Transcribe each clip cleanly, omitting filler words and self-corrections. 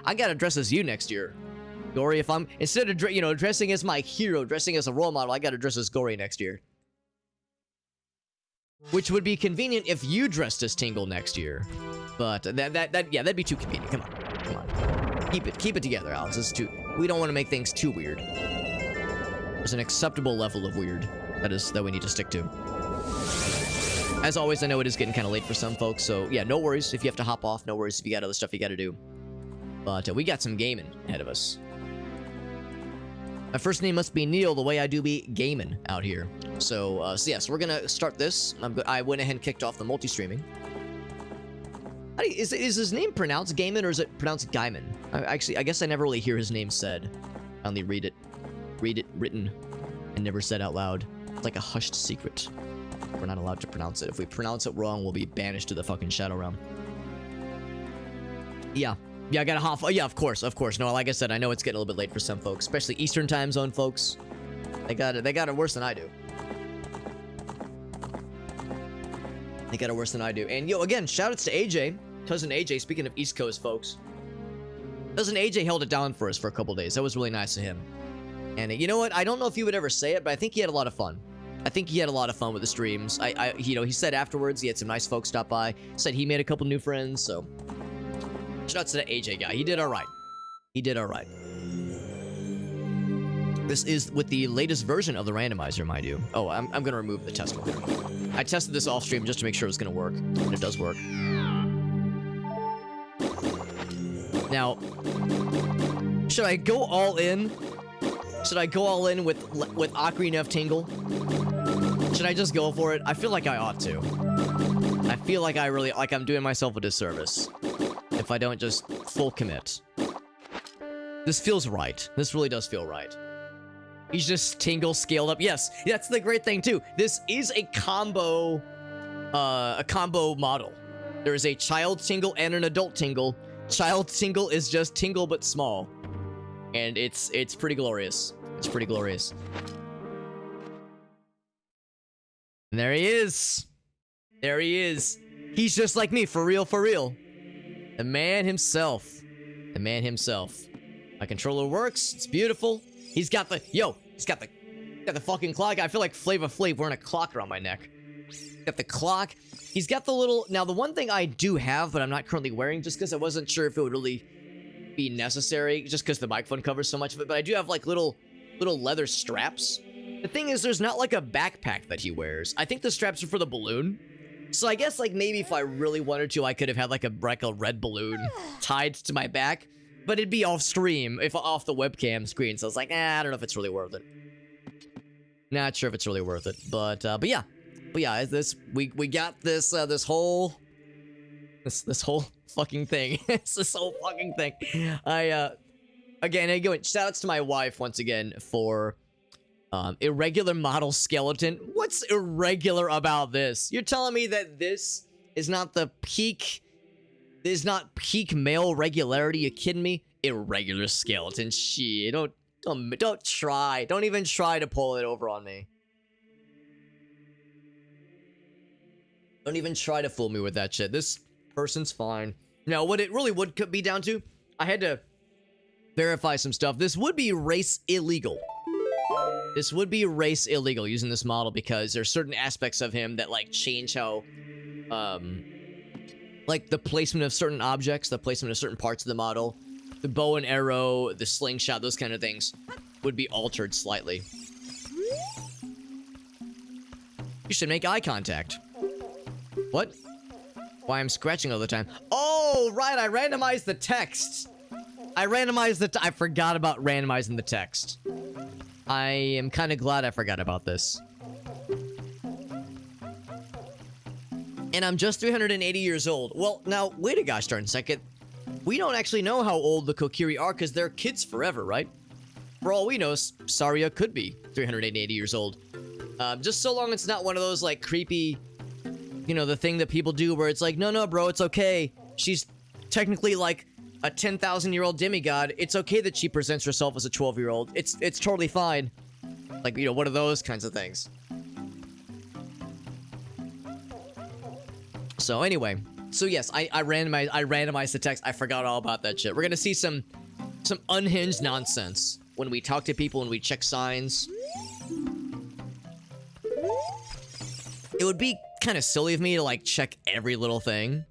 I gotta dress as you next year. Gory, if I'm... Instead of, dressing as my hero, dressing as a role model, I gotta dress as Gory next year. Which would be convenient if you dressed as Tingle next year. But yeah, that'd be too convenient. Come on. Keep it together, Alex. This is too... We don't want to make things too weird. There's an acceptable level of weird that we need to stick to. As always, I know it is getting kind of late for some folks, so yeah, no worries if you have to hop off. No worries if you got other stuff you got to do. But we got some gaming ahead of us. My first name must be Neil, the way I do be gaming out here. So yeah, so we're gonna start this. I went ahead and kicked off the multi-streaming. Is his name pronounced Gaiman or is it pronounced Gaiman? I guess I never really hear his name said. I only read it written and never said out loud. It's like a hushed secret. We're not allowed to pronounce it. If we pronounce it wrong, we'll be banished to the fucking Shadow Realm. Yeah, I gotta hop. Oh, yeah, of course. No, like I said, I know it's getting a little bit late for some folks, especially Eastern time zone folks. They got it worse than I do. And yo, again, shoutouts to AJ, cousin AJ. Speaking of East Coast folks, cousin AJ held it down for us for a couple days. That was really nice of him. And you know what? I don't know if he would ever say it, but I think he had a lot of fun. I think he had a lot of fun with the streams. He said afterwards he had some nice folks stop by. Said he made a couple new friends. So, shoutouts to the AJ guy. He did all right. This is with the latest version of the randomizer, mind you. Oh, I'm gonna remove the test one. I tested this off stream just to make sure it was gonna work, and it does work. Now, should I go all in? Should I go all in with Ocarina of Tingle? Should I just go for it? I feel like I ought to. I feel like I'm doing myself a disservice if I don't just full commit. This feels right. This really does feel right. He's just Tingle scaled up. Yes, that's the great thing too. This is a combo model. There is a child Tingle and an adult Tingle. Child Tingle is just Tingle but small. And it's pretty glorious. It's pretty glorious. And there he is. There he is. He's just like me, for real, for real. The man himself. The man himself. My controller works. It's beautiful. He's got the... Yo, he's got the fucking clock. I feel like Flava Flav wearing a clock around my neck. Got the clock. He's got the little... Now, the one thing I do have, but I'm not currently wearing, just because I wasn't sure if it would really be necessary, just because the microphone covers so much of it, but I do have, like, little leather straps. The thing is, there's not, like, a backpack that he wears. I think the straps are for the balloon. So I guess, like, maybe if I really wanted to, I could have had, like, a red balloon tied to my back. But it'd be off stream, off the webcam screen. So I was like, I don't know if it's really worth it. Not sure if it's really worth it. But yeah. But yeah, we got this whole fucking thing. It's this whole fucking thing. Again, shoutouts to my wife once again for irregular model skeleton. What's irregular about this? You're telling me that this is not the peak... This is not peak male regularity? You kidding me? Irregular skeleton. Shit. Don't try. Don't even try to pull it over on me. Don't even try to fool me with that shit. This person's fine. Now, what it really would be down to, I had to verify some stuff. This would be race illegal. This would be race illegal using this model because there's certain aspects of him that, like, change how, like the placement of certain objects, the placement of certain parts of the model, the bow and arrow, the slingshot, those kind of things would be altered slightly. You should make eye contact. What? Why I'm scratching all the time. Oh, right, I randomized the text. I forgot about randomizing the text. I am kind of glad I forgot about this. And I'm just 380 years old. Well, now, wait a gosh darn second. We don't actually know how old the Kokiri are because they're kids forever, right? For all we know, Saria could be 380 years old. Just so long it's not one of those, like, creepy, you know, the thing that people do where it's like, no, bro, it's okay. She's technically, like, a 10,000-year-old demigod. It's okay that she presents herself as a 12-year-old. It's totally fine. Like, you know, one of those kinds of things. So, anyway, So yes, I randomized the text. I forgot all about that shit. We're gonna see some unhinged nonsense when we talk to people and we check signs. It would be kind of silly of me to like check every little thing.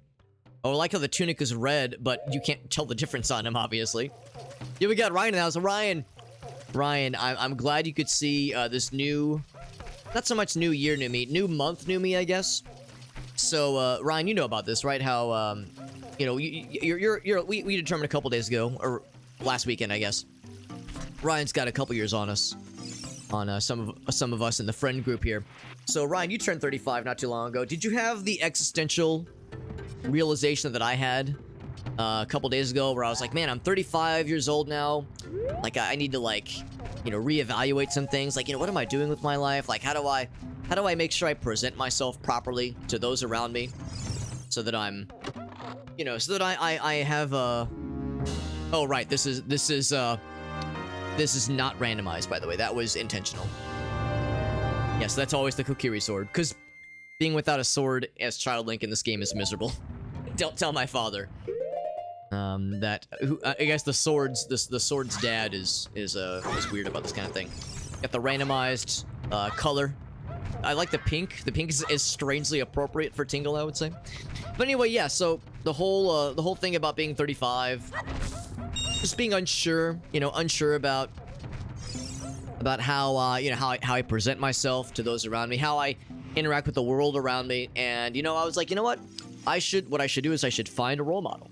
Oh, I like how the tunic is red, but you can't tell the difference on him, obviously. Yeah, we got Ryan now. So Ryan, I'm glad you could see this new, not so much new year, new me, new month, new me, I guess. So Ryan, you know about this, right? How you know, we determined a couple days ago, or last weekend, I guess. Ryan's got a couple years on us, on some of us in the friend group here. So Ryan, you turned 35 not too long ago. Did you have the existential realization that I had a couple days ago, where I was like, man, I'm 35 years old now. Like, I need to, like, you know, reevaluate some things. Like, you know, what am I doing with my life? Like, how do I make sure I present myself properly to those around me, so that I'm, you know, so that I have a. Oh right, this is not randomized, by the way. That was intentional. Yes, that's always the Kokiri sword, because being without a sword as Child Link in this game is miserable. Don't tell my father. I guess the sword's dad is weird about this kind of thing. Got the randomized color. I like the pink. The pink is strangely appropriate for Tingle, I would say. But anyway, yeah. So the whole thing about being 35, just being unsure, you know, about how you know, how I present myself to those around me, how I interact with the world around me, and you know, I was like, you know what, what I should do is I should find a role model.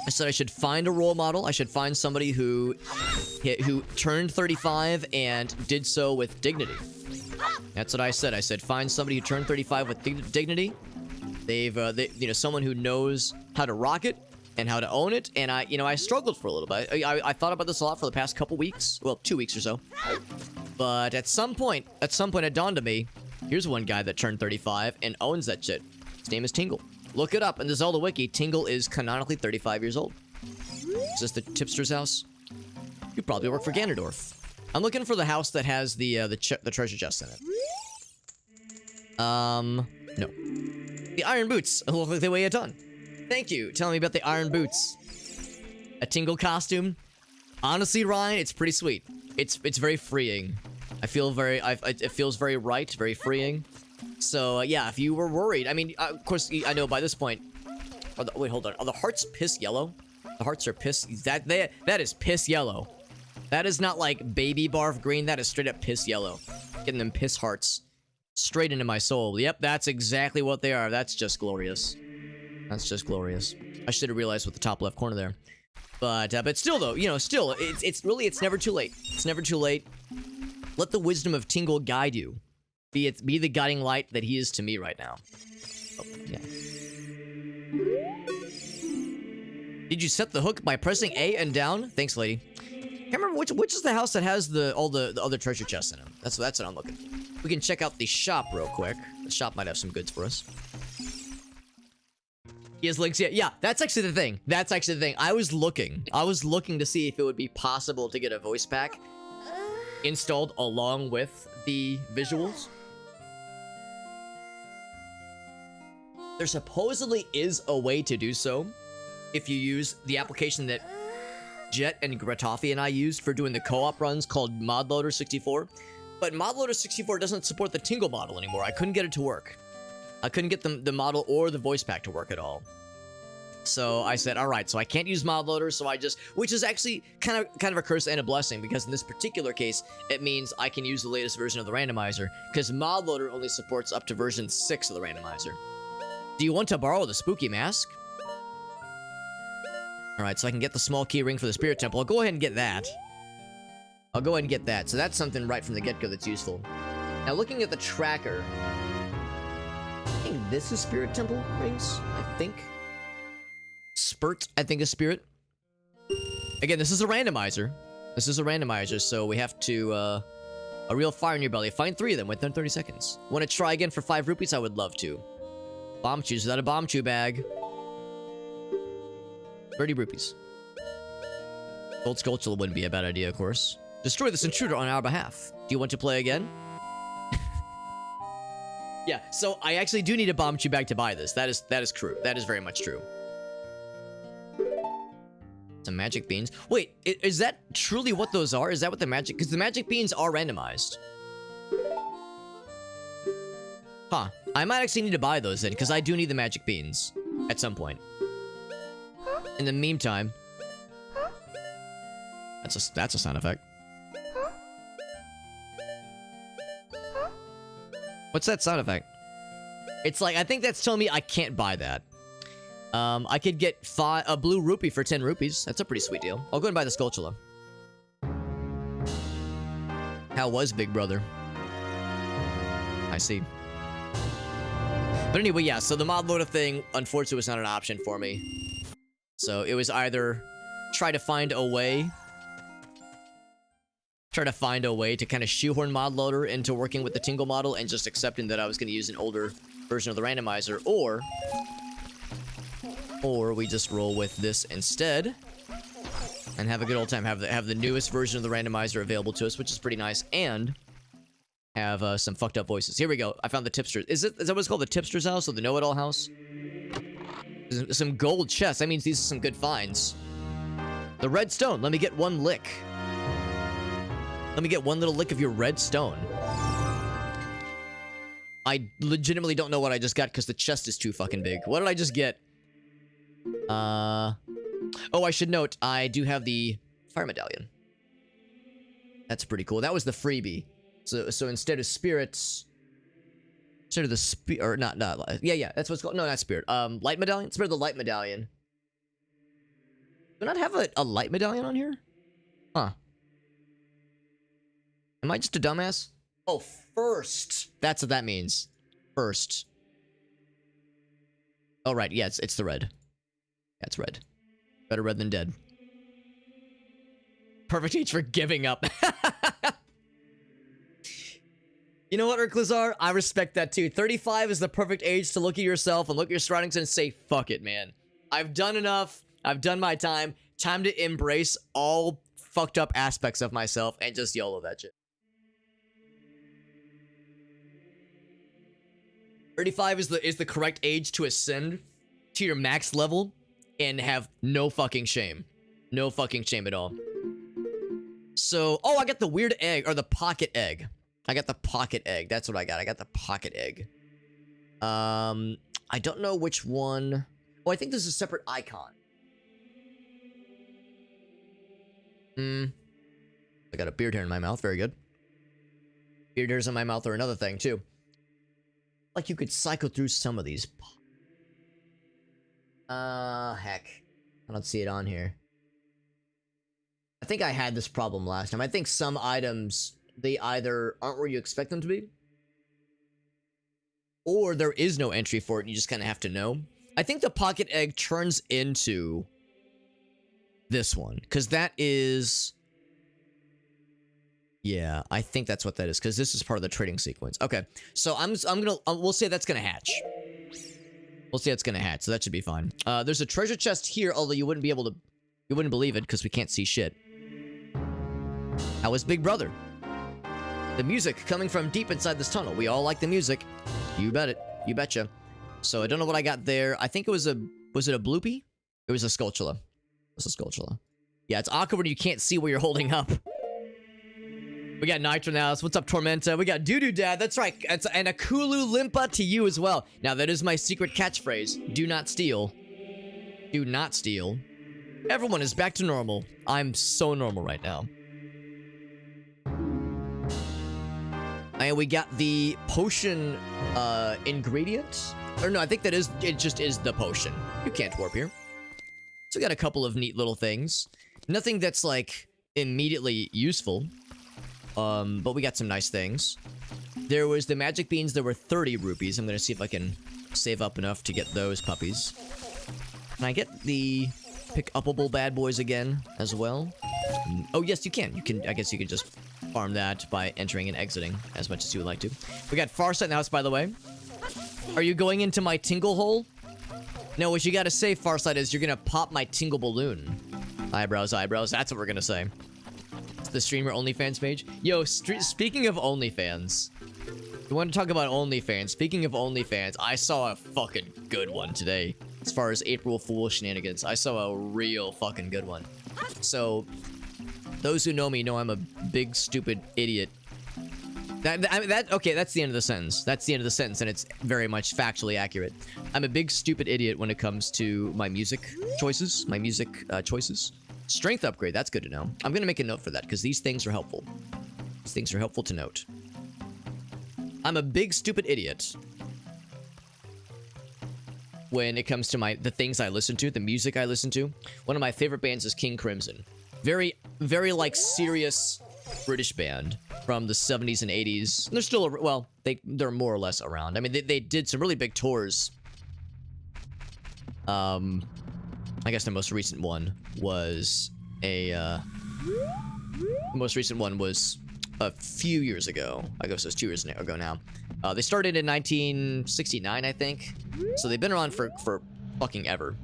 I said I should find a role model. I should find somebody who turned 35 and did so with dignity. That's what I said. I said find somebody who turned 35 with dignity. They you know, someone who knows how to rock it and how to own it. And I struggled for a little bit. I thought about this a lot for the past couple weeks. Well, 2 weeks or so. But at some point it dawned on me, here's one guy that turned 35 and owns that shit. His name is Tingle. Look it up in the Zelda wiki. Tingle is canonically 35 years old. Is this the tipster's house? You probably work for Ganondorf. I'm looking for the house that has the treasure chest in it. No. The iron boots look like they weigh a ton. Thank you. Telling me about the iron boots. A Tingle costume. Honestly, Ryan, it's pretty sweet. It's very freeing. I feel it feels very right, very freeing. So yeah, if you were worried, I mean, of course, I know by this point. Wait, hold on. Are the hearts piss yellow? The hearts are piss. That is piss yellow. That is not like baby barf green. That is straight up piss yellow. Getting them piss hearts straight into my soul. Yep, that's exactly what they are. That's just glorious. That's just glorious. I should have realized with the top left corner there. But still though, you know, still, it's never too late. It's never too late. Let the wisdom of Tingle guide you. Be the guiding light that he is to me right now. Oh, yeah. Did you set the hook by pressing A and down? Thanks, lady. Can't remember which is the house that has all the other treasure chests in it. That's what I'm looking for. We can check out the shop real quick. The shop might have some goods for us. He has links. Yeah, that's actually the thing. That's actually the thing. I was looking to see if it would be possible to get a voice pack installed along with the visuals. There supposedly is a way to do so if you use the application that Jet and Gratofi and I used for doing the co-op runs called ModLoader 64. But ModLoader 64 doesn't support the Tingle model anymore. I couldn't get it to work. I couldn't get the model or the voice pack to work at all. So I said, all right, so I can't use ModLoader, so which is actually kind of a curse and a blessing, because in this particular case, it means I can use the latest version of the randomizer, because ModLoader only supports up to version 6 of the randomizer. Do you want to borrow the spooky mask? Alright, so I can get the small key ring for the spirit temple. I'll go ahead and get that. So that's something right from the get-go that's useful. Now, looking at the tracker, I think this is spirit temple rings, I think. Spurt, I think, is spirit. Again, this is a randomizer. So we have to, a real fire in your belly. Find 3 of them within 30 seconds. Want to try again for 5 rupees? I would love to. Bomb chews without a bomb chew bag. 30 rupees. Gold Sculpture wouldn't be a bad idea, of course. Destroy this intruder on our behalf. Do you want to play again? Yeah, so I actually do need a Bombchu bag to buy this. That is true. That is very much true. Some magic beans. Wait, is that truly what those are? Is that what the magic... Because the magic beans are randomized. Huh. I might actually need to buy those then, because I do need the magic beans. At some point. In the meantime... That's a sound effect. What's that sound effect? It's like, I think that's telling me I can't buy that. I could get a blue rupee for 10 rupees. That's a pretty sweet deal. I'll go and buy the Skulltula. How was Big Brother? I see. But anyway, yeah, so the mod loader thing, unfortunately, was not an option for me. So it was either try to find a way to kind of shoehorn mod loader into working with the Tingle model and just accepting that I was going to use an older version of the randomizer, or we just roll with this instead and have a good old time. Have the newest version of the randomizer available to us, which is pretty nice, and have some fucked up voices. Here we go. I found the tipster. Is that what's called, the tipster's house or the know-it-all house? Some gold chests. That means these are some good finds. The red stone. Let me get one lick. Let me get one little lick of your red stone. I legitimately don't know what I just got because the chest is too fucking big. What did I just get? Oh, I should note, I do have the fire medallion. That's pretty cool. That was the freebie. So instead of spirits... Instead of the or not, yeah, that's what's called. No, not spirit. Light medallion? Instead of the light medallion. Do I not have a light medallion on here? Huh. Am I just a dumbass? Oh, first. That's what that means. First. Oh, right. Yeah, it's the red. Yeah, it's red. Better red than dead. Perfect age for giving up. You know what, Urklazar? I respect that too. 35 is the perfect age to look at yourself and look at your surroundings and say, fuck it, man. I've done enough. I've done my time. Time to embrace all fucked up aspects of myself and just YOLO that shit. 35 is the correct age to ascend to your max level and have no fucking shame. No fucking shame at all. So, oh, I got the weird egg, or the pocket egg. I got the pocket egg. That's what I got. I got the pocket egg. I don't know which one. Oh, I think this is a separate icon. I got a beard hair in my mouth. Very good. Beard hairs in my mouth are another thing, too. Like you could cycle through some of these. Heck. I don't see it on here. I think I had this problem last time. I think some items, they either aren't where you expect them to be, or there is no entry for it and you just kind of have to know. I think the pocket egg turns into this one, because that is... Yeah, I think that's what that is, because this is part of the trading sequence. Okay, so I'm gonna... we'll say that's gonna hatch. We'll say it's gonna hatch, so that should be fine. There's a treasure chest here, although you wouldn't be able to... You wouldn't believe it, because we can't see shit. How was Big Brother? The music coming from deep inside this tunnel. We all like the music. You bet it. You betcha. So I don't know what I got there. I think it was a... Was it a bloopy? It was a Skulltula. It was a Skulltula. Yeah, it's awkward when you can't see what you're holding up. We got Nitro now. What's up, Tormenta? We got Doo-Doo Dad. That's right. And a Kulu Limpa to you as well. Now, that is my secret catchphrase. Do not steal. Do not steal. Everyone is back to normal. I'm so normal right now. And we got the potion ingredient. Or no, I think that is... It just is the potion. You can't warp here. So we got a couple of neat little things. Nothing that's, like, immediately useful. But we got some nice things. There was the magic beans. There were 30 rupees. I'm gonna see if I can save up enough to get those puppies. Can I get the pick-upable bad boys again as well? Oh, yes, you can. You can. I guess you can just farm that by entering and exiting as much as you would like to. We got Farsight in the house, by the way. Are you going into my tingle hole? No, what you gotta say, Farsight, is you're gonna pop my tingle balloon. Eyebrows, eyebrows. That's what we're gonna say. It's the streamer OnlyFans page. Yo, speaking of OnlyFans, We want to talk about OnlyFans. Speaking of OnlyFans, I saw a fucking good one today. As far as April Fool shenanigans, I saw a real fucking good one. So, those who know me know I'm a big stupid idiot. Okay, that's the end of the sentence. That's the end of the sentence, and it's very much factually accurate. I'm a big stupid idiot when it comes to my music choices. Strength upgrade, that's good to know. I'm gonna make a note for that, because these things are helpful. These things are helpful to note. I'm a big stupid idiot when it comes to the things I listen to, the music I listen to. One of my favorite bands is King Crimson. Very, very, like, serious British band from the 70s and 80s. They're still, well, they're more or less around. I mean, they did some really big tours. I guess the most recent one was a few years ago. I guess it was 2 years ago now. They started in 1969, I think. So they've been around for fucking ever.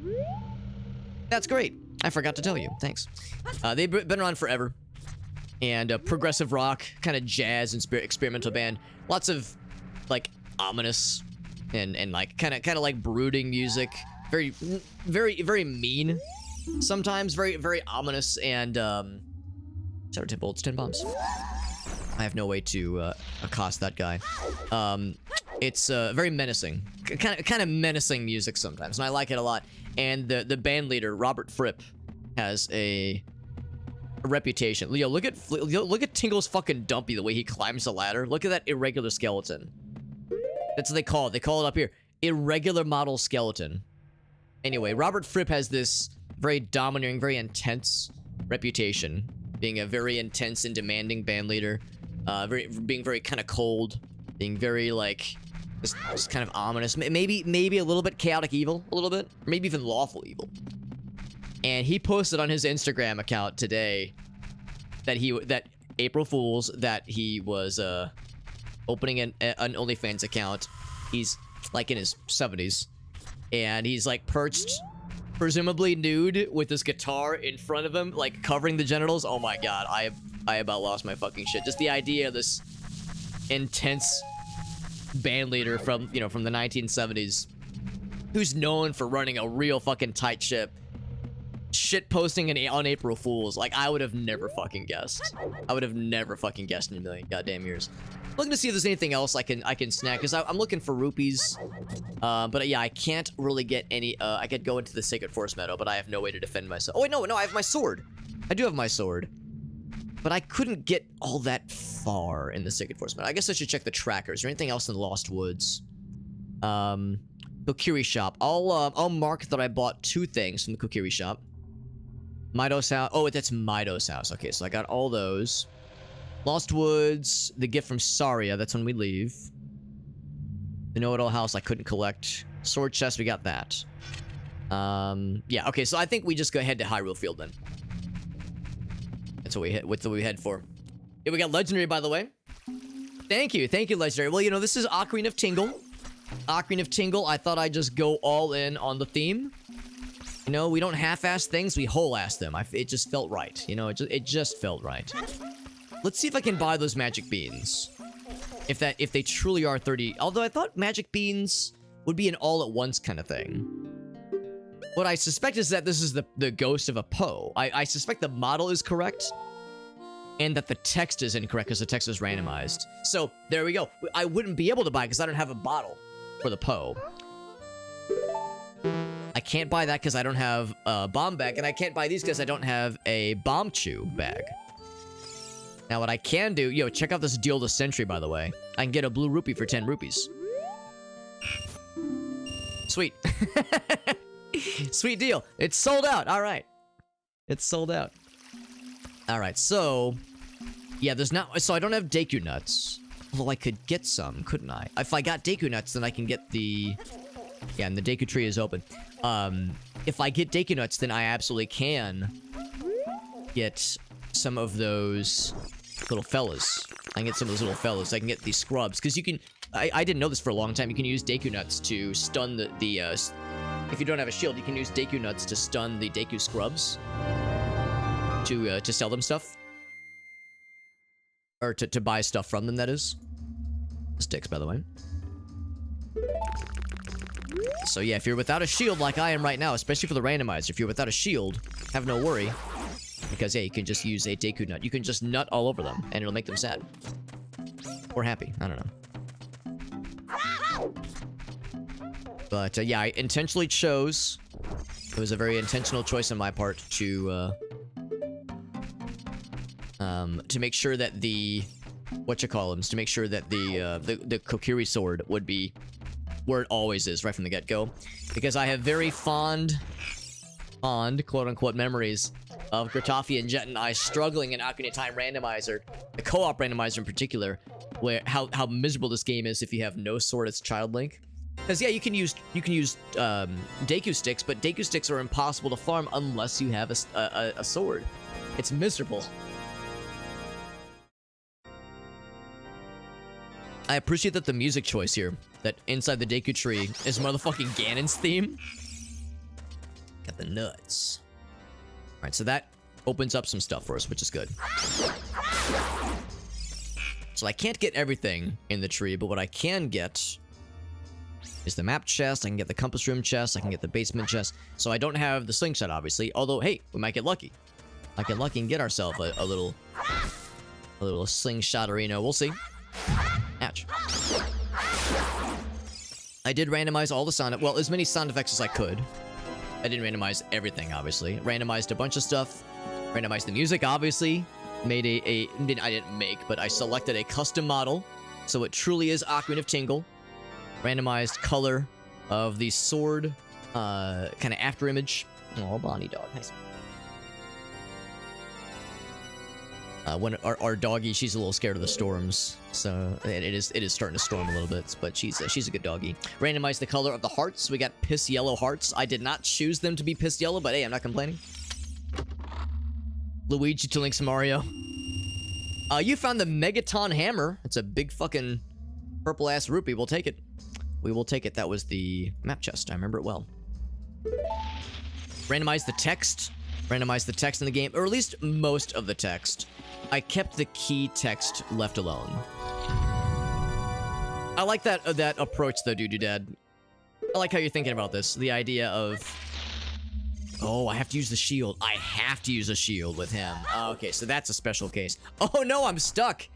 That's great. I forgot to tell you. Thanks. They've been around forever. And progressive rock, kind of jazz and experimental band. Lots of, like, ominous and like, kind of like brooding music. Very, very, very mean. Sometimes very, very ominous and, Shadow 10 bolts, 10 bombs. I have no way to accost that guy. It's very menacing. Kind of menacing music sometimes, and I like it a lot. And the band leader, Robert Fripp, has a reputation. Yo, look at Tingle's fucking dumpy, the way he climbs the ladder. Look at that irregular skeleton. That's what they call it. They call it up here. Irregular model skeleton. Anyway, Robert Fripp has this very domineering, very intense reputation. Being a very intense and demanding band leader. Being very kind of cold. Being very, like, just kind of ominous. Maybe a little bit chaotic evil. A little bit. Or maybe even lawful evil. And he posted on his Instagram account today that April Fool's, that he was opening an OnlyFans account. He's like in his 70s, and he's like perched, presumably nude, with his guitar in front of him, like covering the genitals. Oh my god, I about lost my fucking shit. Just the idea of this intense band leader from the 1970s, who's known for running a real fucking tight ship, shit posting on April Fools. Like, I would have never fucking guessed. I would have never fucking guessed in a million goddamn years. Looking to see if there's anything else I can snag, because I'm looking for rupees. But yeah, I can't really get any. I could go into the Sacred Forest Meadow, but I have no way to defend myself. Oh wait, no, I have my sword. I do have my sword, but I couldn't get all that far in the Sacred Forest Meadow. I guess I should check the trackers. Is there anything else in the Lost Woods? Kokiri shop. I'll mark that I bought 2 things from the Kokiri shop. Mido's house. Oh, that's Mido's house. Okay, so I got all those. Lost Woods, the gift from Saria. That's when we leave. The know-it-all house I couldn't collect. Sword chest, we got that. Yeah, okay, so I think we just go ahead to Hyrule Field then. That's what we head for. Yeah, we got Legendary, by the way. Thank you, Legendary. Well, this is Ocarina of Tingle. Ocarina of Tingle, I thought I'd just go all in on the theme. We don't half-ass things, we whole-ass them. It just felt right. It just felt right. Let's see if I can buy those magic beans. If they truly are 30... Although I thought magic beans would be an all-at-once kind of thing. What I suspect is that this is the ghost of a Poe. I suspect the model is correct, and that the text is incorrect because the text is randomized. So, there we go. I wouldn't be able to buy because I don't have a bottle for the Poe. I can't buy that because I don't have a bomb bag, and I can't buy these because I don't have a bomb chew bag. Now, what I can do... Yo, check out this deal of the century, by the way. I can get a blue rupee for 10 rupees. Sweet. Sweet deal. It's sold out. All right. It's sold out. All right, so... Yeah, there's not... So I don't have Deku Nuts. Although I could get some, couldn't I? If I got Deku Nuts, then I can get the... Yeah, and the Deku tree is open. If I get Deku Nuts, then I absolutely can get some of those little fellas. I can get some of those little fellas. I can get these scrubs. Because you can... I didn't know this for a long time. You can use Deku Nuts to stun the if you don't have a shield, you can use Deku Nuts to stun the Deku scrubs. To sell them stuff. Or to buy stuff from them, that is. sticks, by the way. So yeah, if you're without a shield like I am right now, especially for the randomizer, if you're without a shield, have no worry. Because, yeah, you can just use a Deku nut. You can just nut all over them, and it'll make them sad. Or happy. I don't know. But, yeah, I intentionally chose... It was a very intentional choice on my part to make sure that the... To make sure that the Kokiri sword would be where it always is, right from the get-go. Because I have very fond, quote-unquote, memories of Gratafi and Jet and I struggling in Ocarina of Time Randomizer, the co-op randomizer in particular, where how miserable this game is if you have no sword as Child Link. Because yeah, you can use Deku sticks, but Deku sticks are impossible to farm unless you have a sword. It's miserable. I appreciate that the music choice here, that inside the Deku tree, is motherfucking Ganon's theme. Got the nuts. Alright, so that opens up some stuff for us, which is good. So I can't get everything in the tree, but what I can get is the map chest, I can get the compass room chest, I can get the basement chest. So I don't have the slingshot, obviously, although, hey, we might get lucky. Might get lucky and get ourselves a little slingshot arena. We'll see. Ouch. I did randomize all the sound, well, as many sound effects as I could. I didn't randomize everything, obviously. Randomized a bunch of stuff. Randomized the music, obviously. Made I didn't make, but I selected a custom model. So it truly is Ocarina of Tingle. Randomized color of the sword, kind of after image. Oh, Bonnie dog. Nice. When our doggy, she's a little scared of the storms, so it is starting to storm a little bit, but she's a good doggy. Randomize the color of the hearts. We got piss yellow hearts. I did not choose them to be piss yellow, but hey, I'm not complaining. Luigi to Link's Mario. You found the Megaton hammer. It's a big fucking purple ass rupee. We'll take it. We will take it. That was the map chest. I remember it well. Randomize the text. Randomize the text in the game, or at least most of the text. I kept the key text left alone. I like that approach though, Dad. I like how you're thinking about this. The idea of, oh, I have to use the shield. I have to use a shield with him. Okay, so that's a special case. Oh no, I'm stuck.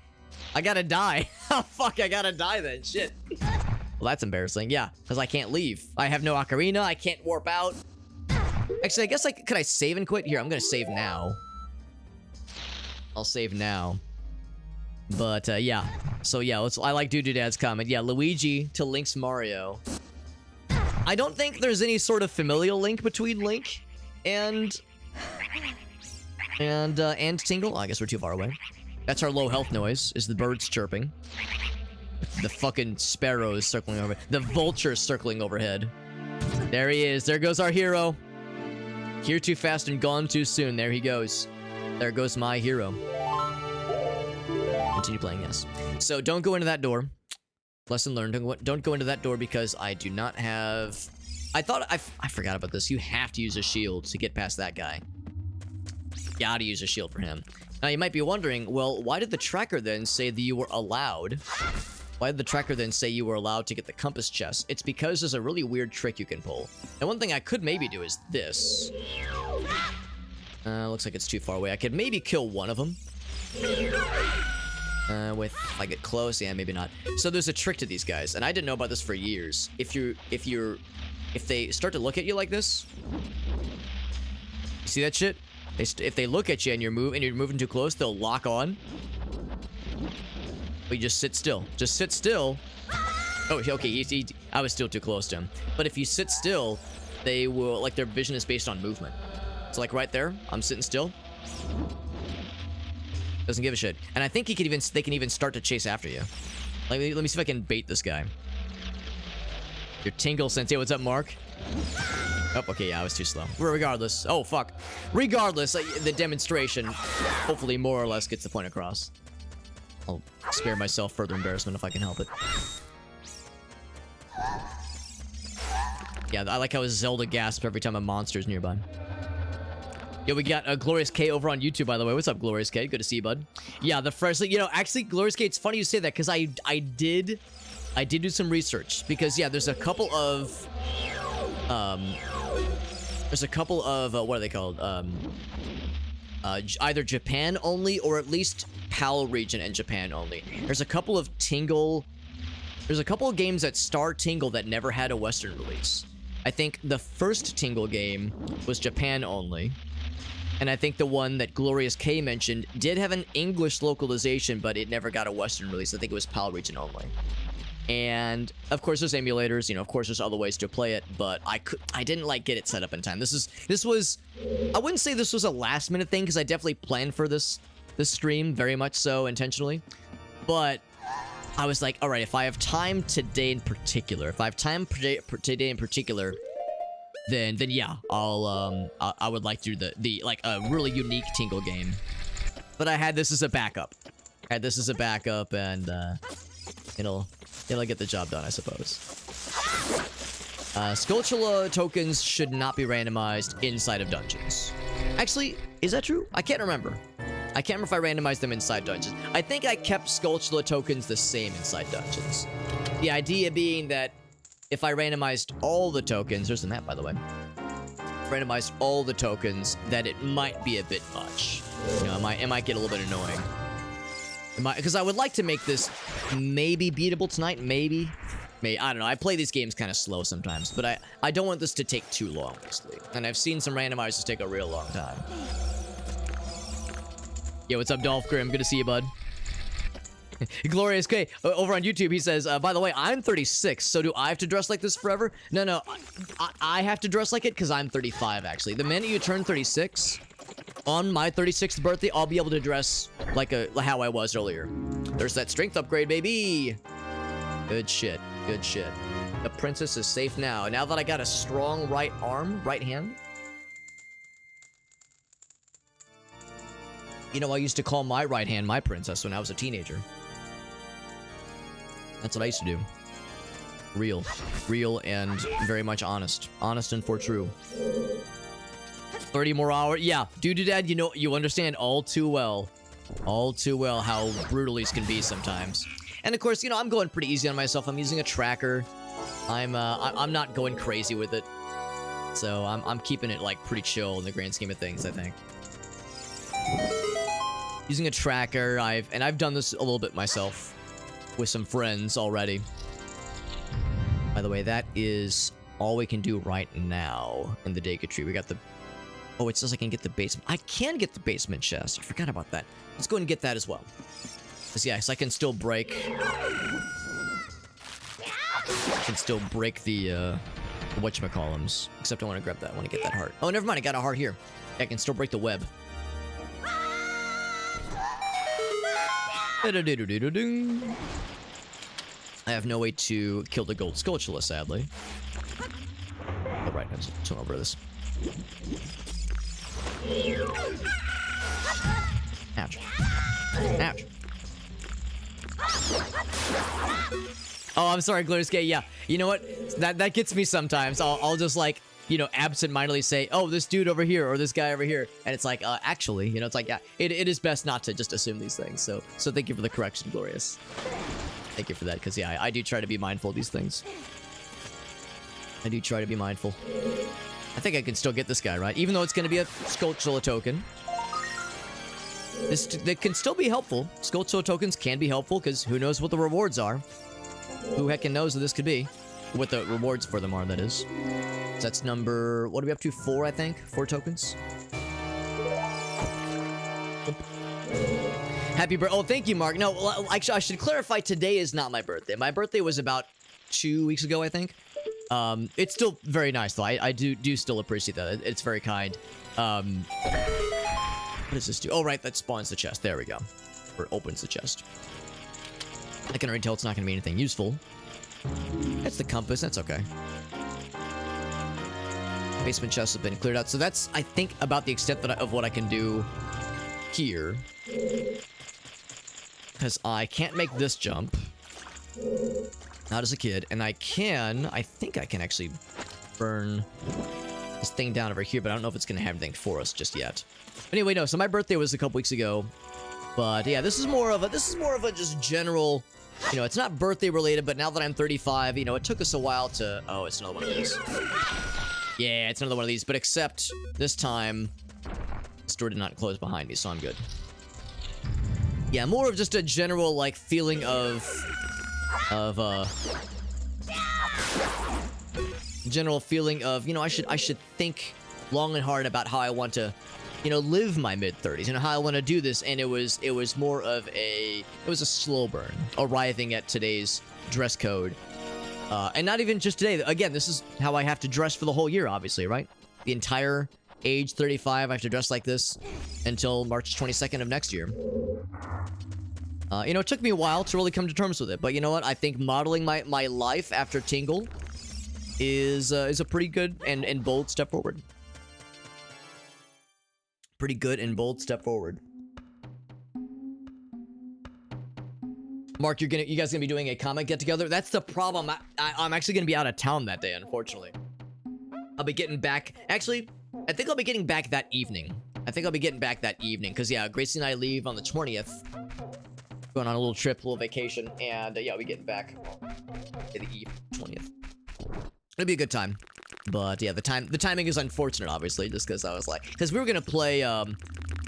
I gotta die. Oh fuck, I gotta die then. Shit. Well, that's embarrassing. Yeah, because I can't leave. I have no ocarina. I can't warp out. Actually, I guess could I save and quit? Here, I'm gonna save now. I'll save now. But, yeah. So, yeah, I like Dad's comment. Yeah, Luigi to Link's Mario. I don't think there's any sort of familial link between Link and Tingle. Oh, I guess we're too far away. That's our low health noise, is the birds chirping. The fucking sparrows circling over. The vultures circling overhead. There he is. There goes our hero. Here too fast and gone too soon. There he goes. There goes my hero. Continue playing, yes. So don't go into that door. Lesson learned. Don't go into that door because I do not have... I forgot about this. You have to use a shield to get past that guy. Gotta use a shield for him. Now you might be wondering, well, why did the tracker then say that you were allowed? Why did the tracker then say you were allowed to get the compass chest? It's because there's a really weird trick you can pull. And one thing I could maybe do is this. Looks like it's too far away. I could maybe kill one of them. If I get close, yeah, maybe not. So there's a trick to these guys, and I didn't know about this for years. If they start to look at you like this, you see that shit? If they look at you and you're moving too close, they'll lock on. But you just sit still. Just sit still. Oh, okay. I was still too close to him. But if you sit still, they will, like, their vision is based on movement. So, like, right there, I'm sitting still. Doesn't give a shit. And I think they can even start to chase after you. Like, let me see if I can bait this guy. Your Tingle Sensei. What's up, Mark? Oh, okay, yeah, I was too slow. Regardless. Oh, fuck. Regardless, the demonstration, hopefully, more or less, gets the point across. I'll spare myself further embarrassment if I can help it. Yeah, I like how Zelda gasps every time a monster's nearby. Yo, we got Glorious K over on YouTube, by the way. What's up, Glorious K? Good to see you, bud. Yeah, the freshly, you know, actually, Glorious K, it's funny you say that because I did do some research because yeah, there's a couple of what are they called? Either Japan only or at least PAL region and Japan only. There's a couple of games that star Tingle that never had a Western release. I think the first Tingle game was Japan only. And I think the one that Glorious K mentioned did have an English localization, but it never got a Western release. I think it was PAL region only. And of course there's emulators, you know, of course there's other ways to play it, but I didn't like get it set up in time. This was I wouldn't say this was a last minute thing because I definitely planned for this stream very much so intentionally. But I was like, all right, if I have time today in particular, then yeah, I would like to do the like a really unique Tingle game. But I had this as a backup. And it'll get the job done, I suppose. Skulltula tokens should not be randomized inside of dungeons. Actually, is that true? I can't remember. I can't remember if I randomized them inside dungeons. I think I kept Skulltula tokens the same inside dungeons. The idea being that if I randomized all the tokens, there's the map, by the way. Randomized all the tokens, that it might be a bit much. You know, it might get a little bit annoying. Because I would like to make this maybe beatable tonight, maybe. I don't know. I play these games kind of slow sometimes, but I don't want this to take too long, honestly. And I've seen some randomizers take a real long time. Yo, what's up, Dolph Grim? Good to see you, bud. Glorious K over on YouTube, he says, by the way, I'm 36, so do I have to dress like this forever? No, I have to dress like it because I'm 35, actually. The minute you turn 36, on my 36th birthday, I'll be able to dress like how I was earlier. There's that strength upgrade, baby. Good shit. Good shit. The princess is safe now. Now that I got a strong right hand. You know, I used to call my right hand my princess when I was a teenager. That's what I used to do. Real and very much honest. Honest and for true. 30 more hours. Yeah, Dad, you know, you understand all too well how brutal these can be sometimes. And of course, you know, I'm going pretty easy on myself. I'm using a tracker. I'm not going crazy with it. So I'm keeping it like pretty chill in the grand scheme of things, I think. Using a tracker, I've done this a little bit myself with some friends already. By the way, that is all we can do right now in the Deka tree. We got the... Oh, it says I can get the basement. I can get the basement chest. I forgot about that. Let's go and get that as well. Because, yes, I can still break... the whatchamacallums. Except I want to grab that. I want to get that heart. Oh, never mind. I got a heart here. I can still break the web. I have no way to kill the gold Skulltula, sadly. All right, let's turn over this. Ouch. Ouch. Oh, I'm sorry, Glorious K. Yeah, you know what? That gets me sometimes. I'll just like, you know, absent-mindedly say, oh, this dude over here or this guy over here, and it's like, actually, you know, it's like, yeah, it is best not to just assume these things. So thank you for the correction, Glorious. Thank you for that, because yeah, I do try to be mindful of these things. I do try to be mindful. I think I can still get this guy, right? Even though it's going to be a Skulltula token. That can still be helpful. Skulltula tokens can be helpful, because who knows what the rewards are. Who heckin' knows what this could be. What the rewards for them are, that is. So that's number... What are we up to? 4, I think? 4 tokens? Happy birthday. Oh, thank you, Mark. No, actually, I should clarify, today is not my birthday. My birthday was about 2 weeks ago, I think. It's still very nice, though. I do still appreciate that. It's very kind. What does this do? Oh, right, that spawns the chest. There we go. Or opens the chest. I can already tell it's not going to be anything useful. That's the compass. That's okay. Basement chests have been cleared out. So that's, I think, about the extent of what I can do here. Because I can't make this jump. Not as a kid. And I think I can actually burn this thing down over here, but I don't know if it's gonna have anything for us just yet. Anyway, no. So my birthday was a couple weeks ago, but yeah, this is more of a just general. You know, it's not birthday related, but now that I'm 35, you know, it took us a while to. Oh, it's another one of these. Yeah, it's another one of these, but except this time, the store did not close behind me, so I'm good. Yeah, more of just a general like feeling of general feeling of, you know, I should think long and hard about how I want to, you know, live my mid-30s, you know, how I want to do this. And it was more of a slow burn arriving at today's dress code. And not even just today. Again, this is how I have to dress for the whole year, obviously, right? The entire age 35, I have to dress like this until March 22nd of next year. You know, it took me a while to really come to terms with it, but you know what? I think modeling my life after Tingle is a pretty good and bold step forward. Pretty good and bold step forward. Mark, you guys gonna be doing a comic get together? That's the problem. I'm actually gonna be out of town that day, unfortunately. I'll be getting back. Actually, I think I'll be getting back that evening. Because yeah, Gracie and I leave on the 20th. Going on a little trip, a little vacation, and yeah, we'll be getting back to the eve 20th. It'll be a good time. But yeah, the timing is unfortunate, obviously, just because I was like, because we were gonna play,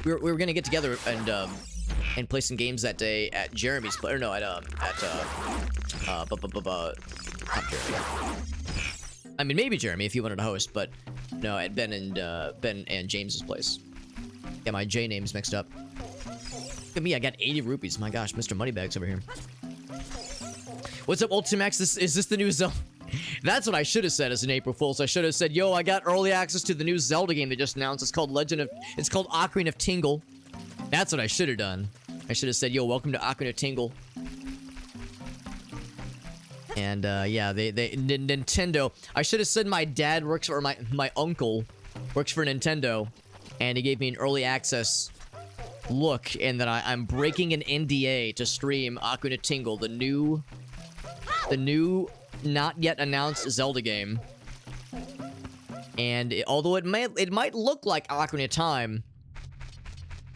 we were gonna get together and play some games that day at Jeremy's place, or no, not Jeremy. I mean, maybe Jeremy if you wanted to host, but no, at Ben and James's place. Yeah, my J name's mixed up. Look at me, I got 80 rupees. My gosh, Mr. Moneybags over here. What's up, Ultimax? Is this the new Zelda? That's what I should have said as an April Fool's. I should have said, yo, I got early access to the new Zelda game they just announced. It's called Ocarina of Tingle. That's what I should have done. I should have said, yo, welcome to Ocarina of Tingle. And, yeah, Nintendo. I should have said my dad works for, my uncle works for Nintendo. And he gave me an early access look, and that I'm breaking an NDA to stream Ocarina of Tingle, the new not yet announced Zelda game. And although it might look like Ocarina of Time,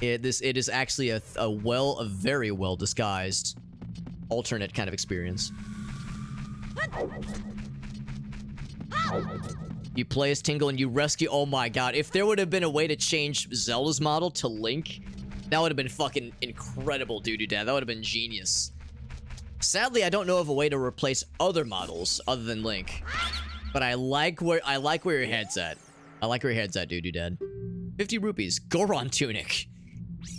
it is actually a very well disguised alternate kind of experience. You play as Tingle and you rescue. Oh my god, if there would have been a way to change Zelda's model to Link, that would have been fucking incredible, dude. That would have been genius. Sadly, I don't know of a way to replace other models other than Link. But I like where your head's at. I like where your head's at, dude, Dad. 50 rupees. Goron tunic.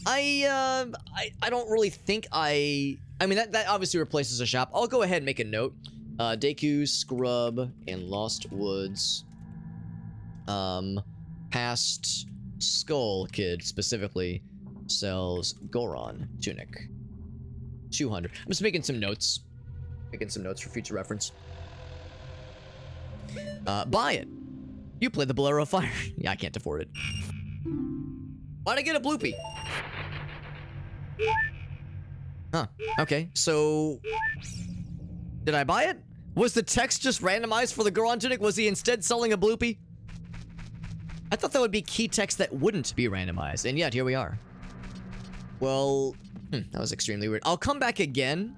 I don't really think I mean, that obviously replaces a shop. I'll go ahead and make a note. Deku, Scrub, and Lost Woods. Past Skull Kid, specifically, sells Goron tunic. 200. I'm just making some notes. For future reference. Buy it. You play the Bolero of Fire. Yeah, I can't afford it. Why'd I get a bloopy? Huh. Okay, so... Did I buy it? Was the text just randomized for the Goron tunic? Was he instead selling a bloopy? I thought that would be key text that wouldn't be randomized. And yet, here we are. Well... that was extremely weird. I'll come back again.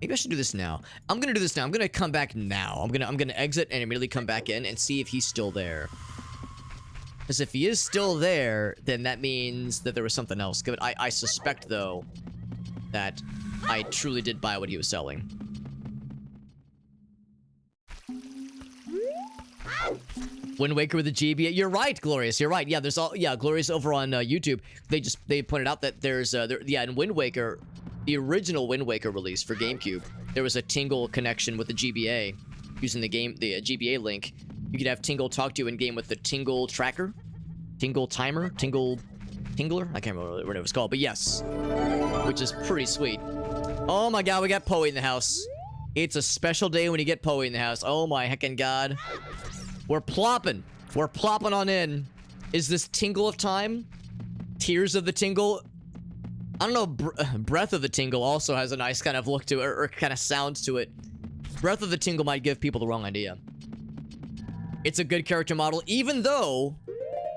Maybe I should do this now. I'm gonna do this now. I'm gonna come back now. I'm gonna exit and immediately come back in and see if he's still there. Because if he is still there, then that means that there was something else. But I suspect, though, that I truly did buy what he was selling. Wind Waker with the GBA. You're right, Glorious. You're right. Yeah, there's all. Yeah, Glorious over on YouTube. They pointed out that there's yeah, in Wind Waker, the original Wind Waker release for GameCube, there was a Tingle connection with the GBA. Using the GBA link, you could have Tingle talk to you in game with the Tingle tracker, Tingle timer, Tingler. I can't remember what it was called, but yes, which is pretty sweet. Oh my god, we got Poe in the house. It's a special day when you get Poe in the house. Oh my heckin' god. We're plopping. We're plopping on in. Is this Tingle of Time? Tears of the Tingle? I don't know. Breath of the Tingle also has a nice kind of look to it, or kind of sounds to it. Breath of the Tingle might give people the wrong idea. it's a good character model, even though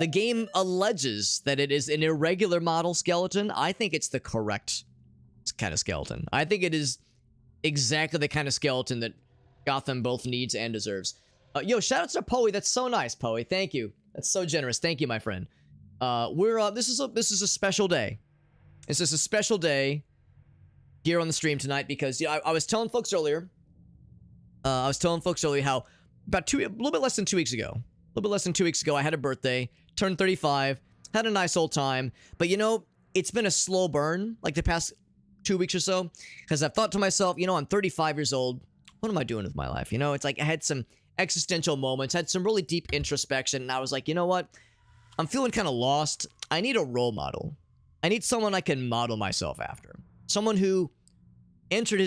the game alleges that it is an irregular model skeleton. I think it's the correct kind of skeleton. I think it is exactly the kind of skeleton that Gotham both needs and deserves. Yo, shout out to Poe. That's so nice, Poe. Thank you. That's so generous. Thank you, my friend. This is a special day. This is a special day here on the stream tonight because I was telling folks earlier. I was telling folks earlier how about a little bit less than 2 weeks ago. I had a birthday, turned 35, had a nice old time. But you know, it's been a slow burn like the past 2 weeks or so because I've thought to myself, you know, I'm 35 years old. What am I doing with my life? You know, it's like I had some existential moments, had some really deep introspection, and I was like, you know what? I'm feeling kind of lost. I need a role model. I need someone I can model myself after. Someone who entered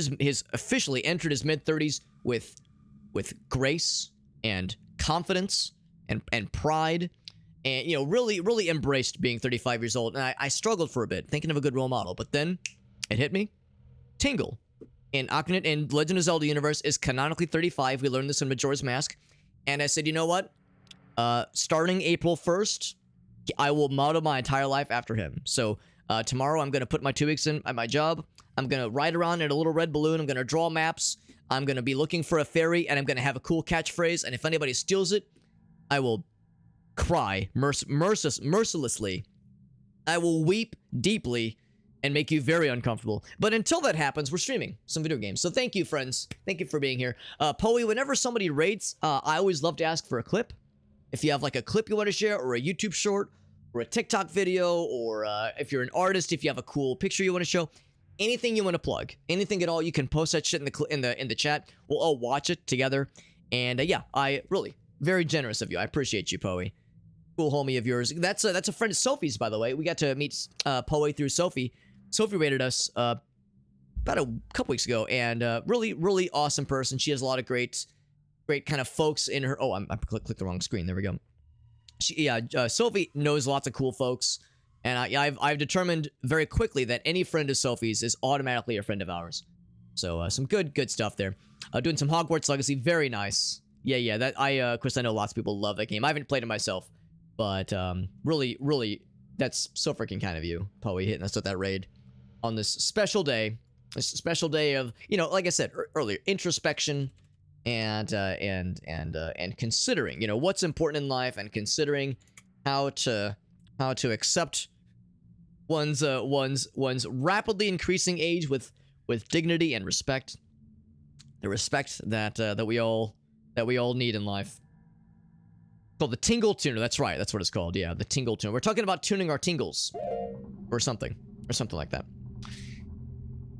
officially entered his mid-30s with grace and confidence and pride, and, you know, really embraced being 35 years old. And I struggled for a bit thinking of a good role model, but then it hit me. Tingle in Legend of Zelda universe is canonically 35. We learned this in Majora's Mask. And I said, you know what? Starting April 1st, I will model my entire life after him. So tomorrow I'm going to put my 2 weeks in at my job. I'm going to ride around in a little red balloon. I'm going to draw maps. I'm going to be looking for a fairy, and I'm going to have a cool catchphrase. And if anybody steals it, I will cry mercilessly. I will weep deeply and make you very uncomfortable. But until that happens, we're streaming some video games. So thank you, friends. Thank you for being here. Poe, whenever somebody rates, I always love to ask for a clip. If you have like a clip you want to share, or a YouTube short, or a TikTok video, or if you're an artist, if you have a cool picture you want to show, anything you want to plug, anything at all, you can post that shit in the chat. We'll all watch it together. And yeah, I really very generous of you. I appreciate you, Poe. Cool homie of yours. That's a friend of Sophie's, by the way. We got to meet Poe through Sophie. Sophie rated us about a couple weeks ago, and really awesome person. She has a lot of great kind of folks in her. Oh, I clicked the wrong screen. There we go. Sophie knows lots of cool folks, and I've determined very quickly that any friend of Sophie's is automatically a friend of ours. So some good stuff there. Doing some Hogwarts Legacy, very nice. Yeah. That of course I know lots of people love that game. I haven't played it myself, but really, that's so freaking kind of you, Poe, hitting us with that raid on this special day. This special day of, you know, like I said earlier, introspection. And considering, you know, what's important in life, and considering how to accept one's rapidly increasing age with dignity and respect, the respect that we all need in life. It's called the Tingle Tuner. That's right. That's what it's called. Yeah, the Tingle Tuner. We're talking about tuning our tingles, or something like that.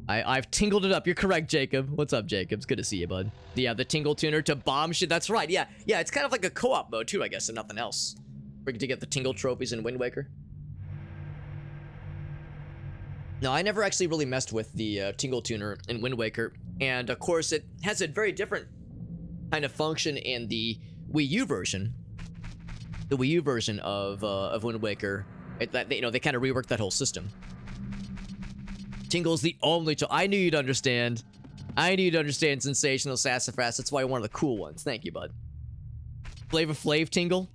I've tingled it up. You're correct, Jacob. What's up, Jacob? It's good to see you, bud. Yeah, the Tingle Tuner to bomb shit. That's right. Yeah. It's kind of like a co-op mode, too, I guess, and nothing else. We're going to get the Tingle trophies in Wind Waker. No, I never actually really messed with the Tingle Tuner in Wind Waker. And, of course, it has a very different kind of function in the Wii U version. The Wii U version of Wind Waker. You know, they kind of reworked that whole system. Tingle's the only I knew you'd understand. Sensational Sassafras. That's why you're one of the cool ones. Thank you, bud. Flavor Flav Tingle.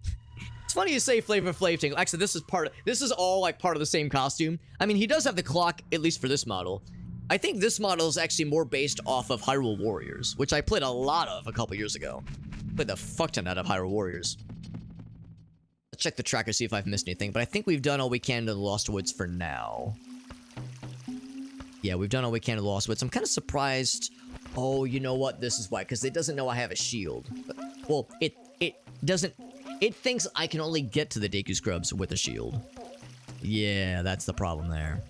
It's funny you say Flavor Flav Tingle. Actually, this is all like part of the same costume. I mean, he does have the clock, at least for this model. I think this model is actually more based off of Hyrule Warriors, which I played a lot of a couple years ago. Played the fuck ton out of Hyrule Warriors. Let's check the tracker, see if I've missed anything. But I think we've done all we can to the Lost Woods for now. Yeah, we've done all we can to the Lost Woods. I'm kind of surprised. Oh, you know what? This is why. Because it doesn't know I have a shield. Well, it doesn't. It thinks I can only get to the Deku Scrubs with a shield. Yeah, that's the problem there.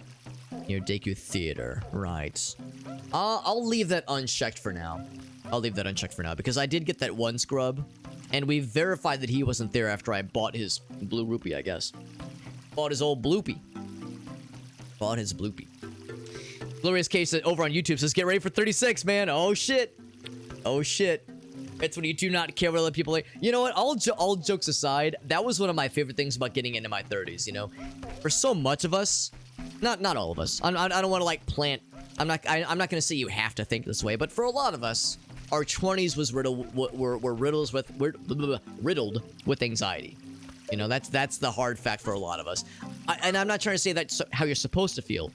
Near Deku Theater. Right. I'll leave that unchecked for now. Because I did get that one scrub. And we verified that he wasn't there after I bought his blue rupee, I guess. Bought his old bloopy. Glorious Case over on YouTube says, get ready for 36, man. Oh, shit. It's when you do not care what other people like. You know what? All jokes aside, that was one of my favorite things about getting into my 30s, you know? For so much of us, not all of us. I don't want to, like, plant... I'm not going to say you have to think this way, but for a lot of us, our 20s was riddled with anxiety. You know, that's the hard fact for a lot of us. And I'm not trying to say that's how you're supposed to feel.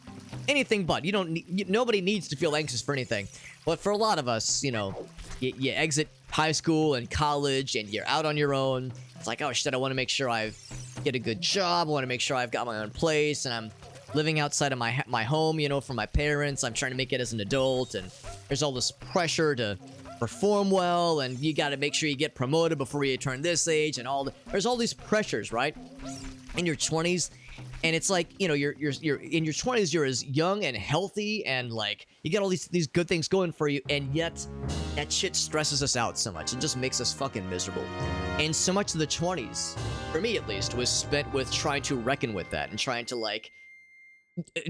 Anything but. You don't need, nobody needs to feel anxious for anything. But for a lot of us, you know, you exit high school and college and you're out on your own. It's like, oh shit, I want to make sure I get a good job. I want to make sure I've got my own place and I'm living outside of my home, you know, from my parents. I'm trying to make it as an adult, and there's all this pressure to perform well, and you got to make sure you get promoted before you turn this age, and there's all these pressures, right? In your 20s, and it's like, you know, you're in your 20s, you're as young and healthy, and like you got all these good things going for you, and yet that shit stresses us out so much. It just makes us fucking miserable. And so much of the 20s, for me at least, was spent with trying to reckon with that and trying to like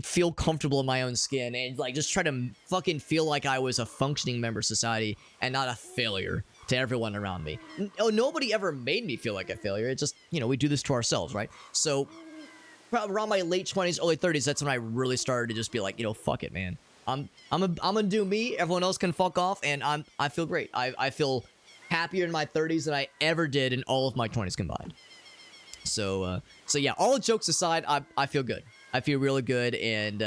feel comfortable in my own skin and like just try to fucking feel like I was a functioning member of society and not a failure to everyone around me. Nobody ever made me feel like a failure. It just, you know, we do this to ourselves, right? So around my late 20s, early 30s, that's when I really started to just be like, you know, fuck it, man. I'm gonna do me. Everyone else can fuck off, and I feel great. I feel happier in my 30s than I ever did in all of my 20s combined. So yeah, all jokes aside, I feel good. I feel really good, and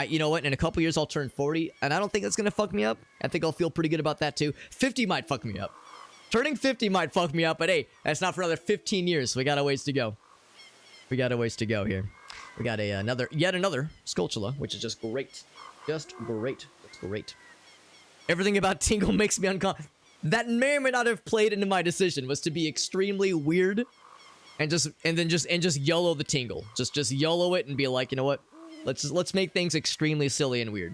you know what? In a couple years, I'll turn 40, and I don't think that's gonna fuck me up. I think I'll feel pretty good about that too. 50 might fuck me up. Turning 50 might fuck me up, but hey, that's not for another 15 years. So we got a ways to go. We got a ways to go here. We got yet another Skulltula, which is just great. Just great. It's great. Everything about Tingle makes me uncomfortable. That may or may not have played into my decision, was to be extremely weird. And just YOLO the Tingle. Just YOLO it and be like, you know what? Let's make things extremely silly and weird.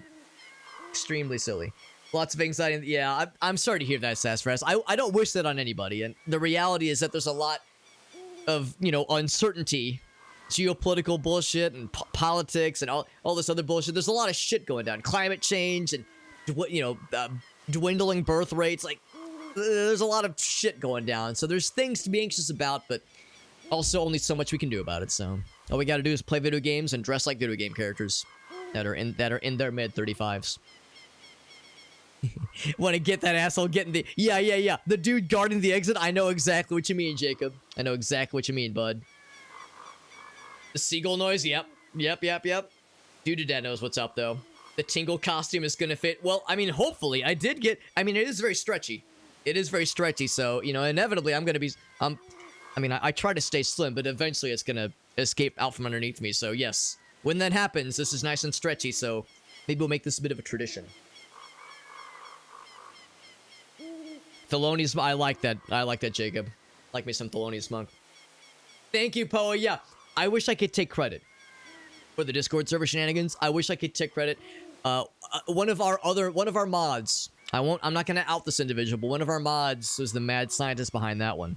Extremely silly. Lots of anxiety. Yeah, I'm sorry to hear that, Sassafras. I don't wish that on anybody. And the reality is that there's a lot of, you know, uncertainty, geopolitical bullshit, and politics, and all this other bullshit. There's a lot of shit going down. Climate change, and, you know, dwindling birth rates. Like, there's a lot of shit going down. So there's things to be anxious about, but also only so much we can do about it. So all we gotta do is play video games and dress like video game characters that are in their mid-35s. Want to get that asshole getting the... Yeah. The dude guarding the exit. I know exactly what you mean, Jacob. I know exactly what you mean, bud. The seagull noise? Yep. Dude Dad knows what's up, though. The Tingle costume is gonna fit. Well, I mean, hopefully. I mean, it is very stretchy. It is very stretchy, so, you know, inevitably I'm gonna be... I mean, I try to stay slim, but eventually it's gonna escape out from underneath me, so yes. When that happens, this is nice and stretchy, so maybe we'll make this a bit of a tradition. Thelonious... I like that, Jacob. Like me some Thelonious Monk. Thank you, Poa. Yeah, I wish I could take credit for the Discord server shenanigans. I wish I could take credit. One of our mods... I'm not gonna out this individual, but one of our mods was the mad scientist behind that one.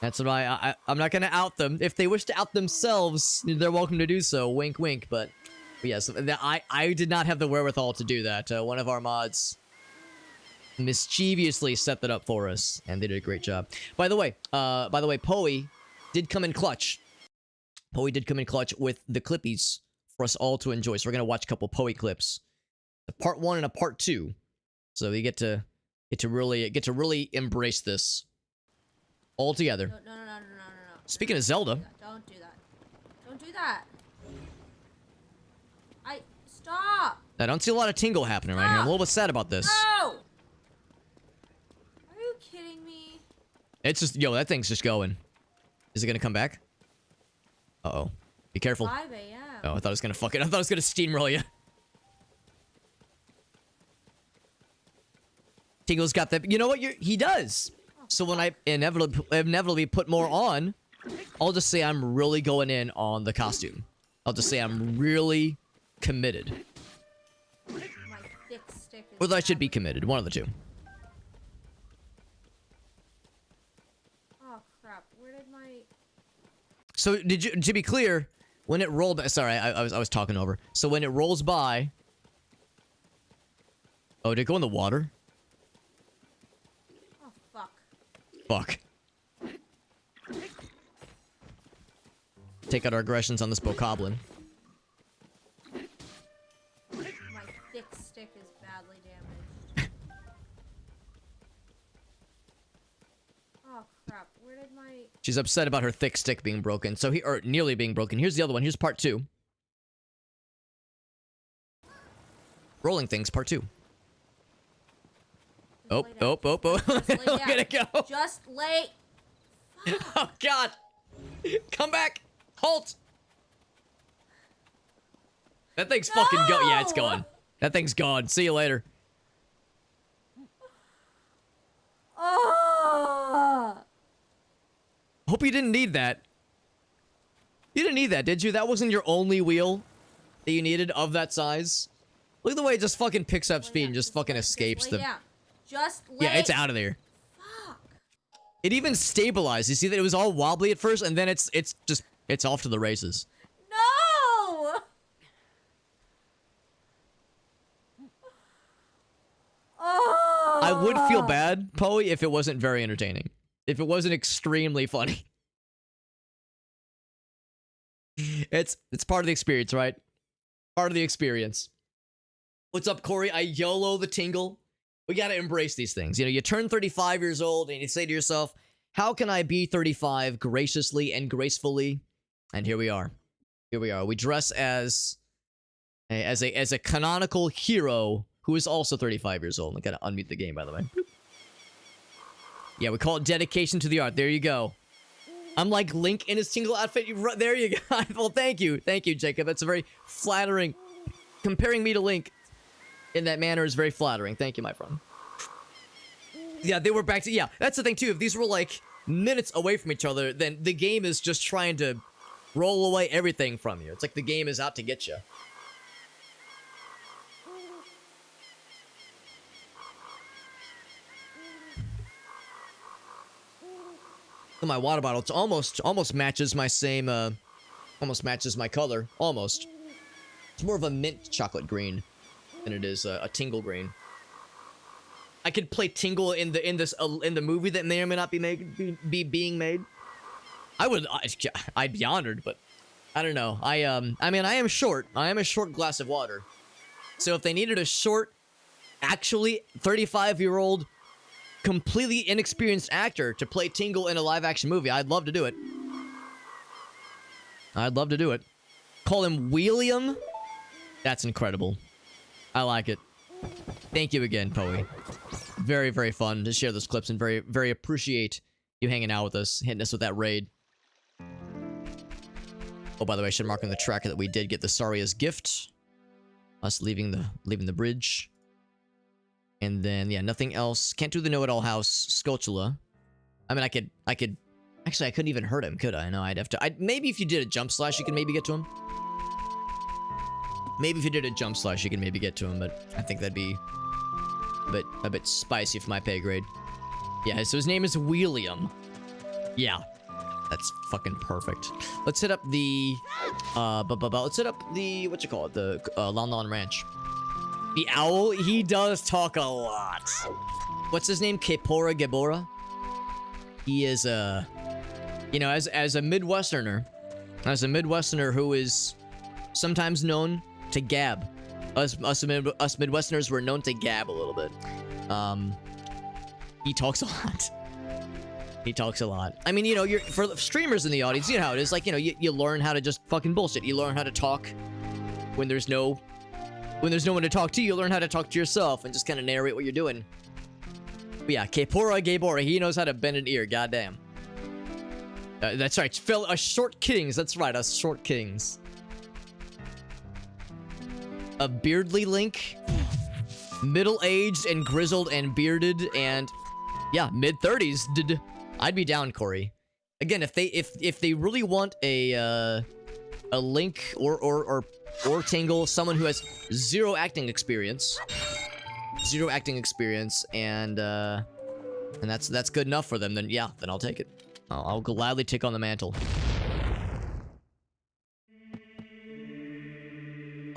That's why I'm not gonna out them. If they wish to out themselves, they're welcome to do so. Wink, wink. But yes, I did not have the wherewithal to do that. One of our mods mischievously set that up for us, and they did a great job. By the way, Poe did come in clutch. Poe did come in clutch with the clippies for us all to enjoy. So we're gonna watch a couple Poe clips, a part 1 and a part 2. So we get to really embrace this. All together. No. Speaking of Zelda. Don't do that. Don't do that. Stop. I don't see a lot of Tingle happening right here. I'm a little bit sad about this. No! Are you kidding me? It's just, yo, that thing's just going. Is it gonna come back? Uh-oh. Be careful. 5 a.m. Oh, I thought it was gonna fuck it. I thought it was gonna steamroll you. Tingle's got that. You know what? He does. So when I inevitably put more on, I'll just say I'm really going in on the costume. I'll just say I'm really committed. My thick stick is Or I should be committed. One of the two. Oh crap! Where did my... So to be clear, when it rolled... Sorry, I was talking over. So when it rolls by... Oh, did it go in the water? Fuck. Take out our aggressions on this bokoblin. My thick stick is badly damaged. She's upset about her thick stick being broken. So or nearly being broken. Here's the other one. Here's part 2. Rolling things, part 2. Oh. Look at it go. Just lay. Oh, God. Come back. Halt. That thing's fucking go. Yeah, it's gone. That thing's gone. See you later. Hope you didn't need that. You didn't need that, did you? That wasn't your only wheel that you needed of that size. Look at the way it just fucking picks up speed and just fucking escapes the... Just lay. Yeah, it's out of there. Fuck. It even stabilized. You see that it was all wobbly at first, and then it's off to the races. No! Oh. I would feel bad, Poe, if it wasn't very entertaining. If it wasn't extremely funny. It's part of the experience, right? Part of the experience. What's up, Corey? I YOLO the tingle. We gotta embrace these things. You know, you turn 35 years old and you say to yourself, how can I be 35 graciously and gracefully? And here we are. Here we are. We dress as a canonical hero who is also 35 years old. I gotta unmute the game, by the way. Yeah, we call it dedication to the art. There you go. I'm like Link in his tingle outfit. There you go. Well, thank you. Thank you, Jacob. That's a very flattering... Comparing me to Link in that manner is very flattering. Thank you, my friend. Yeah, they were back to... Yeah, that's the thing, too. If these were, like, minutes away from each other, then the game is just trying to roll away everything from you. It's like the game is out to get you. My water bottle, it's almost matches my same, almost matches my color. Almost. It's more of a mint chocolate green than it is a tingle green. I could play Tingle in the movie that may or may not be being made. I'd be honored, but I don't know. I mean, I am short. I am a short glass of water. So if they needed a short, actually 35-year-old, completely inexperienced actor to play Tingle in a live-action movie, I'd love to do it. I'd love to do it. Call him William? That's incredible. I like it. Thank you again, Poe. Very, very fun to share those clips and very, very appreciate you hanging out with us, hitting us with that raid. Oh, by the way, I should mark on the tracker that we did get the Saria's gift. Us leaving the bridge. And then, yeah, nothing else. Can't do the know-it-all house Sculptula. I mean, I could... Actually, I couldn't even hurt him, could I? No, I'd have to... maybe if you did a jump slash, you could maybe get to him. Maybe if you did a jump slash, you could maybe get to him, but I think that'd be a bit spicy for my pay grade. Yeah, so his name is William. Yeah. That's fucking perfect. Let's hit up the... let's hit up the... What you call it? The Lon Lon Ranch. The owl, he does talk a lot. What's his name? Kepora Gebora? He is, you know, as a Midwesterner, who is sometimes known to gab. Us Midwesterners were known to gab a little bit. He talks a lot. He talks a lot. I mean, you know, for streamers in the audience, you know how it is. Like, you know, you learn how to just fucking bullshit. You learn how to talk when there's no one to talk to. You learn how to talk to yourself and just kind of narrate what you're doing. But yeah, Kepora Gebora, he knows how to bend an ear. Goddamn. That's right. Short Kings. That's right. Us Short Kings. A beardly Link, middle-aged and grizzled and bearded, and yeah, mid-30s. I'd be down, Corey. Again, if they really want a Link or Tingle, someone who has zero acting experience, and that's good enough for them, then yeah, then I'll take it. I'll gladly take on the mantle.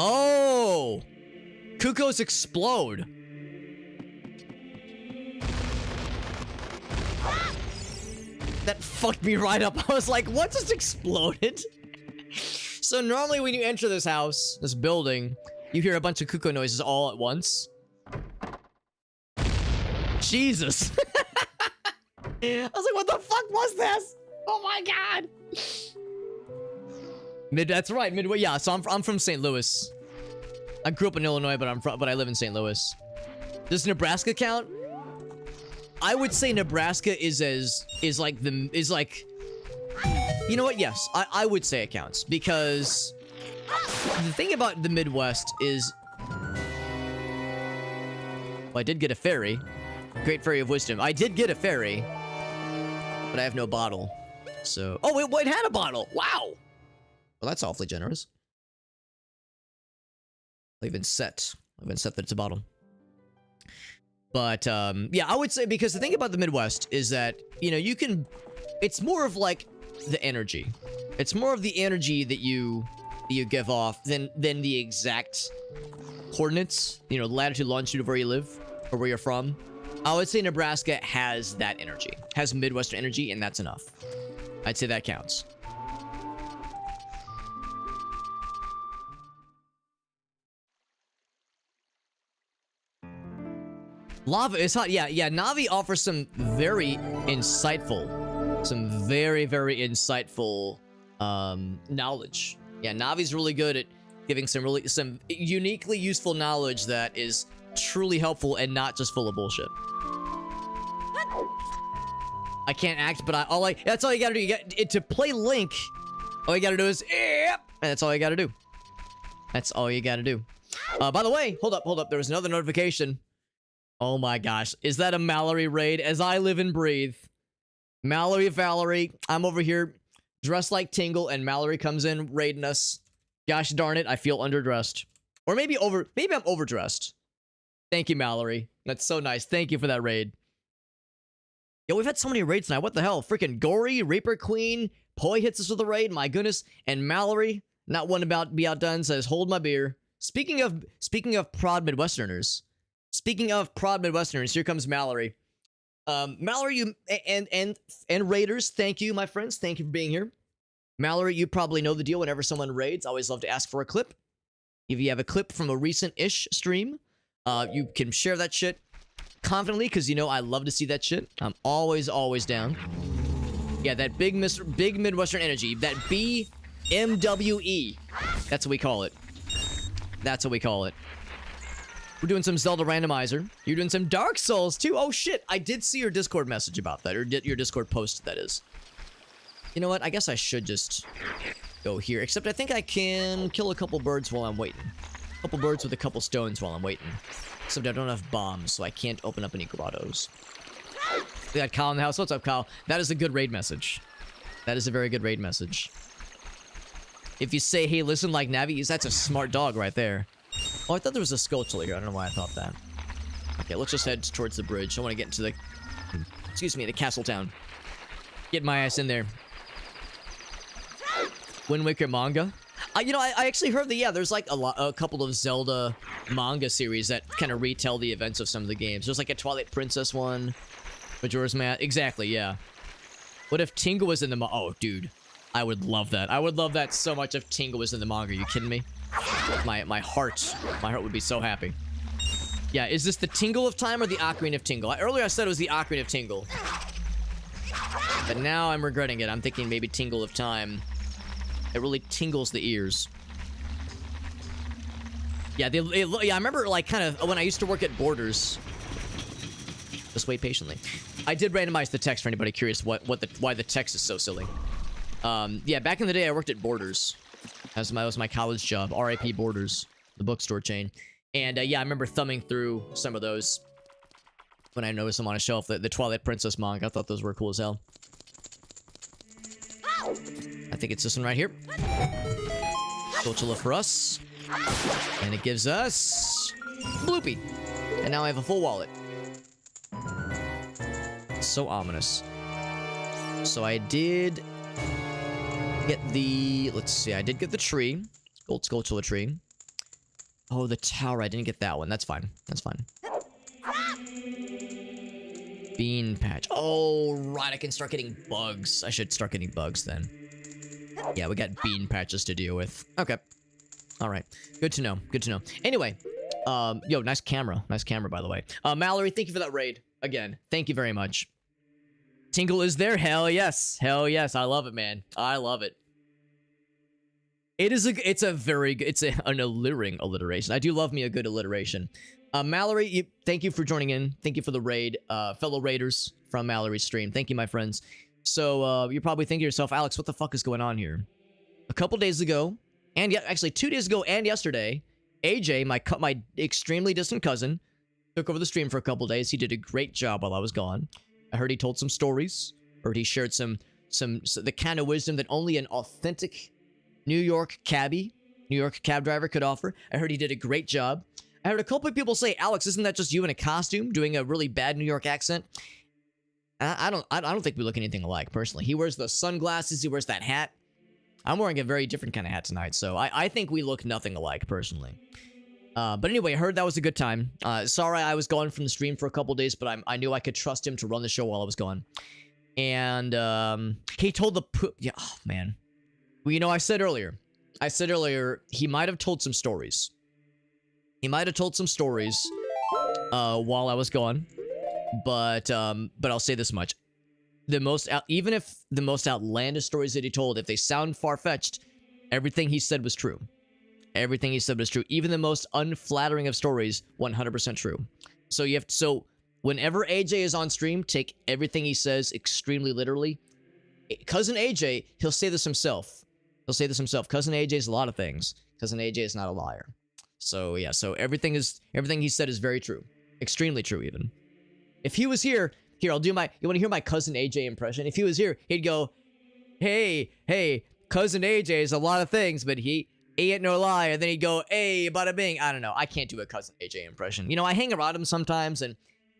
Oh! Cuckoos explode. That fucked me right up. I was like, what just exploded? So normally when you enter this house, this building, you hear a bunch of cuckoo noises all at once. Jesus. I was like, what the fuck was this? Oh my god. That's right, Midway. Yeah, so I'm from St. Louis. I grew up in Illinois, but I live in St. Louis. Does Nebraska count? I would say Nebraska is like, you know what? Yes, I would say it counts, because the thing about the Midwest is, well, I did get a fairy. Great Fairy of Wisdom. I did get a fairy, but I have no bottle. So, oh, it had a bottle. Wow. Well, that's awfully generous. I've even set that it's a bottle. But, yeah, I would say, because the thing about the Midwest is that, you know, you can, it's more of like the energy. It's more of the energy that you give off than the exact coordinates, you know, latitude, longitude of where you live or where you're from. I would say Nebraska has that energy, has Midwestern energy, and that's enough. I'd say that counts. Lava is hot. Yeah, Navi offers some very insightful, knowledge. Yeah, Navi's really good at giving some uniquely useful knowledge that is truly helpful and not just full of bullshit. I can't act, but that's all you gotta do. To play Link, all you gotta do is, and that's all you gotta do. That's all you gotta do. By the way, hold up. There was another notification. Oh my gosh. Is that a Mallory raid? As I live and breathe. Mallory, Valerie. I'm over here dressed like Tingle, and Mallory comes in raiding us. Gosh darn it, I feel underdressed. Or maybe I'm overdressed. Thank you, Mallory. That's so nice. Thank you for that raid. Yo, we've had so many raids tonight. What the hell? Freaking Gory, Reaper Queen, Poi hits us with a raid. My goodness. And Mallory, not one about to be outdone, says, hold my beer. Speaking of prod Midwesterners. Here comes Mallory. Mallory, you and raiders, thank you, my friends. Thank you for being here. Mallory, you probably know the deal. Whenever someone raids, I always love to ask for a clip. If you have a clip from a recent-ish stream, you can share that shit confidently, because you know I love to see that shit. I'm always down. Yeah, that big Midwestern energy. That BMWE. That's what we call it. That's what we call it. We're doing some Zelda Randomizer. You're doing some Dark Souls, too. Oh, shit. I did see your Discord message about that. Or your Discord post, that is. You know what? I guess I should just go here. Except I think I can kill a couple birds while I'm waiting. A couple birds with a couple stones while I'm waiting. Except I don't have bombs, so I can't open up any grottos. We got Kyle in the house. What's up, Kyle? That is a good raid message. That is a very good raid message. If you say, hey, listen like Navi, that's a smart dog right there. Oh, I thought there was a Skulltula here. I don't know why I thought that. Okay, let's just head towards the bridge. I want to get into the... Excuse me, the castle town. Get my ass in there. Wind Waker manga? You know, I actually heard that, yeah, there's like a couple of Zelda manga series that kind of retell the events of some of the games. There's like a Twilight Princess one. Majora's Mask. Exactly, yeah. What if Tingle was in the manga? Oh, dude. I would love that. I would love that so much if Tingle was in the manga. Are you kidding me? My heart would be so happy. Yeah, is this the Tingle of Time or the Ocarina of Tingle? Earlier I said it was the Ocarina of Tingle. But now I'm regretting it. I'm thinking maybe Tingle of Time. It really tingles the ears. Yeah, yeah, I remember, like, kind of, when I used to work at Borders. Just wait patiently. I did randomize the text for anybody curious why the text is so silly. Yeah, back in the day, I worked at Borders. That was my college job. R.I.P. Borders, the bookstore chain. And, yeah, I remember thumbing through some of those when I noticed them on a shelf. The Twilight Princess manga. I thought those were cool as hell. I think it's this one right here. Skulltula for us. And it gives us... Bloopy. And now I have a full wallet. So ominous. So I did... get the... Let's see. I did get the tree. Gold Skulltula tree. Oh, the tower. I didn't get that one. That's fine. That's fine. Bean patch. Oh, right. I can start getting bugs. I should start getting bugs then. Yeah, we got bean patches to deal with. Okay. All right. Good to know. Good to know. Anyway. Yo, nice camera. Nice camera, by the way. Mallory, thank you for that raid. Again, thank you very much. Tingle is there. Hell yes. Hell yes. I love it, man. I love it. It's an alluring alliteration. I do love me a good alliteration. Mallory, thank you for joining in. Thank you for the raid. Fellow raiders from Mallory's stream. Thank you, my friends. So, you're probably thinking to yourself, Alex, what the fuck is going on here? A couple days ago, and actually 2 days ago and yesterday, AJ, my extremely distant cousin, took over the stream for a couple days. He did a great job while I was gone. I heard he told some stories. Heard he shared the kind of wisdom that only an authentic New York cab driver could offer. I heard he did a great job. I heard a couple of people say, Alex, isn't that just you in a costume doing a really bad New York accent? I don't think we look anything alike, personally. He wears the sunglasses. He wears that hat. I'm wearing a very different kind of hat tonight, so I think we look nothing alike, personally. But anyway, I heard that was a good time. Sorry I was gone from the stream for a couple days, but I knew I could trust him to run the show while I was gone. And he told yeah, oh, man. Well, you know, I said earlier, he might have told some stories. He might have told some stories while I was gone. But I'll say this much. Even if the most outlandish stories that he told, if they sound far-fetched, everything he said was true. Everything he said was true. Even the most unflattering of stories, 100% true. So whenever AJ is on stream, take everything he says extremely literally. Cousin AJ, he'll say this himself. Cousin AJ is a lot of things. Cousin AJ is not a liar. So yeah, everything he said is very true. Extremely true, even. If he was here, you want to hear my Cousin AJ impression? If he was here, he'd go, hey, Cousin AJ is a lot of things, but he ain't no liar. Then he'd go, hey, bada bing. I don't know. I can't do a Cousin AJ impression. You know, I hang around him sometimes, and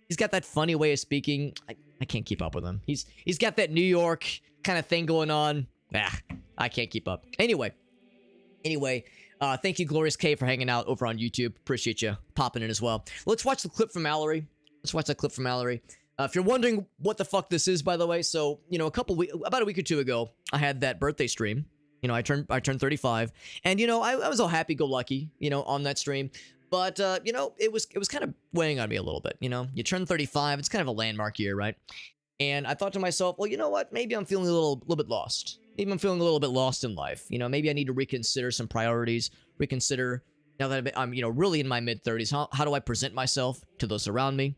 he's got that funny way of speaking. I can't keep up with him. He's got that New York kind of thing going on. I can't keep up. Anyway, thank you, Glorious K, for hanging out over on YouTube. Appreciate you popping in as well. Let's watch the clip from Mallory. If you're wondering what the fuck this is, by the way, so, you know, about a week or two ago, I had that birthday stream. You know, I turned 35, and, you know, I was all happy-go-lucky, you know, on that stream. But, you know, it was kind of weighing on me a little bit, you know? You turn 35, it's kind of a landmark year, right? And I thought to myself, well, you know what? Maybe I'm feeling a little bit lost. Maybe I'm feeling a little bit lost in life. You know, maybe I need to reconsider some priorities, now that I'm, you know, really in my mid-30s, how do I present myself to those around me?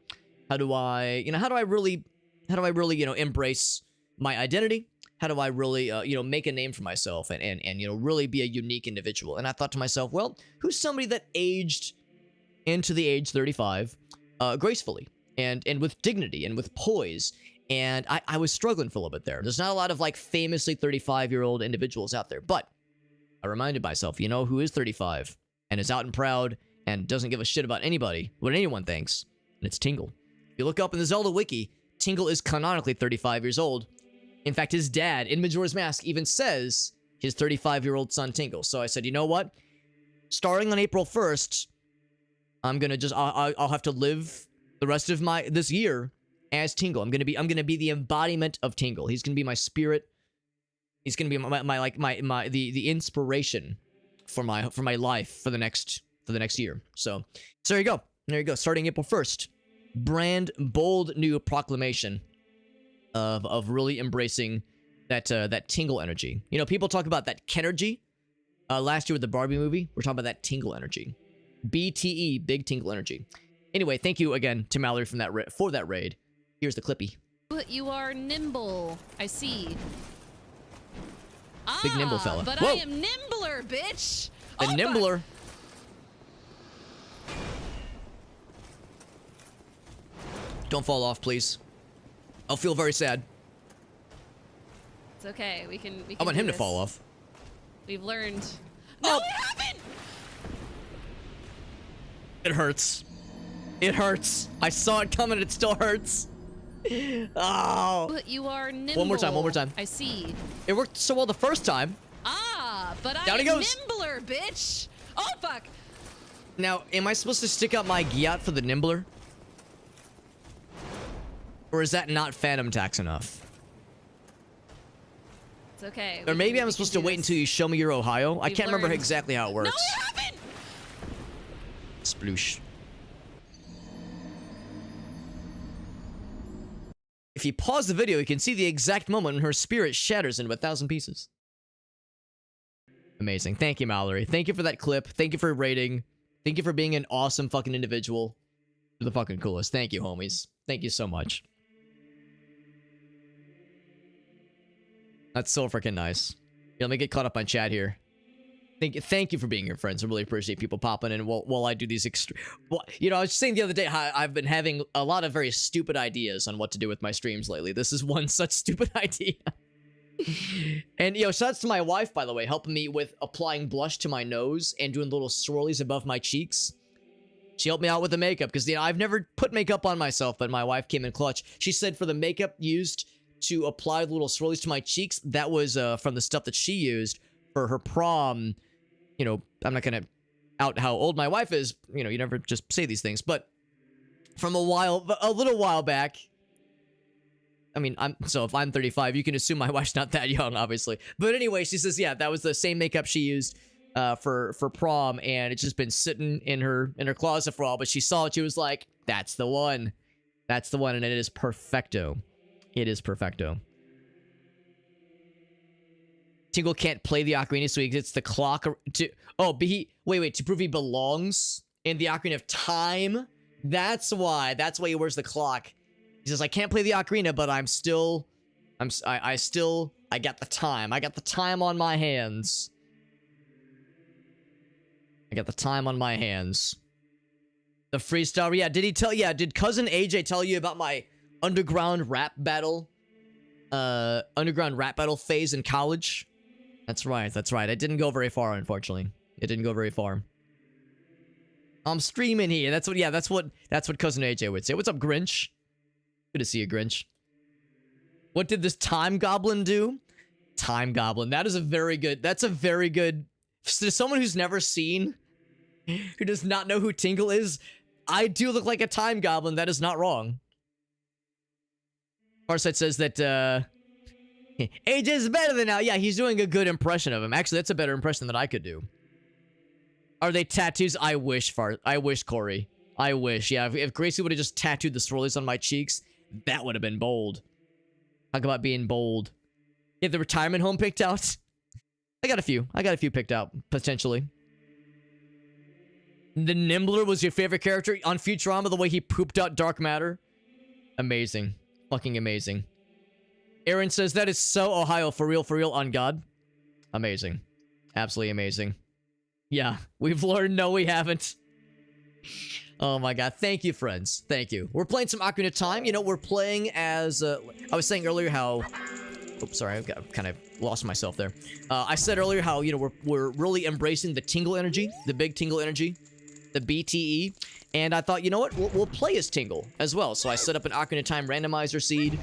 How do I really, you know, embrace my identity? How do I really, you know, make a name for myself and you know, really be a unique individual? And I thought to myself, well, who's somebody that aged into the age 35 gracefully and with dignity and with poise? And I was struggling for a little bit there. There's not a lot of, like, famously 35-year-old individuals out there, but I reminded myself, you know who is 35 and is out and proud and doesn't give a shit about anybody, what anyone thinks, and it's Tingle. If you look up in the Zelda wiki, Tingle is canonically 35 years old. In fact, his dad, in Majora's Mask, even says his 35-year-old son Tingle. So I said, you know what? Starting on April 1st, I'm gonna I'll have to live the rest of this year as Tingle. I'm gonna be the embodiment of Tingle. He's gonna be my spirit. He's gonna be the inspiration for my life for the next year. So there you go. There you go. Starting April 1st, bold new proclamation of really embracing that Tingle energy. You know, people talk about that Kenergy last year with the Barbie movie. We're talking about that Tingle energy. BTE, big Tingle energy. Anyway, thank you again to Mallory for that raid. Here's the clippy. But you are nimble, I see. Big nimble fella. But Whoa. I am nimbler, bitch. The nimbler. Don't fall off, please. I'll feel very sad. It's okay. We can I want him do to fall this. off. We've learned. Oh. No, we haven't. It hurts. It hurts. I saw it coming. It still hurts. Oh. But you are nimble. One more time. I see. It worked so well the first time. But Down I he am goes. nimbler, bitch. Oh, fuck. Now, am I supposed to stick out my gyat for the nimbler? Or is that not phantom tax enough? It's okay. Or maybe I'm supposed to wait until you show me your Ohio? I can't remember learned. exactly how it works. No, we haven't. Sploosh. if you pause the video, you can see the exact moment when her spirit shatters into 1,000 pieces. Amazing. Thank you, Mallory. Thank you for that clip. Thank you for rating. Thank you for being an awesome fucking individual. You're the fucking coolest. Thank you, homies. Thank you so much. That's so freaking nice. Yeah, let me get caught up on chat here. Thank you for being here, friends. I really appreciate people popping in while I do these Well, you know, I was just saying the other day how I've been having a lot of very stupid ideas on what to do with my streams lately. This is one such stupid idea. And, you know, shouts to my wife, by the way, helping me with applying blush to my nose and doing little swirlies above my cheeks. She helped me out with the makeup because, you know, I've never put makeup on myself, but my wife came in clutch. She said for the makeup used to apply the little swirlies to my cheeks, that was from the stuff that she used for her prom. You know, I'm not gonna out how old my wife is. You know, you never just say these things, but from a little while back. I mean, so if I'm 35, you can assume my wife's not that young, obviously. But anyway, she says, yeah, that was the same makeup she used for prom, and it's just been sitting in her closet for a while. But she saw it, she was like, "That's the one, that's the one," and it is perfecto. It is perfecto. Tingle can't play the ocarina, so he gets the clock to... Oh, but wait, to prove he belongs in the Ocarina of Time? That's why he wears the clock. He says, I can't play the ocarina, but I got the time. I got the time on my hands. I got the time on my hands. The freestyle, yeah, did cousin AJ tell you about my underground rap battle phase in college? That's right. It didn't go very far, unfortunately. It didn't go very far. I'm streaming here. That's what cousin AJ would say. What's up, Grinch? Good to see you, Grinch. What did this time goblin do? Time goblin. That's a very good. To someone who's never seen, who does not know who Tingle is, I do look like a time goblin. That is not wrong. Farsight says that, AJ's better than now. Yeah, he's doing a good impression of him. Actually, that's a better impression than I could do. Are they tattoos? I wish, Corey. I wish. Yeah, if Gracie would have just tattooed the swirlies on my cheeks, that would have been bold. Talk about being bold. You have the retirement home picked out? I got a few picked out, potentially. The Nimbler was your favorite character on Futurama, the way he pooped out dark matter? Amazing. Fucking amazing. Aaron says, that is so Ohio, for real, on God. Amazing. Absolutely amazing. Yeah, we've learned, no we haven't. Oh my god, thank you, friends. Thank you. We're playing some Ocarina of Time. You know, we're playing as, I was saying earlier how... Oops, sorry, I've kind of lost myself there. I said earlier how, you know, we're really embracing the Tingle energy, the big Tingle energy, the BTE. And I thought, you know what, we'll play as Tingle as well. So I set up an Ocarina of Time randomizer seed.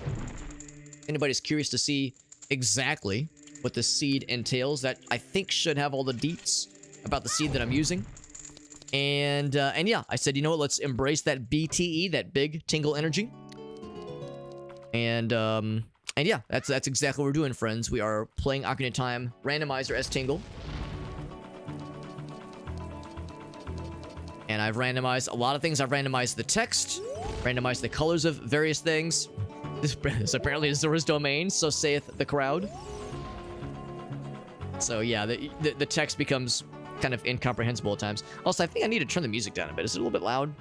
Anybody's curious to see exactly what the seed entails, that I think should have all the deets about the seed that I'm using. And yeah, I said, you know what, let's embrace that BTE, that big Tingle energy. And yeah, that's exactly what we're doing, friends. We are playing Ocarina of Time randomizer as Tingle. And I've randomized a lot of things. I've randomized the text, randomized the colors of various things. This apparently is Zura's domain, so saith the crowd. So yeah, the text becomes kind of incomprehensible at times. Also, I think I need to turn the music down a bit. Is it a little bit loud?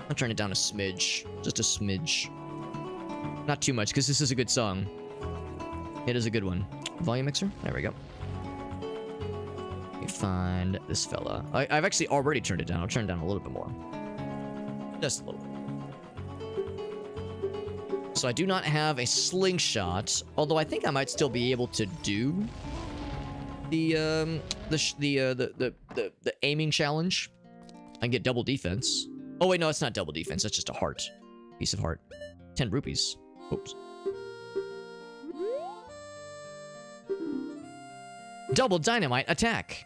I'll turn it down a smidge. Just a smidge. Not too much, because this is a good song. It is a good one. Volume mixer? There we go. Let me find this fella. I've actually already turned it down. I'll turn it down a little bit more. Just a little bit. So I do not have a slingshot, although I think I might still be able to do the aiming challenge. I can get double defense. Oh wait, no, it's not double defense. That's just a heart. Piece of heart. 10 rupees. Oops. Double dynamite attack.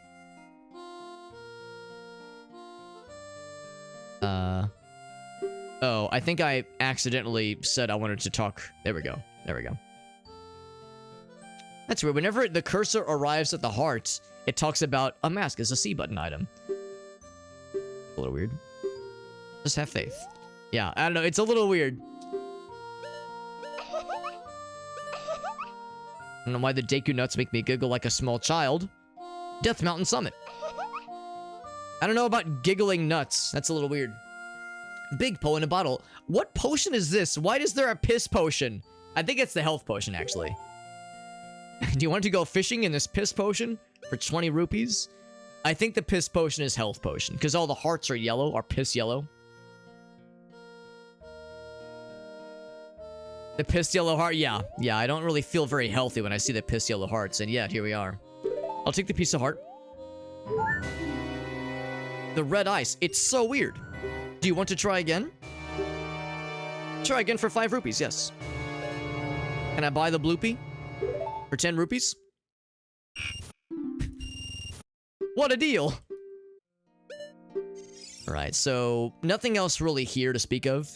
Oh, I think I accidentally said I wanted to talk. There we go. There we go. That's weird. Whenever the cursor arrives at the heart, it talks about a mask as a C button item. A little weird. Just have faith. Yeah, I don't know. It's a little weird. I don't know why the Deku Nuts make me giggle like a small child. Death Mountain Summit. I don't know about giggling nuts. That's a little weird. Big Po in a bottle. What potion is this? Why is there a piss potion? I think it's the health potion, actually. Do you want to go fishing in this piss potion for 20 rupees? I think the piss potion is health potion, because all the hearts are yellow, are piss yellow. The piss yellow heart, yeah. Yeah, I don't really feel very healthy when I see the piss yellow hearts, and yeah, here we are. I'll take the piece of heart. The red ice, it's so weird. Do you want to try again? Try again for 5 rupees, yes. Can I buy the bloopy? For 10 rupees? What a deal! Alright, so nothing else really here to speak of.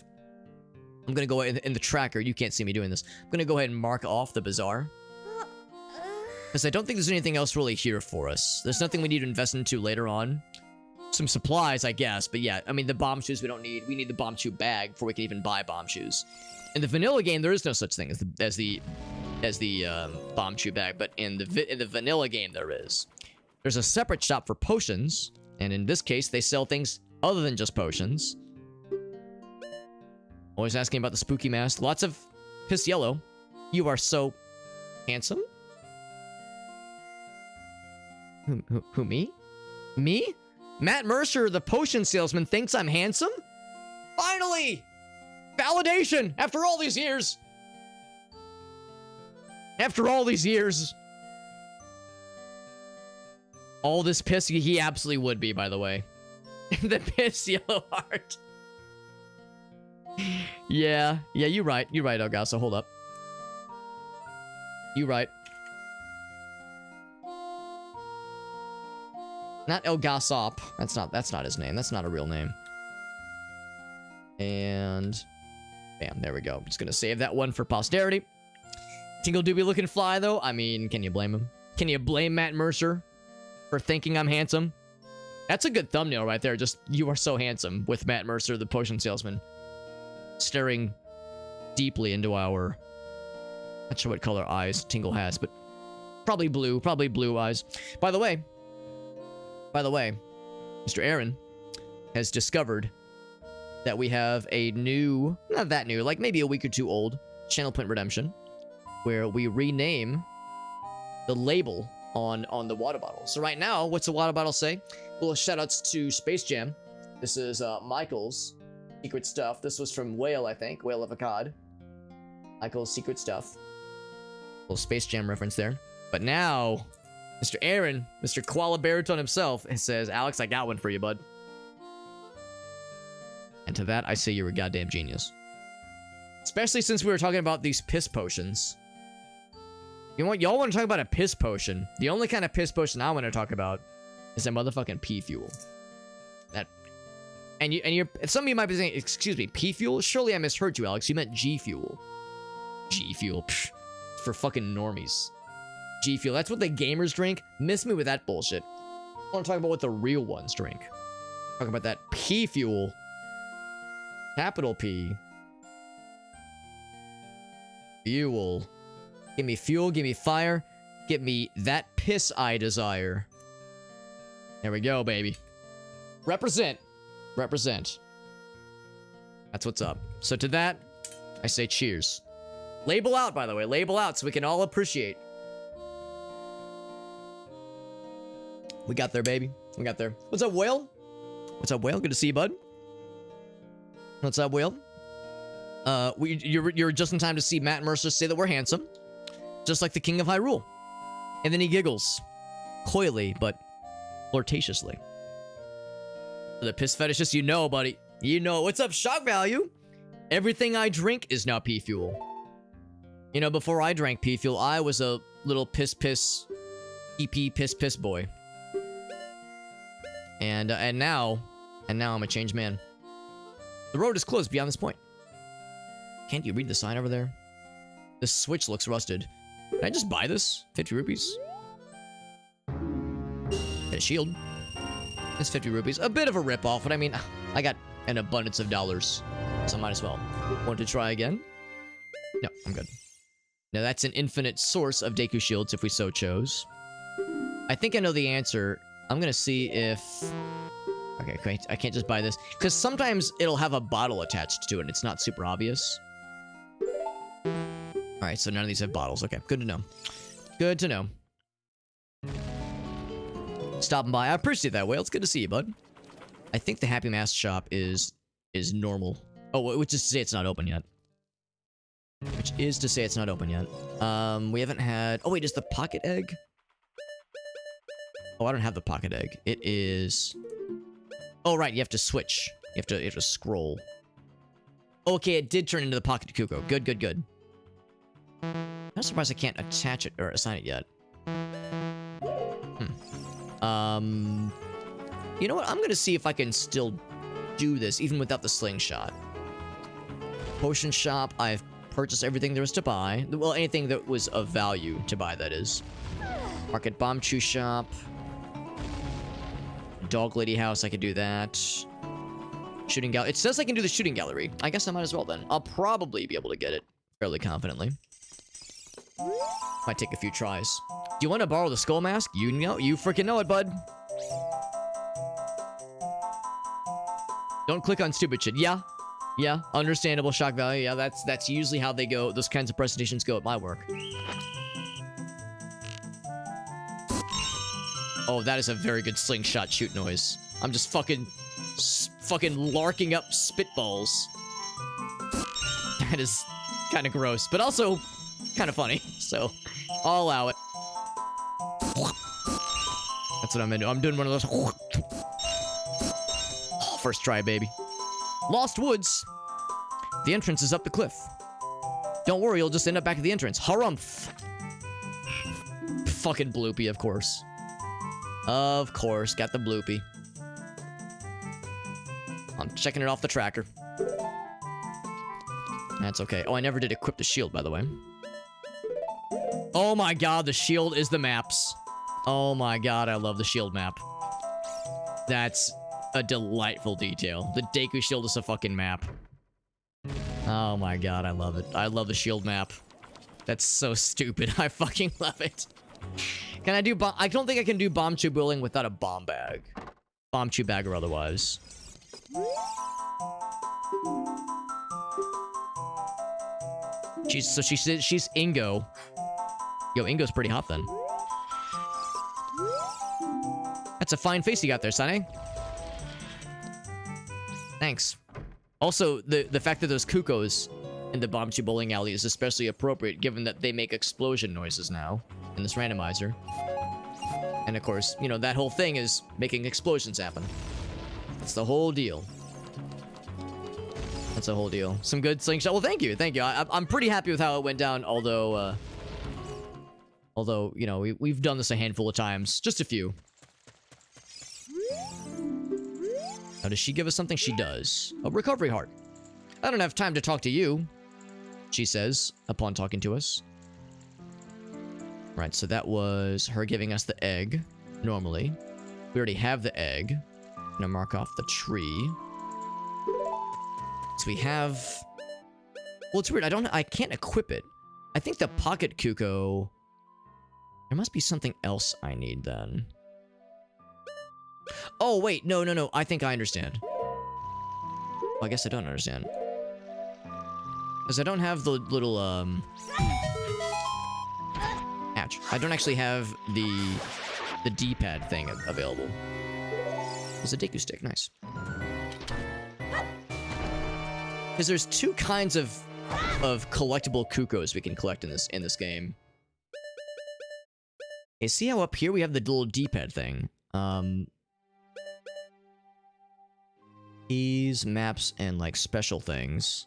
I'm gonna go in the tracker. You can't see me doing this. I'm gonna go ahead and mark off the bazaar. Because I don't think there's anything else really here for us. There's nothing we need to invest into later on. Some supplies, I guess. But yeah, I mean, the bomb shoes we don't need. We need the bomb shoe bag before we can even buy bomb shoes. In the vanilla game, there is no such thing as the bomb shoe bag. But in the vanilla game, there is. There's a separate shop for potions. And in this case, they sell things other than just potions. Always asking about the spooky mask. Lots of piss yellow. You are so handsome. Who, me? Me? Matt Mercer, the potion salesman, thinks I'm handsome? Finally! Validation! After all these years! After all these years! All this piss, he absolutely would be, by the way. The piss yellow heart. Yeah, you're right. You're right, Elgaso. Hold up. You're right. Not Elgasop. That's not his name. That's not a real name. And bam, there we go. Just gonna save that one for posterity. Tingle Doobie looking fly though. I mean, can you blame him? Can you blame Matt Mercer for thinking I'm handsome? That's a good thumbnail right there. Just, you are so handsome, with Matt Mercer, the potion salesman, staring deeply into our, not sure what color eyes Tingle has, but probably blue eyes. By the way, Mr. Aaron has discovered that we have a new, not that new, like maybe a week or two old, Channel Point Redemption, where we rename the label on the water bottle. So right now, what's the water bottle say? Little shoutouts to Space Jam. This is Michael's Secret Stuff. This was from Whale, I think. Whale of a Cod. Michael's Secret Stuff. Little Space Jam reference there. But now, Mr. Aaron, Mr. Koala Baritone himself, says, Alex, I got one for you, bud. And to that, I say you're a goddamn genius. Especially since we were talking about these piss potions. You know what? Y'all want to talk about a piss potion. The only kind of piss potion I want to talk about is that motherfucking pee fuel. That, and you're, some of you might be saying, excuse me, pee fuel? Surely I misheard you, Alex. You meant G fuel. G fuel. Psh, for fucking normies. G fuel. That's what the gamers drink. Miss me with that bullshit. I want to talk about what the real ones drink. Talk about that pee fuel. Capital P. Fuel. Give me fuel, give me fire, give me that piss I desire. There we go, baby. Represent. Represent. That's what's up. So to that, I say cheers. Label out, by the way. Label out so we can all appreciate. We got there, baby. We got there. What's up, Whale? What's up, Whale? Good to see you, bud. What's up, Whale? You're just in time to see Matt Mercer say that we're handsome. Just like the King of Hyrule. And then he giggles. Coyly, but flirtatiously. The piss fetishist, you know, buddy. You know. What's up, shock value? Everything I drink is now pee fuel. You know, before I drank pee fuel, I was a little piss piss boy. And now I'm a changed man. The road is closed beyond this point. Can't you read the sign over there? This switch looks rusted. Can I just buy this? 50 rupees. Get a shield. It's 50 rupees. A bit of a ripoff, but I mean, I got an abundance of dollars, so I might as well. Want to try again? No, I'm good. Now that's an infinite source of Deku shields if we so chose. I think I know the answer. I'm gonna see if... Okay, great. I can't just buy this. Because sometimes it'll have a bottle attached to it. It's not super obvious. Alright, so none of these have bottles. Okay, good to know. Good to know. Stopping by. I appreciate that, Whale. It's good to see you, bud. I think the Happy Mask shop is normal. Oh, which is to say it's not open yet. Which is to say it's not open yet. We haven't had... Oh, wait, is the pocket egg? Oh, I don't have the pocket egg. It is... Oh, right, you have to switch. You have to scroll. Okay, it did turn into the pocket Kuko. Good, good, good. I'm surprised I can't attach it or assign it yet. You know what? I'm gonna see if I can still do this even without the slingshot. Potion shop, I've purchased everything there was to buy. Well, anything that was of value to buy, that is. Market Bomb Chew shop. Dog Lady house, I could do that. Shooting gallery. It says I can do the shooting gallery. I guess I might as well then. I'll probably be able to get it fairly confidently. Might take a few tries. Do you want to borrow the skull mask? You know, you freaking know it, bud. Don't click on stupid shit. Yeah. Yeah, understandable shock value. Yeah, that's usually how they go. Those kinds of presentations go at my work. Oh, that is a very good slingshot shoot noise. I'm just fucking larking up spitballs. That is kind of gross, but also kind of funny. So, I'll allow it. That's what I'm into. I'm doing one of those. First try, baby. Lost Woods. The entrance is up the cliff. Don't worry, you'll just end up back at the entrance. Harumph. Fucking bloopy, of course. Of course, got the bloopy. I'm checking it off the tracker. That's okay. Oh, I never did equip the shield, by the way. Oh my god, the shield is the maps. Oh my god, I love the shield map. That's a delightful detail. The Deku shield is a fucking map. Oh my god, I love it. I love the shield map. That's so stupid. I fucking love it. Can I do bomb? I don't think I can do bomb chew building without a bomb bag. Bomb chew bag or otherwise. She's Ingo. Yo, Ingo's pretty hot then. That's a fine face you got there, Sunny. Thanks. Also, the fact that those Kukos in the Bomb Chew Bowling Alley is especially appropriate given that they make explosion noises now in this randomizer. And of course, you know, that whole thing is making explosions happen. That's the whole deal. That's the whole deal. Some good slingshot. Well, thank you. Thank you. I'm pretty happy with how it went down, although, you know, we've done this a handful of times. Just a few. Now, does she give us something? She does. A recovery heart. I don't have time to talk to you, she says, upon talking to us. Right, so that was her giving us the egg, normally. We already have the egg. I'm gonna mark off the tree. So we have... Well, it's weird. I can't equip it. I think the pocket Kuko... There must be something else I need then. Oh, wait. No. I think I understand. Well, I guess I don't understand. Because I don't have the little, Hatch. I don't actually have the D-pad thing available. There's a Deku stick. Nice. Because there's two kinds of collectible Kukos we can collect in this game. Okay, see how up here we have the little D-pad thing? Keys, maps, and like special things.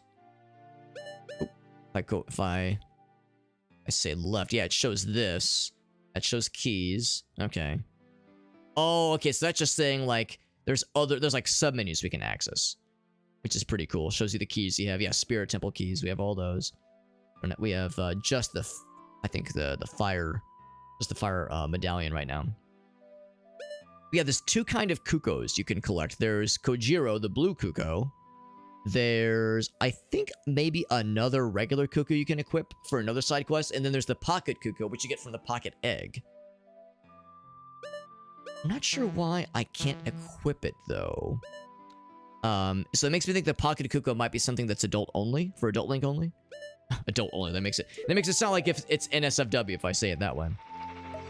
Oh, if I say left, yeah, it shows this. That shows keys. Okay. Oh, okay, so that's just saying like there's like submenus we can access, which is pretty cool. Shows you the keys you have. Yeah, Spirit Temple keys. We have all those. And we have just the, I think the fire, just the fire medallion right now. Yeah, there's two kind of Kukos you can collect. There's Kojiro, the blue Kuko, There's, I think, maybe another regular cuckoo you can equip for another side quest, and then there's the pocket cuckoo, which you get from the pocket egg. I'm not sure why I can't equip it, though. So it makes me think the pocket cuckoo might be something that's adult only, for adult link only. Adult only, that makes it sound like if it's NSFW if I say it that way.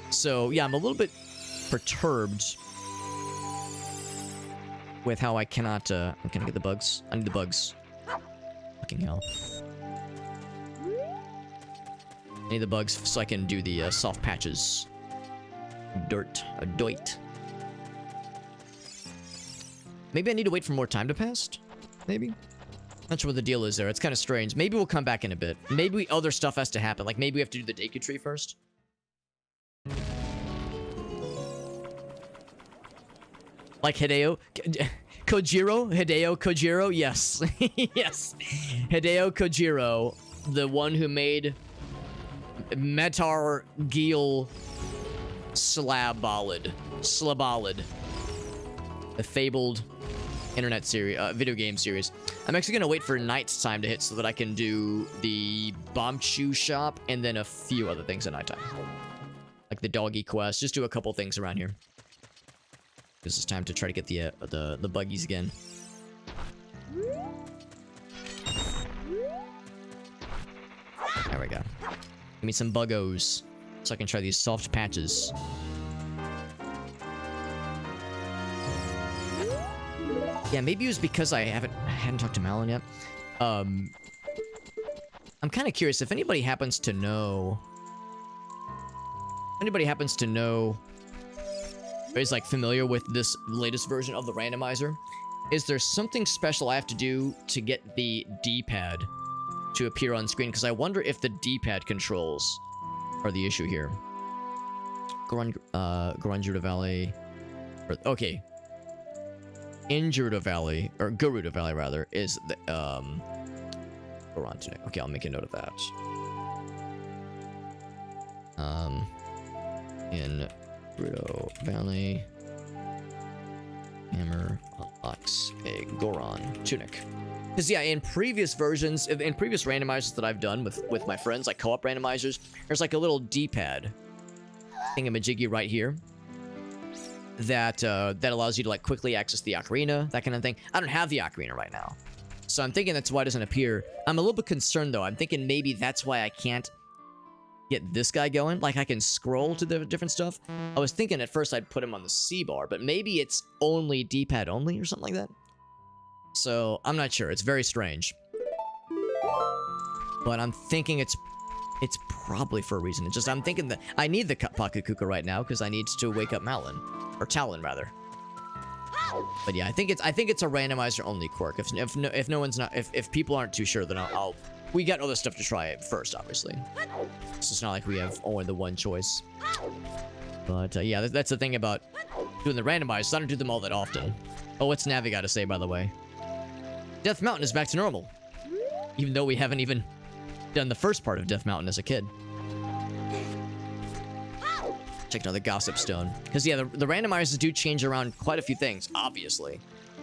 So, yeah, I'm a little bit perturbed with how I cannot, can I get the bugs? I need the bugs. Fucking hell. I need the bugs so I can do the soft patches. Doit. Maybe I need to wait for more time to pass? Maybe? Not sure what the deal is there. It's kind of strange. Maybe we'll come back in a bit. Maybe other stuff has to happen. Like, maybe we have to do the Deku Tree first. Like Hideo? Hideo Kojiro? Yes. Yes. Hideo Kojiro, the one who made Metal Gear Slabolid. The fabled internet series, video game series. I'm actually gonna wait for night's time to hit so that I can do the Bombchu shop and then a few other things at nighttime. Like the doggy quest, just do a couple things around here. This is time to try to get the buggies again. There we go. Give me some buggos so I can try these soft patches. Yeah, maybe it was because I hadn't talked to Malin yet. I'm kind of curious if anybody happens to know. Or is like familiar with this latest version of the randomizer. Is there something special I have to do to get the D-pad to appear on screen? Because I wonder if the D-pad controls are the issue here. Gerudo Valley. Okay. In Gerudo Valley, or Gerudo Valley rather, is the Goron tunic. Okay, I'll make a note of that. In Gerudo Valley, hammer unlocks a Goron tunic. Because yeah, in previous versions, in previous randomizers that I've done with my friends, like co-op randomizers, there's like a little D-pad thingamajiggy right here that allows you to like quickly access the ocarina, that kind of thing. I don't have the ocarina right now, so I'm thinking that's why it doesn't appear. I'm a little bit concerned though. I'm thinking maybe that's why I can't get this guy going. Like I can scroll to the different stuff. I was thinking at first I'd put him on the C bar, but maybe it's only D-pad only or something like that. So I'm not sure. It's very strange, but I'm thinking it's probably for a reason. It's just I'm thinking that I need the Pocket Kuka right now because I need to wake up Malin, or Talon rather. But yeah, I think it's a randomizer only quirk. If no one's not, if people aren't too sure, then I'll we got other stuff to try it first, obviously. So it's not like we have only the one choice. But yeah, that's the thing about doing the randomized. I don't do them all that often. Oh, what's Navi got to say, by the way? Death Mountain is back to normal, even though we haven't even done the first part of Death Mountain as a kid. Check out the Gossip Stone. Because, yeah, the randomizers do change around quite a few things, obviously.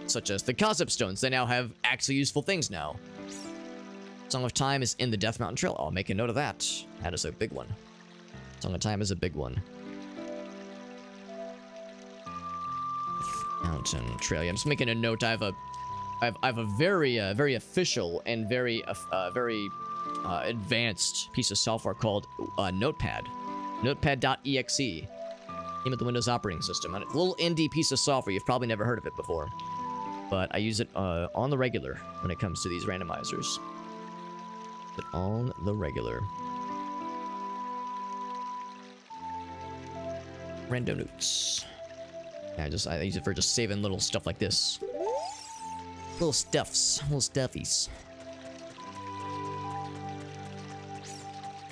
Such as the Gossip Stones. They now have actually useful things now. Song of Time is in the Death Mountain Trail. I'll make a note of that. That is a big one. Song of Time is a big one. Death Mountain Trail. Yeah, I'm just making a note. I have a very official and very advanced piece of software called Notepad. Notepad.exe. Name of the Windows operating system. A little indie piece of software. You've probably never heard of it before. But I use it on the regular when it comes to these randomizers. But on the regular. Rando notes. Yeah, I use it for just saving little stuff like this. Little stuffs. Little stuffies.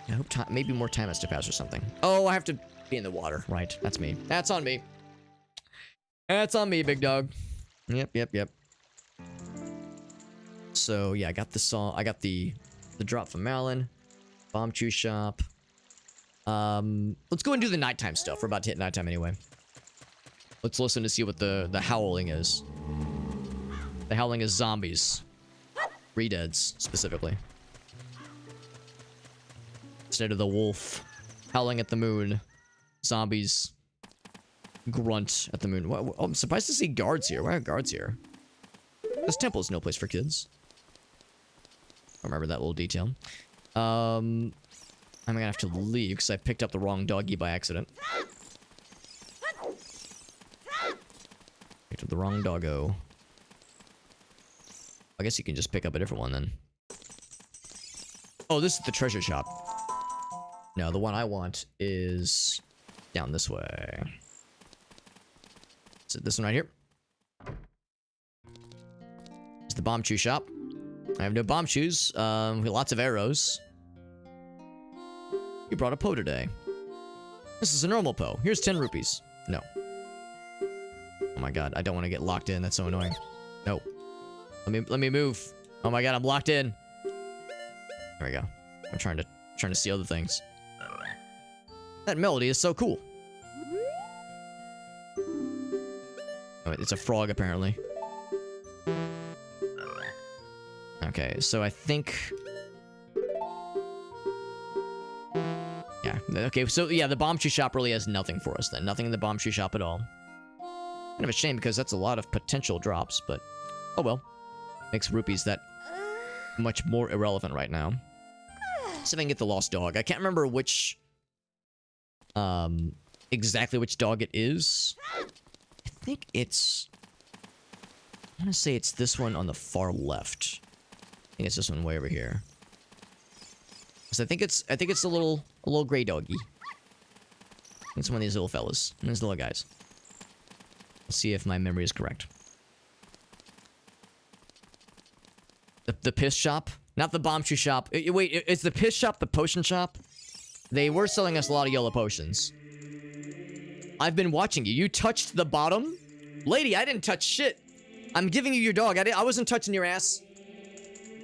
I hope maybe more time has to pass or something. Oh, I have to be in the water. Right. That's me. That's on me. That's on me, big dog. Yep. So, yeah, I got the song. I got the drop from Malin. Bomb Chew Shop. Let's go and do the nighttime stuff. We're about to hit nighttime anyway. Let's listen to see what the howling is. The howling is zombies. Redeads, specifically. Instead of the wolf howling at the moon, zombies grunt at the moon. Oh, I'm surprised to see guards here. Why are guards here? This temple is no place for kids. I remember that little detail. I'm gonna have to leave because I picked up the wrong doggy by accident. Picked up the wrong doggo. I guess you can just pick up a different one then. Oh, this is the treasure shop. No, the one I want is down this way. Is it this one right here? It's the bomb chew shop. I have no bomb chews. We have lots of arrows. You brought a Poe today. This is a normal Poe. Here's 10 rupees. No. Oh my god, I don't want to get locked in. That's so annoying. No. Let me move. Oh my god, I'm locked in. There we go. I'm trying to see other things. That melody is so cool. Oh, it's a frog apparently. Okay, so I think... Yeah, okay, so yeah, the bomb shoe shop really has nothing for us then. Nothing in the bomb shoe shop at all. Kind of a shame because that's a lot of potential drops, but oh well. Makes rupees that much more irrelevant right now. See if I can get the lost dog. I can't remember which... exactly which dog it is. I think it's... I want to say it's this one on the far left. I think it's this one way over here. So I think it's a little gray doggy. It's one of these little fellas. These little guys. Let's see if my memory is correct. The piss shop? Not the bomb shoe shop. Wait, is the piss shop the potion shop? They were selling us a lot of yellow potions. I've been watching you. You touched the bottom? Lady, I didn't touch shit. I'm giving you your dog. I wasn't touching your ass.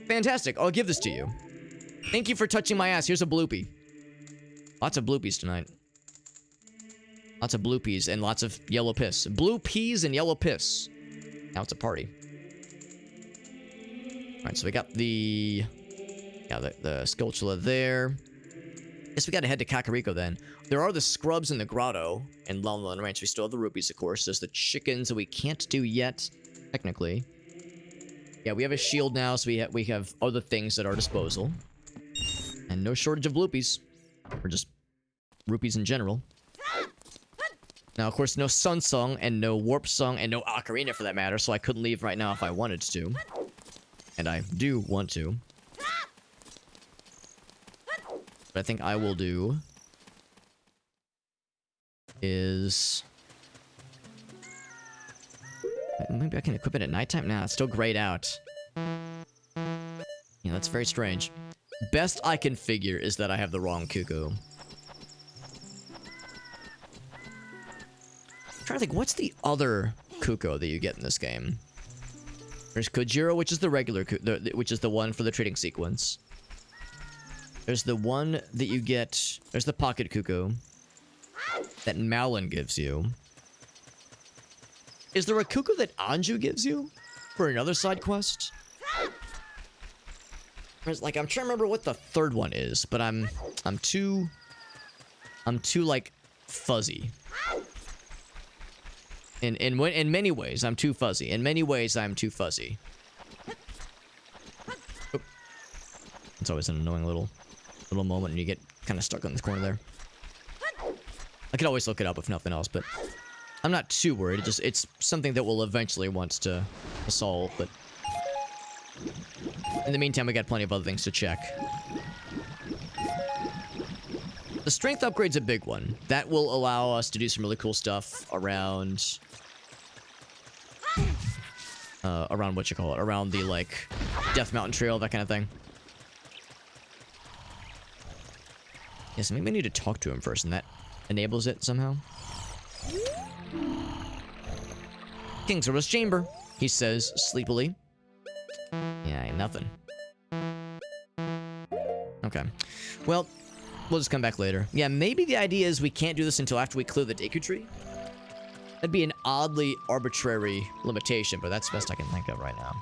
Fantastic. I'll give this to you. Thank you for touching my ass. Here's a bloopy. Lots of bloopies tonight. Lots of bloopies and lots of yellow piss. Blue peas and yellow piss. Now it's a party. Alright, so we got the... Yeah, the Sculptula there. Guess we gotta head to Kakariko then. There are the scrubs in the grotto in Lon Lon Ranch. We still have the rupees, of course. There's the chickens that we can't do yet, technically. Yeah, we have a shield now, so we have other things at our disposal. And no shortage of bloopies. Or just rupees in general. Now, of course, no Sun Song, and no Warp Song, and no Ocarina for that matter, so I couldn't leave right now if I wanted to. And I do want to. What I think I will do is... Maybe I can equip it at nighttime? Nah, it's still grayed out. Yeah, that's very strange. Best I can figure is that I have the wrong Cuckoo. I'm trying to think, what's the other Cuckoo that you get in this game? There's Kojiro, which is the regular, which is the one for the trading sequence. There's the one that you get... There's the pocket Cuckoo that Malin gives you. Is there a Cuckoo that Anju gives you for another side quest? Like, I'm trying to remember what the third one is, but I'm too like fuzzy. In many ways, I'm too fuzzy. In many ways, I'm too fuzzy. Oh. It's always an annoying little moment, and you get kind of stuck on this corner there. I could always look it up if nothing else, but I'm not too worried. It's something that we'll eventually want to solve, but in the meantime, we got plenty of other things to check. The strength upgrade's a big one. That will allow us to do some really cool stuff around... around what you call it. Around the, like, Death Mountain Trail, that kind of thing. Yes, maybe I need to talk to him first, and that enables it somehow. King's Rose Chamber, he says sleepily. Yeah, ain't nothing. Okay. Well, we'll just come back later. Yeah, maybe the idea is we can't do this until after we clear the Deku Tree. That'd be an oddly arbitrary limitation, but that's the best I can think of right now.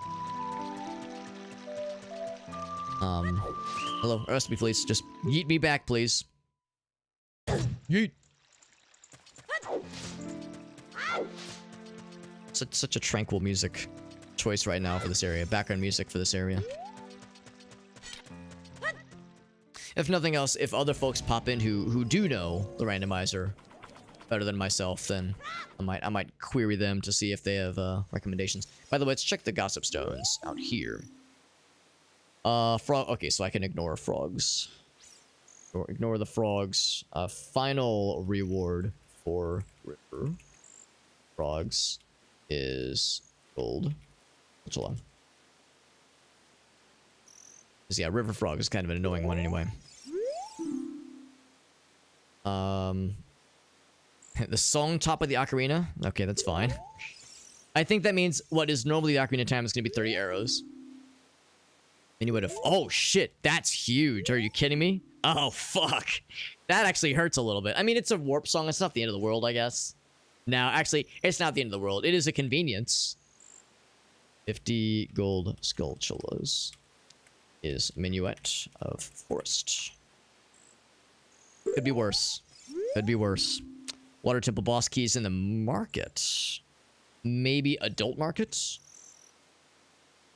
Hello, arrest me, please. Just yeet me back, please. Yeet. Such a tranquil music choice right now for this area. Background music for this area. If nothing else, if other folks pop in who do know the randomizer better than myself, then I might query them to see if they have recommendations. By the way, let's check the gossip stones out here. Frog. Okay, so I can ignore frogs. Or ignore the frogs. Final reward for river frogs is gold. What's along? Yeah, river frog is kind of an annoying one anyway. The song top of the ocarina. Okay, that's fine. I think that means what is normally the ocarina time is going to be 30 arrows. And you would have... Oh, shit. That's huge. Are you kidding me? Oh, fuck. That actually hurts a little bit. I mean, it's a warp song. It's not the end of the world, I guess. No, actually, it's not the end of the world. It is a convenience. 50 gold skulltulas is Minuet of Forest. Could be worse. Could be worse. Water Temple boss keys in the market. Maybe adult market?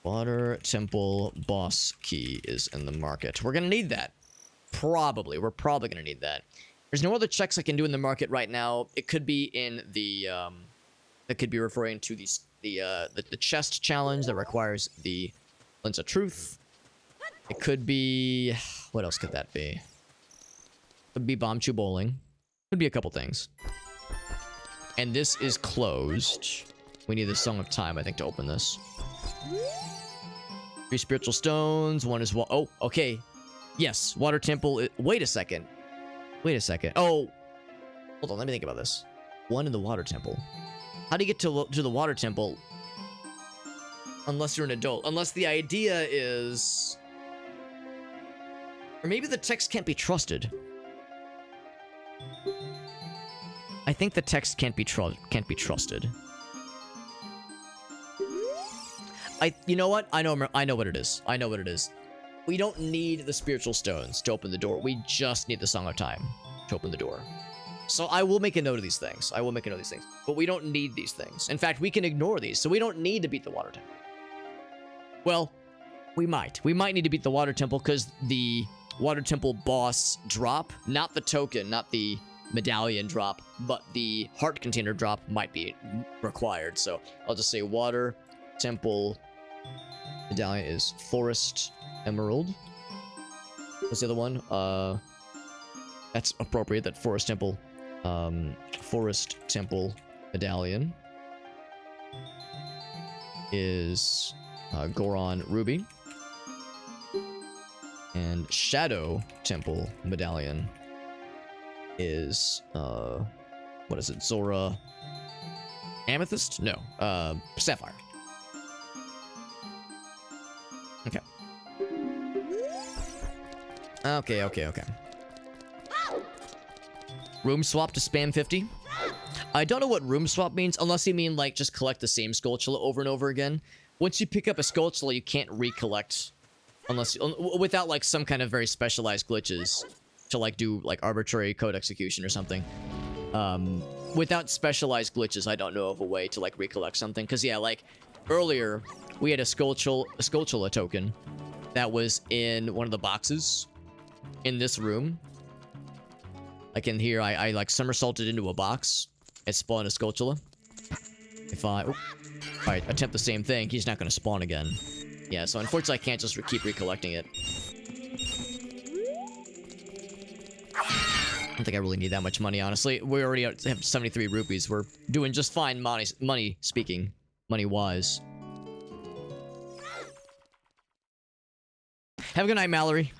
Water Temple boss key is in the market. We're gonna need that. Probably. We're probably gonna need that. There's no other checks I can do in the market right now. It could be in the, that could be referring to the chest challenge that requires the Lens of Truth. It could be... What else could that be? Could be Bomb Chew Bowling. Could be a couple things. And this is closed. We need the Song of Time, I think, to open this. 3 spiritual stones. 1 is... Oh, okay. Yes, Water Temple... Wait a second. Wait a second. Oh. Hold on, let me think about this. 1 in the Water Temple. How do you get to the Water Temple? Unless you're an adult. Unless the idea is... Or maybe the text can't be trusted. I think the text can't be trusted. You know what? I know what it is. I know what it is. We don't need the spiritual stones to open the door. We just need the Song of Time to open the door. So I will make a note of these things. I will make a note of these things. But we don't need these things. In fact, we can ignore these. So we don't need to beat the Water Temple. Well, we might. We might need to beat the Water Temple because the Water Temple boss drop, not the token, not the medallion drop, but the heart container drop might be required. So I'll just say Water Temple medallion is Forest Emerald. What's the other one? That's appropriate, that Forest Temple medallion is Goron Ruby. And Shadow Temple medallion is what is it? Zora Amethyst? No, Sapphire. Okay. Okay. Room swap to spam 50. I don't know what room swap means, unless you mean like just collect the same Skulltula over and over again. Once you pick up a Skulltula, you can't recollect unless without like some kind of very specialized glitches to like do like arbitrary code execution or something. Without specialized glitches, I don't know of a way to like recollect something. Cause yeah, like earlier we had a Skulltula token that was in one of the boxes in this room. Like in here, I like somersaulted into a box. It spawned a Skulltula. If I attempt the same thing, he's not going to spawn again. Yeah, so unfortunately I can't just keep recollecting it. I don't think I really need that much money, honestly. We already have 73 rupees. We're doing just fine money speaking. Money-wise. Have a good night, Mallory.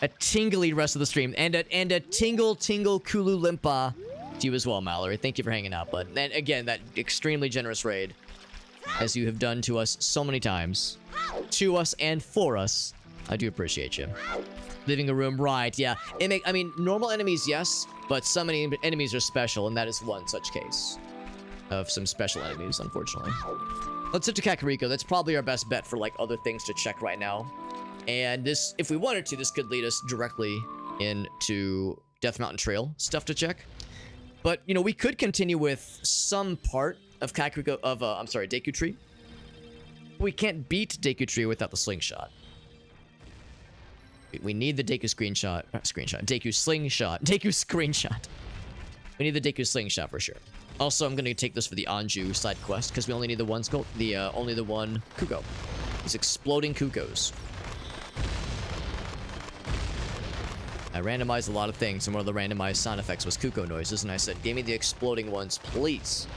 A tingly rest of the stream. And a tingle Kulu Limpa to you as well, Mallory. Thank you for hanging out, bud. And again, that extremely generous raid. As you have done to us so many times. To us and for us. I do appreciate you. Leaving a room, right, yeah. I mean, normal enemies, yes. But some enemies are special, and that is one such case. Of some special enemies, unfortunately. Let's hit to Kakariko. That's probably our best bet for, like, other things to check right now. And this, if we wanted to, this could lead us directly into Death Mountain Trail stuff to check. But, you know, we could continue with some part of Deku Tree. We can't beat Deku Tree without the slingshot. We need the Deku screenshot. Deku slingshot. Deku screenshot. We need the Deku slingshot for sure. Also, I'm gonna take this for the Anju side quest because we only need the one only the one Kuko. These exploding Kukos. I randomized a lot of things, and one of the randomized sound effects was Kuko noises, and I said, give me the exploding ones, please.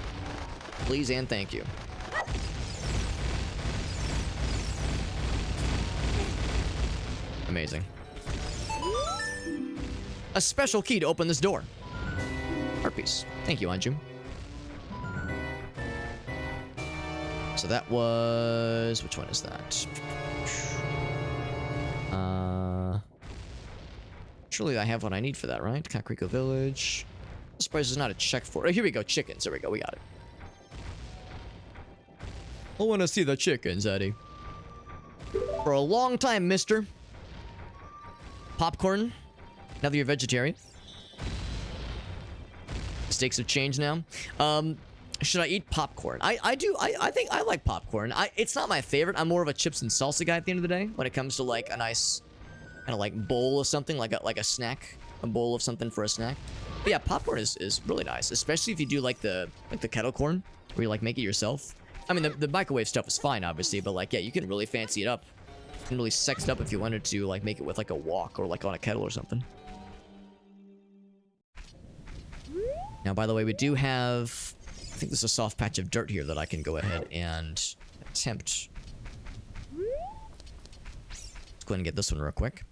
Please and thank you. Amazing. A special key to open this door. Art piece. Thank you, Anju. So that was... which one is that? Surely I have what I need for that, right? Kakariko Village. I'm surprised there's not a check for it. Oh, here we go. Chickens. There we go. We got it. I want to see the chickens, Eddie. For a long time, mister. Popcorn. Now that you're vegetarian. Stakes have changed now. Should I eat popcorn? I think I like popcorn. It's not my favorite. I'm more of a chips and salsa guy at the end of the day. When it comes to like a nice kind of like bowl of something, like a snack. A bowl of something for a snack. But yeah, popcorn is really nice. Especially if you do like the kettle corn. Where you like make it yourself. I mean, the microwave stuff is fine, obviously. But like, yeah, you can really fancy it up. You can really sex it up if you wanted to like make it with like a wok or like on a kettle or something. Now, by the way, we do have... I think there's a soft patch of dirt here that I can go ahead and attempt. Let's go ahead and get this one real quick.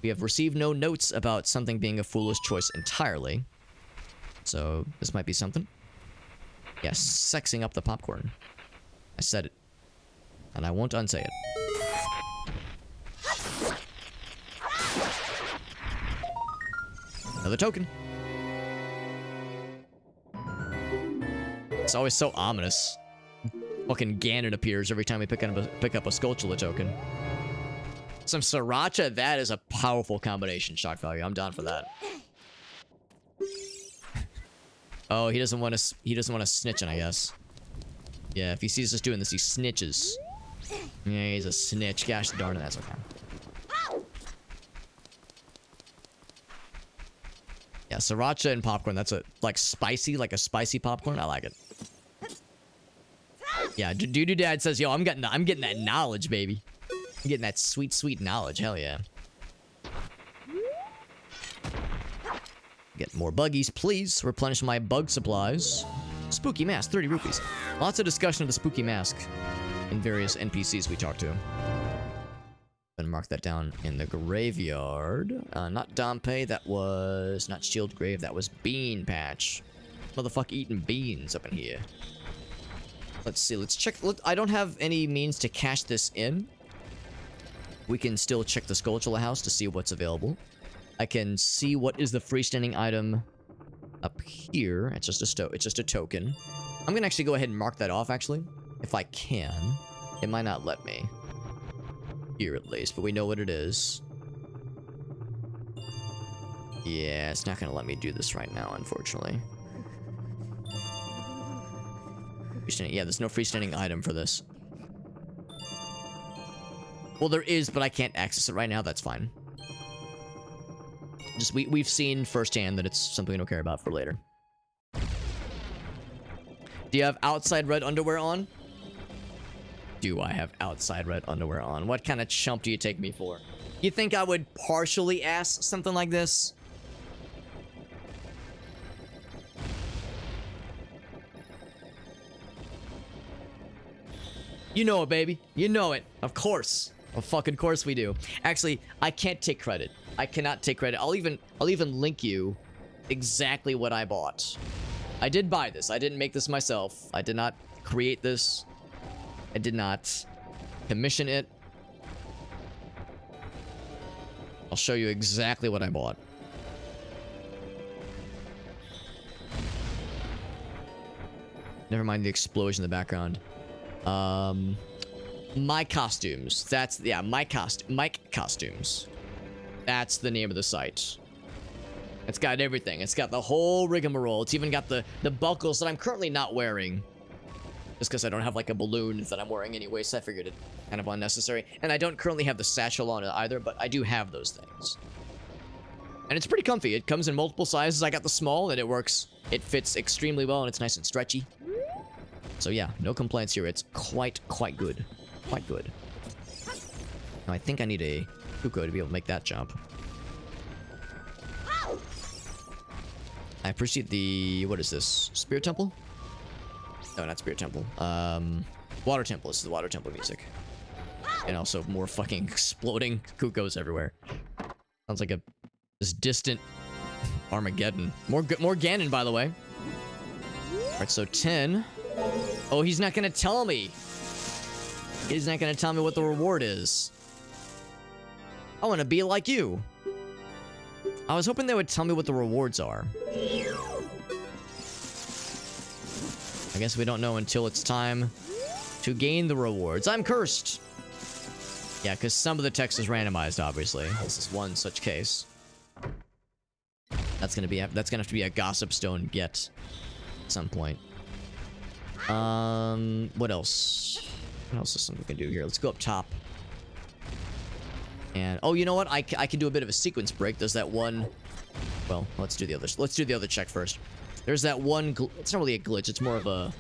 We have received no notes about something being a foolish choice entirely. So, this might be something. Yes, sexing up the popcorn. I said it. And I won't unsay it. Another token. It's always so ominous. Fucking Ganon appears every time we pick up a Skulltula token. Some Sriracha, that is a powerful combination. Shock value. I'm down for that. Oh, he doesn't want to snitching, I guess. Yeah, if he sees us doing this, he snitches. Yeah, he's a snitch. Gosh darn it, that's okay. Yeah, Sriracha and popcorn, that's like a spicy popcorn. I like it. Yeah, Doo-Doo Dad says, yo, I'm getting that knowledge, baby. I'm getting that sweet, sweet knowledge. Hell yeah. Get more buggies, please. Replenish my bug supplies. Spooky mask, 30 rupees. Lots of discussion of the spooky mask in various NPCs we talk to. And mark that down in the graveyard. Not Dompe, that was not Shield Grave, that was Bean Patch. Motherfucker eating beans up in here. Let's see, let's check. I don't have any means to cash this in. We can still check the Skulltula house to see what's available. I can see what is the freestanding item up here. It's just a token. I'm gonna actually go ahead and mark that off, actually. If I can. It might not let me. Here at least, but we know what it is. Yeah, it's not gonna let me do this right now, unfortunately. Yeah, there's no freestanding item for this. Well, there is, but I can't access it right now. That's fine. Just we've seen firsthand that it's something we don't care about for later. Do you have outside red underwear on? Do I have outside red underwear on? What kind of chump do you take me for? You think I would partially ask something like this? You know it, baby. You know it. Of course. Of fucking course we do. Actually, I can't take credit. I cannot take credit. I'll even link you exactly what I bought. I did buy this. I didn't make this myself. I did not create this. I did not commission it. I'll show you exactly what I bought. Never mind the explosion in the background. My Costumes. That's, yeah, Mike Costumes. That's the name of the site. It's got everything. It's got the whole rigmarole. It's even got the buckles that I'm currently not wearing. Just because I don't have like a balloon that I'm wearing anyway, so I figured it kind of unnecessary. And I don't currently have the satchel on it either, but I do have those things. And it's pretty comfy. It comes in multiple sizes. I got the small, and it works. It fits extremely well, and it's nice and stretchy. So yeah, no complaints here. It's quite good. Quite good. Now I think I need a Kuko to be able to make that jump. I appreciate the... what is this? Spirit Temple? No, not Spirit Temple. Water Temple. This is the Water Temple music. And also more fucking exploding Kukos everywhere. Sounds like this distant Armageddon. More Ganon, by the way. Alright, so 10. Oh, he's not gonna tell me. He's not gonna tell me what the reward is. I wanna be like you. I was hoping they would tell me what the rewards are. I guess we don't know until it's time to gain the rewards. I'm cursed! Yeah, because some of the text is randomized, obviously. This is one such case. That's gonna have to be a Gossip Stone get at some point. What else? What else is something we can do here? Let's go up top. And oh, you know what? I can do a bit of a sequence break. There's that one. Well, let's do the other. Let's do the other check first. There's that one. It's not really a glitch. It's more of a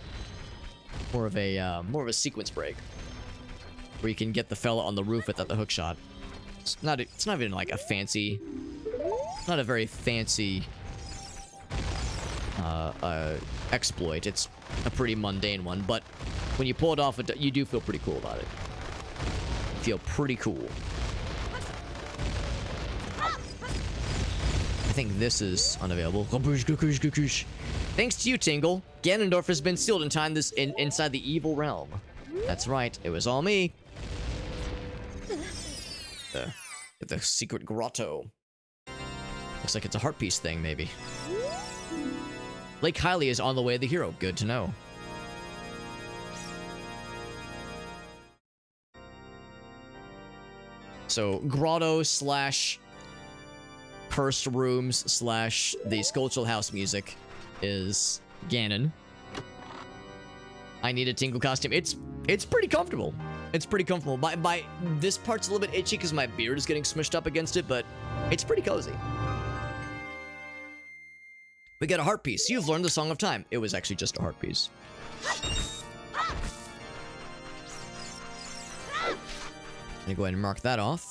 sequence break where you can get the fella on the roof without the hook shot. It's not even like a fancy. Not a very fancy exploit. It's a pretty mundane one, but when you pull it off, you do feel pretty cool about it. You feel pretty cool. I think this is unavailable. Thanks to you, Tingle, Ganondorf has been sealed in time inside the evil realm. That's right, it was all me. The secret grotto. Looks like it's a heart piece thing, maybe. Lake Hylia is on the way of the hero. Good to know. So, grotto slash cursed rooms slash the Sculptural House music is Ganon. I need a Tingle costume. It's pretty comfortable. It's pretty comfortable. This part's a little bit itchy because my beard is getting smushed up against it, but it's pretty cozy. We got a heart piece. You've learned the Song of Time. It was actually just a heart piece. Let me go ahead and mark that off.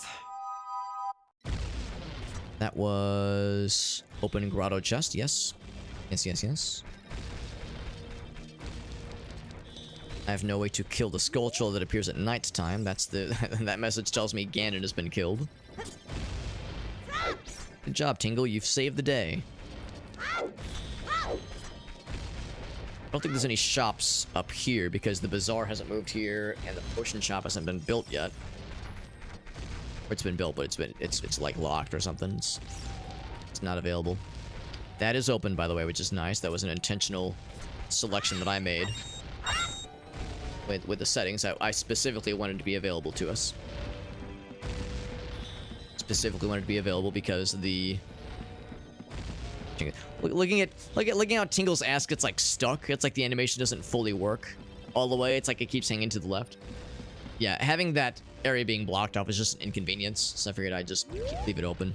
That was open grotto chest. Yes. Yes. I have no way to kill the Skulltula that appears at night time. That's that message tells me Ganon has been killed. Good job, Tingle. You've saved the day. I don't think there's any shops up here because the bazaar hasn't moved here and the potion shop hasn't been built yet. Or it's been built, but it's like locked or something. It's not available. That is open, by the way, which is nice. That was an intentional selection that I made with the settings. I specifically wanted to be available to us. Specifically wanted to be available because the looking at how Tingle's ass gets like stuck. It's like the animation doesn't fully work all the way. It's like it keeps hanging to the left. Yeah, having that area being blocked off is just an inconvenience, so I figured I'd just leave it open.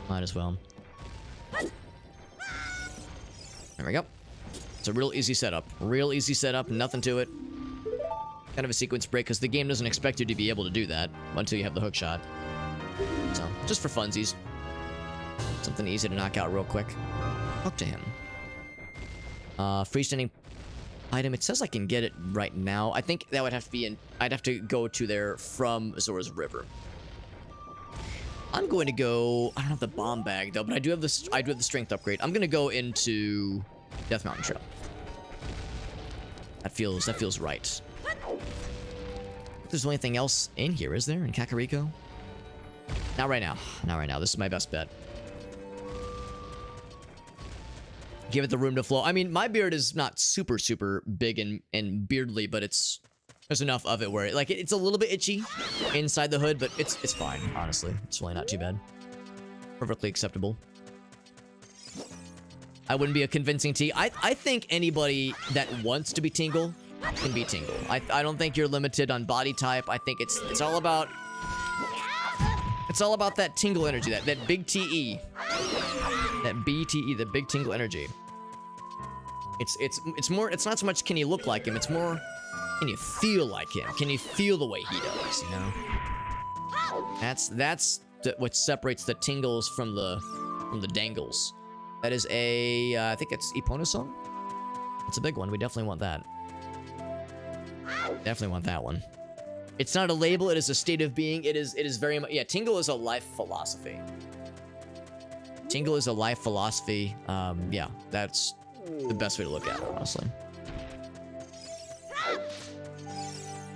Might as well. There we go. It's a real easy setup. Real easy setup, nothing to it. Kind of a sequence break, because the game doesn't expect you to be able to do that until you have the hook shot. So, just for funsies. Something easy to knock out real quick. Talk to him. Freestanding item. It says I can get it right now. I think that would have to be in... I'd have to go to there from Zora's River. I'm going to go... I don't have the bomb bag, though, but I do have the strength upgrade. I'm going to go into Death Mountain Trail. That feels right. If there's anything else in here, is there? In Kakariko? Not right now. Not right now. This is my best bet. Give it the room to flow. I mean, my beard is not super big and beardly, but it's There's enough of it where like it's a little bit itchy inside the hood, but it's fine, honestly. It's really not too bad. Perfectly acceptable. I wouldn't be a convincing T. I think anybody that wants to be Tingle can be Tingle. I don't think you're limited on body type. I think it's all about that Tingle energy, that big TE. That BTE, the big Tingle energy. It's more, it's not so much can you look like him, it's more can you feel like him? Can you feel the way he does, you know? That's what separates the Tingles from the Dangles. That is a, I think it's Epona song? It's a big one, we definitely want that. Definitely want that one. It's not a label, it is a state of being, it is very much, yeah, Tingle is a life philosophy. Tingle is a life philosophy, yeah, that's the best way to look at it, honestly.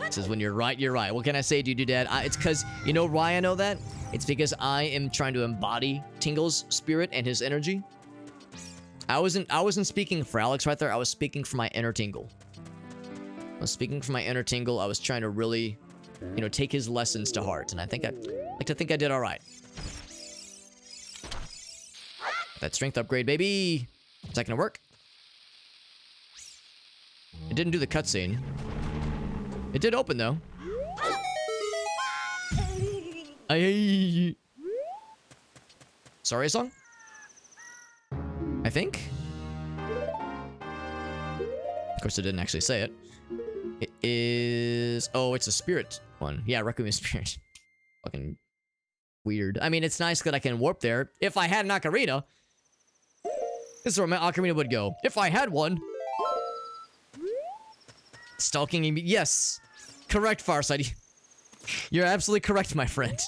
It says, when you're right, you're right. What can I say, dude, Dad? It's because, you know why I know that? It's because I am trying to embody Tingle's spirit and his energy. I wasn't speaking for Alex right there. I was speaking for my inner Tingle. I was speaking for my inner Tingle. I was trying to really, you know, take his lessons to heart. And I like to think I did all right. That strength upgrade, baby. Is that gonna work? It didn't do the cutscene. It did open, though. Sorry, song? I think? Of course, it didn't actually say it. It is... Oh, it's a spirit one. Yeah, Requiem Spirit. Fucking weird. I mean, it's nice that I can warp there. If I had an ocarina... This is where my ocarina would go. If I had one... Stalking me. Yes. Correct, Farsighty. You're absolutely correct, my friend.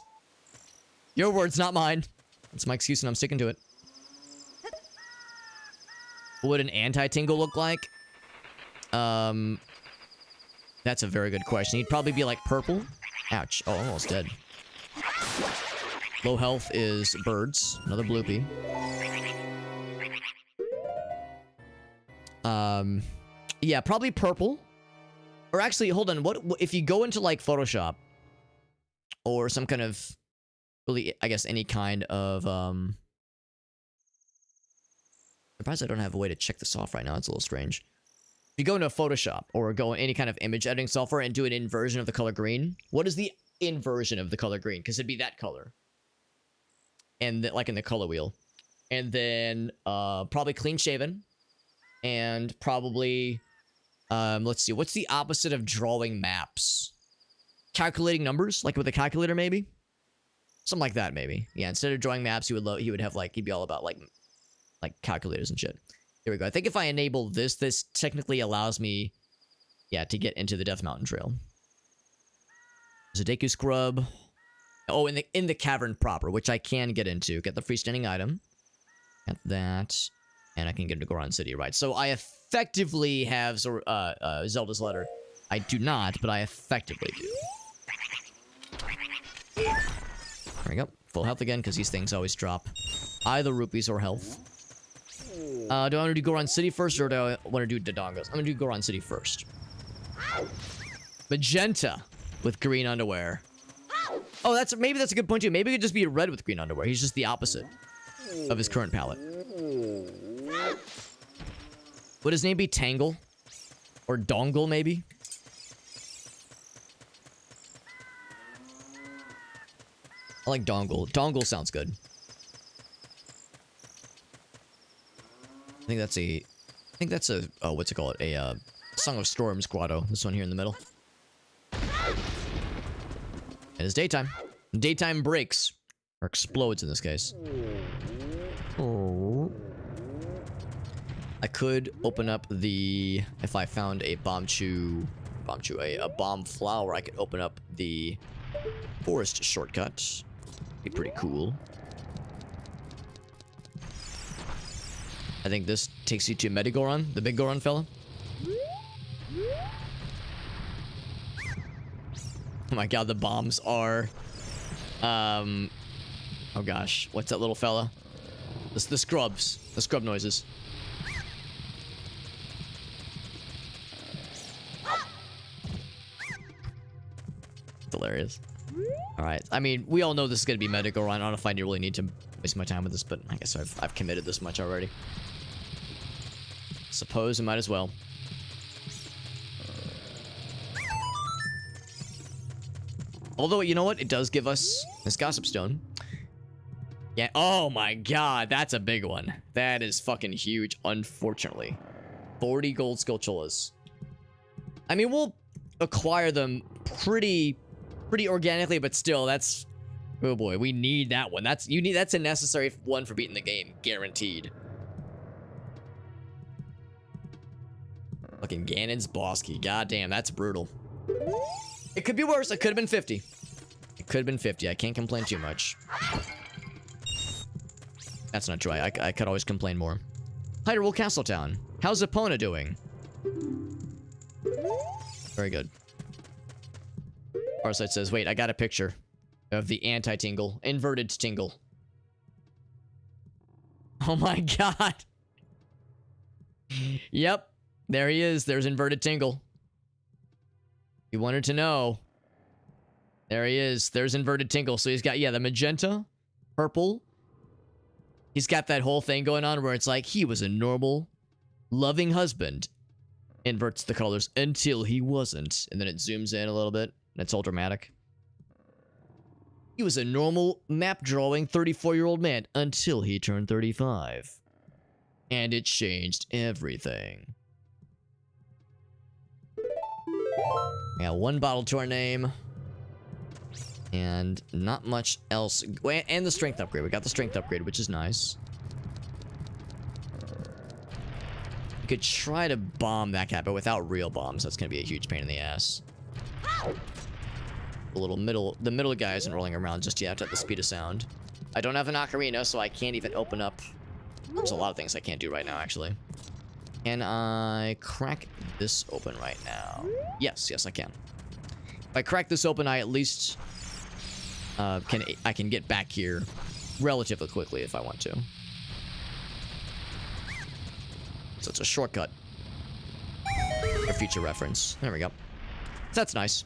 Your words, not mine. That's my excuse and I'm sticking to it. What would an anti-Tingle look like? That's a very good question. He'd probably be like purple. Ouch. Oh, almost dead. Low health is birds. Another bloopy. Yeah, probably purple. Or actually, hold on. What if you go into like Photoshop or some kind of really, I guess, any kind of surprised I don't have a way to check this off right now. It's a little strange. If you go into Photoshop or go in any kind of image editing software and do an inversion of the color green, what is the inversion of the color green? Because it'd be that color, and like in the color wheel, and then probably clean shaven, and probably. Let's see. What's the opposite of drawing maps? Calculating numbers, like with a calculator, maybe. Something like that, maybe. Yeah. Instead of drawing maps, he would have like he'd be all about like calculators and shit. Here we go. I think if I enable this, this technically allows me, yeah, to get into the Death Mountain Trail. There's a Deku Scrub. Oh, in the cavern proper, which I can get into. Get the freestanding item. Get that. And I can get into Goron City, right? So I effectively have Zelda's Letter. I do not, but I effectively do. There we go. Full health again, because these things always drop either rupees or health. Do I want to do Goron City first, or do I want to do Dodongos? I'm going to do Goron City first. Magenta with green underwear. Oh, maybe that's a good point, too. Maybe it could just be red with green underwear. He's just the opposite of his current palette. Would his name be Tangle? Or Dongle, maybe? I like Dongle. Dongle sounds good. I think that's a, oh, what's it called? A, Song of Storms grotto. This one here in the middle. It is daytime. Daytime breaks. Or explodes in this case. Oh. I could open up the... If I found a bomb flower, I could open up the forest shortcut. Be pretty cool. I think this takes you to Medigoron, the big Goron fella. Oh my god, the bombs are... oh gosh, what's that little fella? The scrubs. The scrub noises. hilarious. Alright, I mean, we all know this is gonna be meta Goron. I don't know if I really need to waste my time with this, but I guess I've committed this much already. Suppose I might as well. Although, you know what? It does give us this Gossip Stone. Yeah. Oh my god, that's a big one. That is fucking huge, unfortunately. 40 gold Skulltulas. I mean, we'll acquire them pretty organically, but still, that's... Oh boy, we need that one. That's a necessary one for beating the game, guaranteed. Fucking Ganon's boss key. God damn, that's brutal. It could be worse. It could have been 50. It could have been 50. I can't complain too much. That's not true. I could always complain more. Hyrule Castletown. How's Epona doing? Very good. Farsight says, wait, I got a picture of the anti-tingle. Inverted tingle. Oh my god. Yep. There he is. There's inverted tingle. You wanted to know. There he is. There's inverted tingle. So he's got, yeah, the magenta, purple. He's got that whole thing going on where it's like he was a normal, loving husband. Inverts the colors until he wasn't. And then it zooms in a little bit. And it's all dramatic. He was a normal map drawing 34-year-old man until he turned 35. And it changed everything. We got one bottle to our name. And not much else. And the strength upgrade. We got the strength upgrade, which is nice. We could try to bomb that cat, but without real bombs, that's going to be a huge pain in the ass. The middle guy isn't rolling around just yet at the speed of sound. I don't have an ocarina, so I can't even open up. There's a lot of things I can't do right now, actually. Can I crack this open right now? Yes, I can. If I crack this open, I at least I can get back here relatively quickly if I want to. So it's a shortcut for future reference. There we go. That's nice.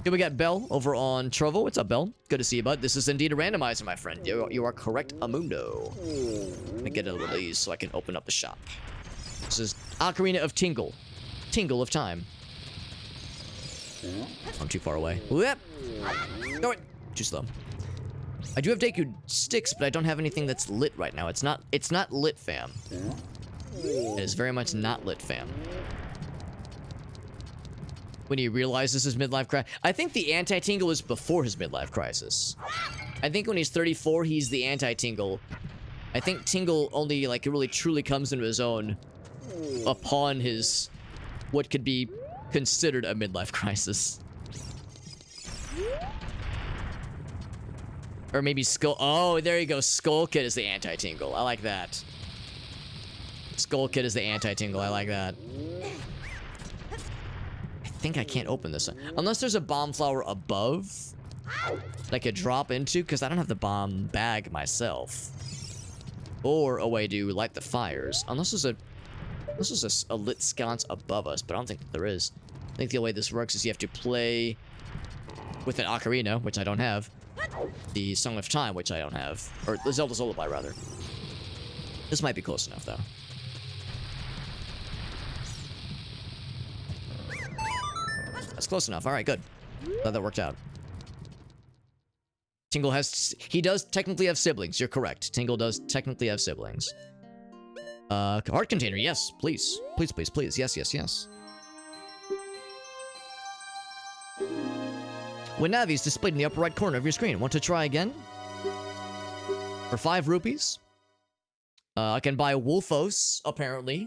Here we got Bell over on Trovo. What's up, Bell? Good to see you, bud. This is indeed a randomizer, my friend. You are correct, Amundo. Let me get a release so I can open up the shop. This is Ocarina of Tingle. Tingle of Time. I'm too far away. Whoop! Go it! Too slow. I do have Deku sticks, but I don't have anything that's lit right now. It's not lit, fam. It is very much not lit, fam. When he realizes his midlife crisis. I think the anti-tingle is before his midlife crisis. I think when he's 34, he's the anti-tingle. I think Tingle only, like, really truly comes into his own upon his, what could be considered a midlife crisis. Or maybe Skull... Oh, there you go. Skull Kid is the anti-tingle. I like that. Skull Kid is the anti-tingle. I like that. I think I can't open this. Unless there's a bomb flower above that I could drop into, because I don't have the bomb bag myself. Or a way to light the fires. Unless there's a lit sconce above us, but I don't think that there is. I think the way this works is you have to play with an ocarina, which I don't have. The Song of Time, which I don't have. Or the Zelda's Lullaby, rather. This might be close enough, though. That's close enough. Alright, good. Glad that worked out. Tingle has... He does technically have siblings. You're correct. Tingle does technically have siblings. Heart container. Yes, please. Please, please, please. Yes, yes, yes. When Navi is displayed in the upper right corner of your screen. Want to try again? For 5 rupees. I can buy Wolfos, apparently.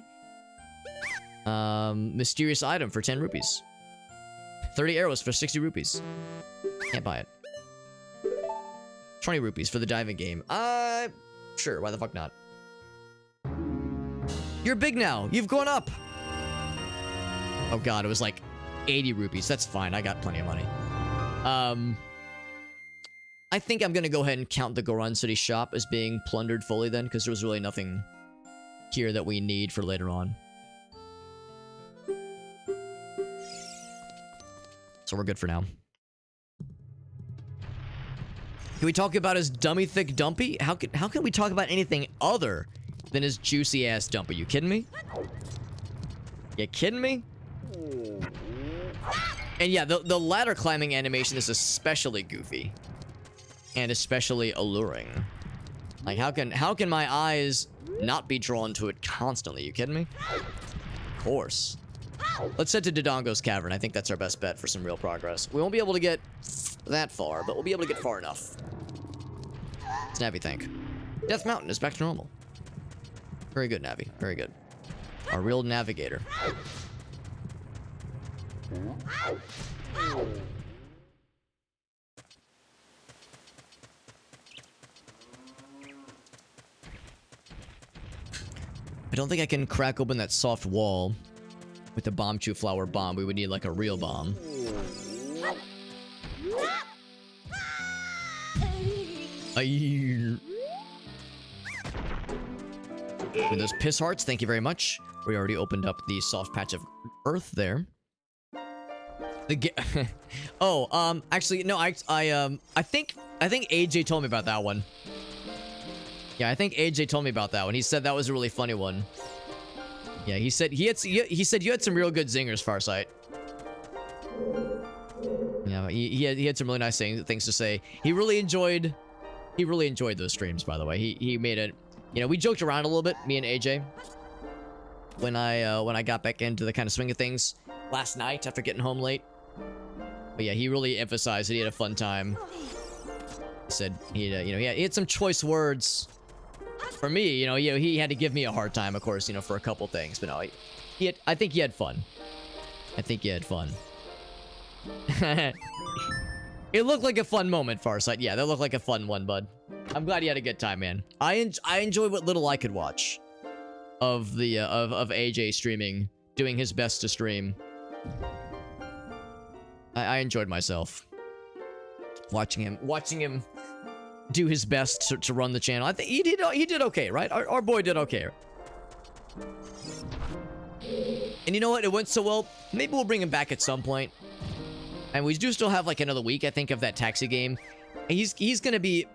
Mysterious item for 10 rupees. 30 arrows for 60 rupees. Can't buy it. 20 rupees for the diving game. Sure, why the fuck not? You're big now. You've gone up. Oh god, it was like 80 rupees. That's fine. I got plenty of money. I think I'm gonna go ahead and count the Goron City shop as being plundered fully then, because there was really nothing here that we need for later on. So we're good for now. Can we talk about his dummy thick dumpy? How can we talk about anything other than his juicy ass dumpy? You kidding me? You kidding me? And yeah, the ladder climbing animation is especially goofy. And especially alluring. Like, how can my eyes not be drawn to it constantly? You kidding me? Of course. Let's head to Dodongo's Cavern. I think that's our best bet for some real progress. We won't be able to get that far, but we'll be able to get far enough. What's Navi think? Death Mountain is back to normal. Very good, Navi. Very good. Our real navigator. I don't think I can crack open that soft wall with the bomb chew flower bomb. We would need like a real bomb. With those piss hearts, thank you very much. We already opened up the soft patch of earth there. Actually, no, I think AJ told me about that one. Yeah, I think AJ told me about that one. He said that was a really funny one. Yeah, he said he said you had some real good zingers, Farsight. Yeah, he had some really nice things to say. He really enjoyed those streams, by the way. He made it. You know, we joked around a little bit, me and AJ, when I got back into the kind of swing of things last night after getting home late. But yeah, he really emphasized that he had a fun time. He said he had some choice words for me. You know, he had to give me a hard time, of course, you know, for a couple things. But no, I think he had fun. I think he had fun. It looked like a fun moment, Farsight. Yeah, that looked like a fun one, bud. I'm glad you had a good time, man. I enjoy what little I could watch of the of AJ streaming, doing his best to stream. I enjoyed myself watching him do his best to run the channel. I think he did okay, right? Our boy did okay. And you know what? It went so well. Maybe we'll bring him back at some point. And we do still have like another week, I think, of that taxi game. And he's gonna be,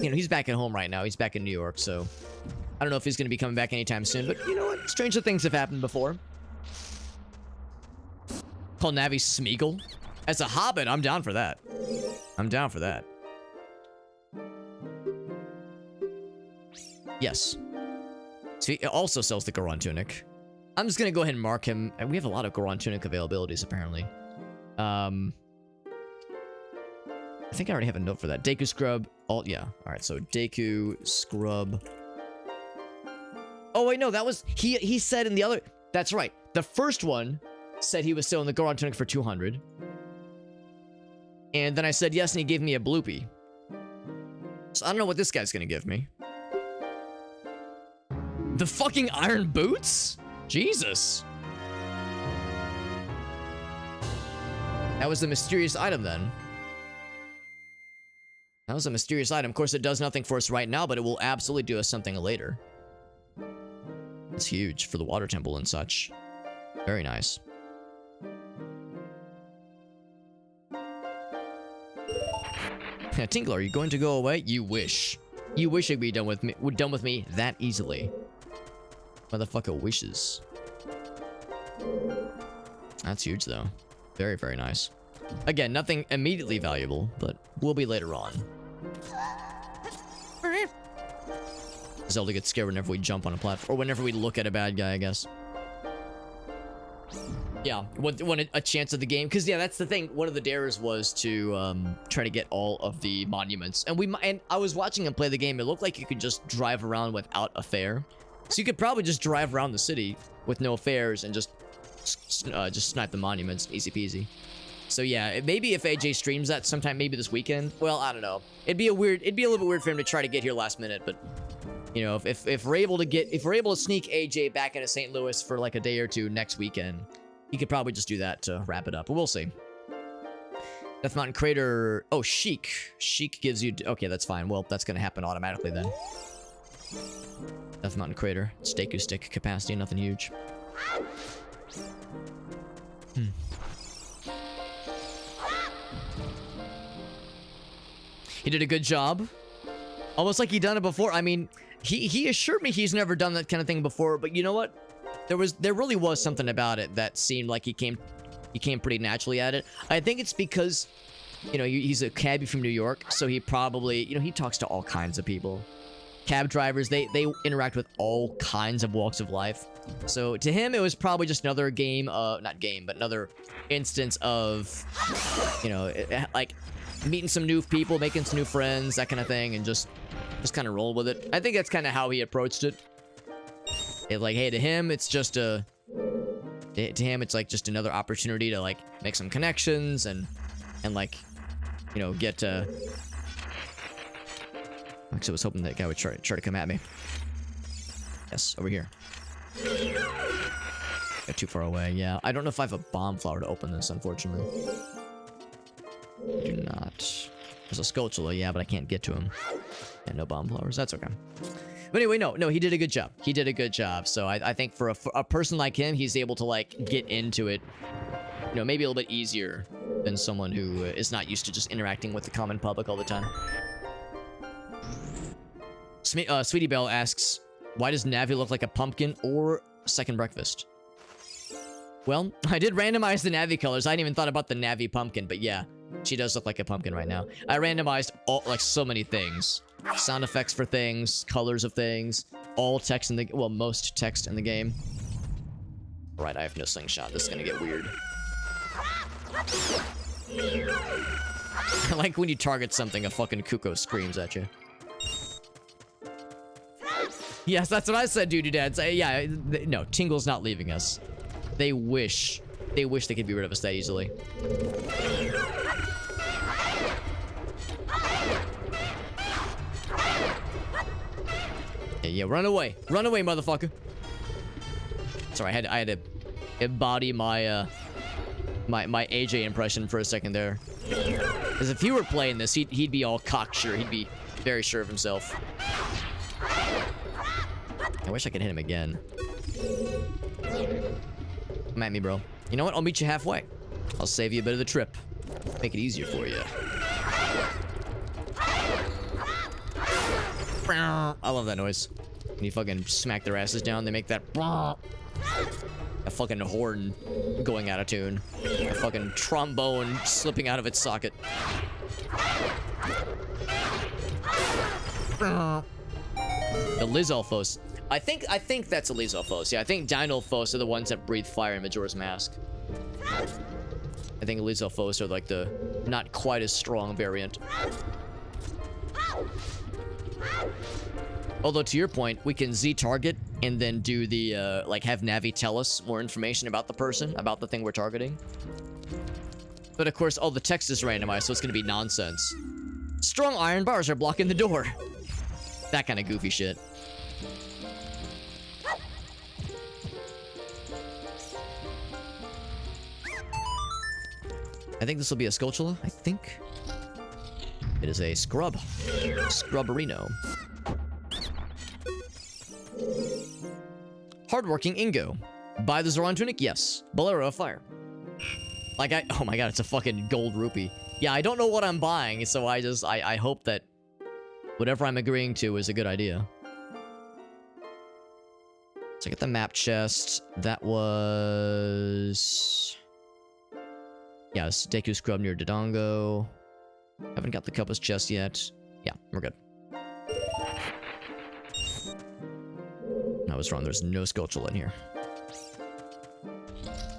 you know, he's back at home right now. He's back in New York, so I don't know if he's gonna be coming back anytime soon. But you know what? Stranger things have happened before. Call Navi Smeagol. As a Hobbit, I'm down for that. I'm down for that. Yes. So he also sells the Goron Tunic. I'm just gonna go ahead and mark him. And we have a lot of Goron Tunic availabilities, apparently. I think I already have a note for that. Deku Scrub. Oh, yeah. Alright, so Deku Scrub. Oh, wait, no, that was... He said in the other... That's right. The first one said he was selling the Goron Tunic for 200. And then I said yes, and he gave me a bloopy. So I don't know what this guy's gonna give me. The fucking iron boots? Jesus. That was the mysterious item then. That was a mysterious item. Of course, it does nothing for us right now, but it will absolutely do us something later. It's huge for the water temple and such. Very nice. Tinkler, are you going to go away? You wish. You wish it'd be done with me that easily. Motherfucker wishes. That's huge, though. Very, very nice. Again, nothing immediately valuable, but will be later on. Zelda gets scared whenever we jump on a platform, or whenever we look at a bad guy, I guess. Yeah, when a chance of the game, because yeah, that's the thing. One of the dares was to try to get all of the monuments, and I was watching him play the game. It looked like you could just drive around without a fare, so you could probably just drive around the city with no fares and just snipe the monuments, easy peasy. So yeah, maybe if AJ streams that sometime, maybe this weekend. Well, I don't know. It'd be a little bit weird for him to try to get here last minute, but you know, if we're able to sneak AJ back into St. Louis for like a day or two next weekend, he could probably just do that to wrap it up. But we'll see. Death Mountain Crater. Oh, Sheik. Sheik gives you. Okay, that's fine. Well, that's gonna happen automatically then. Death Mountain Crater. Deku stick capacity, nothing huge. He did a good job. Almost like he done it before. I mean, he assured me he's never done that kind of thing before, but you know what? There really was something about it that seemed like he came pretty naturally at it. I think it's because, you know, he's a cabbie from New York, so he probably, you know, he talks to all kinds of people. Cab drivers, they interact with all kinds of walks of life. So to him, it was probably just another game, not game, but another instance of, you know, like meeting some new people, making some new friends, that kind of thing, and just kind of roll with it. I think that's kind of how he approached it. Like, hey, to him, it's just it's like just another opportunity to like make some connections and like, you know, get actually I was hoping that guy would try to come at me. Yes, over here. Got too far away. Yeah, I don't know if I have a bomb flower to open this, unfortunately. I do not. There's a Skulltula, yeah, but I can't get to him. Yeah, no bomb flowers. That's okay. But anyway, no, he did a good job. He did a good job. So I think for a person like him, he's able to like get into it, you know, maybe a little bit easier than someone who is not used to just interacting with the common public all the time. Sweetie Belle asks, why does Navi look like a pumpkin or second breakfast? Well, I did randomize the Navi colors. I hadn't even thought about the Navi pumpkin, but yeah, she does look like a pumpkin right now. I randomized all, like, so many things. Sound effects for things, colors of things, all text in the, well, most text in the game. Right, I have no slingshot. This is gonna get weird. I like when you target something, a fucking cuckoo screams at you. Yes, that's what I said, dude, dads. Yeah, no, Tingle's not leaving us. They wish they could be rid of us that easily. Yeah, run away, motherfucker. Sorry, I had to embody my my AJ impression for a second there. Because if he were playing this, he'd be all cocksure. He'd be very sure of himself. I wish I could hit him again. Come at me, bro. You know what? I'll meet you halfway. I'll save you a bit of the trip. Make it easier for you. I love that noise. When you fucking smack their asses down, they make that a fucking horn going out of tune. A fucking trombone slipping out of its socket. The Lizalfos. I think that's a Lizalfos. Yeah, I think Dinalfos are the ones that breathe fire in Majora's Mask. I think Lizalfos are like the not quite as strong variant. Although, to your point, we can Z-target and then do the, like, have Navi tell us more information about the person, about the thing we're targeting. But, of course, all the text is randomized, so it's gonna be nonsense. Strong iron bars are blocking the door. That kind of goofy shit. I think this will be a Skulltula, I think. It is a Scrub. Scrubberino. Hardworking Ingo. Buy the Zoran Tunic? Yes. Bolero of Fire. Like, oh my god, it's a fucking gold rupee. Yeah, I don't know what I'm buying, so I hope that whatever I'm agreeing to is a good idea. So I get the map chest. That was... yeah, this Deku Scrub near Dodongo. Haven't got the Compass chest yet. Yeah, we're good. I was wrong. There's no Skulltula in here.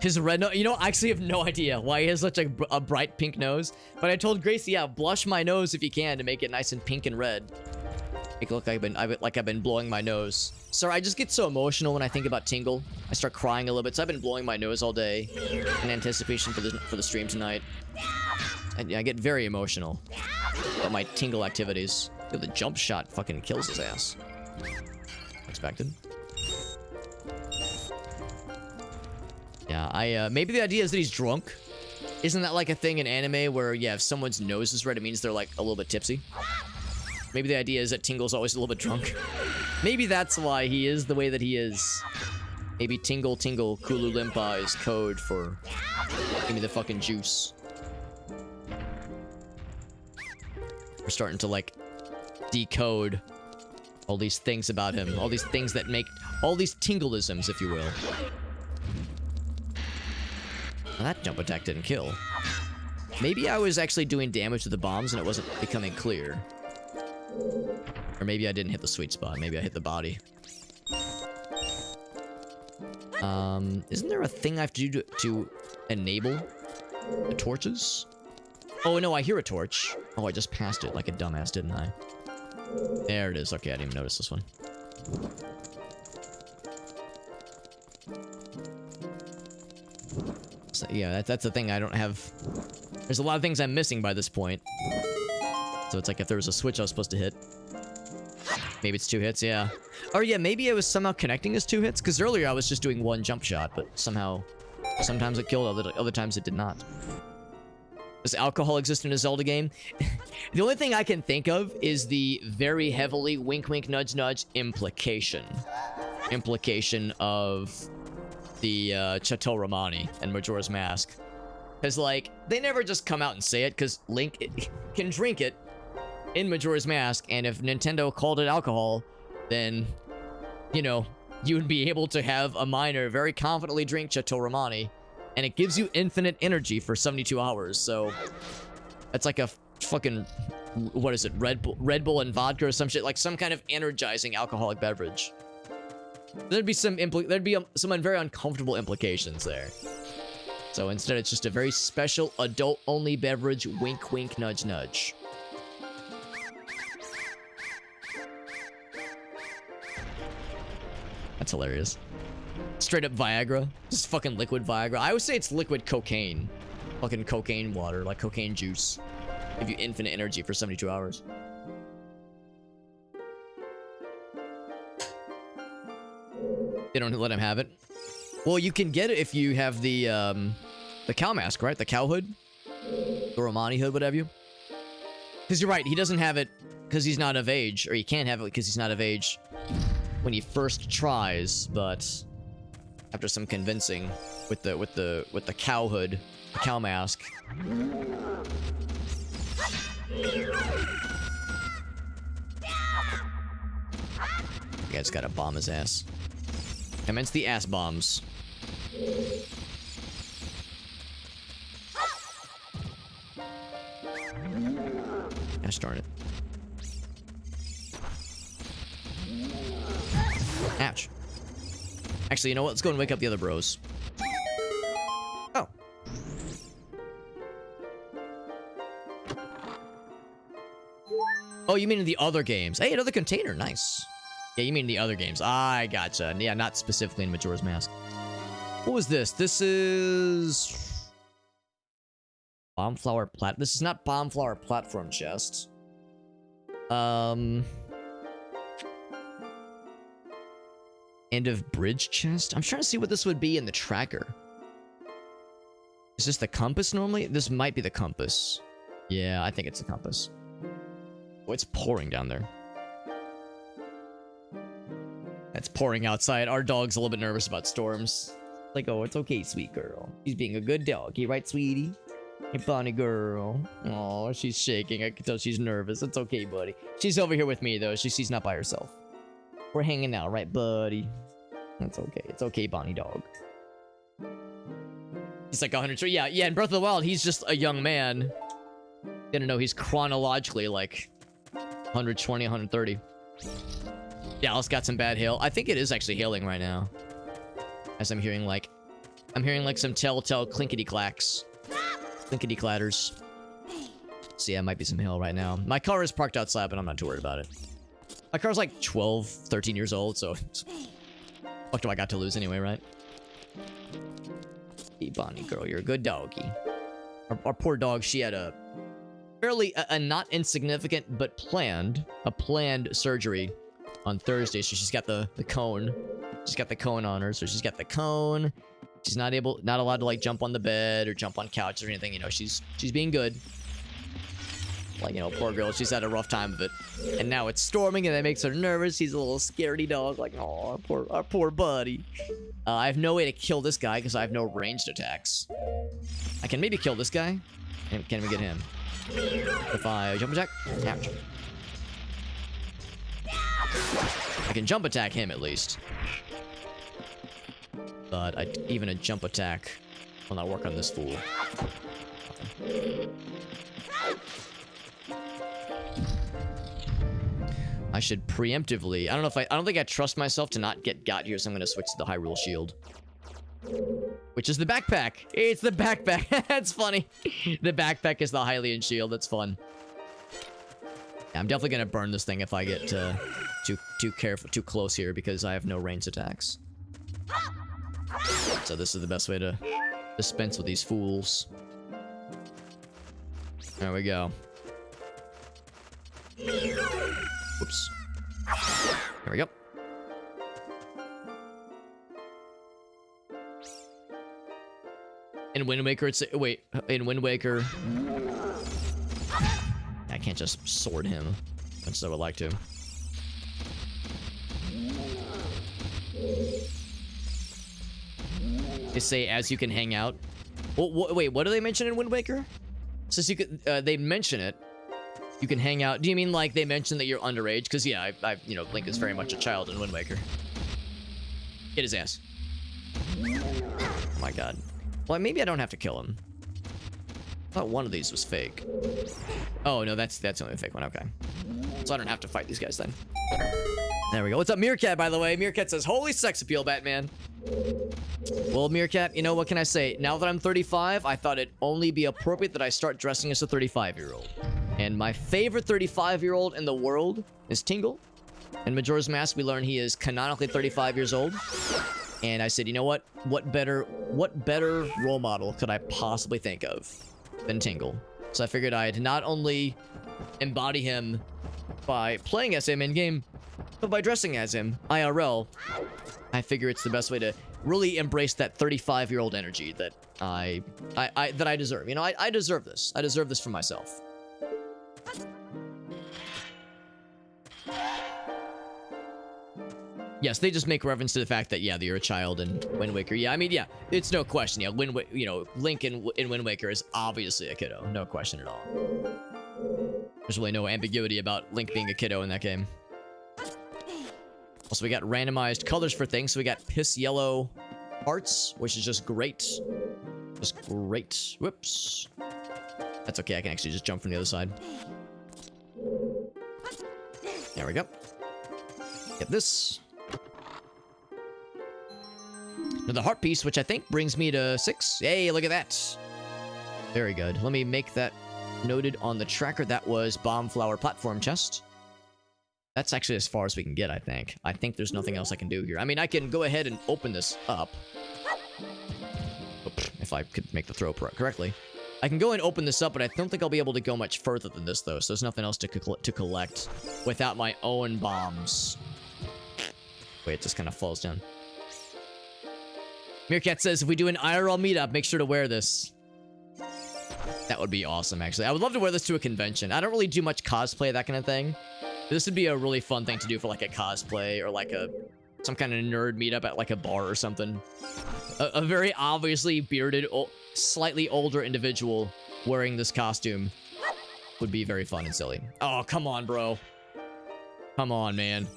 His red nose... you know, I actually have no idea why he has such a bright pink nose. But I told Gracie, yeah, blush my nose if you can to make it nice and pink and red. Make it look like I've been blowing my nose. Sorry, I just get so emotional when I think about Tingle. I start crying a little bit, so I've been blowing my nose all day in anticipation for the stream tonight. I get very emotional about my Tingle activities. The jump shot fucking kills his ass. Expected. Yeah, maybe the idea is that he's drunk. Isn't that like a thing in anime where, yeah, if someone's nose is red, it means they're like a little bit tipsy? Maybe the idea is that Tingle's always a little bit drunk. Maybe that's why he is the way that he is. Maybe Tingle Tingle Kulu Limpa is code for give me the fucking juice. We're starting to, like, decode all these things about him. All these things that make... all these tingleisms, if you will. Well, that jump attack didn't kill. Maybe I was actually doing damage to the bombs and it wasn't becoming clear. Or maybe I didn't hit the sweet spot. Maybe I hit the body. Isn't there a thing I have to do to enable the torches? Oh, no, I hear a torch. Oh, I just passed it like a dumbass, didn't I? There it is. Okay, I didn't even notice this one. So, yeah, that's the thing I don't have. There's a lot of things I'm missing by this point. So it's like if there was a switch I was supposed to hit. Maybe it's 2 hits, yeah. Or yeah, maybe I was somehow connecting as 2 hits, because earlier I was just doing 1 jump shot, but somehow, sometimes it killed, other times it did not. Does alcohol exist in a Zelda game? The only thing I can think of is the very heavily wink wink nudge nudge implication. Implication of the Chateau Romani and Majora's Mask. Because, like, they never just come out and say it, because Link can drink it in Majora's Mask, and if Nintendo called it alcohol, then, you know, you would be able to have a miner very confidently drink Chateau Romani, and it gives you infinite energy for 72 hours, so that's like a fucking, what is it, Red Bull and vodka or some shit, like some kind of energizing alcoholic beverage. There'd be some very uncomfortable implications there. So instead, it's just a very special adult-only beverage, wink wink nudge nudge. That's hilarious. Straight up Viagra. Just fucking liquid Viagra. I would say it's liquid cocaine. Fucking cocaine water, like cocaine juice. Give you infinite energy for 72 hours. They don't let him have it. Well, you can get it if you have the cow mask, right? The cow hood? The Romani hood, whatever you. Because you're right, he doesn't have it because he's not of age. Or he can't have it because he's not of age when he first tries, but after some convincing with the cow hood, the cow mask. You guys gotta bomb his ass. Commence the ass bombs. Gosh darn it. Ouch. Actually, you know what? Let's go and wake up the other bros. Oh. Oh, you mean in the other games. Hey, another container. Nice. Yeah, you mean the other games. I gotcha. Yeah, not specifically in Majora's Mask. What was this? This is... Bombflower plat... This is not Bombflower platform chest. End of bridge chest? I'm trying to see what this would be in the tracker. Is this the compass normally? This might be the compass. Yeah, I think it's the compass. Oh, it's pouring down there. It's pouring outside. Our dog's a little bit nervous about storms. Like, oh, it's okay, sweet girl. She's being a good dog. You right, sweetie? Hey, bunny girl. Oh, she's shaking. I can tell she's nervous. It's okay, buddy. She's over here with me, though. She's not by herself. We're hanging out, right, buddy? It's okay. It's okay, Bonnie dog. He's like 103. Yeah, in Breath of the Wild, he's just a young man. Gonna know he's chronologically like 120, 130. Dallas got some bad hail. I think it is actually hailing right now. As I'm hearing like some telltale clinkety clacks. Clinkety clatters. So yeah, it might be some hail right now. My car is parked outside, but I'm not too worried about it. My car's like 12, 13 years old, so... What do I got to lose anyway, right? Hey, Bonnie girl, you're a good doggy. Our poor dog, she had a fairly, a not insignificant, but planned surgery on Thursday, so she's got the cone. She's got the cone on her, so she's got the cone. She's not allowed to, like, jump on the bed or jump on couches or anything, you know, she's being good. Like, you know, poor girl, she's had a rough time of it. And now it's storming and that makes her nervous. He's a little scaredy dog, like, oh, our poor buddy. I have no way to kill this guy because I have no ranged attacks. I can maybe kill this guy. Can we get him? If I jump attack, ouch. I can jump attack him at least. But even a jump attack will not work on this fool. I should preemptively. I don't think I trust myself to not get got here, so I'm gonna switch to the Hyrule Shield. Which is the backpack. It's the backpack. That's funny. The backpack is the Hylian shield. That's fun. Yeah, I'm definitely gonna burn this thing if I get too close here because I have no ranged attacks. So this is the best way to dispense with these fools. There we go. Whoops. There we go. In Wind Waker, it's... Wait. In Wind Waker... I can't just sword him. Much as I would like to. They say as you can hang out. Wait, what do they mention in Wind Waker? Since you could... they mention it. You can hang out. Do you mean like they mentioned that you're underage? Because yeah, you know, Link is very much a child in Wind Waker. Get his ass. Oh my god. Well, maybe I don't have to kill him. I thought one of these was fake. Oh, no, that's the only fake one. Okay. So I don't have to fight these guys then. There we go. What's up, Meerkat, by the way? Meerkat says, holy sex appeal, Batman. Well, Meerkat, you know, what can I say? Now that I'm 35, I thought it'd only be appropriate that I start dressing as a 35-year-old. And my favorite 35-year-old in the world is Tingle. In Majora's Mask, we learn he is canonically 35 years old. And I said, you know what? What better role model could I possibly think of than Tingle? So I figured I'd not only embody him by playing as him in-game, but by dressing as him, IRL. I figure it's the best way to really embrace that 35-year-old energy that I deserve. You know, I deserve this. I deserve this for myself. Yes, they just make reference to the fact that, yeah, you're a child in Wind Waker. Yeah, I mean, yeah, it's no question. Yeah, Link in Wind Waker is obviously a kiddo. No question at all. There's really no ambiguity about Link being a kiddo in that game. Also, we got randomized colors for things. So we got piss yellow hearts, which is just great. Just great. Whoops. That's okay. I can actually just jump from the other side. There we go. Get this. Another heart piece, which I think brings me to 6. Hey, look at that. Very good. Let me make that noted on the tracker. That was Bomb Flower Platform Chest. That's actually as far as we can get, I think. I think there's nothing else I can do here. I mean, I can go ahead and open this up. If I could make the throw correctly. I can go and open this up, but I don't think I'll be able to go much further than this, though. So there's nothing else to collect without my own bombs. Wait, it just kind of falls down. Meerkat says, if we do an IRL meetup, make sure to wear this. That would be awesome, actually. I would love to wear this to a convention. I don't really do much cosplay, that kind of thing. This would be a really fun thing to do for, like, a cosplay or, like, some kind of nerd meetup at, like, a bar or something. A very obviously bearded, slightly older individual wearing this costume would be very fun and silly. Oh, come on, bro. Come on, man.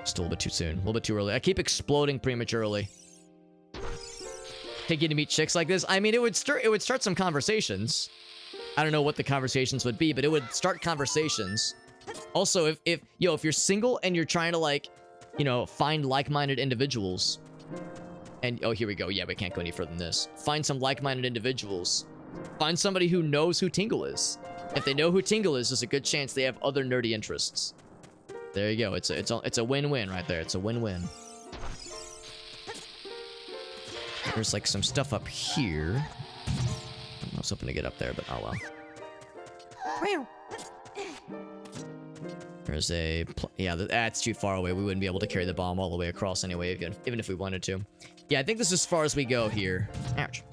Still a little bit too soon. A little bit too early. I keep exploding prematurely. Take you to meet chicks like this? I mean, it would start some conversations. I don't know what the conversations would be, but it would start conversations. Also, if you're single and you're trying to, like, you know, find like-minded individuals, and oh, here we go. Yeah, we can't go any further than this. Find some like-minded individuals. Find somebody who knows who Tingle is. If they know who Tingle is, there's a good chance they have other nerdy interests. There you go. It's a win-win right there. It's a win-win. There's like some stuff up here. I was hoping to get up there, but oh well. There's a... Yeah, that's too far away. We wouldn't be able to carry the bomb all the way across anyway, even if we wanted to. Yeah, I think this is as far as we go here. Ouch.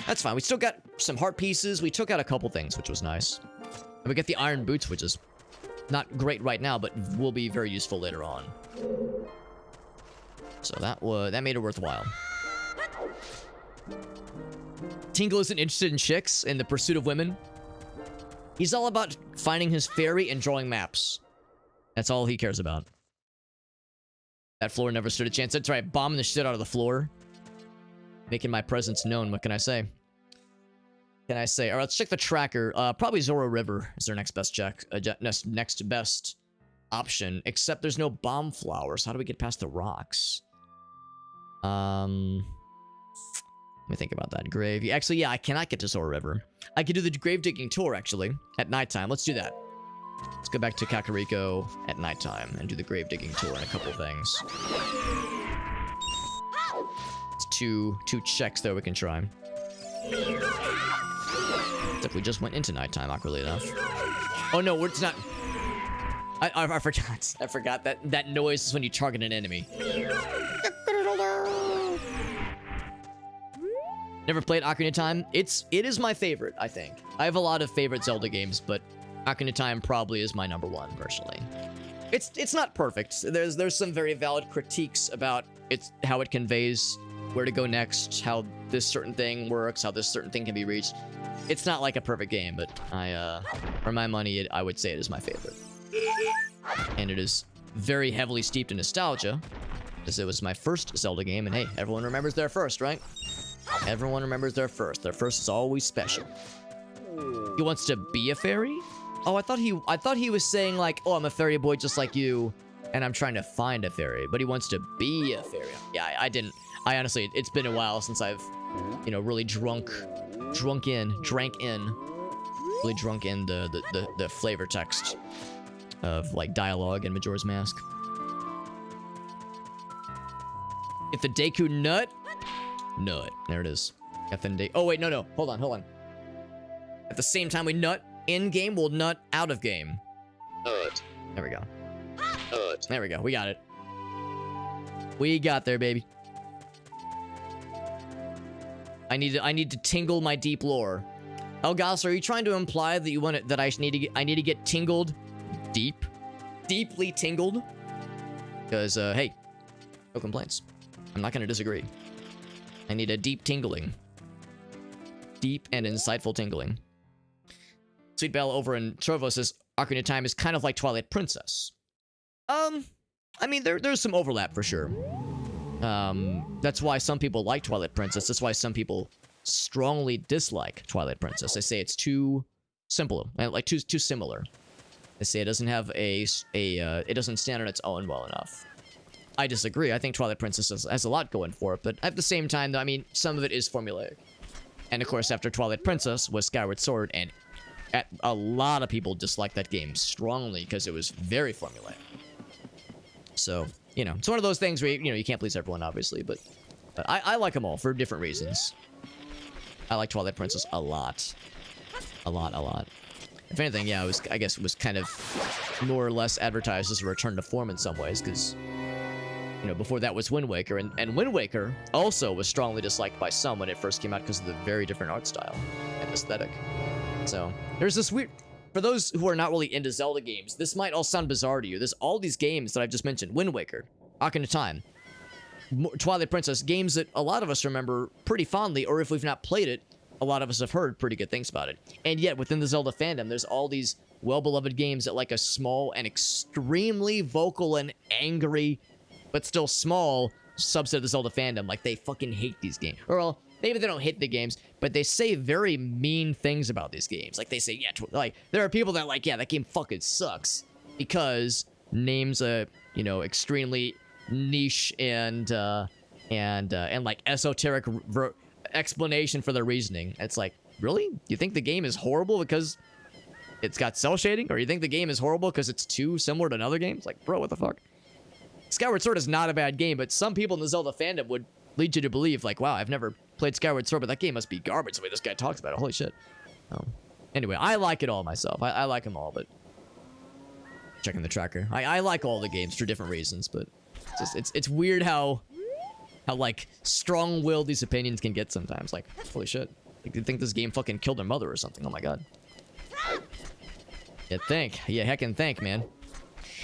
That's fine. We still got some heart pieces. We took out a couple things, which was nice. And we get the iron boots, which is not great right now, but will be very useful later on. So that made it worthwhile. Tingle isn't interested in chicks and the pursuit of women. He's all about finding his fairy and drawing maps. That's all he cares about. That floor never stood a chance. That's right, bombing the shit out of the floor. Making my presence known, what can I say? Can I say? Alright, let's check the tracker. Probably Zora River is their next best check. Next best option. Except there's no bomb flowers. How do we get past the rocks? Let me think about that. Grave. Actually, yeah, I cannot get to Zora River. I could do the grave digging tour, actually, at nighttime. Let's do that. Let's go back to Kakariko at nighttime and do the grave digging tour and a couple things. It's two checks there we can try. Except we just went into nighttime, awkwardly enough. Oh no, it's not. I forgot. I forgot that noise is when you target an enemy. Never played Ocarina of Time. It is my favorite, I think. I have a lot of favorite Zelda games, but Ocarina of Time probably is my #1 personally. It's not perfect. There's some very valid critiques about how it conveys where to go next, how this certain thing works, how this certain thing can be reached. It's not like a perfect game, but for my money, I would say it is my favorite. And it is very heavily steeped in nostalgia, because it was my first Zelda game, and hey, everyone remembers their first, right? Everyone remembers their first. Their first is always special. He wants to be a fairy? Oh, I thought he was saying like, oh, I'm a fairy boy just like you, and I'm trying to find a fairy, but he wants to be a fairy. Yeah, I didn't. I honestly, it's been a while since I've, really drank in the flavor text of like dialogue in Majora's Mask. If the Deku nut, there it is. Oh wait, no, hold on. At the same time we nut in game, we'll nut out of game. There we go. There we go. We got it. We got there, baby. I need to tingle my deep lore. Elgas, are you trying to imply that you want it, that I need to get tingled deeply tingled? Because hey, no complaints. I'm not gonna disagree. I need a deep tingling. Deep and insightful tingling. Sweet Belle over in Trovo says Ocarina of Time is kind of like Twilight Princess. I mean, there's some overlap for sure. That's why some people like Twilight Princess. That's why some people strongly dislike Twilight Princess. They say it's too simple, like too similar. They say it doesn't have it doesn't stand on its own well enough. I disagree. I think Twilight Princess has a lot going for it, but at the same time, though, I mean, some of it is formulaic. And of course, after Twilight Princess was Skyward Sword, and a lot of people disliked that game strongly because it was very formulaic. So, it's one of those things where, you can't please everyone, obviously, but I like them all for different reasons. I like Twilight Princess a lot. A lot. If anything, yeah, I guess it was kind of more or less advertised as a return to form in some ways, because, before that was Wind Waker, and Wind Waker also was strongly disliked by some when it first came out because of the very different art style and aesthetic. So, there's this weird... For those who are not really into Zelda games, this might all sound bizarre to you. There's all these games that I've just mentioned. Wind Waker, Ocarina of Time, Twilight Princess, games that a lot of us remember pretty fondly, or if we've not played it, a lot of us have heard pretty good things about it. And yet, within the Zelda fandom, there's all these well-beloved games that like a small and extremely vocal and angry, but still small subset of the Zelda fandom. Like, they fucking hate these games. Or, well, maybe they don't hate the games, but they say very mean things about these games. Like, they say, yeah, like, there are people that like, yeah, that game fucking sucks. Because names a, extremely niche and like esoteric explanation for their reasoning. It's like, really? You think the game is horrible because it's got cell shading? Or you think the game is horrible because it's too similar to another games? Like, bro, what the fuck? Skyward Sword is not a bad game, but some people in the Zelda fandom would lead you to believe, like, wow, I've never played Skyward Sword, but that game must be garbage the way this guy talks about it. Holy shit. Anyway, I like it all myself. I like them all, but... Checking the tracker. I like all the games for different reasons, but... It's weird how like, strong-willed these opinions can get sometimes. Like, holy shit. Like, they think this game fucking killed their mother or something. Oh my god. Yeah, heckin' think, man.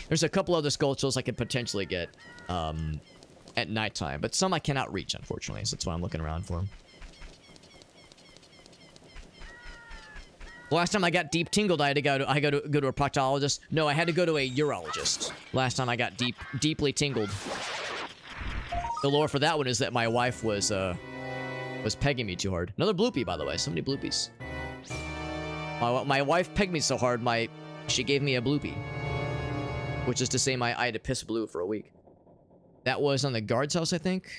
There's a couple other sculptures I could potentially get. at nighttime, but some I cannot reach, unfortunately, so that's why I'm looking around for them. The last time I got deep tingled, I had to go to a proctologist. No, I had to go to a urologist. Last time I got deeply tingled. The lore for that one is that my wife was pegging me too hard. Another bloopy, by the way. So many bloopies. My wife pegged me so hard, she gave me a bloopy. Which is to say I had to piss blue for a week. That was on the guard's house, I think?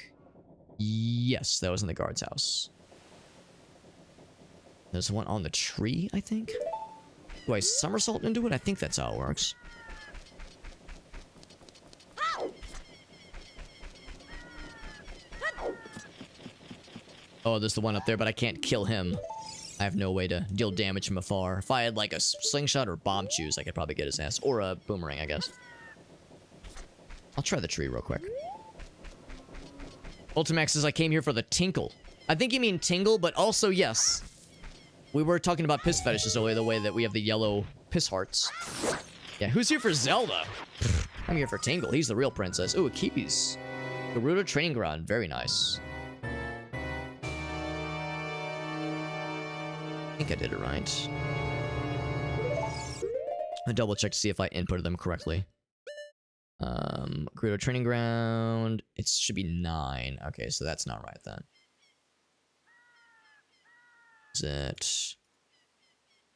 Yes, that was on the guard's house. There's one on the tree, I think? Do I somersault into it? I think that's how it works. Oh, there's the one up there, but I can't kill him. I have no way to deal damage from afar. If I had, like, a slingshot or bomb choose, I could probably get his ass. Or a boomerang, I guess. I'll try the tree real quick. Ultimax says I came here for the tinkle. I think you mean tingle, but also, yes. We were talking about piss fetishes earlier, the way that we have the yellow piss hearts. Yeah, who's here for Zelda? I'm here for Tingle. He's the real princess. Ooh, a Keepies. Gerudo Training Ground. Very nice. I think I did it right. I double check to see if I inputted them correctly. Gerudo Training Ground. It should be 9. Okay, so that's not right then. Is it? Not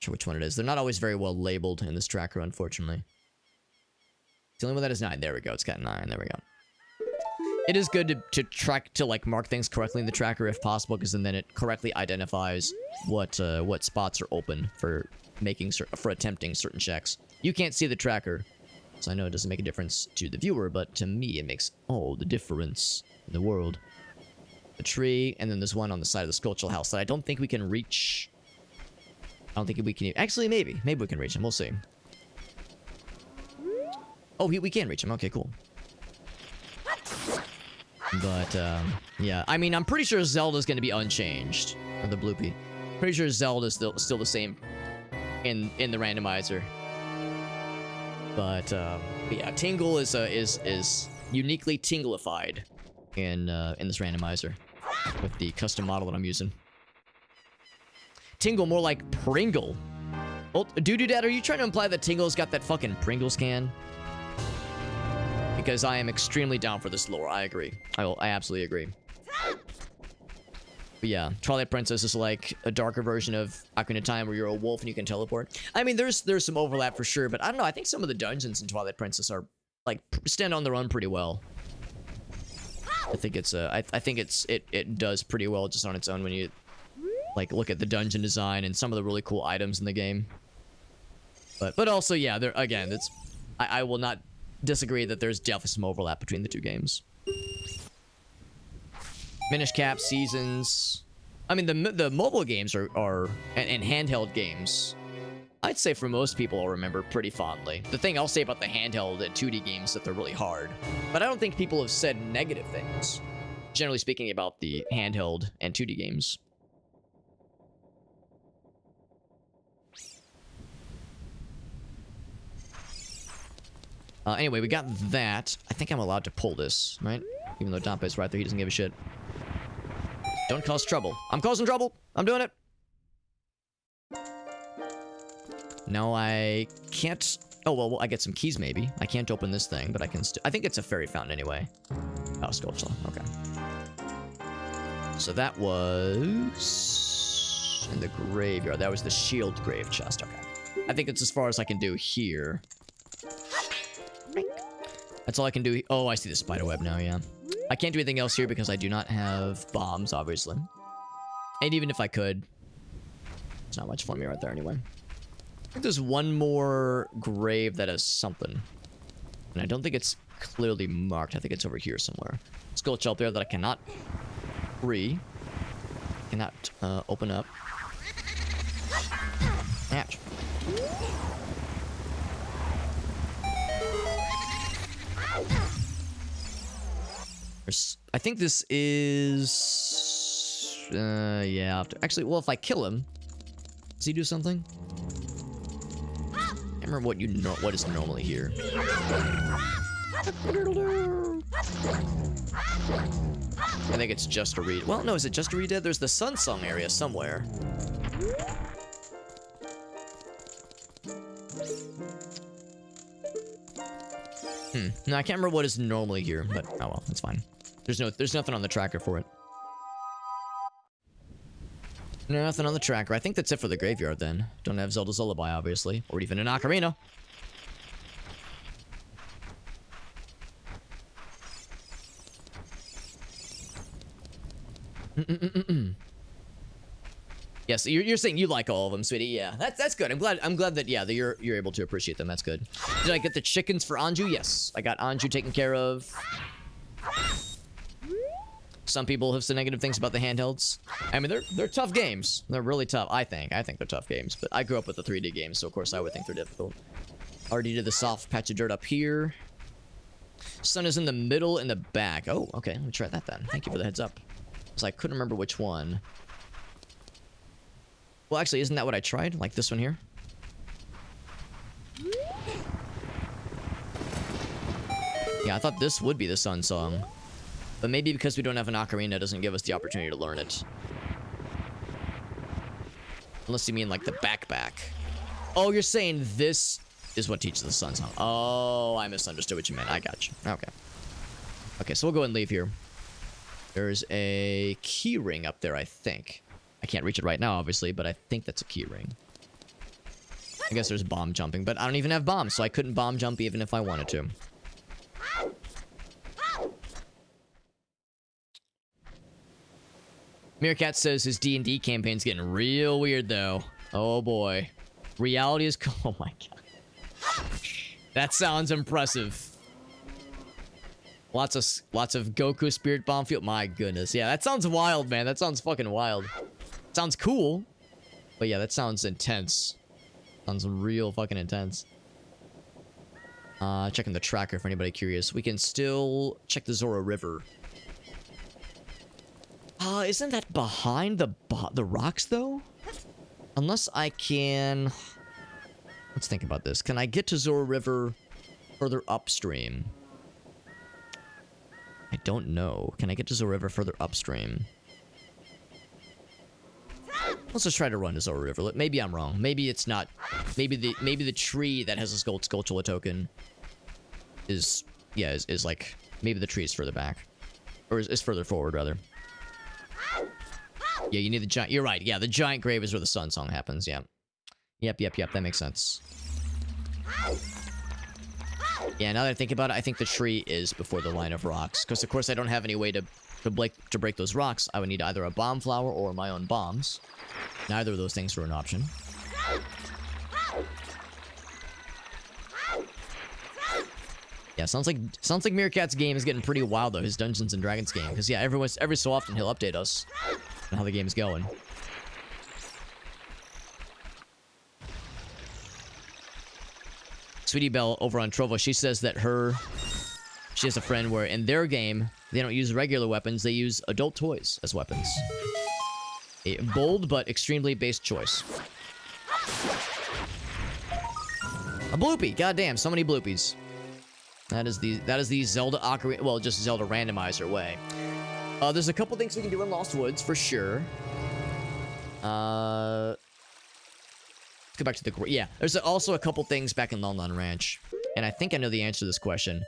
sure which one it is. They're not always very well labeled in this tracker, unfortunately. The only one that is 9. There we go. It's got 9. There we go. It is good to track, to like mark things correctly in the tracker if possible, because then it correctly identifies what spots are open for attempting certain checks. You can't see the tracker, so I know it doesn't make a difference to the viewer, but to me it makes all the difference in the world. A tree, and then there's one on the side of the sculptural house that I don't think we can reach. I don't think we can... Actually, maybe. Maybe we can reach him. We'll see. Oh, we can reach him. Okay, cool. But, yeah. I mean, I'm pretty sure Zelda's going to be unchanged. Or the bloopy. Pretty sure Zelda's still the same in the randomizer. But, yeah. Tingle is uniquely tinglified in this randomizer with the custom model that I'm using. Tingle more like Pringle. Oh, Dad, are you trying to imply that Tingle's got that fucking Pringles can? Because I am extremely down for this lore. I agree. I absolutely agree. But yeah, Twilight Princess is like a darker version of Ocarina of Time where you're a wolf and you can teleport. I mean, there's some overlap for sure, but I don't know. I think some of the dungeons in Twilight Princess are like stand on their own pretty well. I think it's it does pretty well just on its own when you like look at the dungeon design and some of the really cool items in the game. But also yeah, there again, it's I will not disagree that there's definitely some overlap between the two games. Minish Cap, Seasons. I mean the mobile games are and handheld games. I'd say for most people I'll remember pretty fondly. The thing I'll say about the handheld and 2D games is that they're really hard. But I don't think people have said negative things, generally speaking, about the handheld and 2D games. Anyway, we got that. I think I'm allowed to pull this, right? Even though Dampe's right there, he doesn't give a shit. Don't cause trouble. I'm causing trouble. I'm doing it. No, I can't... Oh, well, I get some keys, maybe. I can't open this thing, but I can still... I think it's a fairy fountain, anyway. Oh, sculpture. Okay. So that was... in the graveyard. That was the shield grave chest. Okay. I think it's as far as I can do here. That's all I can do. Oh, I see the spider web now, yeah. I can't do anything else here because I do not have bombs, obviously. And even if I could... it's not much for me right there, anyway. I think there's one more grave that has something. And I don't think it's clearly marked. I think it's over here somewhere. Sculpture up there that I cannot cannot open up. Ouch. I think this is... yeah. Actually, well, if I kill him... does he do something? I can't remember what is normally here. I think it's just a read. Well, no, is it just a read? There's the Sun Song area somewhere. No, I can't remember what is normally here, but oh well, that's fine. There's nothing on the tracker for it. Nothing on the tracker. I think that's it for the graveyard then. Don't have Zelda's Lullaby, obviously, or even an Ocarina. Yes, you're saying you like all of them, sweetie. Yeah, that's good. I'm glad that that you're able to appreciate them. That's good. Did I get the chickens for Anju? Yes, I got Anju taken care of. Some people have said negative things about the handhelds. I mean, they're tough games. They're really tough. I think they're tough games. But I grew up with the 3D games, so of course I would think they're difficult. Already did the soft patch of dirt up here. Sun is in the middle and the back. Oh, okay. Let me try that then. Thank you for the heads up. Because I couldn't remember which one. Well, actually, isn't that what I tried? Like this one here? Yeah, I thought this would be the Sun Song. But maybe because we don't have an ocarina, it doesn't give us the opportunity to learn it. Unless you mean like the back. Oh, you're saying this is what teaches the Sun Song. Oh, I misunderstood what you meant. I got you. Okay. Okay, so we'll go and leave here. There's a key ring up there, I think. I can't reach it right now, obviously, but I think that's a key ring. I guess there's bomb jumping, but I don't even have bombs, so I couldn't bomb jump even if I wanted to. Meerkat says his D&D campaign's getting real weird, though. Oh, boy. Reality is... Oh, my God. That sounds impressive. Lots of Goku Spirit Bomb Field. My goodness. Yeah, that sounds wild, man. That sounds fucking wild. Sounds cool. But yeah, that sounds intense. Sounds real fucking intense. Checking the tracker for anybody curious. We can still check the Zora River. Isn't that behind the rocks, though? Unless I can... Let's think about this. Can I get to Zora River further upstream? I don't know. Can I get to Zora River further upstream? Let's just try to run to Zora River. Maybe I'm wrong. Maybe it's not. Maybe the tree that has a Skulltula token is like, maybe the tree is further back, or is further forward rather. Yeah, you need the giant. You're right. Yeah, the giant grave is where the Sun Song happens. Yeah. Yep. That makes sense. Yeah, now that I think about it, I think the tree is before the line of rocks. Because, of course, I don't have any way to break those rocks. I would need either a bomb flower or my own bombs. Neither of those things were an option. Yeah, sounds like Meerkat's game is getting pretty wild, though. His Dungeons and Dragons game. Because, yeah, every so often he'll update us on how the game's going. Sweetie Belle over on Trovo, she says that she has a friend where in their game, they don't use regular weapons, they use adult toys as weapons. A bold but extremely based choice. A bloopy, goddamn, so many bloopies. That is the Zelda Ocarina, well, just Zelda Randomizer way. There's a couple things we can do in Lost Woods, for sure. Let's go back to the... Yeah, there's also a couple things back in Lon Lon Ranch. And I think I know the answer to this question.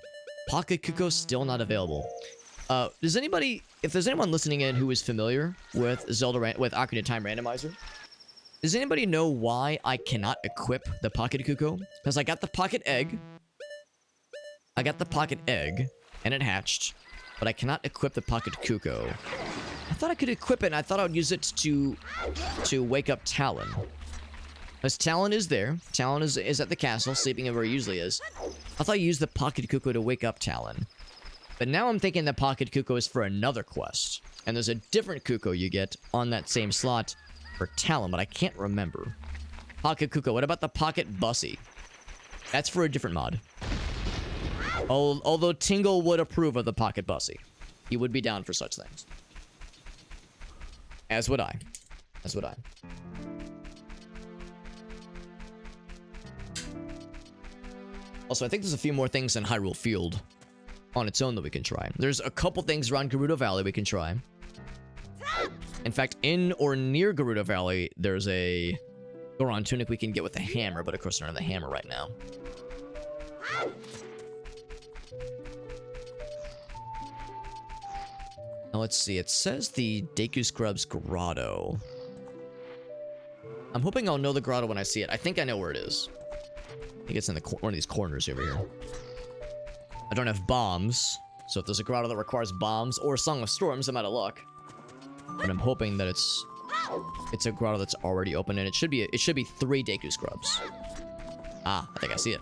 Pocket Cuckoo still not available. If there's anyone listening in who is familiar with with Ocarina of Time Randomizer, does anybody know why I cannot equip the Pocket Cuckoo? Because I got the Pocket Egg. And it hatched. But I cannot equip the Pocket Cuckoo. I thought I could equip it, and I thought I would use it to wake up Talon. Because Talon is there. Talon is at the castle, sleeping where he usually is. I thought I used the Pocket Cuckoo to wake up Talon. But now I'm thinking the Pocket Cuckoo is for another quest. And there's a different Cuckoo you get on that same slot for Talon, but I can't remember. Pocket Cuckoo. What about the Pocket Bussy? That's for a different mod. Although Tingle would approve of the Pocket Bussy. He would be down for such things. As would I. Also, I think there's a few more things in Hyrule Field on its own that we can try. There's a couple things around Gerudo Valley we can try. In fact, in or near Gerudo Valley, there's a Goron tunic we can get with a hammer, but of course, I don't have the hammer right now. Now, let's see. It says the Deku Scrub's Grotto. I'm hoping I'll know the grotto when I see it. I think I know where it is. I think it's in one of these corners over here. I don't have bombs, so if there's a grotto that requires bombs or Song of Storms, I'm out of luck. But I'm hoping that it's a grotto that's already open, and it should be 3 Deku Scrubs. Ah, I think I see it.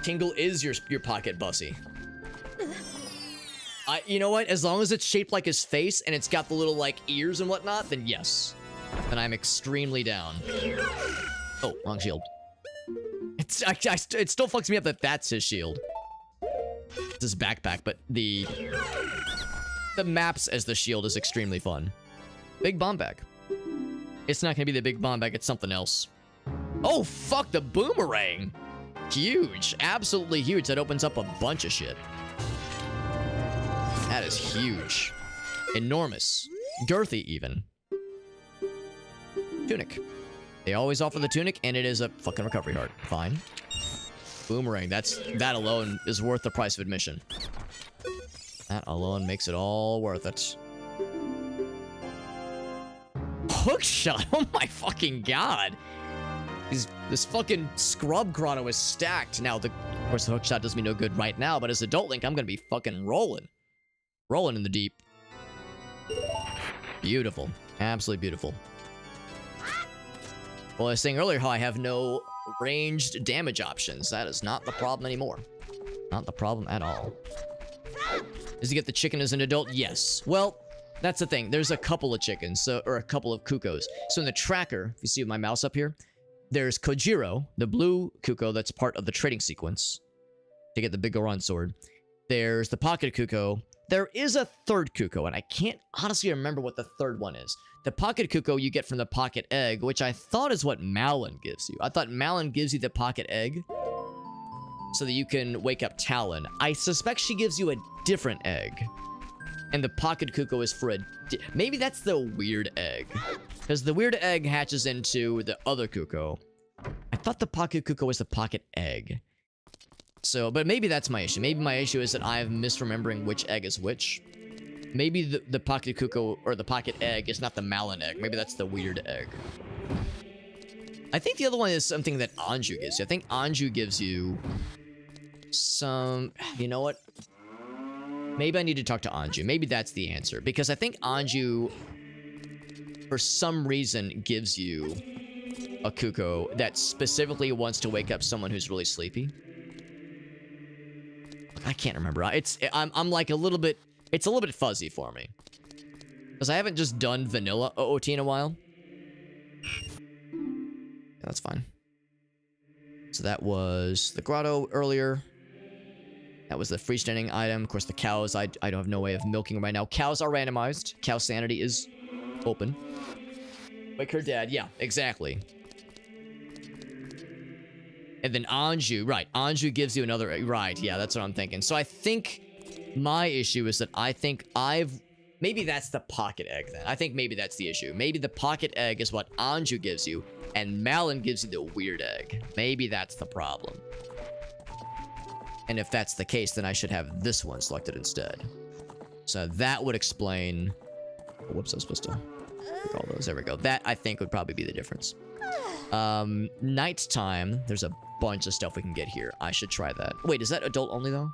Tingle is your pocket bussy. You know what? As long as it's shaped like his face and it's got the little, like, ears and whatnot, then yes. Then I'm extremely down. Oh, wrong shield. It still fucks me up that that's his shield. It's his backpack, but the maps as the shield is extremely fun. Big bomb bag. It's not gonna be the big bomb bag, it's something else. Oh, fuck, the boomerang! Huge. Absolutely huge. That opens up a bunch of shit. That is huge. Enormous. Girthy, even. Tunic. They always offer the tunic, and it is a fucking recovery heart. Fine. Boomerang. That alone is worth the price of admission. That alone makes it all worth it. Hookshot. Oh my fucking god. This fucking scrub grotto is stacked. Now, of course, the hookshot does me no good right now, but as Adult Link, I'm gonna be fucking rolling. Rolling in the deep. Beautiful. Absolutely beautiful. Well, I was saying earlier how I have no ranged damage options. That is not the problem anymore. Not the problem at all. Does he get the chicken as an adult? Yes. Well, that's the thing. There's a couple of chickens, or a couple of Kukos. So in the tracker, if you see my mouse up here, there's Kojiro, the blue Kuko that's part of the trading sequence to get the big Goron sword. There's the pocket Kuko. There is a third Kuko, and I can't honestly remember what the third one is. The pocket Kuko you get from the pocket egg, which I thought is what Malon gives you. I thought Malon gives you the pocket egg so that you can wake up Talon. I suspect she gives you a different egg. And the pocket Kuko is for maybe that's the weird egg. Because the weird egg hatches into the other Kuko. I thought the pocket Kuko was the pocket egg. So, but maybe that's my issue. Maybe my issue is that I'm misremembering which egg is which. Maybe the pocket Kuko, or the pocket egg, is not the Malon egg. Maybe that's the weird egg. I think the other one is something that Anju gives you. I think Anju gives you some... You know what? Maybe I need to talk to Anju. Maybe that's the answer. Because I think Anju, for some reason, gives you a Kuko that specifically wants to wake up someone who's really sleepy. I can't remember. I'm like a little bit... It's a little bit fuzzy for me. Because I haven't just done vanilla OOT in a while. Yeah, that's fine. So that was the grotto earlier. That was the freestanding item. Of course, the cows, I don't have no way of milking right now. Cows are randomized. Cow sanity is open. Wake her dad. Yeah, exactly. And then Anju, right. Anju gives you another... Right, yeah, that's what I'm thinking. So I think my issue is that I think maybe that's the pocket egg then. I think maybe that's the issue. Maybe the pocket egg is what Anju gives you, and Malon gives you the weird egg. Maybe that's the problem. And if that's the case, then I should have this one selected instead. So that would explain... Whoops, I was supposed to pick all those. There we go. That, I think, would probably be the difference. Nighttime. There's a bunch of stuff we can get here. I should try that. Wait, is that adult only, though?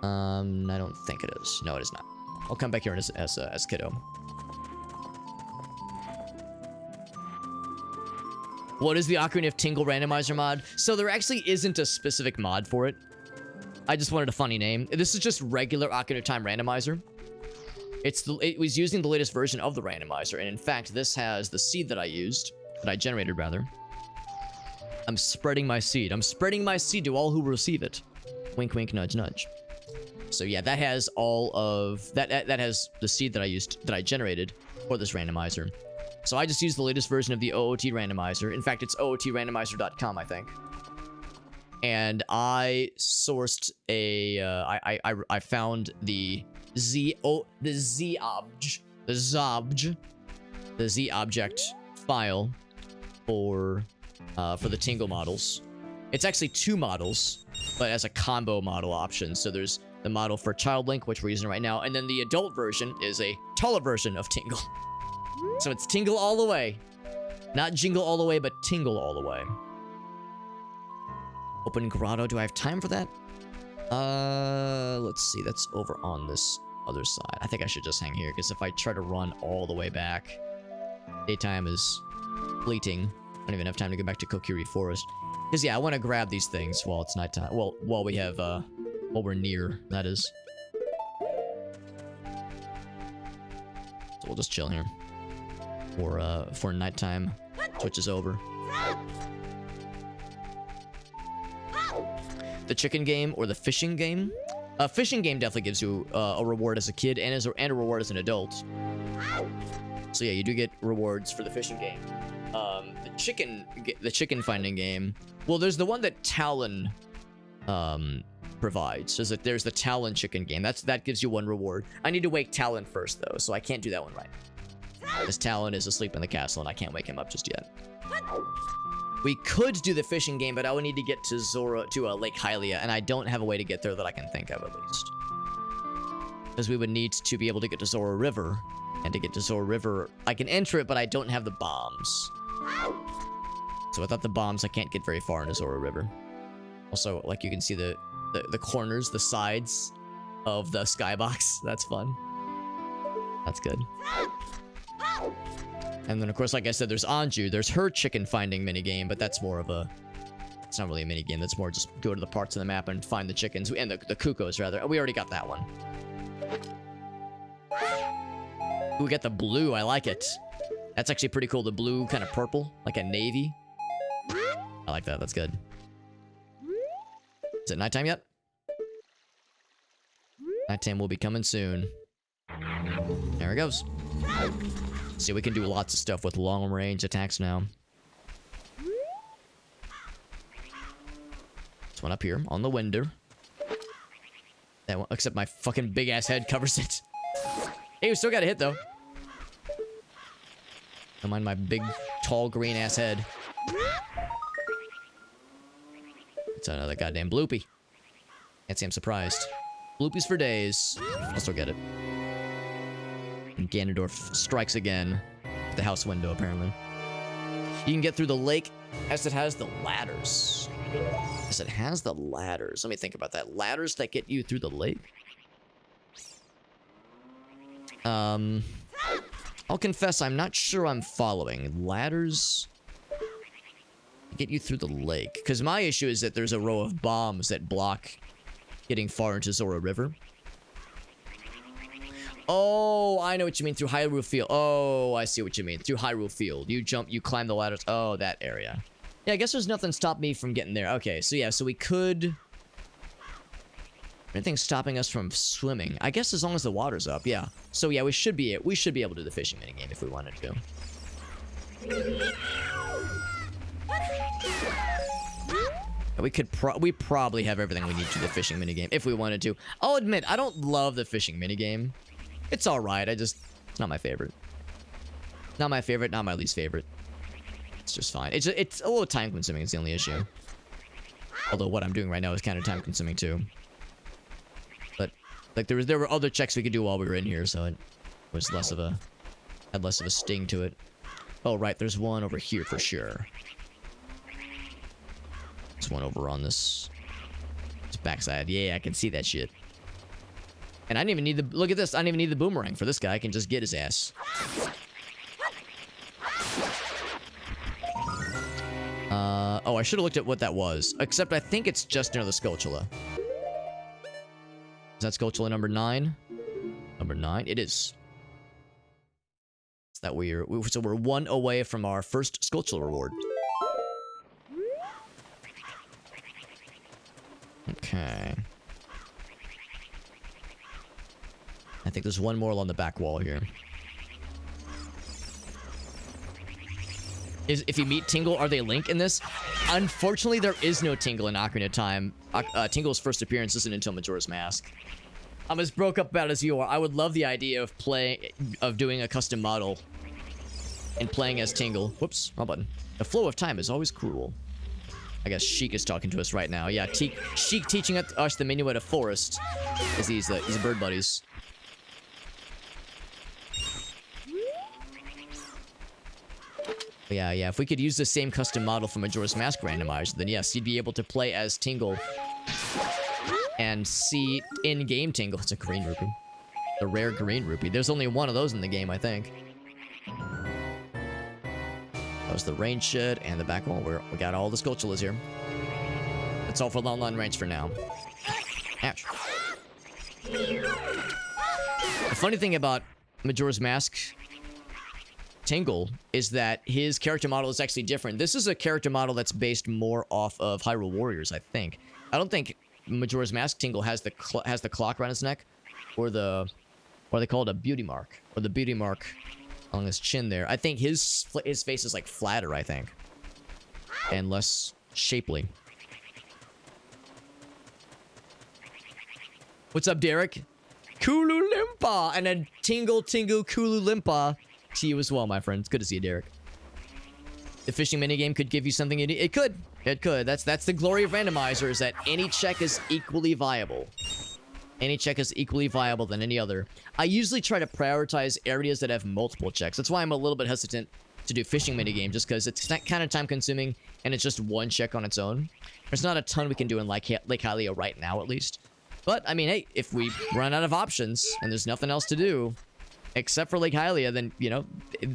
I don't think it is. No, it is not. I'll come back here as kiddo. What is the Ocarina of Tingle Randomizer mod? So there actually isn't a specific mod for it. I just wanted a funny name. This is just regular Ocarina of Time Randomizer. It was using the latest version of the randomizer, and in fact, this has the seed that I generated rather. I'm spreading my seed. I'm spreading my seed to all who receive it. Wink, wink, nudge, nudge. So yeah, that has all of that has the seed that I generated for this randomizer. So I just used the latest version of the OOT randomizer. In fact, it's ootrandomizer.com, I think. and I sourced a I found the Z object file for the Tingle models. It's actually 2 models, but as a combo model option. So there's the model for Child Link, which we're using right now, and then the adult version is a taller version of Tingle. So it's Tingle all the way. Not Jingle all the way, but Tingle all the way. Open Grotto. Do I have time for that? Let's see. That's over on this other side. I think I should just hang here, because if I try to run all the way back, daytime is fleeting. I don't even have time to go back to Kokiri Forest. Because, yeah, I want to grab these things while it's nighttime. Well, while we have, while we're near, that is. So we'll just chill here. For nighttime switches over. The chicken game or the fishing game? Fishing game definitely gives you a reward as a kid and a reward as an adult. So yeah, you do get rewards for the fishing game. The chicken finding game. Well, there's the one that Talon provides. There's the Talon chicken game. That gives you 1 reward. I need to wake Talon first though, so I can't do that one right now. Because Talon is asleep in the castle and I can't wake him up just yet. We could do the fishing game, but I would need to get to Lake Hylia, and I don't have a way to get there that I can think of, at least. Because we would need to be able to get to Zora River, and to get to Zora River, I can enter it, but I don't have the bombs. So without the bombs, I can't get very far into Zora River. Also, like, you can see the corners, the sides of the skybox. That's fun. That's good. And then, of course, like I said, there's Anju. There's her chicken finding minigame, but that's more of a... It's not really a minigame. That's more just go to the parts of the map and find the chickens. And the Kukos, rather. We already got that one. Ooh, we got the blue. I like it. That's actually pretty cool. The blue, kind of purple. Like a navy. I like that. That's good. Is it nighttime yet? Nighttime will be coming soon. There it goes. See, we can do lots of stuff with long-range attacks now. This one up here on the window. That one, except my fucking big-ass head covers it. Hey, we still got a hit, though. Don't mind my big, tall, green-ass head. It's another goddamn bloopy. Can't say I'm surprised. Bloopies for days. I'll still get it. And Ganondorf strikes again. The house window, apparently. You can get through the lake as it has the ladders. As it has the ladders. Let me think about that. Ladders that get you through the lake? I'll confess I'm not sure I'm following. Ladders get you through the lake. Because my issue is that there's a row of bombs that block getting far into Zora River. Oh, I know what you mean. Through Hyrule Field. Oh, I see what you mean. Through Hyrule Field. You jump, you climb the ladders. Oh, that area. Yeah, I guess there's nothing stopping me from getting there. Okay, so yeah, so we could... Anything stopping us from swimming? I guess as long as the water's up, yeah. So yeah, we should be able to do the fishing minigame if we wanted to. We probably have everything we need to do the fishing minigame if we wanted to. I'll admit, I don't love the fishing minigame. It's alright, it's not my favorite. Not my favorite, not my least favorite. It's just fine. It's a little time consuming, it's the only issue. Although what I'm doing right now is kind of time consuming too. But like there were other checks we could do while we were in here, so it was less of a sting to it. Oh right, there's one over here for sure. There's one over on this backside. Yeah, I can see that shit. And I didn't even need the... Look at this. I didn't even need the boomerang for this guy. I can just get his ass. Oh, I should have looked at what that was. Except I think it's just near the Skulltula. Is that Skulltula number 9? Number 9? It is. So we're 1 away from our first Skulltula reward. Okay. I think there's one more along the back wall here. if you meet Tingle, are they Link in this? Unfortunately, there is no Tingle in Ocarina of Time. Tingle's first appearance isn't until Majora's Mask. I'm as broke up about as you are. I would love the idea of doing a custom model and playing as Tingle. Whoops, wrong button. The flow of time is always cruel. I guess Sheik is talking to us right now. Yeah, Sheik teaching us the Minuet of Forest as these bird buddies. Yeah, if we could use the same custom model for Majora's Mask Randomizer, then yes, you'd be able to play as Tingle and see in-game Tingle. It's a green rupee. The rare green rupee. There's only one of those in the game, I think. That was the range shed and the back wall. We got all the Skulltulas here. That's all for long range for now. Ouch. The funny thing about Majora's Mask Tingle is that his character model is actually different. This is a character model that's based more off of Hyrule Warriors, I think. I don't think Majora's Mask Tingle has the clock around his neck, or they call it a beauty mark, or the beauty mark on his chin there. I think his face is like flatter, I think, and less shapely. What's up, Derek? Kulu Limpa, and then Tingle Kulu Limpa to you as well, my friend. It's good to see you, Derek. The fishing minigame could give you something you need. It could. That's the glory of Randomizer, is that any check is equally viable. Any check is equally viable than any other. I usually try to prioritize areas that have multiple checks. That's why I'm a little bit hesitant to do fishing minigame, just because it's kind of time consuming and it's just one check on its own. There's not a ton we can do in Lake Hylia right now, at least. But, I mean, hey, if we run out of options and there's nothing else to do except for Lake Hylia, then, you know,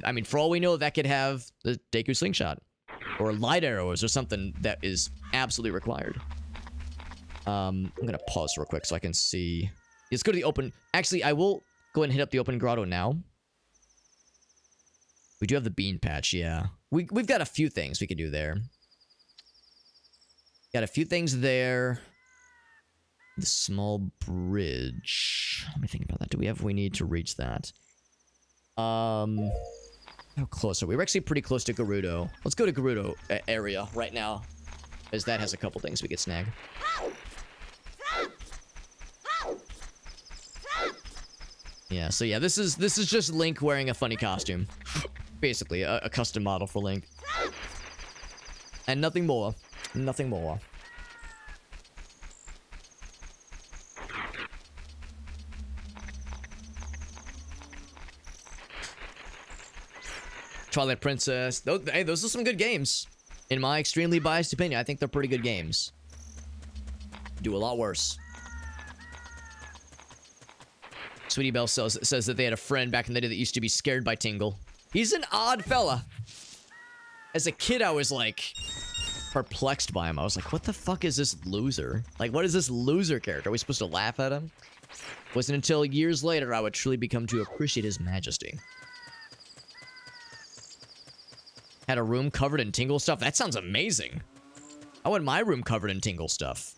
I mean, for all we know, that could have the Deku Slingshot or light arrows or something that is absolutely required. I'm gonna pause real quick so I can see. Let's go to the open. Actually, I will go ahead and hit up the open grotto now. We do have the bean patch, yeah. We've got a few things we can do there. Got a few things there. The small bridge. Let me think about that. Do we have? We need to reach that. How close are we? We're actually pretty close to Gerudo. Let's go to Gerudo area right now, as that has a couple things we could snag. Yeah. So yeah, this is just Link wearing a funny costume, basically a custom model for Link, and nothing more. Nothing more. Twilight Princess. Hey, those are some good games. In my extremely biased opinion, I think they're pretty good games. Do a lot worse. Sweetie Belle says that they had a friend back in the day that used to be scared by Tingle. He's an odd fella. As a kid, I was like perplexed by him. I was like, what the fuck is this loser? Like, what is this loser character? Are we supposed to laugh at him? It wasn't until years later I would truly become to appreciate his majesty. Had a room covered in Tingle stuff? That sounds amazing. I want my room covered in Tingle stuff.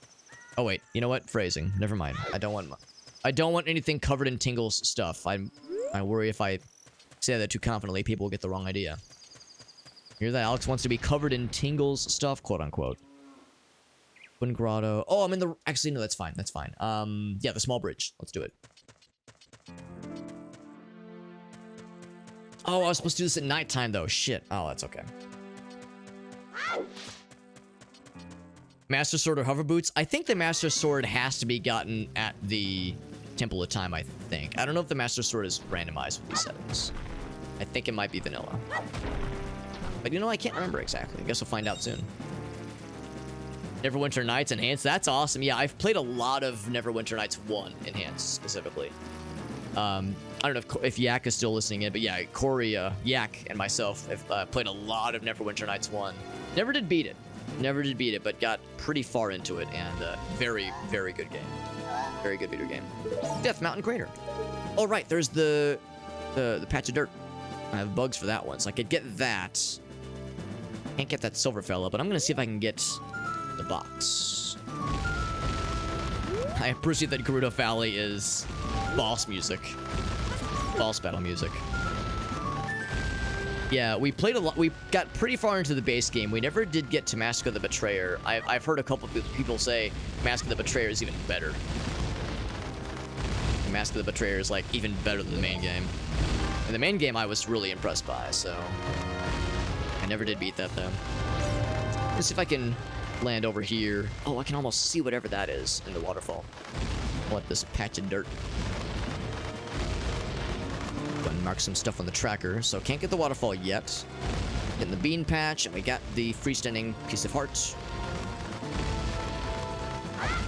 Oh wait, you know what? Phrasing. Never mind. I don't want anything covered in Tingle's stuff. I worry if I say that too confidently, people will get the wrong idea. Hear that? Alex wants to be covered in Tingle's stuff, quote unquote. Twin Grotto. Oh, I'm in the... Actually, no, that's fine. That's fine. Yeah, the small bridge. Let's do it. Oh, I was supposed to do this at nighttime, though. Shit. Oh, that's okay. Master Sword or Hover Boots? I think the Master Sword has to be gotten at the Temple of Time, I think. I don't know if the Master Sword is randomized with these settings. I think it might be vanilla. But you know, I can't remember exactly. I guess we'll find out soon. Neverwinter Nights Enhanced. That's awesome. Yeah, I've played a lot of Neverwinter Nights 1 Enhanced, specifically. I don't know if Yak is still listening in, but yeah, Corey, Yak, and myself have played a lot of Neverwinter Nights 1. Never did beat it. Never did beat it, but got pretty far into it, and very, very good game. Very good video game. Death Mountain Crater. Oh, right, there's the patch of dirt. I have bugs for that one, so I could get that. Can't get that silver fella, but I'm gonna see if I can get the box. I appreciate that Gerudo Valley is boss music. Boss battle music. Yeah, we played a lot. We got pretty far into the base game. We never did get to Mask of the Betrayer. I've heard a couple of people say Mask of the Betrayer is even better. Mask of the Betrayer is like even better than the main game. And the main game I was really impressed by, so I never did beat that though. Let's see if I can land over here. Oh, I can almost see whatever that is in the waterfall. What, this patch of dirt? Go and mark some stuff on the tracker. So can't get the waterfall yet. Getting the bean patch, and we got the freestanding piece of heart.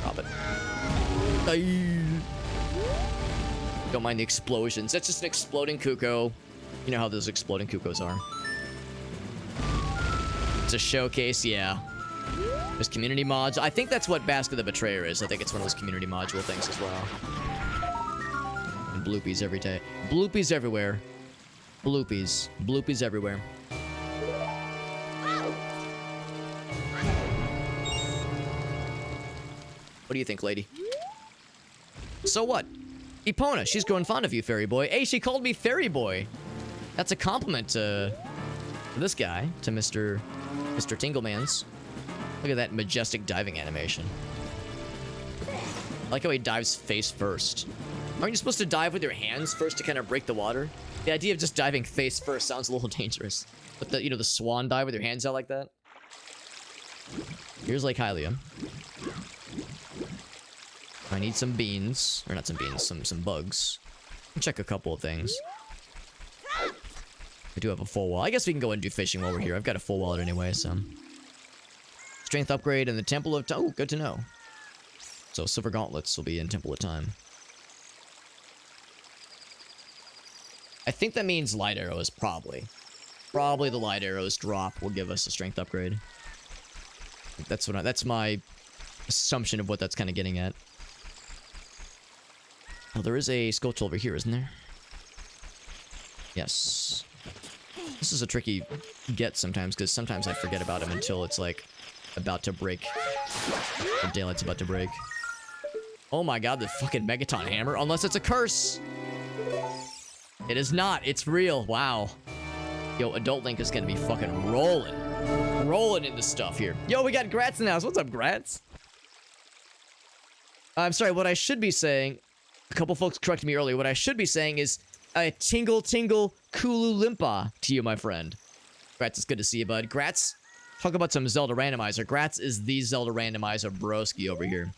Drop it. Aye. Don't mind the explosions. That's just an exploding cuckoo. You know how those exploding cuckoos are. It's a showcase, yeah. There's community mods. I think that's what Mask of the Betrayer is. I think it's one of those community module things as well. And bloopies every day. Bloopies everywhere. Bloopies. Bloopies everywhere. What do you think, lady? So what? Epona, she's growing fond of you, fairy boy. Hey, she called me fairy boy. That's a compliment to this guy, to Mr. Tinglemans. Look at that majestic diving animation. I like how he dives face first. Aren't you supposed to dive with your hands first to kind of break the water? The idea of just diving face first sounds a little dangerous. But the, you know, the swan dive with your hands out like that. Here's Lake Hylia. I need some beans. Or not some beans, some bugs. Check a couple of things. We do have a full wallet. I guess we can go and do fishing while we're here. I've got a full wallet anyway, so. Strength upgrade in the Temple of Time. Oh, good to know. So silver gauntlets will be in Temple of Time. I think that means light arrows, probably. Probably the light arrows drop will give us a strength upgrade. That's my assumption of what that's kind of getting at. Oh, there is a sculpture over here, isn't there? Yes. This is a tricky get sometimes, because sometimes I forget about him until it's like about to break. Or daylight's about to break. Oh my god, the fucking Megaton hammer. Unless it's a curse. It is not. It's real. Wow. Yo, Adult Link is gonna be fucking rolling. Rolling into stuff here. Yo, we got Gratz in the house. What's up, Gratz? I'm sorry, what I should be saying... A couple folks corrected me earlier. What I should be saying is... tingle, tingle, Kulu Limpa to you, my friend. Gratz, it's good to see you, bud. Gratz, talk about some Zelda Randomizer. Gratz is the Zelda Randomizer broski over here.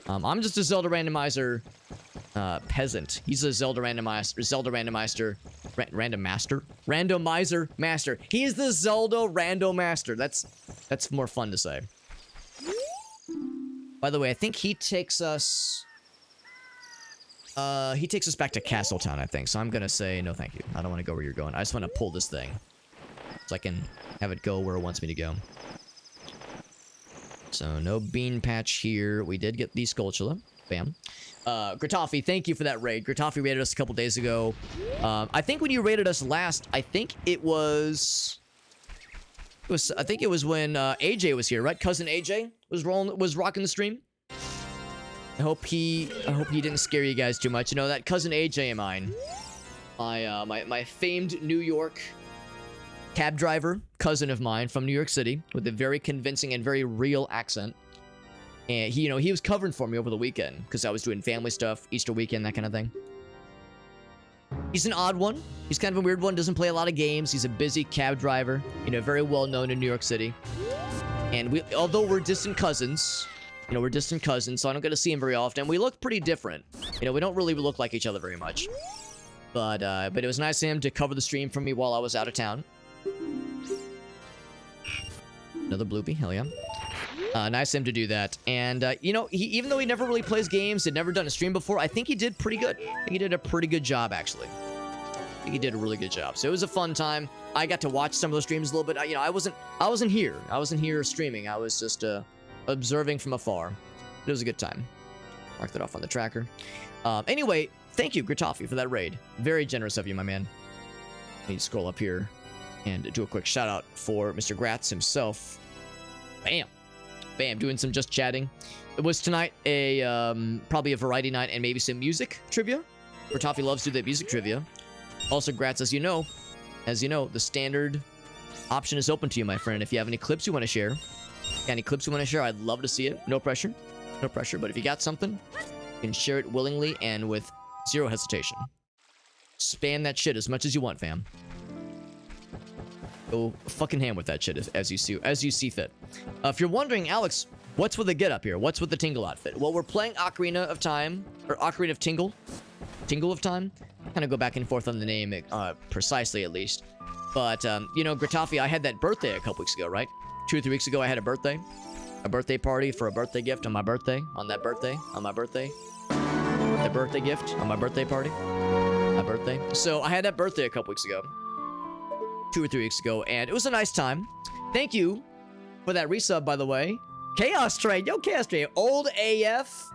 I'm just a Zelda Randomizer peasant. He's a Zelda Randomizer Randomizer master. He is the Zelda Rando Master. That's more fun to say. By the way, I think he takes us back to Castletown, I think. So I'm gonna say no thank you. I don't want to go where you're going. I just want to pull this thing so I can have it go where it wants me to go. So no bean patch here. We did get the Skulltula. Bam. Gratoffy, thank you for that raid. Gratoffy raided us a couple days ago. I think when you raided us last, I think it was when AJ was here, right? Cousin AJ was rocking the stream. I hope he didn't scare you guys too much. You know, that cousin AJ of mine, my famed New York cab driver cousin of mine from New York City with a very convincing and very real accent. And he was covering for me over the weekend because I was doing family stuff, Easter weekend, that kind of thing. He's an odd one. He's kind of a weird one. Doesn't play a lot of games. He's a busy cab driver. Very well known in New York City. And although we're distant cousins, so I don't get to see him very often. We look pretty different. We don't really look like each other very much. But it was nice of him to cover the stream for me while I was out of town. Another bloopy, hell yeah. Nice of him to do that. And, even though he never really plays games, had never done a stream before, I think he did pretty good. I think he did a pretty good job, actually. I think he did a really good job. So it was a fun time. I got to watch some of those streams a little bit. I wasn't here. I wasn't here streaming. I was just, observing from afar. It was a good time. Mark that off on the tracker. Anyway, thank you, Gratoffy, for that raid. Very generous of you, my man. I need to scroll up here and do a quick shout out for Mr. Gratz himself. Bam. Bam, doing some just chatting. It was tonight probably a variety night and maybe some music trivia. Gratoffy loves to do that music trivia. Also, Gratz, as you know, as you know, the standard option is open to you, my friend. If you have any clips you want to share, I'd love to see it. No pressure. No pressure. But if you got something, you can share it willingly and with zero hesitation. Spam that shit as much as you want, fam. Go fucking ham with that shit as you see fit. If you're wondering, Alex, what's with the getup here? What's with the Tingle outfit? Well, we're playing Ocarina of Time, or Ocarina of Tingle. Tingle of Time. Kind of go back and forth on the name, precisely at least. But, you know, Gratafi, I had that birthday a couple weeks ago, right? 2 or 3 weeks ago, I had a birthday party for a birthday gift on my birthday, the birthday gift on my birthday party, my birthday. So I had that birthday a couple weeks ago, 2 or 3 weeks ago, and it was a nice time. Thank you for that resub, by the way. Chaos Train, yo, Chaos Train, old AF.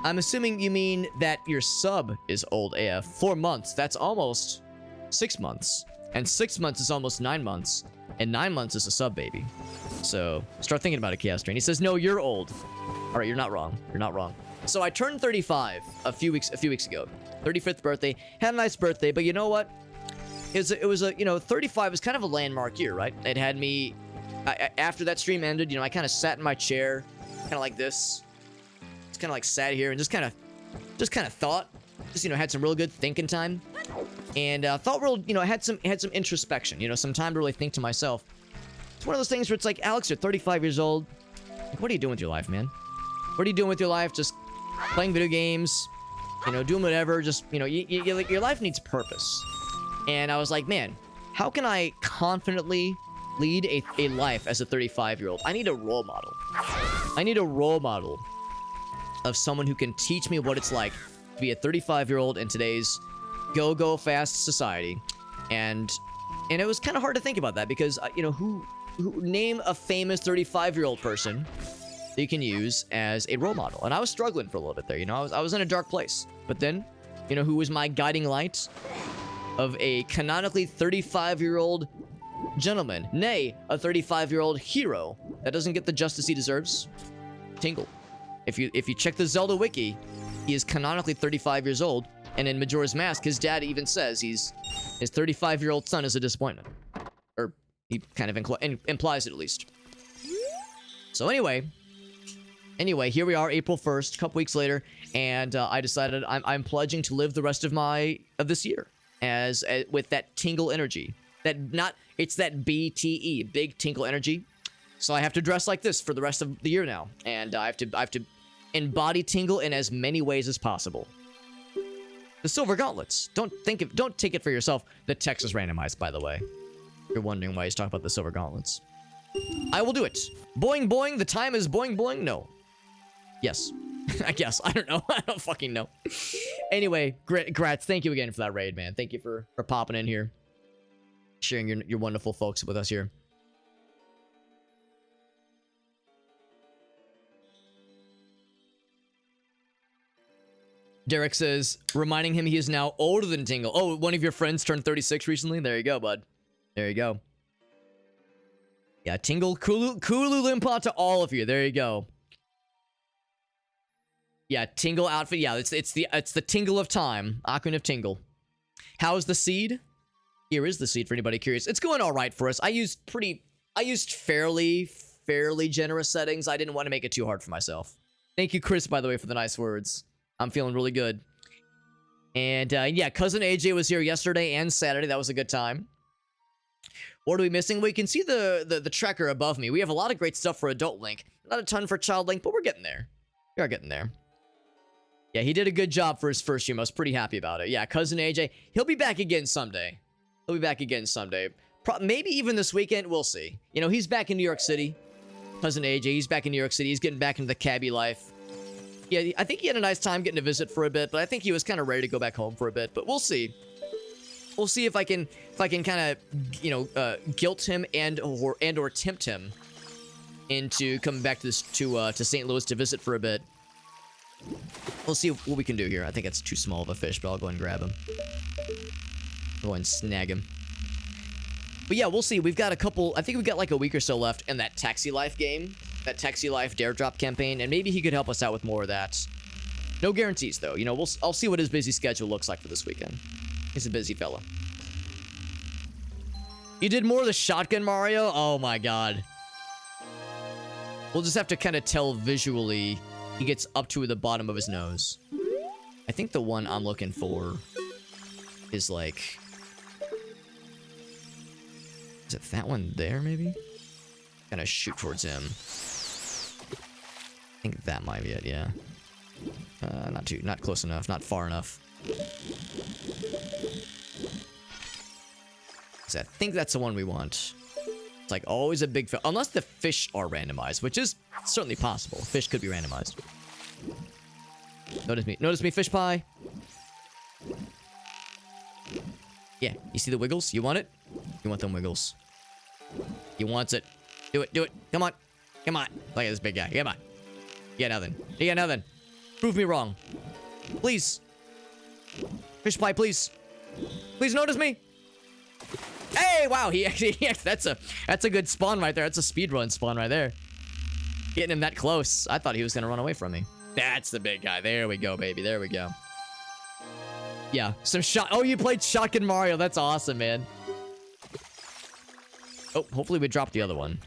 I'm assuming you mean that your sub is old AF. 4 months, that's almost 6 months. And 6 months is almost 9 months. And 9 months is a sub, baby. So, start thinking about it, Chaos Train. He says, no, you're old. Alright, you're not wrong. You're not wrong. So, I turned 35 a few weeks ago. 35th birthday. Had a nice birthday, but you know what? It was a, you know, 35 was kind of a landmark year, right? It had me, after that stream ended, you know, I kind of sat in my chair, kind of like this. Just kind of like sat here and just kind of thought. Just, you know, had some real good thinking time. And thought real, you know, I had some introspection, you know, some time to really think to myself. It's one of those things where it's like, Alex, you're 35 years old. Like, what are you doing with your life, man? What are you doing with your life? Just playing video games, you know, doing whatever. Just, you know, your life needs purpose. And I was like, man, how can I confidently lead a life as a 35-year-old? I need a role model. I need a role model of someone who can teach me what it's like to be a 35-year-old in today's go fast society. And it was kind of hard to think about that because, you know, who name a famous 35-year-old person that you can use as a role model. And I was struggling for a little bit there, you know, I was in a dark place. But then, you know, who was my guiding light? Of a canonically 35-year-old gentleman, nay, a 35-year-old hero that doesn't get the justice he deserves. Tingle. If you check the Zelda wiki, he is canonically 35 years old, and in Majora's Mask, his dad even says his 35-year-old son is a disappointment, or he kind of implies it at least. So anyway, here we are, April 1st, a couple weeks later, and I decided I'm pledging to live the rest of this year as with that Tingle energy. It's that BTE, big Tingle energy. So I have to dress like this for the rest of the year now, and I have to embody Tingle in as many ways as possible. The silver gauntlets. Don't take it for yourself. The text is randomized, by the way. You're wondering why he's talking about the silver gauntlets. I will do it. Boing boing. The time is boing boing. No. Yes. I guess. I don't know. I don't fucking know. Anyway, Gratz, thank you again for that raid, man. Thank you for popping in here. Sharing your wonderful folks with us here. Derek says, reminding him he is now older than Tingle. Oh, one of your friends turned 36 recently? There you go, bud. There you go. Yeah, Tingle, Kulu Limpa to all of you. There you go. Yeah, Tingle outfit. Yeah, it's the Tingle of Time. Ocarina of Tingle. How's the seed? Here is the seed for anybody curious. It's going all right for us. I used fairly generous settings. I didn't want to make it too hard for myself. Thank you, Chris, by the way, for the nice words. I'm feeling really good. And yeah, Cousin AJ was here yesterday and Saturday. That was a good time. What are we missing? Well, you can see the tracker above me. We have a lot of great stuff for Adult Link. Not a ton for Child Link, but we're getting there. We are getting there. Yeah, he did a good job for his first stream. I was pretty happy about it. Yeah, Cousin AJ. He'll be back again someday. He'll be back again someday. Maybe even this weekend. We'll see. You know, he's back in New York City. Cousin AJ, he's back in New York City. He's getting back into the cabbie life. Yeah, I think he had a nice time getting to visit for a bit, but I think he was kind of ready to go back home for a bit. But we'll see. We'll see if I can kind of, you know, guilt him and or tempt him into coming back to St. Louis to visit for a bit. We'll see what we can do here. I think it's too small of a fish, but I'll go and grab him. Go and snag him. But yeah, we'll see. We've got I think we've got like a week or so left in that Taxi Life game. That Taxi Life Dare Drop campaign, and maybe he could help us out with more of that. No guarantees, though. You know, I'll see what his busy schedule looks like for this weekend. He's a busy fella. You did more of the shotgun Mario? Oh my god. We'll just have to kind of tell visually he gets up to the bottom of his nose. I think the one I'm looking for is like... Is it that one there, maybe? Kind of shoot towards him. I think that might be it, yeah. Not close enough, not far enough. So I think that's the one we want. It's like always a big fish, unless the fish are randomized, which is certainly possible. Fish could be randomized. Notice me, fish pie. Yeah, you see the wiggles? You want it? You want them wiggles. He wants it. Do it. Come on. Look at this big guy. Come on. You got nothing. Prove me wrong. Please. Fish pie, please. Please notice me. Hey, wow, he actually, that's a good spawn right there. That's a speedrun spawn right there. Getting him that close. I thought he was gonna run away from me. That's the big guy. There we go, baby. There we go. Yeah, some shot. Oh, you played Shotgun Mario. That's awesome, man. Oh, hopefully we dropped the other one.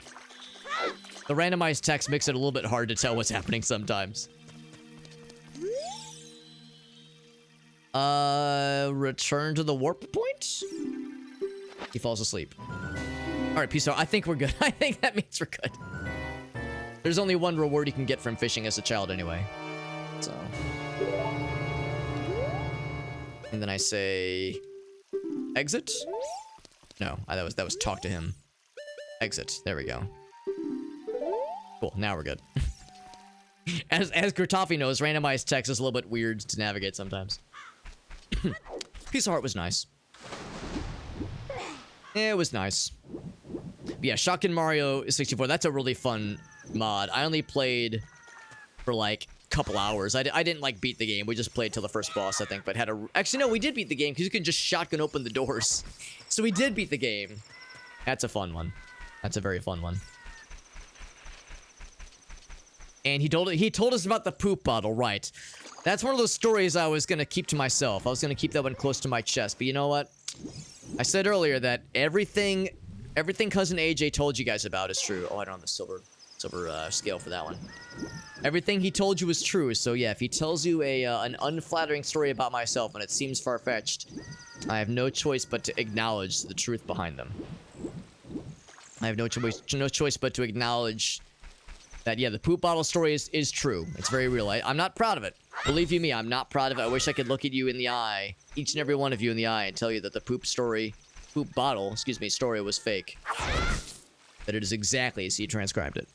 The randomized text makes it a little bit hard to tell what's happening sometimes. Return to the warp point? He falls asleep. Alright, peace out. I think we're good. I think that means we're good. There's only one reward you can get from fishing as a child anyway. So. And then I say... Exit? No, that was talk to him. Exit. There we go. Cool, now we're good. As Gertoffy knows, randomized text is a little bit weird to navigate sometimes. Piece of Heart was nice. Yeah, it was nice. But yeah, Shotgun Mario 64, that's a really fun mod. I only played for like a couple hours. I didn't like beat the game. We just played till the first boss, I think, but had a... Actually, no, we did beat the game because you can just shotgun open the doors. So we did beat the game. That's a fun one. That's a very fun one. And he told us about the poop bottle, right? That's one of those stories I was going to keep to myself. I was going to keep that one close to my chest. But you know what? I said earlier that everything Cousin AJ told you guys about is true. Oh, I don't have the silver scale for that one. Everything he told you is true. So yeah, if he tells you an unflattering story about myself and it seems far-fetched, I have no choice but to acknowledge the truth behind them. I have no choice but to acknowledge that, yeah, the poop bottle story is true. It's very real. I'm not proud of it. Believe you me, I'm not proud of it. I wish I could look at you in the eye, each and every one of you in the eye, and tell you that the poop bottle story was fake. That it is exactly as he transcribed it.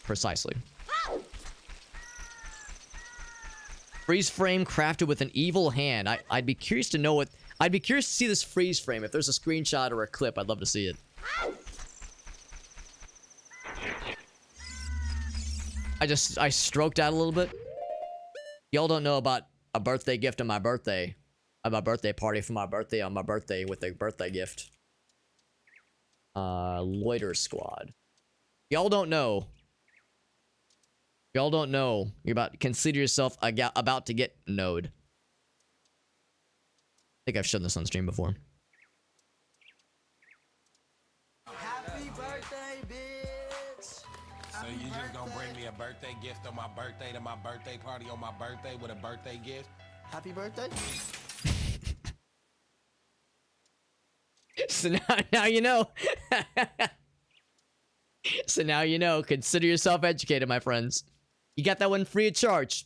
Precisely. Freeze frame crafted with an evil hand. I'd be curious to know what... I'd be curious to see this freeze frame. If there's a screenshot or a clip, I'd love to see it. I stroked out a little bit. Y'all don't know about a birthday gift on my birthday. I have a birthday party for my birthday on my birthday with a birthday gift. Loiter Squad. Y'all don't know. Y'all don't know. You're about to consider yourself about to get node. I think I've shown this on stream before. Happy birthday, bitch! So you just gonna bring me a birthday gift on my birthday to my birthday party on my birthday with a birthday gift? Happy birthday? So now you know. So now you know. Consider yourself educated, my friends. You got that one free of charge.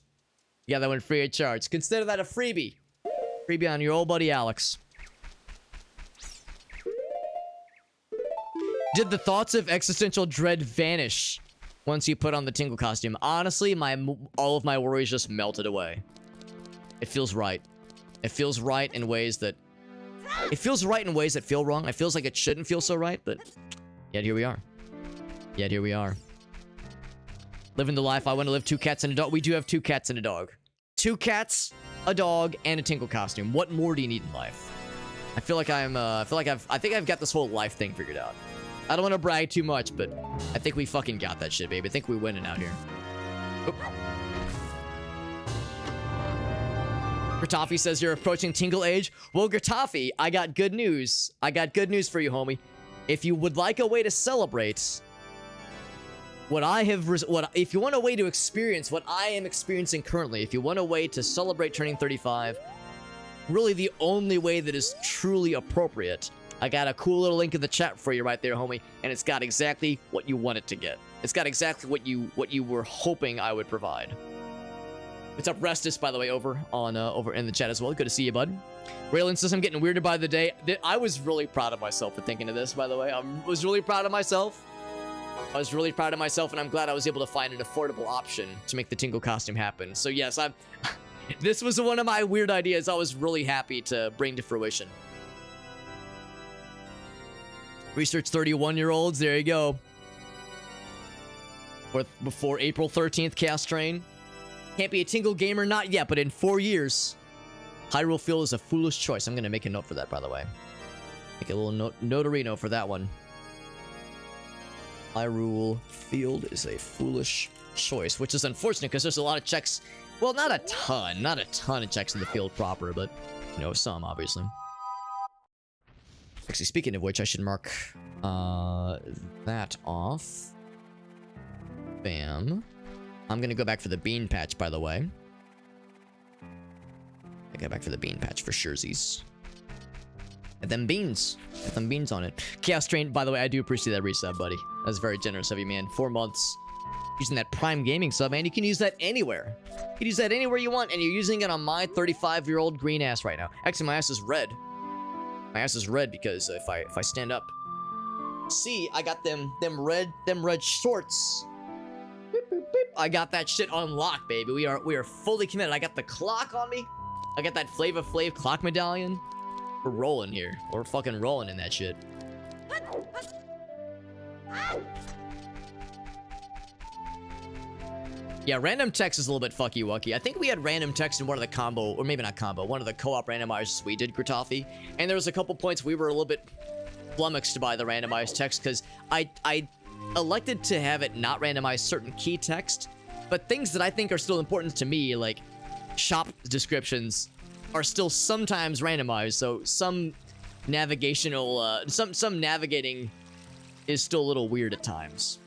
You got that one free of charge. Consider that a freebie. Freebie on your old buddy Alex. Did the thoughts of existential dread vanish once you put on the Tingle costume? Honestly, all of my worries just melted away. It feels right. It feels right in ways that... It feels right in ways that feel wrong. It feels like it shouldn't feel so right, but... Yet here we are. Yet here we are. Living the life I want to live. 2 cats and a dog. We do have 2 cats and a dog. 2 cats, a dog, and a Tingle costume. What more do you need in life? I feel like I think I've got this whole life thing figured out. I don't want to brag too much, but I think we fucking got that shit, baby. I think we winning out here. Oop. Gratafi says you're approaching Tingle age. Well, Gratafi, I got good news. I got good news for you, homie. If you would like a way to celebrate if you want a way to experience what I am experiencing currently, if you want a way to celebrate turning 35, really the only way that is truly appropriate, I got a cool little link in the chat for you right there, homie, and it's got exactly what you want it to get. It's got exactly what you were hoping I would provide. What's up, Restus, by the way, over in the chat as well. Good to see you, bud. Raylan says I'm getting weirded by the day. I was really proud of myself for thinking of this, by the way. I was really proud of myself. I was really proud of myself, and I'm glad I was able to find an affordable option to make the Tingle costume happen. So yes, this was one of my weird ideas I was really happy to bring to fruition. Research 31-year-olds, there you go. Before April 13th, Chaos Train. Can't be a Tingle gamer, not yet, but in 4 years. Hyrule Field is a foolish choice. I'm going to make a note for that, by the way. Make a little notarino for that one. Hyrule Field is a foolish choice, which is unfortunate because there's a lot of checks. Well, not a ton of checks in the field proper, but, you know, some, obviously. Actually, speaking of which, I should mark that off. Bam. I'm gonna go back for the bean patch, by the way. I go back for the bean patch for surezies. Get them beans. Get them beans on it. Chaos Train, by the way, I do appreciate that resub, buddy. That's very generous of you, man. 4 months. Using that Prime Gaming sub, man. You can use that anywhere. You can use that anywhere you want, and you're using it on my 35-year-old green ass right now. Actually, my ass is red. My ass is red because if I stand up. See, I got them red shorts. Beep, beep, beep. I got that shit unlocked, baby. We are fully committed. I got the clock on me. I got that Flava Flav clock medallion. We're rolling here. We're fucking rolling in that shit. Yeah, random text is a little bit fucky wucky. I think we had random text in one of the combo, or maybe not combo, one of the co-op randomizers we did, Gratafi. And there was a couple points we were a little bit flummoxed by the randomized text because I elected to have it not randomize certain key text, but things that I think are still important to me, like shop descriptions, are still sometimes randomized. So some navigational, some navigating is still a little weird at times.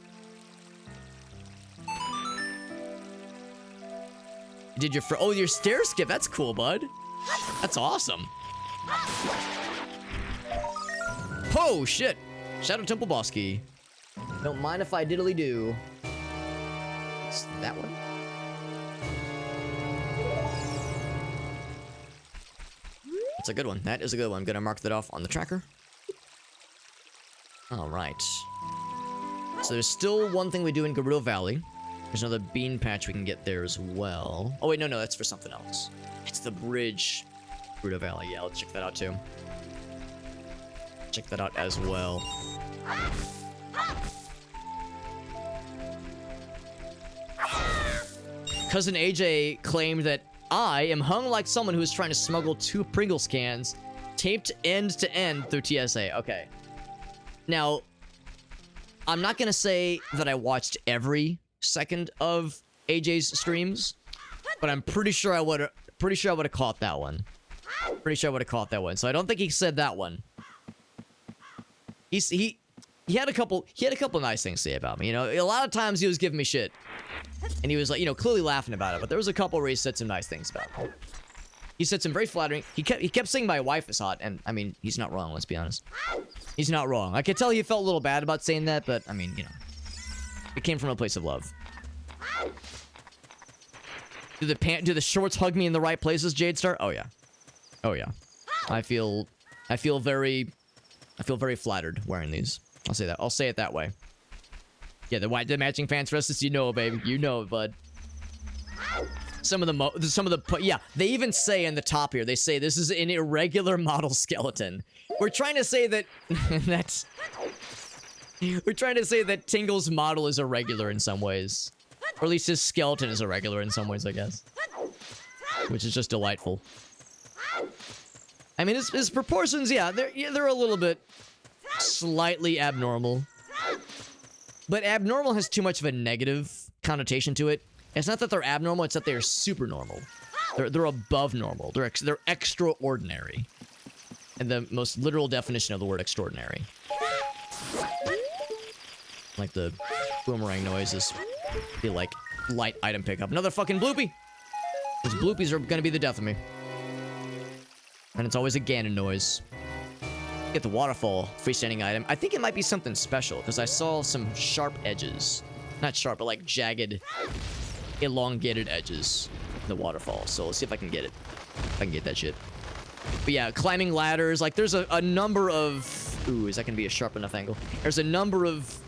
Did your oh, your stair skip? That's cool, bud. That's awesome. Oh shit! Shadow Temple boss key. Don't mind if I diddly do. It's that one. That's a good one. That is a good one. I'm gonna mark that off on the tracker. All right. So there's still one thing we do in Gerudo Valley. There's another bean patch we can get there as well. Oh wait, no, that's for something else. It's the bridge, Gerudo Valley. Yeah, let's check that out too. Check that out as well. Cousin AJ claimed that I am hung like someone who is trying to smuggle 2 Pringles cans, taped end to end through TSA. Okay. Now, I'm not gonna say that I watched every second of AJ's streams, but I'm pretty sure I would have caught that one. Pretty sure I would have caught that one. So I don't think he said that one. He had a couple nice things to say about me. You know, a lot of times he was giving me shit, and he was like, you know, clearly laughing about it. But there was a couple where he said some nice things about me. He said some very flattering. He kept saying my wife is hot, and I mean, he's not wrong. Let's be honest. He's not wrong. I could tell he felt a little bad about saying that, but I mean, you know. It came from a place of love. Do the shorts hug me in the right places, Jade Star? Oh yeah. Oh yeah. I feel very flattered wearing these. I'll say that. I'll say it that way. Yeah, the matching fans for us, you know it, baby. You know it, bud. Yeah, they even say in the top here, they say this is an irregular model skeleton. We're trying to say that we're trying to say that Tingle's model is irregular in some ways. Or at least his skeleton is irregular in some ways, I guess. Which is just delightful. I mean, his proportions, yeah, they're a little bit slightly abnormal. But abnormal has too much of a negative connotation to it. It's not that they're abnormal, it's that they're super normal. They're above normal. They're extraordinary. And the most literal definition of the word extraordinary. Like the boomerang noises. Feel like light item pickup. Another fucking bloopy! These bloopies are gonna be the death of me. And it's always a Ganon noise. Get the waterfall freestanding item. I think it might be something special because I saw some sharp edges. Not sharp, but like jagged, elongated edges in the waterfall. So let's see if I can get it. If I can get that shit. But yeah, climbing ladders. Like there's a number of... Ooh, is that gonna be a sharp enough angle? There's a number of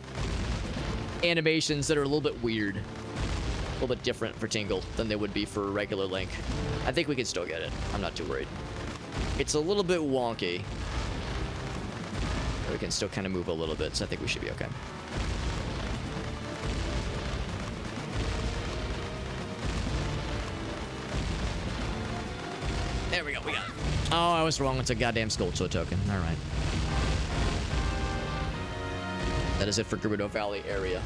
animations that are a little bit weird. A little bit different for Tingle than they would be for regular Link. I think we can still get it. I'm not too worried. It's a little bit wonky. But we can still kind of move a little bit, so I think we should be okay. There we go, we got it. Oh, I was wrong. It's a goddamn Skulltula token. All right. That is it for Gerudo Valley area.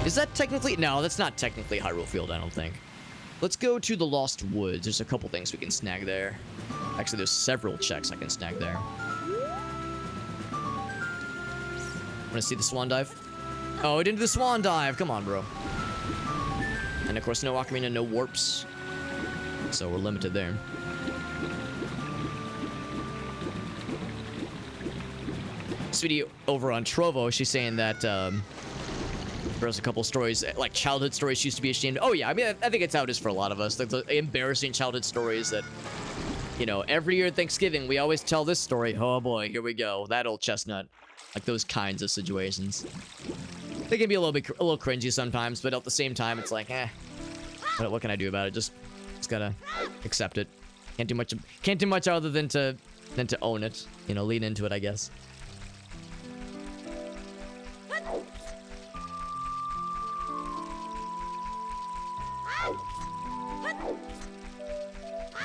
Is that technically... No, that's not technically Hyrule Field, I don't think. Let's go to the Lost Woods. There's a couple things we can snag there. Actually, there's several checks I can snag there. Want to see the Swan Dive? Oh, it didn't do the Swan Dive. Come on, bro. And of course, no Ocarina, no warps. So we're limited there. Sweetie over on Trovo, she's saying that there's a couple stories, like childhood stories she used to be ashamed of. Oh yeah, I mean, I think it's how it is for a lot of us. Like the embarrassing childhood stories that, you know, every year at Thanksgiving, we always tell this story. Oh boy, here we go. That old chestnut. Like those kinds of situations. They can be a little cringy sometimes, but at the same time, it's like, what can I do about it? Just gotta accept it. Can't do much other than to own it. You know, lean into it, I guess.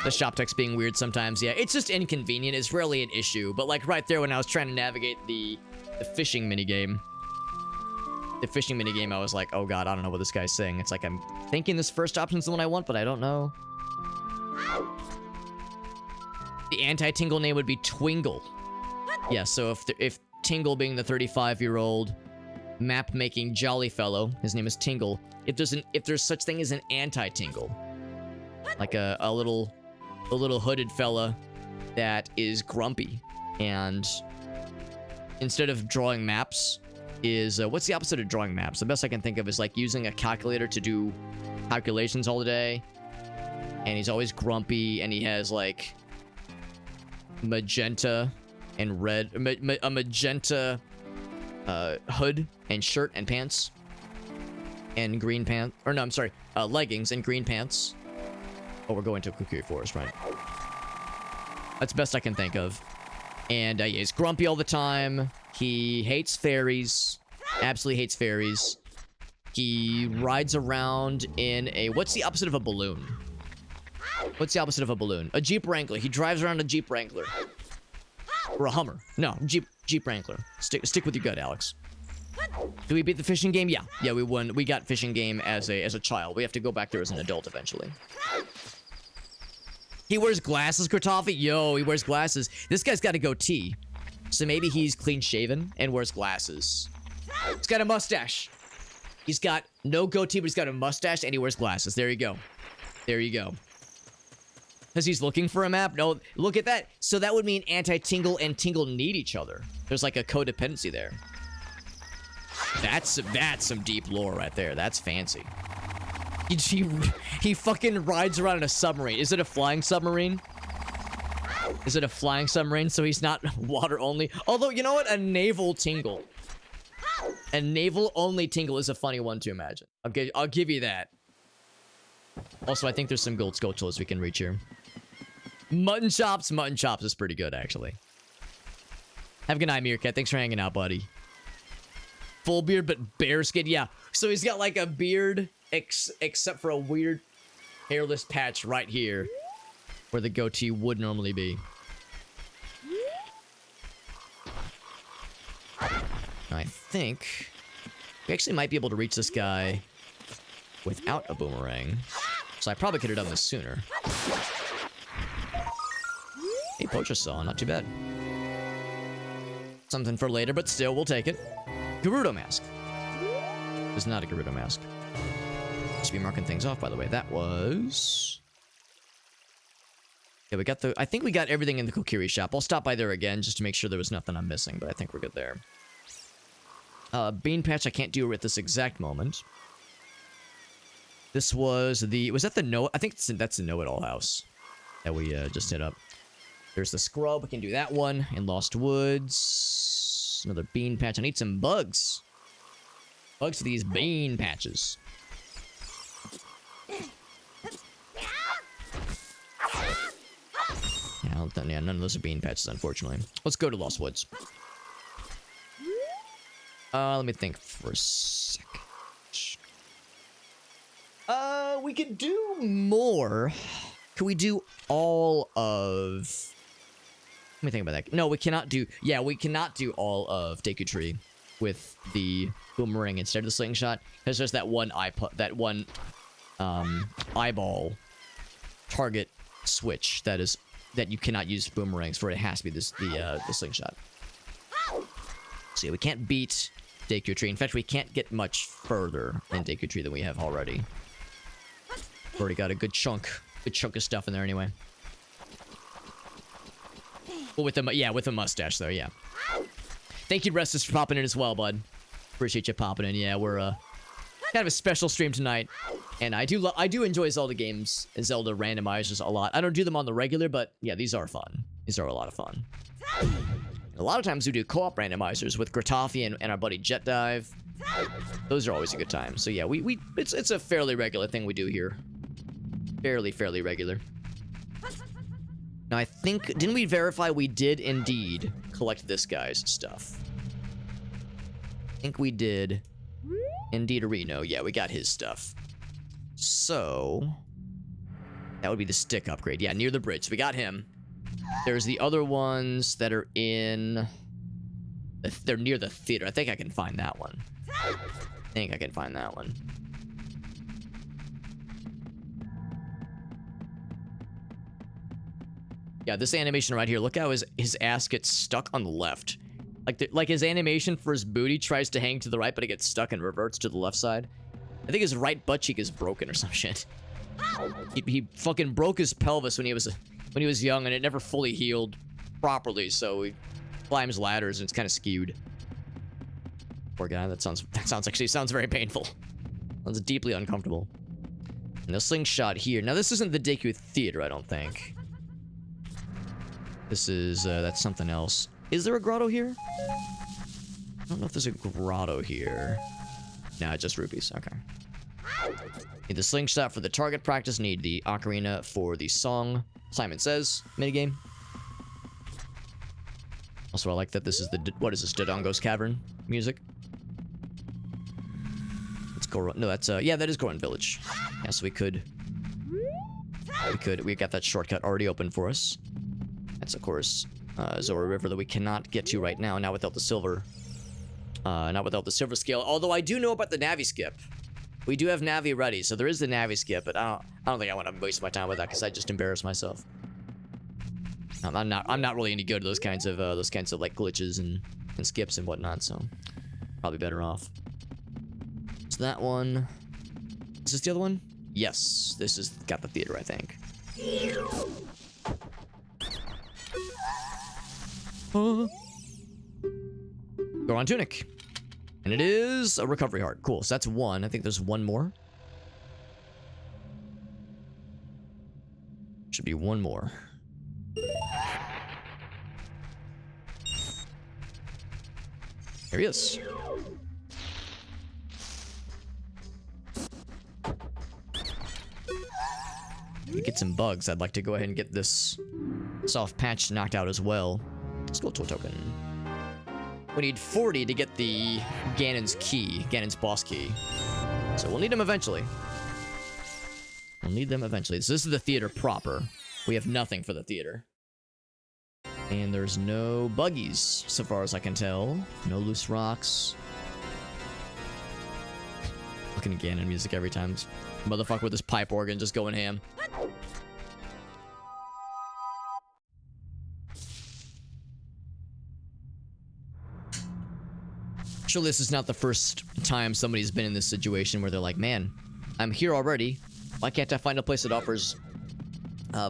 The shop text being weird sometimes, yeah. It's just inconvenient. It's rarely an issue. But like right there when I was trying to navigate the fishing minigame. The fishing minigame, I was like, oh god, I don't know what this guy's saying. It's like I'm thinking this first option's the one I want, but I don't know. The anti-Tingle name would be Twingle. Yeah, so if Tingle being the 35-year-old map-making jolly fellow, his name is Tingle. If there's such thing as an anti-Tingle, like a little hooded fella that is grumpy, and instead of drawing maps is what's the opposite of drawing maps? The best I can think of is like using a calculator to do calculations all day, and he's always grumpy, and he has like magenta and red, a magenta hood and shirt and pants, and green pants, or no, I'm sorry, leggings and green pants. Oh, we're going to Kukui Forest, right? That's best I can think of. And yeah, he's grumpy all the time. He hates fairies. Absolutely hates fairies. He rides around in a... What's the opposite of a balloon? What's the opposite of a balloon? A Jeep Wrangler. He drives around a Jeep Wrangler. Or a Hummer. No, Jeep Wrangler. Stick with your gut, Alex. Do we beat the fishing game? Yeah. Yeah, we won. We got fishing game as a child. We have to go back there as an adult eventually. He wears glasses, Kratofi? Yo, he wears glasses. This guy's got a goatee. So maybe he's clean-shaven and wears glasses. He's got a mustache. He's got no goatee, but he's got a mustache and he wears glasses. There you go. There you go. Because he's looking for a map? No, look at that. So that would mean Anti-Tingle and Tingle need each other. There's like a codependency there. That's some deep lore right there. That's fancy. He fucking rides around in a submarine. Is it a flying submarine? Is it a flying submarine so he's not water only? Although, you know what? A naval Tingle. A naval only Tingle is a funny one to imagine. I'll give you that. Also, I think there's some gold Skulltulas we can reach here. Mutton chops is pretty good, actually. Have a good night, Meerkat. Thanks for hanging out, buddy. Full beard, but bare skin. Yeah. So he's got like a beard, except for a weird hairless patch right here, where the goatee would normally be. I think we actually might be able to reach this guy without a boomerang. So I probably could have done this sooner. Hey, poacher saw, not too bad. Something for later, but still, we'll take it. Gerudo mask. It's not a Gerudo mask. Should be marking things off, by the way. That was... Yeah, we got the... I think we got everything in the Kokiri shop. I'll stop by there again just to make sure there was nothing I'm missing, but I think we're good there. Bean patch I can't do at this exact moment. This was the... Was that the no... I think that's the know-it-all house that we just hit up. There's the scrub. We can do that one. In Lost Woods. Another bean patch. I need some bugs. Bugs for these bean patches. Yeah, none of those are bean patches, unfortunately. Let's go to Lost Woods. Let me think for a second. We could do more. Could we do all of... Let me think about that. No, we cannot do... Yeah, we cannot do all of Deku Tree with the boomerang instead of the slingshot. Because there's that one eyeball target switch that you cannot use boomerangs for. It has to be the slingshot. So yeah, we can't beat Deku Tree. In fact, we can't get much further in Deku Tree than we have already. We've already got a good chunk of stuff in there anyway. Well, with the mustache though, yeah. Thank you, Restus, for popping in as well, bud. Appreciate you popping in. Yeah, we're kind of a special stream tonight, and I do enjoy Zelda games and Zelda randomizers a lot. I don't do them on the regular, but yeah, these are fun. These are a lot of fun. A lot of times we do co-op randomizers with Gratafi and our buddy Jet Dive. Those are always a good time. So yeah, it's a fairly regular thing we do here. Fairly regular. Now I think, didn't we verify we did indeed collect this guy's stuff? I think we did indeed, Reno. Yeah, we got his stuff. So that would be the stick upgrade. Yeah, near the bridge. So we got him. There's the other ones that are in... They're near the theater. I think I can find that one. Yeah, this animation right here. Look how his ass gets stuck on the left. Like his animation for his booty tries to hang to the right, but it gets stuck and reverts to the left side. I think his right butt cheek is broken or some shit. He fucking broke his pelvis when he was young, and it never fully healed properly. So he climbs ladders, and it's kind of skewed. Poor guy. That sounds very painful. Sounds deeply uncomfortable. And the slingshot here. Now this isn't the Deku Theater, I don't think. This is that's something else. Is there a grotto here? I don't know if there's a grotto here. Nah, just rupees. Okay. Need the slingshot for the target practice. Need the ocarina for the song Simon Says minigame. Also, I like that this is the... What is this? Dodongo's Cavern music? It's Goron... No, that's... Yeah, that is Goron Village. Yeah, so we got that shortcut already open for us. That's, of course, Zora River that we cannot get to right now. Not without the silver... not without the silver scale. Although I do know about the Navi skip. We do have Navi ready, so there is the Navi skip, but I don't think I want to waste my time with that because I just embarrass myself. I'm not really any good at those kinds of like glitches and skips and whatnot, so probably better off. So that one. Is this the other one? Yes, this is got the theater, I think. Goron Tunic. And it is a recovery heart. Cool. So that's one. I think there's one more. Should be one more. There he is. We get some bugs. I'd like to go ahead and get this soft patch knocked out as well. Let's go to a token. We need 40 to get the Ganon's key, Ganon's boss key. So we'll need them eventually. So this is the theater proper. We have nothing for the theater. And there's no buggies, so far as I can tell. No loose rocks. fucking Ganon music every time. Motherfucker with his pipe organ just going ham. Surely this is not the first time somebody's been in this situation where they're like, man, I'm here already. Why can't I find a place that offers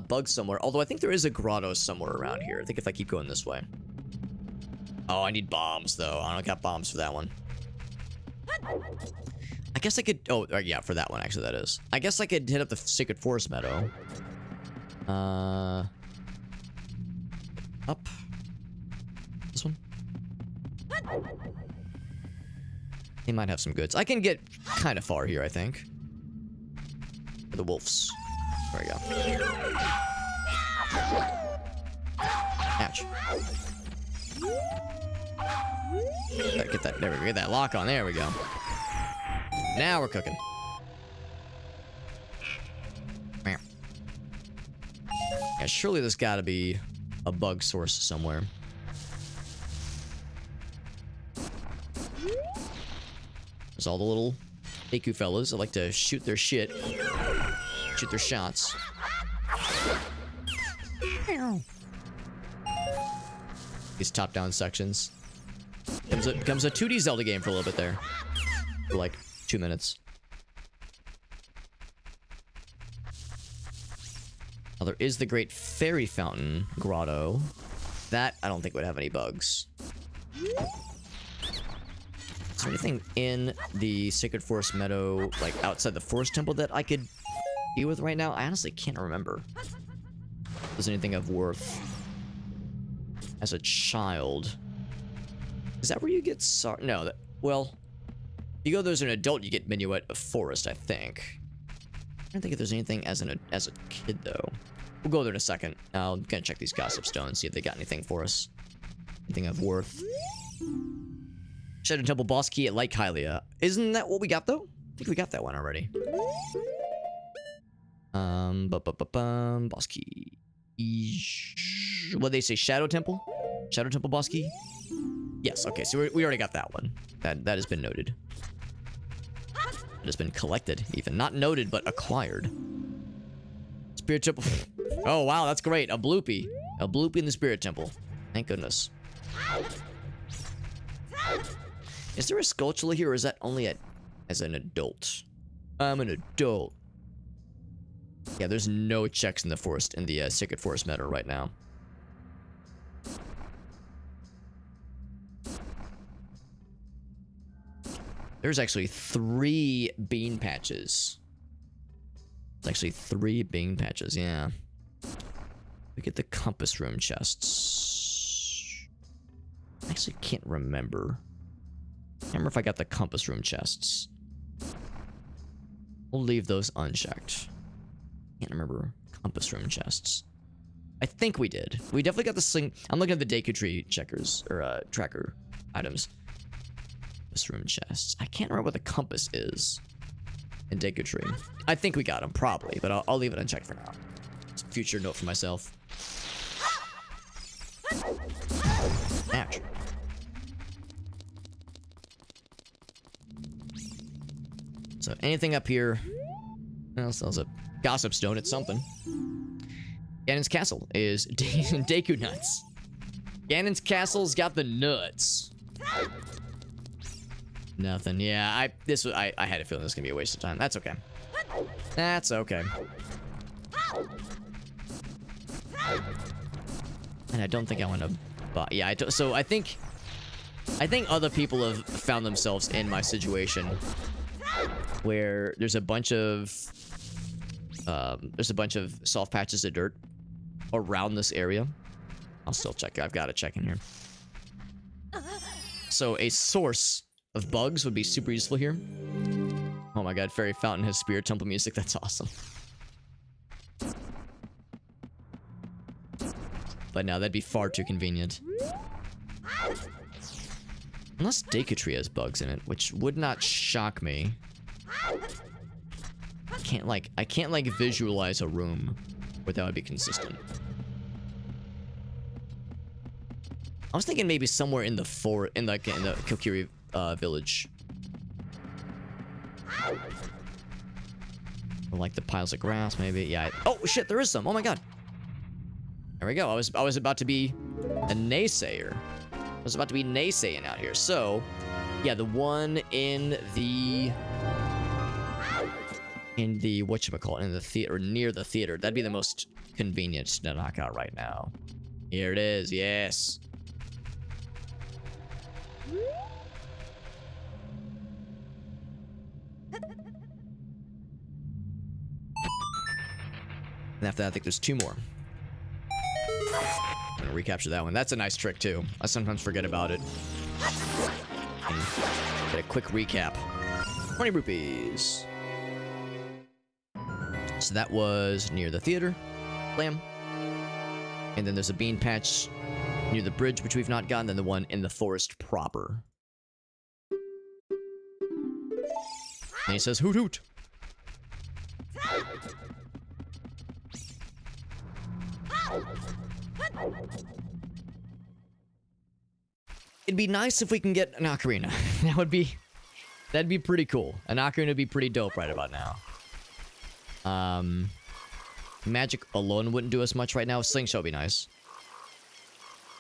bugs somewhere? Although I think there is a grotto somewhere around here. I think if I keep going this way. Oh, I need bombs, though. I don't got bombs for that one. I guess I could... Oh, yeah, for that one, actually, that is. I guess I could hit up the Sacred Forest Meadow. Up. This one. He might have some goods. I can get kind of far here, I think. For the wolves. There we go. Ouch. Get that. There we go. Get that lock on. There we go. Now we're cooking. Yeah, surely there's got to be a bug source somewhere. There's all the little Aku fellas that like to shoot their shit. Shoot their shots. These top-down sections. Becomes a 2D Zelda game for a little bit there. For like 2 minutes. Now there is the Great Fairy Fountain Grotto. That I don't think would have any bugs. Is there anything in the Sacred Forest Meadow, like outside the Forest Temple, that I could deal with right now? I honestly can't remember. If there's anything of worth. As a child. Is that where you get no, well, you go there as an adult, you get Minuet of Forest, I think. I don't think if there's anything as a kid, though. We'll go there in a second. I'm gonna check these gossip stones, see if they got anything for us. Anything of worth. Shadow Temple boss key at Lake Hylia. Isn't that what we got, though? I think we got that one already. Boss key. What they say? Shadow Temple? Shadow Temple boss key? Yes, okay, so we already got that one. That has been noted. It has been collected, even. Not noted, but acquired. Spirit Temple. Oh, wow, that's great. A bloopy. A bloopy in the Spirit Temple. Thank goodness. Is there a Skulltula here, or is that only as an adult? I'm an adult. Yeah, there's no checks in the forest, in the Sacred Forest Meadow right now. There's actually 3 bean patches. It's actually 3 bean patches, yeah. We get the compass room chests. I actually can't remember. I can't remember if I got the compass room chests. We'll leave those unchecked. Can't remember compass room chests. I think we did. We definitely got the sling. I'm looking at the Deku Tree checkers, or tracker items. Compass room chests. I can't remember what the compass is in Deku Tree. I think we got them, probably, but I'll leave it unchecked for now. It's a future note for myself. Ouch. So anything up here? Well, sells a gossip stone. It's something. Ganon's castle is Deku nuts. Ganon's castle's got the nuts. Nothing. Yeah, I had a feeling this was gonna be a waste of time. That's okay. That's okay. And I don't think I want to. But yeah, so I think other people have found themselves in my situation, where there's a bunch of soft patches of dirt around this area. I'll still check. I've got to check in here. So a source of bugs would be super useful here. Oh my god, Fairy Fountain has Spirit Temple music. That's awesome. But no, that'd be far too convenient. Unless Deku Tree has bugs in it, which would not shock me. I can't like visualize a room where that would be consistent. I was thinking maybe somewhere in the Kokiri village. Or like the piles of grass, maybe. Yeah. Oh shit, there is some. Oh my god. There we go. I was about to be a naysayer. I was about to be naysaying out here. So, yeah, the one in the whatchamacallit, in the theater, near the theater. That'd be the most convenient to knock out right now. Here it is. Yes. And after that, I think there's 2 more. I'm gonna recapture that one. That's a nice trick, too. I sometimes forget about it. And get a quick recap. 20 rupees. So that was near the theater. Blam. And then there's a bean patch near the bridge, which we've not gotten. Then the one in the forest proper. And he says, hoot hoot. It'd be nice if we can get an ocarina. That'd be pretty cool. An ocarina would be pretty dope right about now. Magic alone wouldn't do us much right now. Slingshot would be nice.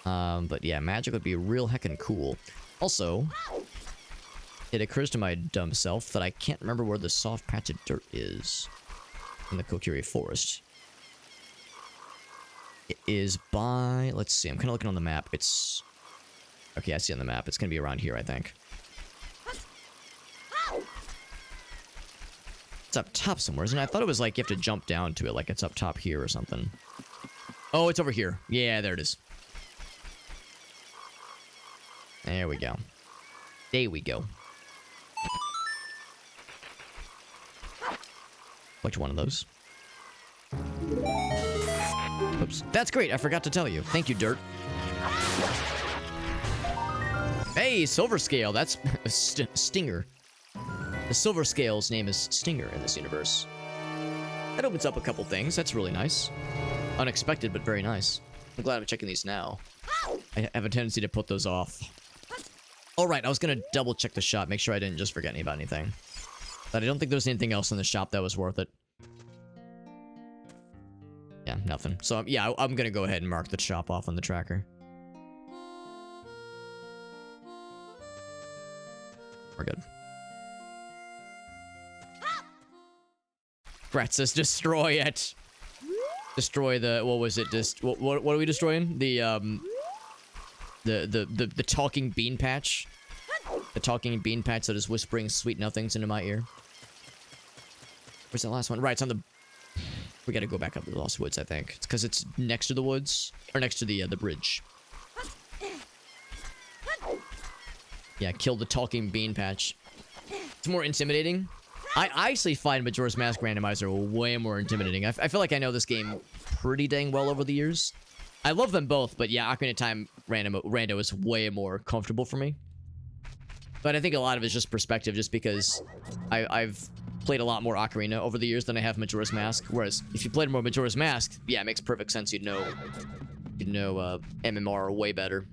But yeah, magic would be real heckin' cool. Also, it occurs to my dumb self that I can't remember where the soft patch of dirt is in the Kokiri Forest. It is by... Let's see, I'm kind of looking on the map. It's... Okay, I see on the map. It's going to be around here, I think. It's up top somewhere, isn't it? I thought it was like you have to jump down to it, like it's up top here or something. Oh, it's over here. Yeah, there it is. There we go. There we go. Which one of those? Oops. That's great. I forgot to tell you. Thank you, Dirt. Hey, Silver Scale. That's Stinger. The Silver Scale's name is Stinger in this universe. That opens up a couple things. That's really nice. Unexpected, but very nice. I'm glad I'm checking these now. I have a tendency to put those off. Alright, I was gonna double check the shop, make sure I didn't just forget about anything. But I don't think there's anything else in the shop that was worth it. Yeah, nothing. So, yeah, I'm gonna go ahead and mark the shop off on the tracker. We're good. Brett says destroy it. Destroy the, what was it? What are we destroying? The talking bean patch. The talking bean patch that is whispering sweet nothings into my ear. Where's that last one? Right, it's on the... We gotta go back up to the Lost Woods, I think. It's because it's next to the woods. Or next to the bridge. Yeah, kill the talking bean patch. It's more intimidating. I actually find Majora's Mask Randomizer way more intimidating. I feel like I know this game pretty dang well over the years. I love them both, but yeah, Ocarina of Time Rando is way more comfortable for me. But I think a lot of it's just perspective, just because I've played a lot more Ocarina over the years than I have Majora's Mask. Whereas if you played more Majora's Mask, yeah, it makes perfect sense. You'd know MMR way better.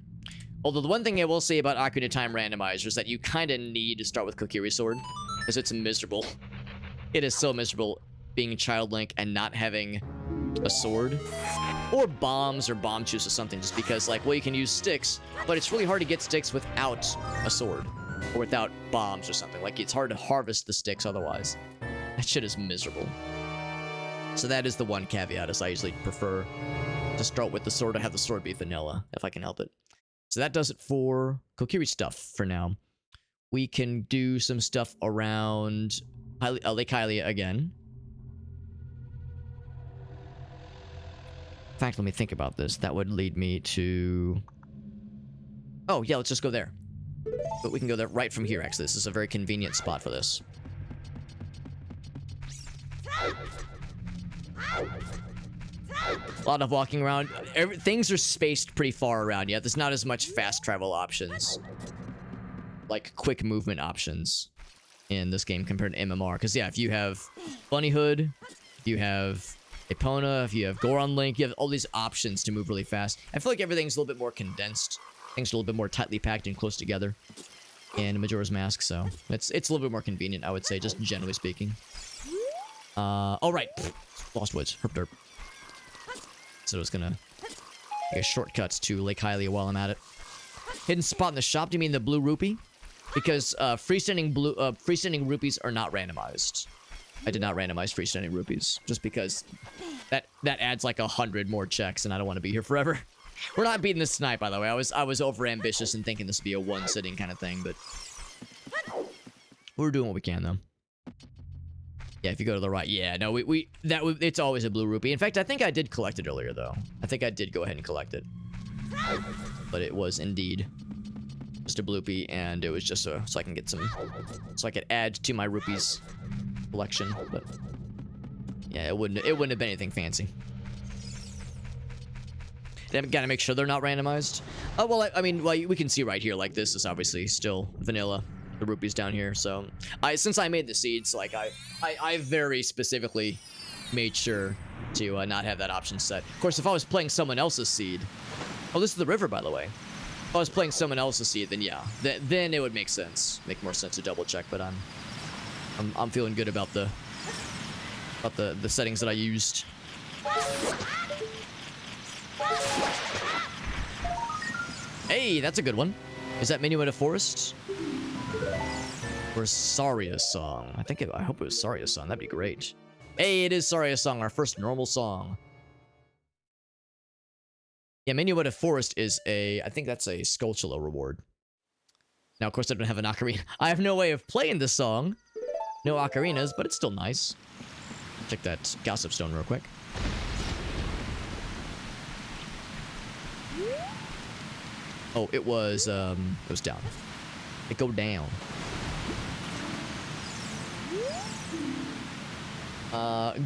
Although the one thing I will say about Ocarina of Time Randomizer is that you kind of need to start with Kokiri Sword, because it's miserable. It is so miserable being Child Link and not having a sword. Or bombs or bomb juice or something, just because, like, well, you can use sticks, but it's really hard to get sticks without a sword. Or without bombs or something. Like, it's hard to harvest the sticks otherwise. That shit is miserable. So that is the one caveat, is I usually prefer to start with the sword or have the sword be vanilla, if I can help it. So that does it for Kokiri stuff for now. We can do some stuff around Lake Hylia again. In fact, let me think about this. That would lead me to... Oh, yeah, let's just go there. But we can go there right from here, actually. This is a very convenient spot for this. A lot of walking around. Things are spaced pretty far around yet. There's not as much fast travel options. Like, quick movement options in this game compared to MMR. Because, yeah, if you have Bunny Hood, if you have Epona, if you have Goron Link, you have all these options to move really fast. I feel like everything's a little bit more condensed. Things are a little bit more tightly packed and close together. and Majora's Mask, so it's a little bit more convenient, I would say, just generally speaking. Oh right, Lost Woods, herp derp. So it's gonna get shortcuts to Lake Hylia while I'm at it. Hidden spot in the shop. Do you mean the blue rupee? Because freestanding rupees are not randomized. I did not randomize freestanding rupees just because that adds like 100 more checks, and I don't want to be here forever. We're not beating this tonight, by the way. I was over ambitious and thinking this would be a one sitting kind of thing, but we're doing what we can though. Yeah, if you go to the right, yeah, no, it's always a blue rupee. In fact, I think I did collect it earlier though. I think I did go ahead and collect it, but it was indeed just a bloopy, and it was just so I can get some, so I could add to my rupees collection. But yeah, it wouldn't have been anything fancy. Gotta make sure they're not randomized. Oh well, I mean, well, we can see right here, like this is obviously still vanilla. The rupees down here, so since I made the seeds, like I very specifically made sure to not have that option set. Of course, if I was playing someone else's seed, oh, this is the river, by the way. If I was playing someone else's seed, then yeah, then it would make more sense to double check. But I'm feeling good about the settings that I used. Hey, that's a good one. Is that Minuet of Forest? Or Saria's song? I hope it was Saria's song. That'd be great. Hey, it is Saria's song, our first normal song. Yeah, Minuet of Forest is I think that's a Skulltula reward. Now, of course, I don't have an ocarina. I have no way of playing this song. No ocarinas, but it's still nice. Check that Gossip Stone real quick. Oh, it was down. It go down.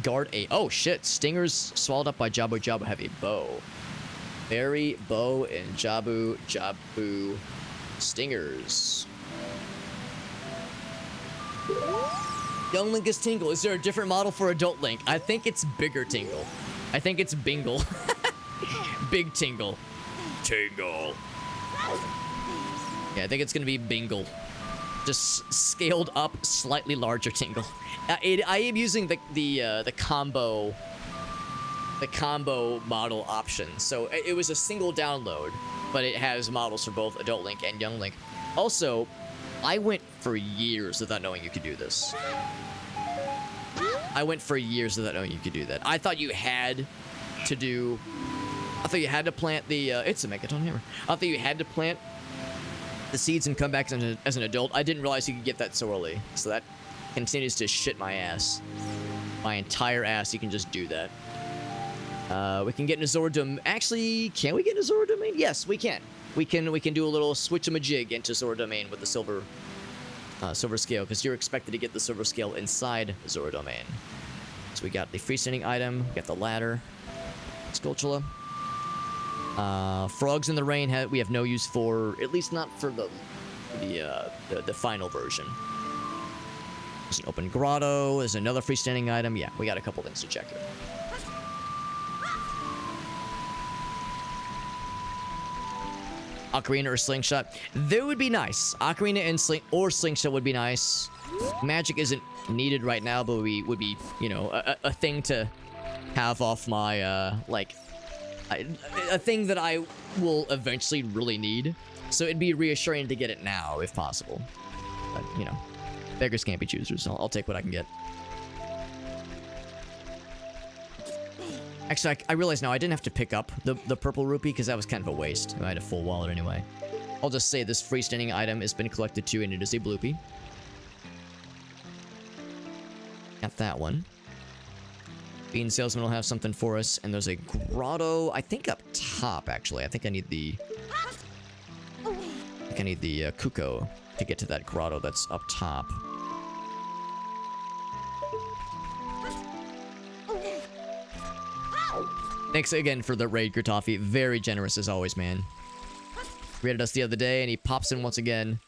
Guard 8. Oh, shit. Stingers swallowed up by Jabu. Jabu have a bow. Berry, bow, and Jabu. Jabu. Stingers. Young Link is Tingle. Is there a different model for Adult Link? I think it's Bigger Tingle. I think it's Bingle. Big Tingle. Tingle. Yeah, I think it's gonna be Bingle. Just scaled up, slightly larger Tingle. I am using the combo model option. So it was a single download, but it has models for both Adult Link and Young Link. Also, I went for years without knowing you could do this. I went for years without knowing you could do that. I thought you had to plant the it's a Megaton Hammer. I thought you had to plant the seeds and come back as an adult. I didn't realize you could get that so early. So that continues to shit my ass. My entire ass, you can just do that. We can get an Azora Domain. Actually, can we get an Azora Domain? Yes, we can. We can do a little switch-a-majig into Azora Domain with the silver scale, because you're expected to get the silver scale inside Azora Domain. So we got the freestanding item, we got the ladder, Skulltula. Frogs in the Rain we have no use for, at least not for the final version. There's an open grotto. There's another freestanding item. Yeah, we got a couple things to check here. Ocarina or Slingshot. That would be nice. Ocarina and Slingshot would be nice. Magic isn't needed right now, but would be, you know, a thing to have off my, a thing that I will eventually really need. So it'd be reassuring to get it now, if possible. But, you know, beggars can't be choosers. I'll take what I can get. Actually, I realize now I didn't have to pick up the purple rupee because that was kind of a waste. I had a full wallet anyway. I'll just say this freestanding item has been collected too, and it is a bloopy. Got that one. Bean Salesman will have something for us, and there's a grotto, I think up top, actually. I think I need the Kuko to get to that grotto that's up top. Thanks again for the raid, Gertoffy. Very generous as always, man. Raided us the other day, and he pops in once again.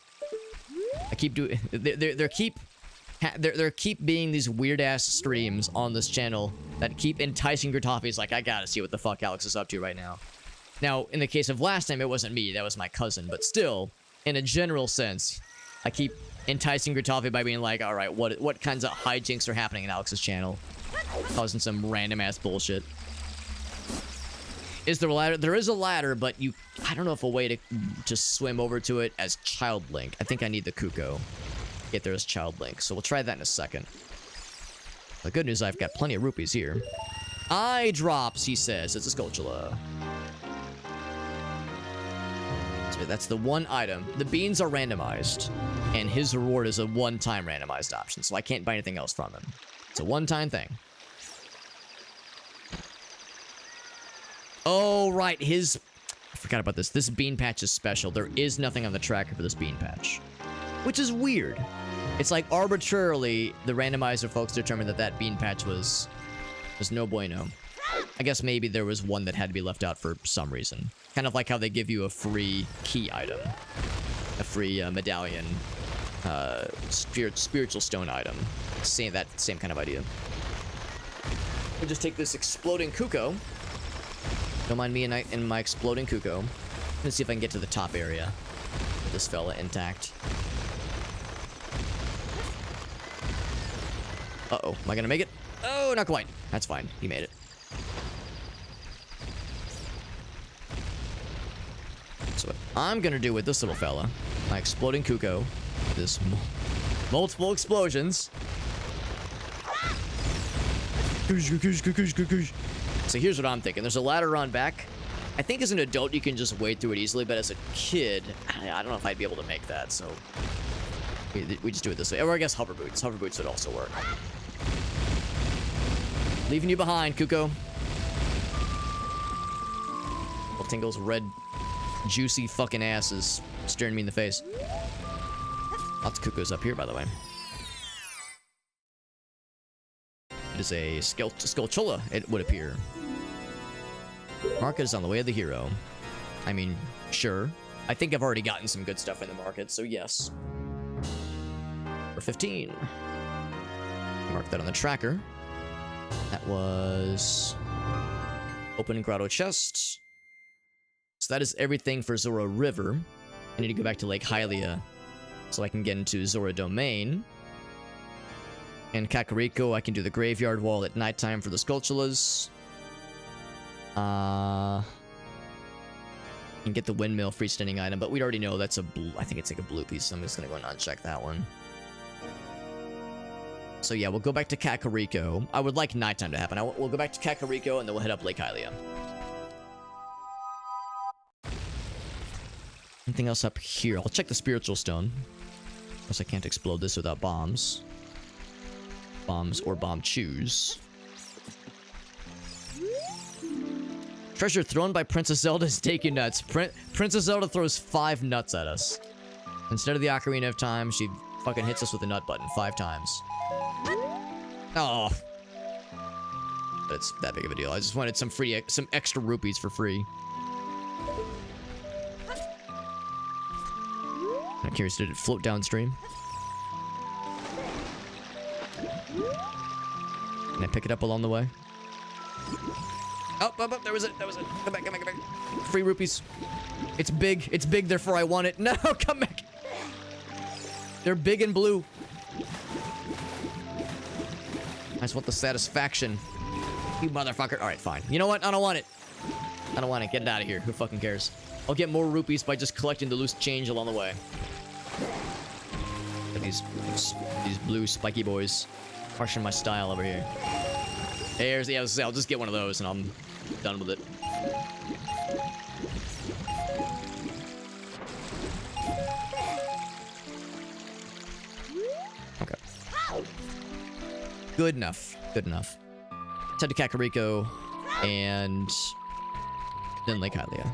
I keep doing. There keep being these weird ass streams on this channel that keep enticing Gertoffy's. Like, I gotta see what the fuck Alex is up to right now. Now, in the case of last time, it wasn't me. That was my cousin. But still, in a general sense, I keep enticing Gritoffy by being like, all right, what kinds of hijinks are happening in Alex's channel? Causing some random ass bullshit. Is there a ladder? There is a ladder, but I don't know if a way to swim over to it as Child Link. I think I need the Kuko. Get there as Child Link. So we'll try that in a second. The good news, I've got plenty of rupees here. Eye drops, he says. It's a Skulltula. So that's the one item. The beans are randomized, and his reward is a one-time randomized option, so I can't buy anything else from him. It's a one-time thing. Oh, right. I forgot about this. This bean patch is special. There is nothing on the tracker for this bean patch, which is weird. It's like arbitrarily the randomizer folks determined that bean patch was no bueno. I guess maybe there was one that had to be left out for some reason. Kind of like how they give you a free key item. A free medallion. Spiritual stone item. Same kind of idea. We'll just take this exploding Kuko. Don't mind me in my exploding Kuko. Let's see if I can get to the top area with this fella intact. Uh-oh. Am I gonna make it? Oh, not quite. That's fine. He made it. So what I'm gonna do with this little fella, my exploding Kuko, this multiple explosions. So here's what I'm thinking. There's a ladder on back. I think as an adult you can just wade through it easily, but as a kid, I don't know if I'd be able to make that, so we just do it this way. Or I guess hover boots. Hover boots would also work. Leaving you behind, Kuko. Well, Tingle's red, juicy fucking ass is staring me in the face. Lots of Kukos up here, by the way. It is a Skulltula, it would appear. Market is on the way of the hero. I mean, sure. I think I've already gotten some good stuff in the market, so yes. Number 15. Mark that on the tracker. That was... Open grotto chest. So that is everything for Zora River. I need to go back to Lake Hylia so I can get into Zora Domain. And Kakariko, I can do the graveyard wall at nighttime for the Skulltulas. And get the windmill freestanding item, but we already know that's a blue. I think it's like a blue piece, so I'm just gonna go and uncheck that one. So yeah, we'll go back to Kakariko. I would like nighttime to happen. We'll go back to Kakariko, and then we'll head up Lake Hylia. Anything else up here? I'll check the spiritual stone. Unless I can't explode this without bombs. Bombs or bomb chews. Treasure thrown by Princess Zelda is taking nuts. Princess Zelda throws 5 nuts at us. Instead of the Ocarina of Time, she fucking hits us with the nut button 5 times. Oh. But it's that big of a deal. I just wanted some extra rupees for free. I'm curious, did it float downstream? Can I pick it up along the way? Oh, there was it. Come back. Free rupees. It's big, therefore I want it. No, come back. They're big and blue. I just want the satisfaction. You motherfucker. Alright, fine. You know what? I don't want it. Get it out of here. Who fucking cares? I'll get more rupees by just collecting the loose change along the way. These blue spiky boys. Harshing my style over here. There's, yeah, I'll just get one of those and I'm done with it. Okay. Good enough. Let's head to Kakariko and then Lake Hylia.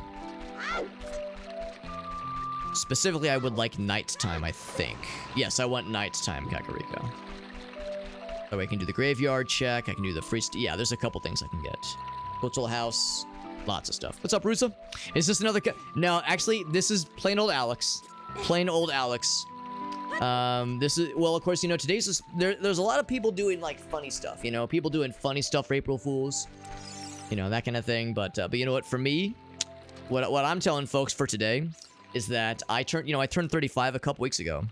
Specifically, I would like nighttime, I think. Yes, I want nighttime Kakariko. So I can do the graveyard check. I can do the free... Yeah, there's a couple things I can get. Cultural house. Lots of stuff. What's up, Rusa? Is this another... No, actually, this is plain old Alex. Plain old Alex. This is... Well, of course, you know, today's... There's a lot of people doing, like, funny stuff, you know? People doing funny stuff for April Fools. You know, that kind of thing. But you know what? For me, what I'm telling folks for today is that I turned 35 a couple weeks ago.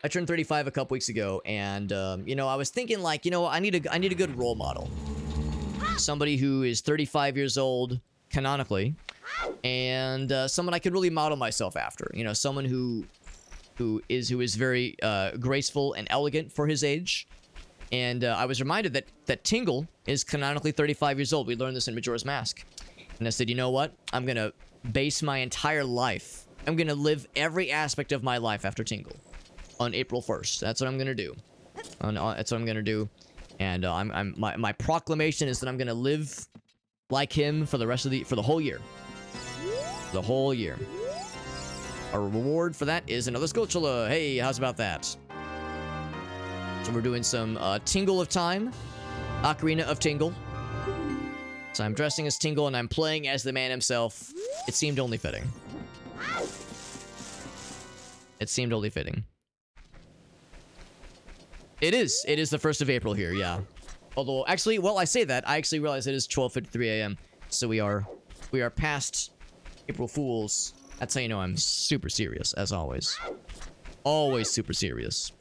I turned 35 a couple weeks ago, and you know, I was thinking like, you know, I need a good role model. Somebody who is 35 years old, canonically, and someone I could really model myself after. You know, someone who is very graceful and elegant for his age. And I was reminded that Tingle is canonically 35 years old. We learned this in Majora's Mask. And I said, you know what? I'm going to base my entire life. I'm going to live every aspect of my life after Tingle on April 1st. That's what I'm going to do. That's what I'm going to do. And my proclamation is that I'm going to live like him for the whole year. The whole year. Our reward for that is another Skulltula. Hey, how's about that? So we're doing some Tingle of Time. Ocarina of Tingle. So I'm dressing as Tingle and I'm playing as the man himself. It seemed only fitting. It seemed only fitting. It is the 1st of April here, yeah. Although, actually, well, I say that. I actually realize it is 12:53 a.m. So we are past April Fools. That's how you know I'm super serious, as always. Always super serious.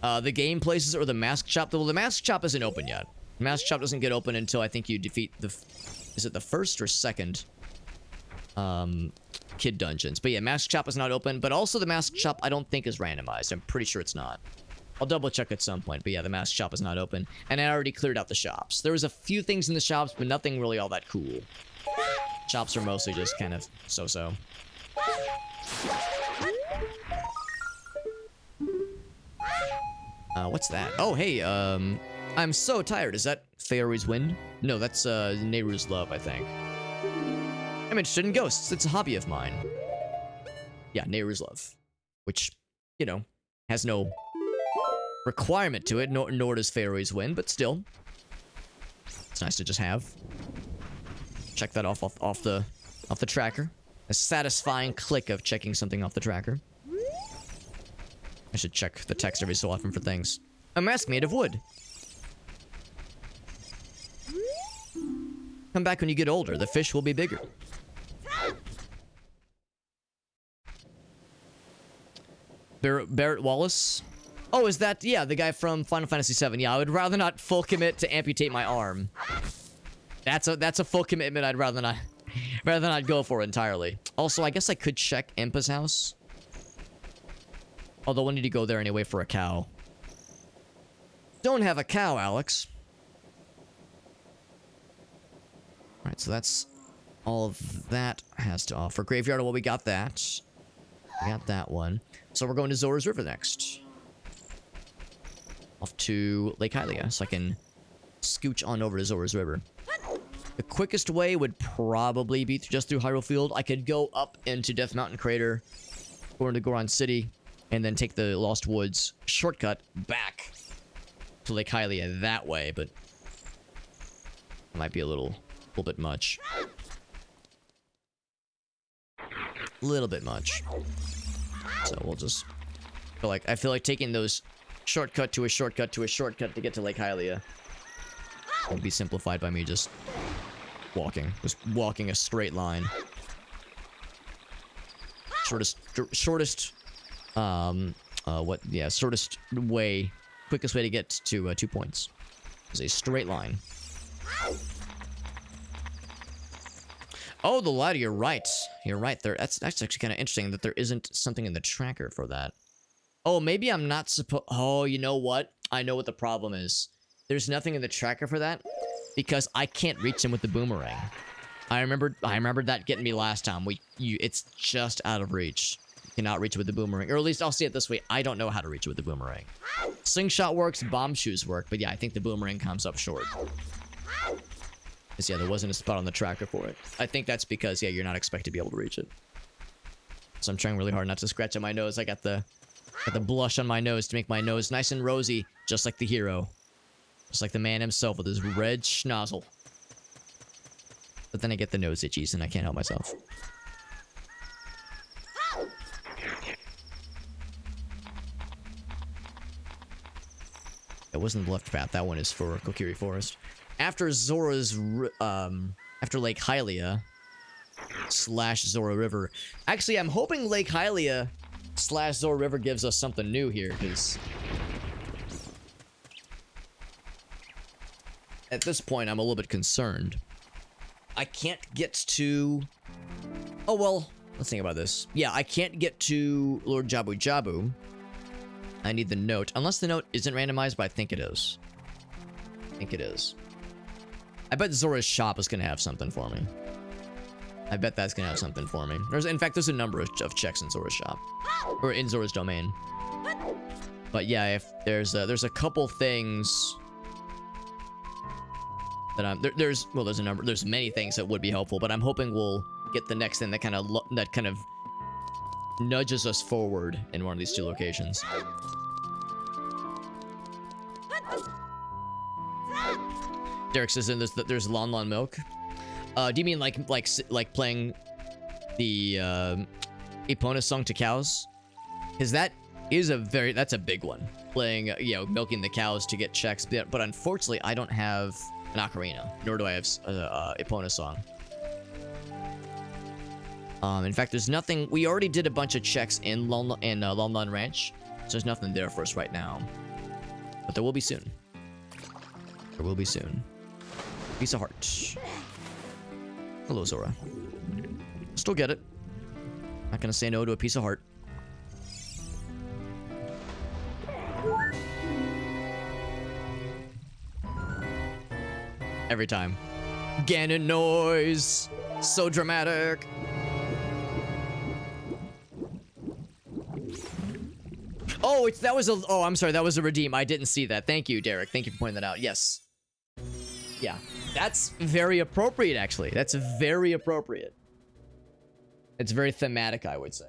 The game places or the mask shop. Well, the mask shop isn't open yet. The mask shop doesn't get open until I think you defeat the... Is it the 1st or 2nd? Kid dungeons. But yeah, mask shop is not open. But also the mask shop I don't think is randomized. I'm pretty sure it's not. I'll double check at some point. But yeah, the mask shop is not open. And I already cleared out the shops. There was a few things in the shops, but nothing really all that cool. Shops are mostly just kind of so-so. What's that? Oh, hey, I'm so tired. Is that Faery's Wind? No, that's, Nehru's Love, I think. I'm interested in ghosts. It's a hobby of mine. Yeah, Nehru's Love. Which, you know, has no requirement to it, nor does Faery's Wind, but still. It's nice to just have. Check that off the tracker. A satisfying click of checking something off the tracker. I should check the text every so often for things. A mask made of wood. Come back when you get older. The fish will be bigger. Barrett Wallace? Oh, is that... Yeah, the guy from Final Fantasy VII. Yeah, I would rather not full commit to amputate my arm. That's a full commitment I'd rather not go for entirely. Also, I guess I could check Impa's house. Although I need to go there anyway for a cow. Don't have a cow, Alex. Alright, so that's all of that has to offer. Graveyard, well, we got that. We got that one. So we're going to Zora's River next. Off to Lake Hylia, so I can scooch on over to Zora's River. The quickest way would probably be just through Hyrule Field. I could go up into Death Mountain Crater, go into Goron City, and then take the Lost Woods shortcut back to Lake Hylia that way, but it might be a little bit much. A little bit much. So we'll just I feel like taking those shortcut to a shortcut to a shortcut to get to Lake Hylia will be simplified by me just walking a straight line. Shortest way, quickest way to get to 2 points is a straight line. Oh, the ladder, you're right. You're right there. That's actually kind of interesting that there isn't something in the tracker for that. Oh, maybe I'm not supposed... Oh, you know what? I know what the problem is. There's nothing in the tracker for that because I can't reach him with the boomerang. I remembered that getting me last time. It's just out of reach. You cannot reach it with the boomerang. Or at least I'll say it this way. I don't know how to reach it with the boomerang. Slingshot works, bomb shoes work, but yeah, I think the boomerang comes up short. Because yeah, there wasn't a spot on the tracker for it. I think that's because, yeah, you're not expected to be able to reach it. So I'm trying really hard not to scratch at my nose. I got the blush on my nose to make my nose nice and rosy, just like the hero. Just like the man himself with his red schnozzle. But then I get the nose itchies and I can't help myself. That wasn't the left path. That one is for Kokiri Forest. After Zora's, after Lake Hylia, slash Zora River. Actually, I'm hoping Lake Hylia slash Zora River gives us something new here, because at this point, I'm a little bit concerned. I can't get to... Oh, well, let's think about this. Yeah, I can't get to Lord Jabu Jabu. I need the note. Unless the note isn't randomized, but I think it is. I think it is. I bet Zora's shop is going to have something for me. I bet that's going to have something for me. In fact, there's a number of checks in Zora's shop. Or in Zora's domain. But yeah, if there's a couple things that I'm... There's a number... There's many things that would be helpful, but I'm hoping we'll get the next thing that kind of nudges us forward in one of these two locations. Derek says there's Lon Lon Milk. Do you mean like playing the Epona song to cows? Because that's a big one. Playing, milking the cows to get checks. But unfortunately, I don't have an ocarina, nor do I have Epona song. In fact, there's nothing. We already did a bunch of checks in Lon Lon Ranch, so there's nothing there for us right now. But there will be soon. There will be soon. Piece of heart. Hello, Zora. Still get it. Not gonna say no to a piece of heart. Every time. Ganon noise. So dramatic. Oh, I'm sorry, that was a redeem. I didn't see that. Thank you, Derek. Thank you for pointing that out. Yes. Yeah. That's very appropriate, actually. That's very appropriate. It's very thematic, I would say.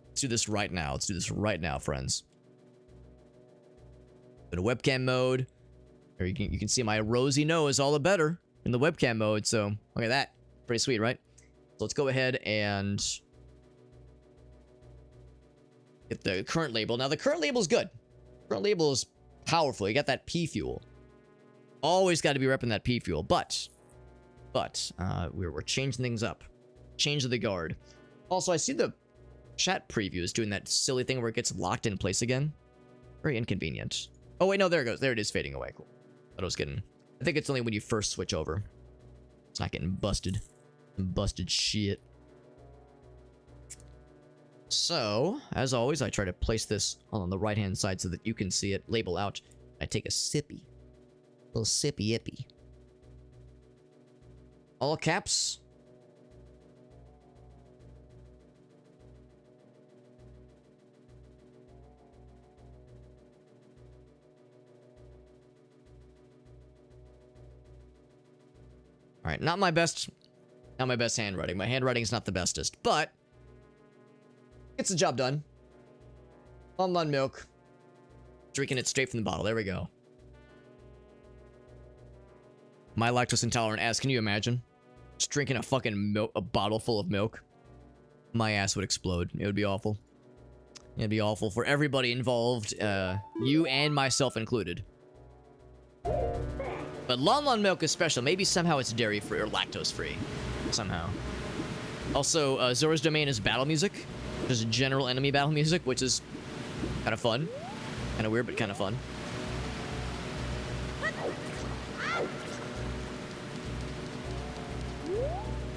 Let's do this right now. Let's do this right now, friends. In a webcam mode. Or you can see my rosy nose all the better in the webcam mode. So, look at that. Pretty sweet, right? So let's go ahead and get the current label. Now, the current label is good. Current label is powerful. You got that P fuel. Always got to be repping that P fuel. But we're changing things up. Change of the guard. Also, I see the chat preview is doing that silly thing where it gets locked in place again. Very inconvenient. Oh, wait, no, there it goes. There it is, fading away. Cool. Thought it was getting... I think it's only when you first switch over. It's not getting busted. Busted shit. So, as always, I try to place this on the right-hand side so that you can see it label out. I take a sippy. Little sippy-ippy. All caps. Alright, not my best handwriting. My handwriting's not the bestest, but gets the job done. Lon Lon milk. Drinking it straight from the bottle. There we go. My lactose intolerant ass, can you imagine? Just drinking a fucking a bottle full of milk. My ass would explode. It would be awful. It'd be awful for everybody involved, you and myself included. But Lon Lon milk is special. Maybe somehow it's dairy-free or lactose-free. Somehow. Also, Zora's domain is battle music. There's general enemy battle music, which is kind of fun. Kind of weird, but kind of fun.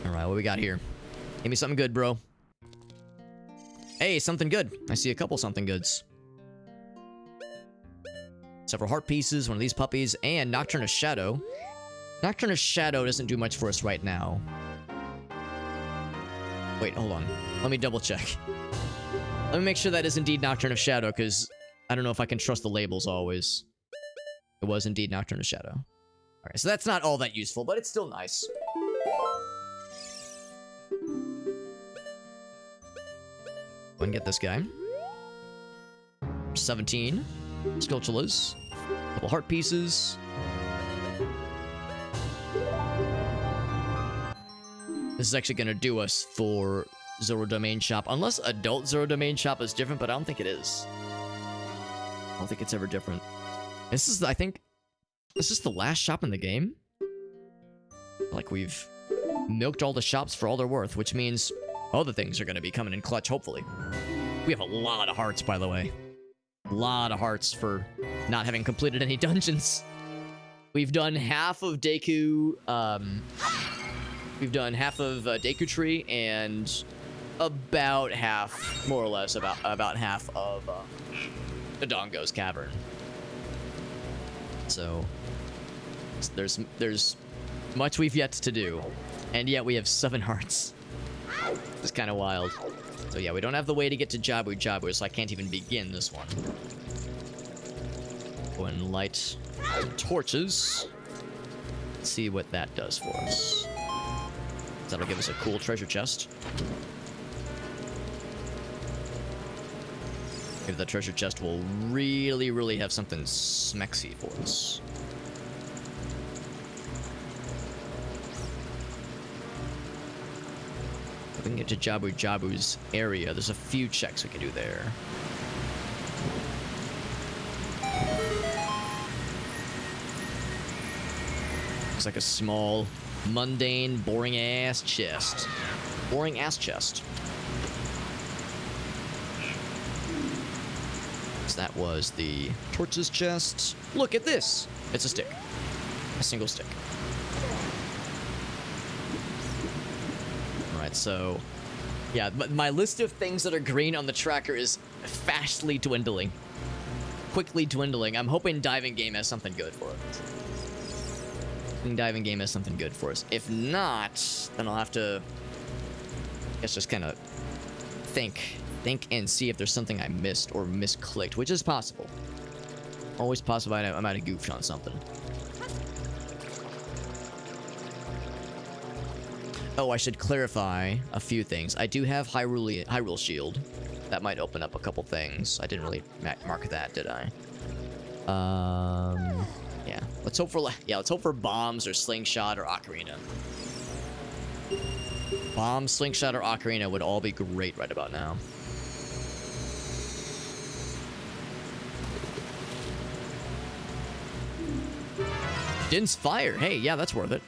Alright, what we got here? Give me something good, bro. Hey, something good. I see a couple something goods. Several heart pieces, one of these puppies, and Nocturne of Shadow. Nocturne of Shadow doesn't do much for us right now. Wait, hold on. Let me double check. Let me make sure that is indeed Nocturne of Shadow, because I don't know if I can trust the labels always. It was indeed Nocturne of Shadow. Alright, so that's not all that useful, but it's still nice. Go and get this guy. 17 Sculptulas. Couple heart pieces. This is actually gonna do us for Zora Domain Shop. Unless adult Zora Domain Shop is different, but I don't think it is. I don't think it's ever different. This is, I think, this is the last shop in the game. Like we've milked all the shops for all they're worth, which means other things are going to be coming in clutch, hopefully. We have a lot of hearts, by the way. A lot of hearts for not having completed any dungeons. We've done half of Deku, Deku Tree, and about half, more or less, about half of the Dongo's Cavern. So there's much we've yet to do, and yet we have 7 hearts. It's kind of wild. So yeah, we don't have the way to get to Jabu Jabu, so I can't even begin this one. Go and light the torches. Let's see what that does for us. That'll give us a cool treasure chest. Maybe the treasure chest will really have something smexy for us. If we can get to Jabu Jabu's area, there's a few checks we can do there. Looks like a small, mundane, boring-ass chest. Boring-ass chest. So that was the torches chest. Look at this! It's a stick. A single stick. Alright, so... yeah, my list of things that are green on the tracker is fastly dwindling. Quickly dwindling. I'm hoping diving game has something good for us. Diving game has something good for us. If not, then I'll have to... I guess just kind of think and see if there's something I missed or misclicked, which is possible. Always possible I might have goofed on something. Oh, I should clarify a few things. I do have Hyrule Shield. That might open up a couple things. I didn't really mark that, did I? Yeah. Let's hope for bombs or slingshot or ocarina. Bomb, slingshot, or ocarina would all be great right about now. Din's Fire. Hey, yeah, that's worth it.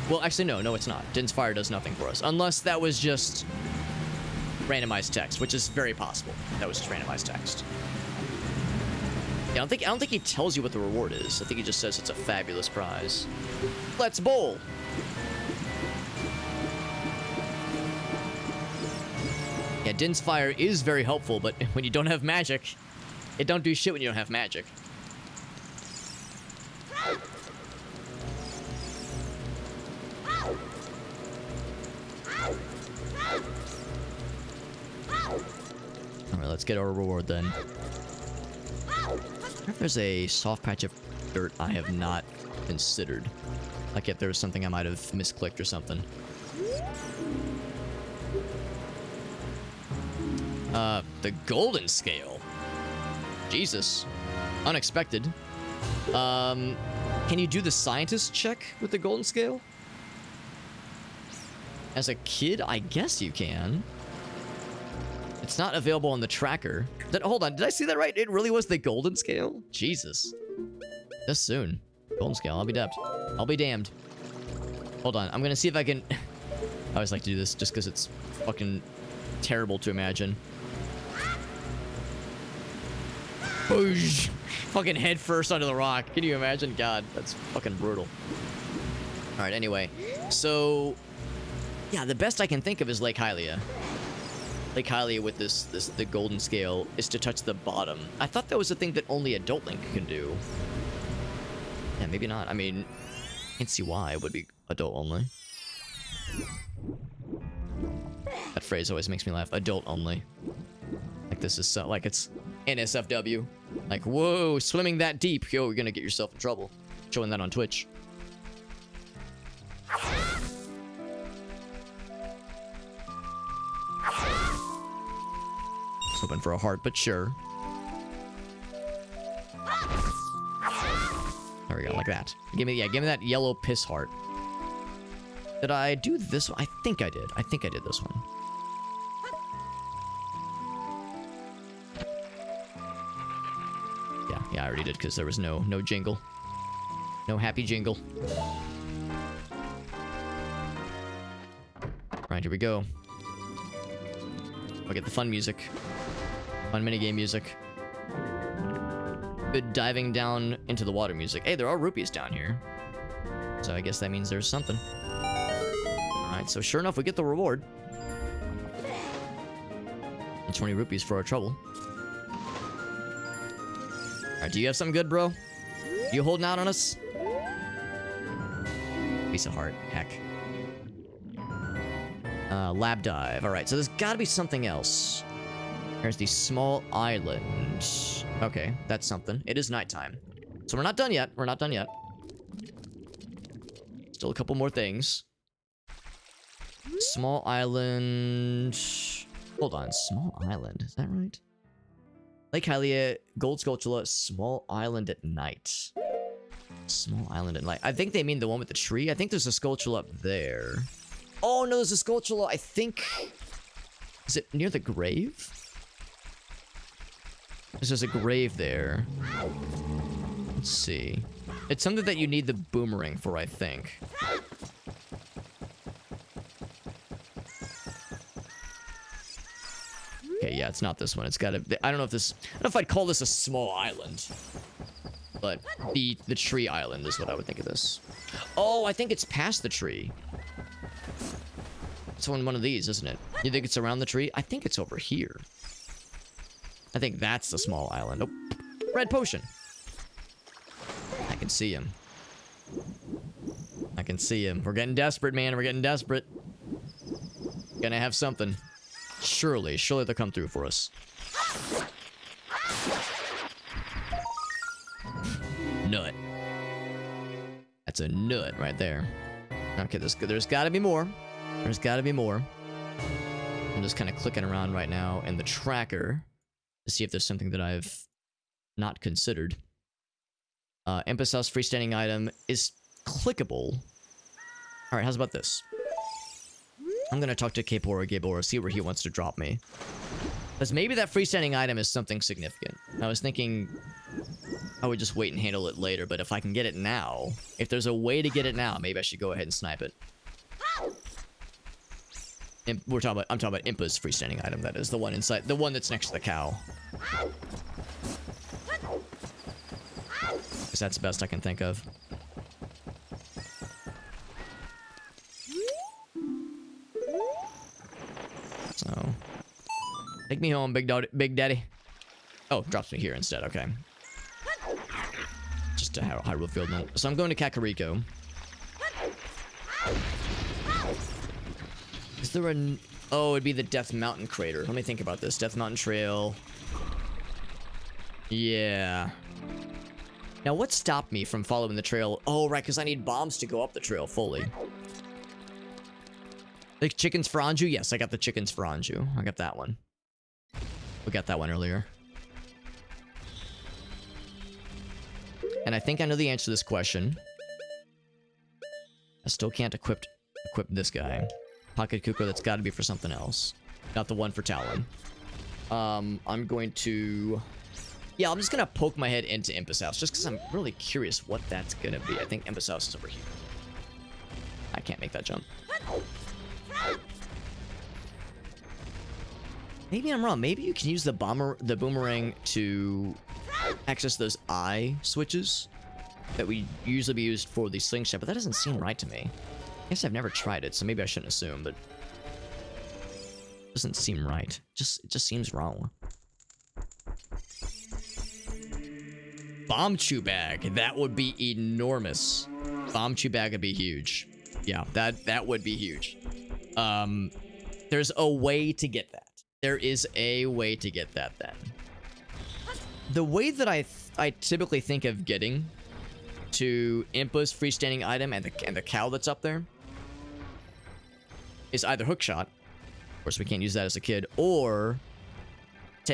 Well, actually, no, it's not. Din's Fire does nothing for us. Unless that was just randomized text, which is very possible. That was just randomized text. Yeah, I don't think he tells you what the reward is. I think he just says it's a fabulous prize. Let's bowl! Yeah, Din's Fire is very helpful, but when you don't have magic, it don't do shit when you don't have magic. Alright, let's get our reward then. I wonder if there's a soft patch of dirt I have not considered. Like if there was something I might have misclicked or something. The golden scale. Jesus. Unexpected. Can you do the scientist check with the golden scale? As a kid, I guess you can. It's not available on the tracker. Hold on, did I see that right? It really was the golden scale? Jesus. This soon. Golden scale, I'll be damned. I'll be damned. Hold on, I'm gonna see if I can... I always like to do this just because it's fucking terrible to imagine. Boosh! Fucking head first onto the rock. Can you imagine? God, that's fucking brutal. Alright, anyway. So... yeah, the best I can think of is Lake Hylia. Lake Hylia with the golden scale is to touch the bottom. I thought that was a thing that only Adult Link can do. Yeah, maybe not. I mean, I can't see why it would be adult only. That phrase always makes me laugh. Adult only. Like this is so, like it's NSFW. Like, whoa, swimming that deep. Yo, you're gonna get yourself in trouble. Showing that on Twitch. Hoping for a heart, but sure. There we go, like that. Give me that yellow piss heart. Did I do this one? I think I did. I think I did this one. Yeah, I already did because there was no jingle. No happy jingle. Alright, here we go. I'll get the fun music. Fun minigame music. Good diving down into the water music. Hey, there are rupees down here. So I guess that means there's something. Alright, so sure enough, we get the reward. And 20 rupees for our trouble. Alright, do you have something good, bro? You holding out on us? Piece of heart. Heck. Lab dive. Alright, so there's gotta be something else. There's the small island. Okay, that's something. It is nighttime. So we're not done yet. We're not done yet. Still a couple more things. Small island. Hold on. Small island. Is that right? Lake Hylia, Gold Skulltula, small island at night. Small island at night. I think they mean the one with the tree. I think there's a Skulltula up there. Oh, no, there's a Skulltula. I think... Is it near the grave? There's a grave there. Let's see. It's something that you need the boomerang for, I think. Okay, yeah, it's not this one. It's gotta... I don't know if this... I don't know if I'd call this a small island. But the tree island is what I would think of this. Oh, I think it's past the tree. It's on one of these, isn't it? You think it's around the tree? I think it's over here. I think that's the small island. Oh, red potion. I can see him. I can see him. We're getting desperate, man. We're getting desperate. Gonna have something. Surely they'll come through for us. Nut. That's a nut right there. Okay, there's gotta be more. There's gotta be more. I'm just kind of clicking around right now in the tracker to see if there's something that I've not considered. Impus House freestanding item is clickable. Alright, how's about this? I'm gonna talk to Gabora, see where he wants to drop me. Because maybe that freestanding item is something significant. I was thinking I would just wait and handle it later, but if I can get it now, if there's a way to get it now, maybe I should go ahead and snipe it. I'm talking about Impa's freestanding item, that is. The one inside, the one that's next to the cow. Because that's the best I can think of. So, take me home, Big Daddy. Oh, drops me here instead, okay. Just a Hyrule Field note. So I'm going to Kakariko. Is there a... Oh, it'd be the Death Mountain crater. Let me think about this. Death Mountain Trail. Yeah. Now, what stopped me from following the trail? Oh, right, because I need bombs to go up the trail fully. The chickens for Anju? Yes, I got the chickens for Anju. I got that one. We got that one earlier. And I think I know the answer to this question. I still can't equip this guy. Pocket Kuko, that's got to be for something else. Not the one for Talon. I'm going to... Yeah, I'm just going to poke my head into Impus House, just because I'm really curious what that's going to be. I think Impus House is over here. I can't make that jump. Maybe I'm wrong. Maybe you can use the boomerang to access those eye switches that we usually be used for the slingshot, but that doesn't seem right to me. I guess I've never tried it, so maybe I shouldn't assume, but it doesn't seem right. It just seems wrong. Bomb chew bag. That would be enormous. Bomb chew bag would be huge. Yeah, that would be huge. There's a way to get that. There is a way to get that then. The way that I typically think of getting to Impa's freestanding item and the cow that's up there is either hookshot, of course we can't use that as a kid, or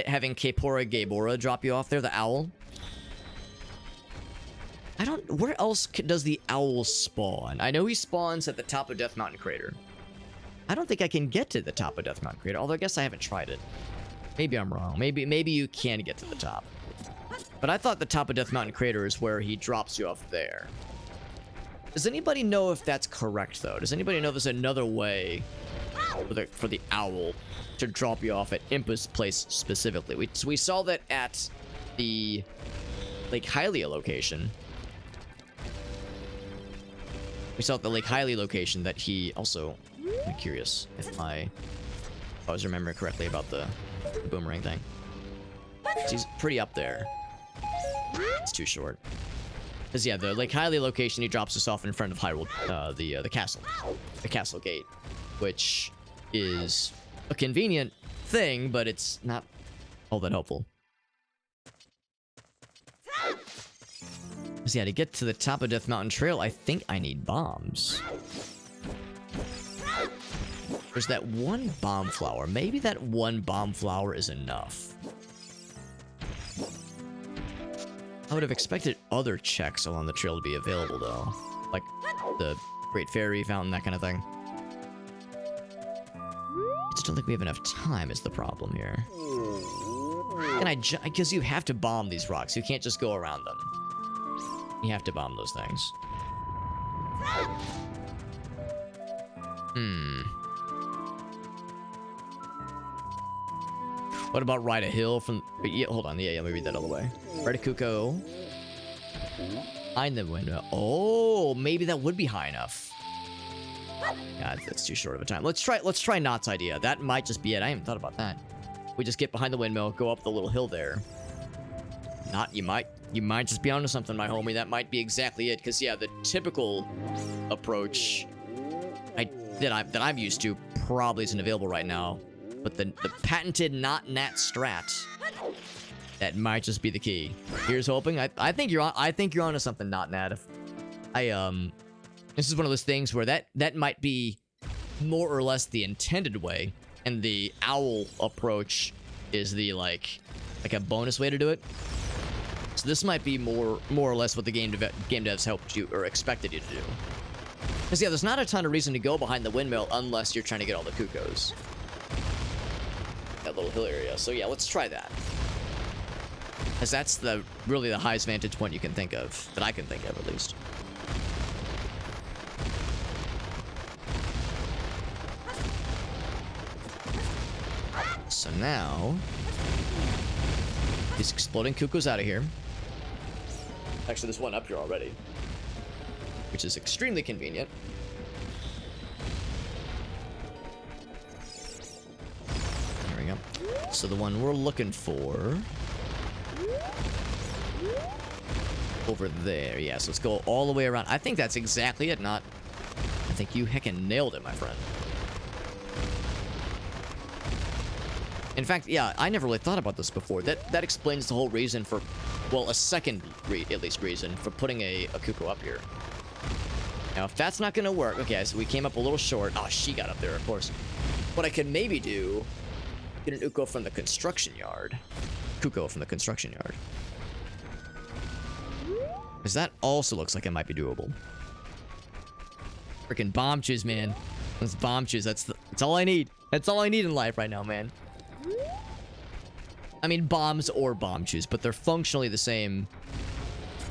having Gabora drop you off there, the owl. Where else does the owl spawn? I know he spawns at the top of Death Mountain Crater. I don't think I can get to the top of Death Mountain Crater, although I guess I haven't tried it. Maybe I'm wrong. Maybe you can get to the top. But I thought the top of Death Mountain Crater is where he drops you off there. Does anybody know if that's correct, though? Does anybody know if there's another way for the owl to drop you off at Impa's place specifically. We saw that at the Lake Hylia location. We saw at the Lake Hylia location that he also... I'm curious if I was remembering correctly about the boomerang thing. He's pretty up there. It's too short. Because yeah, the Lake Hylia location, he drops us off in front of Hyrule, the castle. The castle gate. Which is a convenient thing, but it's not all that helpful. So yeah, to get to the top of Death Mountain Trail, I think I need bombs. There's that one bomb flower. Maybe that one bomb flower is enough. I would have expected other checks along the trail to be available, though. Like the Great Fairy Fountain, that kind of thing. I just don't think we have enough time is the problem here. And because you have to bomb these rocks. You can't just go around them. You have to bomb those things. What about ride a hill from... Yeah, hold on. Yeah, let me read that all the way. Ride a Kuko. Behind the window. Oh, maybe that would be high enough. God, that's too short of a time. Let's try Knott's idea. That might just be it. I haven't thought about that. We just get behind the windmill, go up the little hill there. Not, you might just be onto something, my homie. That might be exactly it. Because yeah, the typical approach that I'm used to probably isn't available right now. But the patented not nat strat, that might just be the key. Here's hoping. I think you're onto something, not nat. This is one of those things where that might be more or less the intended way, and the owl approach is the like a bonus way to do it. So this might be more or less what the game devs helped you or expected you to do. Because yeah, there's not a ton of reason to go behind the windmill unless you're trying to get all the Kukos. That little hill area. So yeah, let's try that. Because that's really the highest vantage point you can think of, that I can think of at least. So now, these exploding Kuko's out of here. Actually, there's one up here already, which is extremely convenient. There we go. So the one we're looking for over there. Yeah, so let's go all the way around. I think that's exactly it. I think you heckin' nailed it, my friend. In fact, yeah, I never really thought about this before. That explains the whole reason for, well, a second at least reason for putting a Kuko up here. Now, if that's not gonna work, okay, so we came up a little short. Oh, she got up there, of course. What I could maybe do, get an Uko from the construction yard. Kuko from the construction yard. Because that also looks like it might be doable. Freaking bomb chews, man. Those bomb chews, that's all I need. That's all I need in life right now, man. I mean, bombs or bomb chews, but they're functionally the same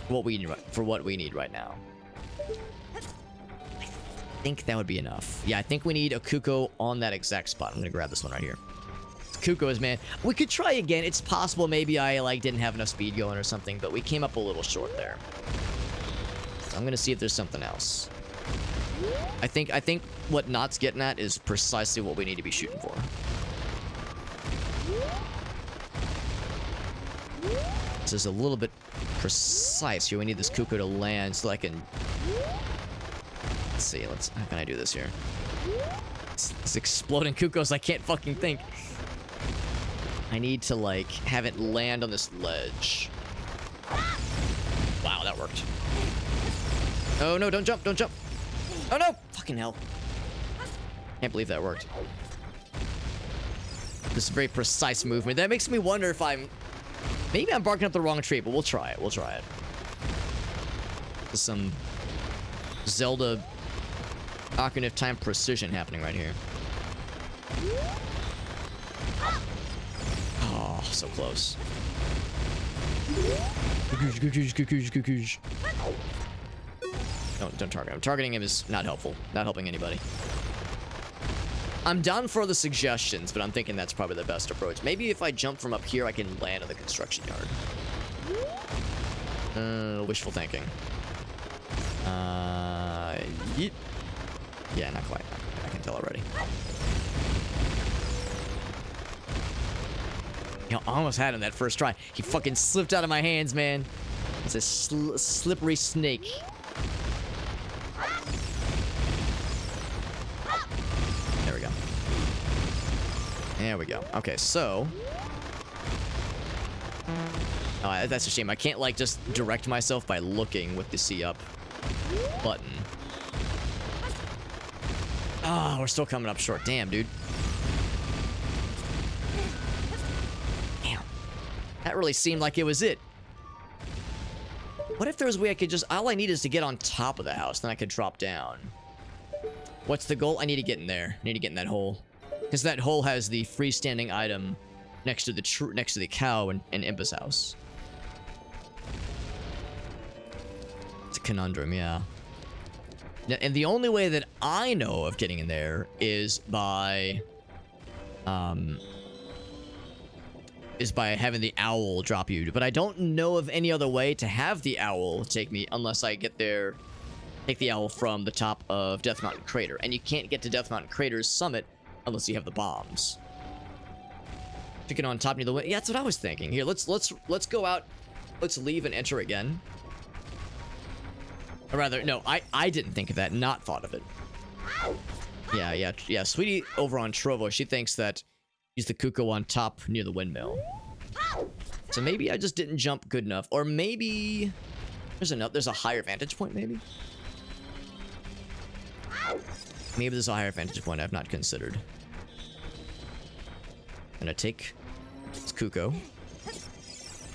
for what we need right now. I think that would be enough. Yeah, I think we need a Kuko on that exact spot. I'm gonna grab this one right here. Kuko's, man. We could try again. It's possible maybe I didn't have enough speed going or something, but we came up a little short there. So I'm gonna see if there's something else. I think what Knott's getting at is precisely what we need to be shooting for. This is a little bit precise here. We need this Kuko to land so I can... Let's see. How can I do this here? It's exploding Kukos. I can't fucking think. I need to, like, have it land on this ledge. Wow, that worked. Oh, no, don't jump, don't jump. Oh, no! Fucking hell. Can't believe that worked. This very precise movement. That makes me wonder if maybe I'm barking up the wrong tree, but we'll try it. We'll try it. There's some Zelda Ocarina of Time precision happening right here. Oh, so close. Don't target him. Targeting him is not helpful. Not helping anybody. I'm down for the suggestions, but I'm thinking that's probably the best approach. Maybe if I jump from up here, I can land on the construction yard. Wishful thinking. Yeet. Yeah, not quite. I can tell already. You know, I almost had him that first try. He fucking slipped out of my hands, man. It's a slippery snake. There we go. There we go. Okay, so... Oh, that's a shame. I can't, like, just direct myself by looking with the C up button. Ah, we're still coming up short. Damn, dude. Damn. That really seemed like it was it. What if there was a way I could just... All I need is to get on top of the house, then I could drop down. What's the goal? I need to get in there. I need to get in that hole. Because that hole has the freestanding item next to the cow in Impa's house. It's a conundrum, yeah. And the only way that I know of getting in there is by having the owl drop you. But I don't know of any other way to have the owl take me unless I get there, take the owl from the top of Death Mountain Crater. And you can't get to Death Mountain Crater's summit unless you have the bombs. To get on top near the way. Yeah, that's what I was thinking. Here, let's go out. Let's leave and enter again. Or rather, no, I didn't think of that, not thought of it. Yeah. Sweetie over on Trovo, she thinks that use the Kuko on top near the windmill. So maybe I just didn't jump good enough. Or maybe there's a higher vantage point, maybe? Maybe there's a higher vantage point I've not considered. I'm gonna take this Kuko.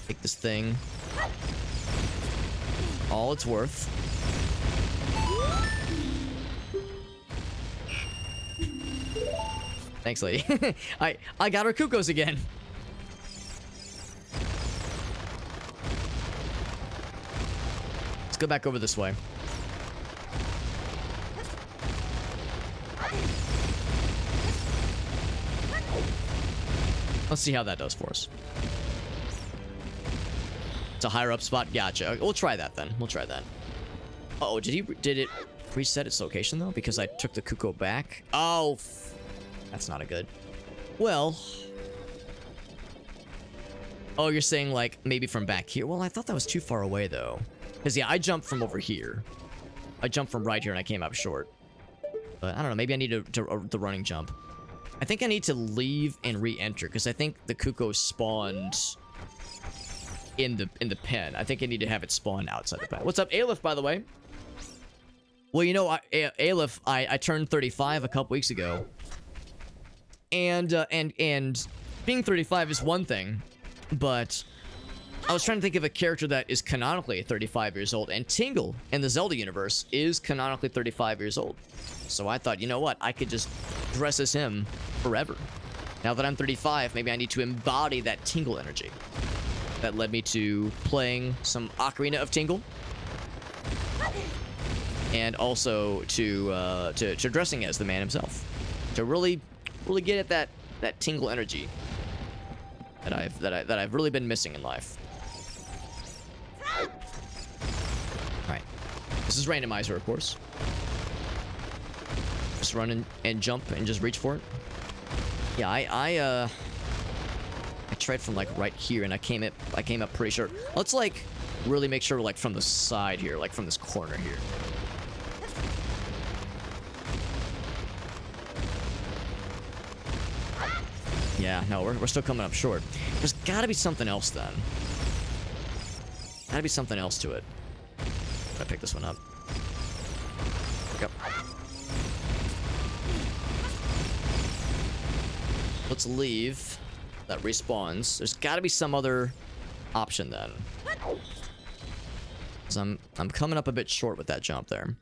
Take this thing. All it's worth. Thanks, lady. I got our Kukos again. Let's go back over this way. Let's see how that does for us. It's a higher up spot. Gotcha. We'll try that then. We'll try that. Uh-oh, did it reset its location though? Because I took the Kuko back? Oh, that's not a good. Well. Oh, you're saying like maybe from back here? Well, I thought that was too far away though. Because yeah, I jumped from over here. I jumped from right here and I came up short. But I don't know. Maybe I need the running jump. I think I need to leave and re-enter because I think the Kuko spawned in the pen. I think I need to have it spawn outside the pen. What's up, Aleph, by the way? Well, you know, Aleph, I turned 35 a couple weeks ago. And being 35 is one thing, but I was trying to think of a character that is canonically 35 years old, and Tingle in the Zelda universe is canonically 35 years old. So I thought, you know what? I could just dress as him forever. Now that I'm 35, maybe I need to embody that Tingle energy. That led me to playing some Ocarina of Tingle. And also to dressing as the man himself. To really get at that Tingle energy that I've really been missing in life. Alright. This is randomizer, of course. Just run and jump and just reach for it. Yeah, I tried from like right here and I came up pretty sure. Let's like really make sure we're like from the side here, like from this corner here. Yeah, no, we're still coming up short. There's gotta be something else then. Gotta be something else to it. I'm gonna pick this one up. Yep. Let's leave. That respawns. There's gotta be some other option then. Cause I'm coming up a bit short with that jump there.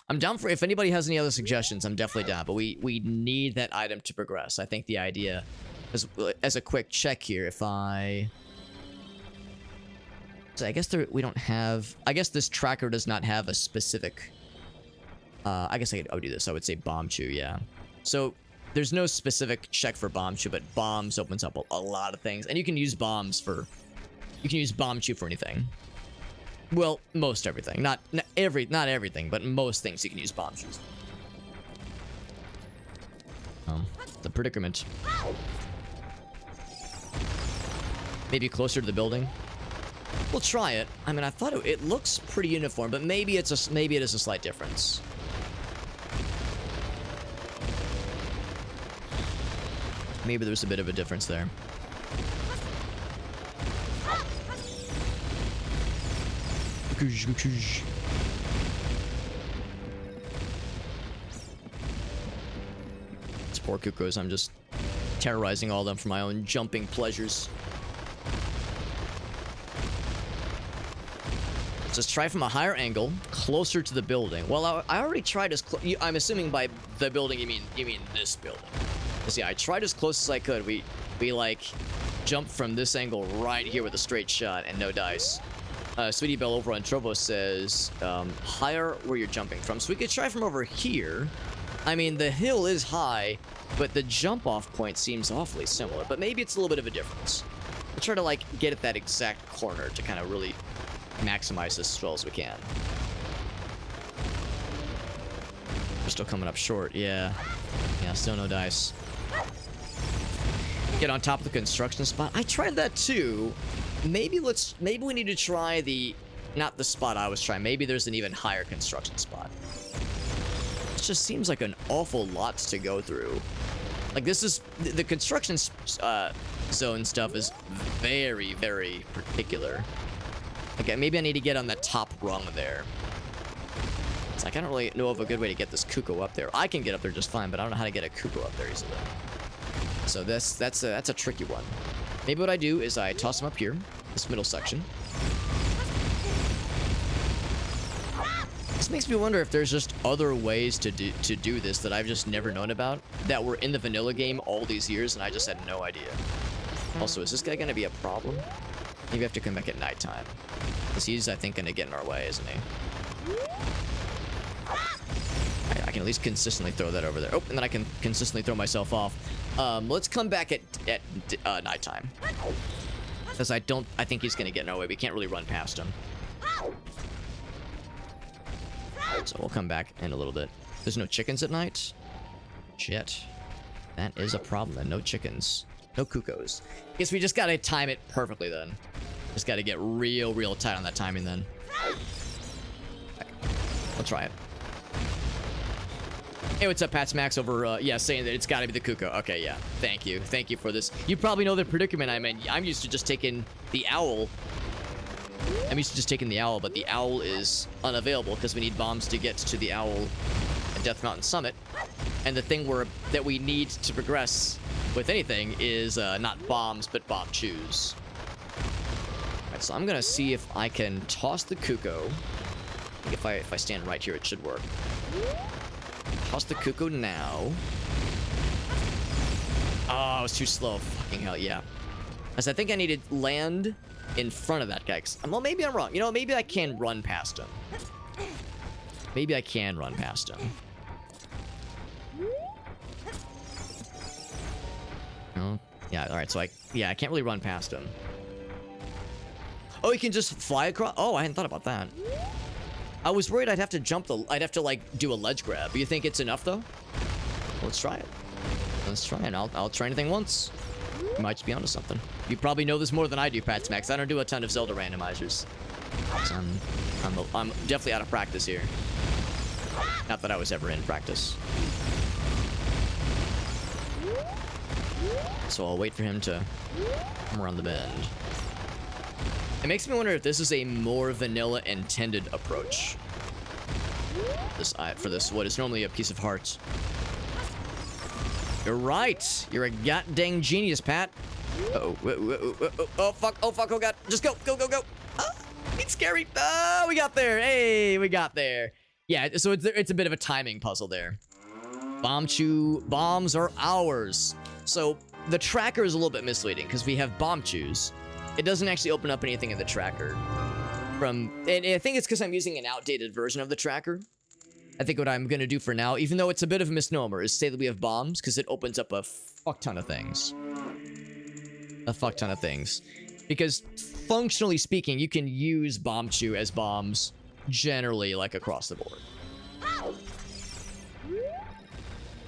I'm down for, if anybody has any other suggestions, I'm definitely down, but we need that item to progress. I think the idea, as a quick check here, if I... So I guess we don't have... I guess this tracker does not have a specific... I guess I would do this. I would say Bomb Chew, yeah. So, there's no specific check for bomb chew, but bombs opens up a lot of things, and you can use bombs for, you can use bomb chew for anything. Well, most everything, not everything, but most things you can use bomb chews. The predicament. Maybe closer to the building. We'll try it. I mean, I thought it looks pretty uniform, but maybe it is a slight difference. Maybe there's a bit of a difference there. It's poor Cuckoos. I'm just terrorizing all of them for my own jumping pleasures. Let's try from a higher angle, closer to the building. Well, I already tried as close. I'm assuming by the building you mean this building. See, I tried as close as I could. We like jumped from this angle right here with a straight shot and no dice. Sweetie Belle over on Trovo says higher where you're jumping from. So we could try from over here. I mean, the hill is high, but the jump off point seems awfully similar. But maybe it's a little bit of a difference. We'll try to like get at that exact corner to kind of really maximize this as well as we can. We're still coming up short. Yeah, still no dice. Get on top of the construction spot. I tried that too. Maybe we need to try not the spot I was trying. Maybe there's an even higher construction spot. It just seems like an awful lot to go through. Like, this is the construction zone stuff is very, very particular. Okay, maybe I need to get on the top rung there. It's like I don't really know of a good way to get this Cuckoo up there. I can get up there just fine, but I don't know how to get a Cuckoo up there easily. So that's a tricky one. Maybe what I do is I toss him up here, this middle section. This makes me wonder if there's just other ways to do this that I've just never known about, that were in the vanilla game all these years and I just had no idea. Also, is this guy gonna be a problem? Maybe I have to come back at nighttime. Because he's, I think, gonna get in our way, isn't he? I can at least consistently throw that over there. Oh, and then I can consistently throw myself off. Let's come back at nighttime. Because I think he's gonna get in our way. We can't really run past him. So we'll come back in a little bit. There's no chickens at night? Shit. That is a problem then. No chickens. No Cuckoos. Guess we just gotta time it perfectly then. Just gotta get real tight on that timing then. Okay. We'll try it. Hey, what's up, Pat's Max over, yeah, saying that it's gotta be the Cuckoo. Okay, yeah. Thank you. Thank you for this. You probably know the predicament I'm in. I'm used to just taking the owl. But the owl is unavailable because we need bombs to get to the owl at Death Mountain Summit. And the thing that we need to progress with anything is not bombs, but bomb chews. Alright, so I'm gonna see if I can toss the Cuckoo. I think if I stand right here, it should work. Toss the Cuckoo now. Oh, I was too slow. Fucking hell, yeah. As I think I need to land in front of that guy. Well, maybe I'm wrong. You know, maybe I can run past him. Maybe I can run past him. Oh, yeah, alright, so I can't really run past him. Oh, he can just fly across? Oh, I hadn't thought about that. I was worried I'd have to like do a ledge grab. You think it's enough though? Let's try it. Let's try it. I'll try anything once. You might just be onto something. You probably know this more than I do, Pats Max. I don't do a ton of Zelda randomizers. So I'm definitely out of practice here. Not that I was ever in practice. So I'll wait for him to come around the bend. It makes me wonder if this is a more vanilla intended approach. For this, what is normally a piece of heart. You're right. You're a goddamn genius, Pat. Oh fuck, oh god. Just go. Ah, it's scary. Ah, we got there. Hey, we got there. Yeah, so it's a bit of a timing puzzle there. Bomb chew, bombs are ours. So the tracker is a little bit misleading because we have bomb chews. It doesn't actually open up anything in the tracker. And I think it's because I'm using an outdated version of the tracker. I think what I'm gonna do for now, even though it's a bit of a misnomer, is say that we have bombs, because it opens up a fuck ton of things. A fuck ton of things. Because functionally speaking, you can use Bombchu as bombs generally, like, across the board.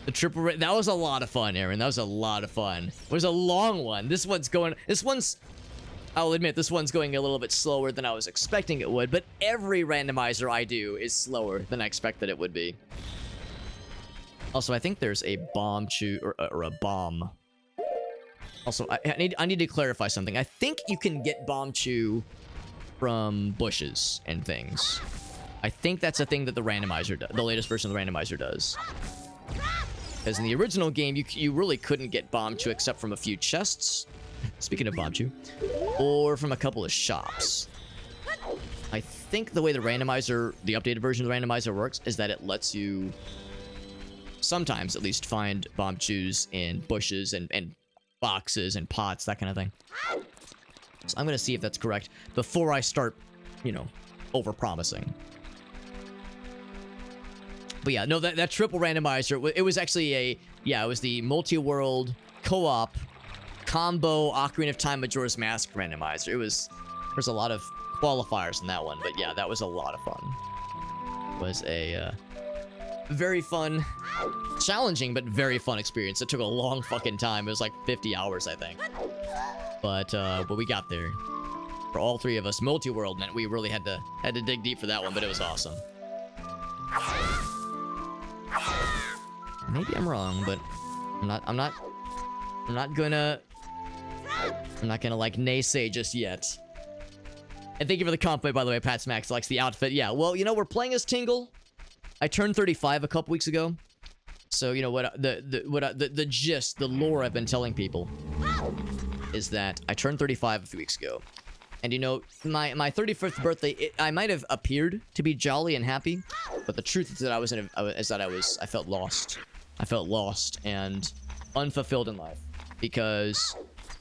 The triple... That was a lot of fun, Aaron. That was a lot of fun. It was a long one. This one's... I'll admit, this one's going a little bit slower than I was expecting it would, but every randomizer I do is slower than I expected it would be. Also, I think there's a Bombchu, or a bomb. Also, I need to clarify something. I think you can get Bombchu from bushes and things. I think that's a thing that the randomizer does, the latest version of the randomizer does. Because in the original game, you really couldn't get Bombchu except from a few chests. Speaking of Bombchu. Or from a couple of shops. I think the way the randomizer, the updated version of the randomizer works is that it lets you sometimes at least find Bombchus in bushes and boxes and pots, that kind of thing. So I'm going to see if that's correct before I start, you know, over-promising. But yeah, no, that triple randomizer, it was actually it was the multi-world co-op combo Ocarina of Time Majora's Mask randomizer. There's a lot of qualifiers in that one, but yeah, that was a lot of fun. It was a very fun, challenging, but very fun experience. It took a long fucking time. It was like 50 hours, I think. But we got there. For all three of us, multi-world meant we really had to dig deep for that one, but it was awesome. Maybe I'm wrong, but I'm not gonna like naysay just yet. And thank you for the compliment, by the way. Pat Smacks likes the outfit. Yeah, well, you know, we're playing as Tingle. I turned 35 a couple weeks ago. So, you know what, the gist, the lore I've been telling people is that I turned 35 a few weeks ago. And you know, my 35th birthday, I might have appeared to be jolly and happy, but the truth is that I felt lost. I felt lost and unfulfilled in life because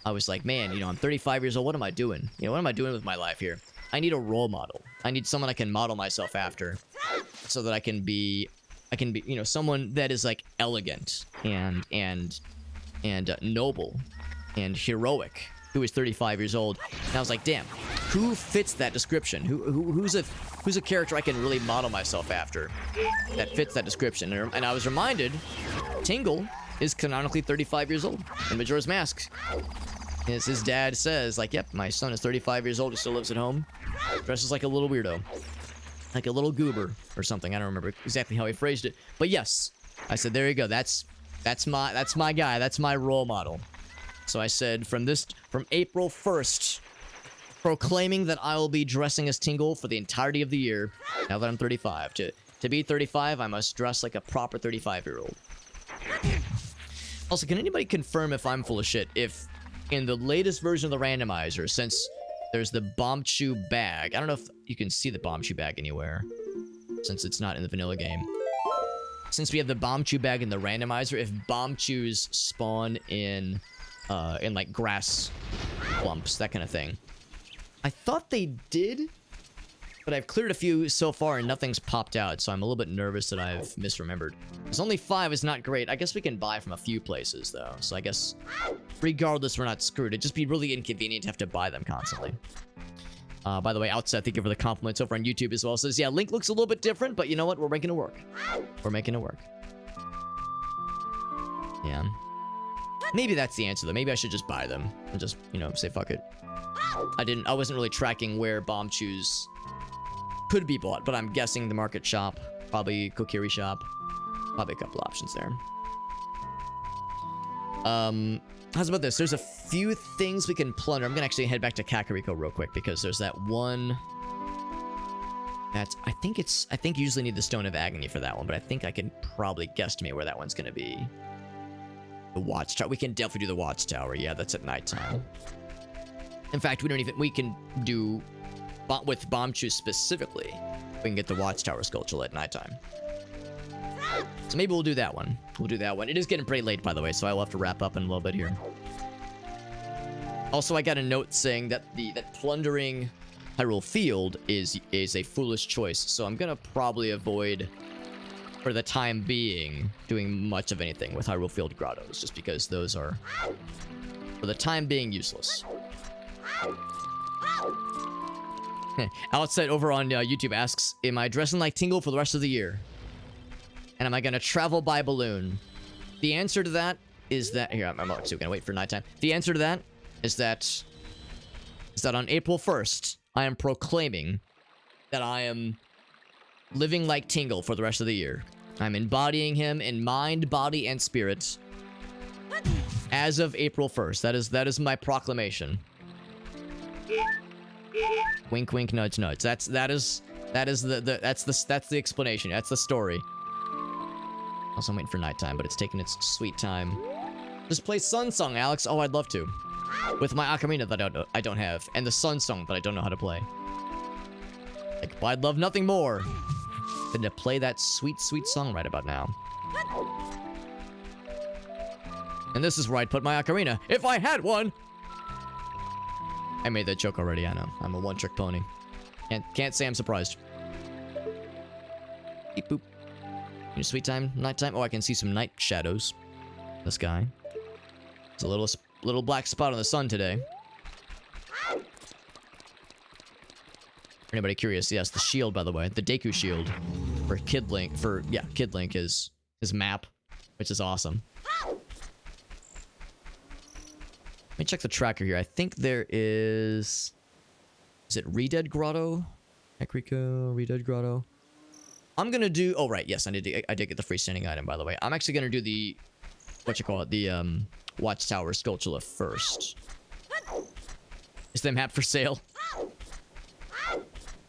I was like, man, you know, I'm 35 years old. What am I doing? You know, what am I doing with my life here? I need a role model. I need someone I can model myself after so that I can be, you know, someone that is like elegant and noble and heroic, who is 35 years old. And I was like, damn, who fits that description? Who's a character I can really model myself after that fits that description? And I was reminded, Tingle is canonically 35 years old in Majora's Mask. And as his dad says, like, yep, my son is 35 years old, he still lives at home, dresses like a little weirdo. Like a little goober or something. I don't remember exactly how he phrased it. But yes, I said, there you go. That's my guy. That's my role model. So I said, from April 1st, proclaiming that I will be dressing as Tingle for the entirety of the year, now that I'm 35. To be 35, I must dress like a proper 35-year-old. Also, can anybody confirm if I'm full of shit? If in the latest version of the randomizer, since there's the Bombchu bag, I don't know if you can see the Bombchu bag anywhere, since it's not in the vanilla game. Since we have the Bombchu bag in the randomizer, if Bombchus spawn in like grass clumps, that kind of thing. I thought they did, but I've cleared a few so far and nothing's popped out, so I'm a little bit nervous that I've misremembered. There's only 5 is not great. I guess we can buy from a few places, though, so I guess regardless, we're not screwed. It'd just be really inconvenient to have to buy them constantly. By the way, Outset, thank you for the compliments over on YouTube as well. Says, yeah, Link looks a little bit different, but you know what? We're making it work. We're making it work. Yeah. Maybe that's the answer, though. Maybe I should just buy them and just, you know, say fuck it. I wasn't really tracking where Bombchus could be bought, but I'm guessing the market shop, probably Kokiri shop, probably a couple options there. How's about this? There's a few things we can plunder. I'm gonna actually head back to Kakariko real quick because there's that one that's, I think you usually need the Stone of Agony for that one, but I think I can probably guesstimate where that one's gonna be. The Watchtower. We can definitely do the Watchtower. Yeah, that's at nighttime. In fact, we can do, with Bombchu specifically, we can get the Watchtower sculpture at nighttime. So maybe we'll do that one. We'll do that one. It is getting pretty late, by the way, so I'll have to wrap up in a little bit here. Also, I got a note saying that that plundering Hyrule Field is a foolish choice, so I'm gonna probably avoid for the time being, doing much of anything with Hyrule Field Grottos, just because those are, for the time being, useless. Outset over on YouTube asks, am I dressing like Tingle for the rest of the year? And am I gonna travel by balloon? The answer to that is that... Here, I'm actually gonna wait for nighttime. The answer to that is that on April 1st, I am proclaiming that I am living like Tingle for the rest of the year. I'm embodying him in mind, body, and spirit. As of April 1st. That is my proclamation. Wink, wink, nudge, nudge. That's the explanation. That's the story. Also, I'm waiting for nighttime, but it's taking its sweet time. Just play Sun Song, Alex. Oh, I'd love to. With my Ocarina that I don't have, and the Sun Song that I don't know how to play. Like, I'd love nothing more than to play that sweet, sweet song right about now. And this is where I'd put my Ocarina, if I had one! I made that joke already, I know. I'm a one-trick pony. Can't say I'm surprised. Beep boop. Sweet time, nighttime. Oh, I can see some night shadows in the sky. There's a little black spot on the sun today. For anybody curious, yes, the shield, by the way, the Deku shield for Kid Link, Kid Link is his map, which is awesome. Let me check the tracker here. I think there is it Redead Grotto? Ekriko, Redead Grotto. I'm gonna do, oh right, yes, I did get the freestanding item, by the way. I'm actually gonna do the, the Watchtower Skulltula first. Is the map for sale?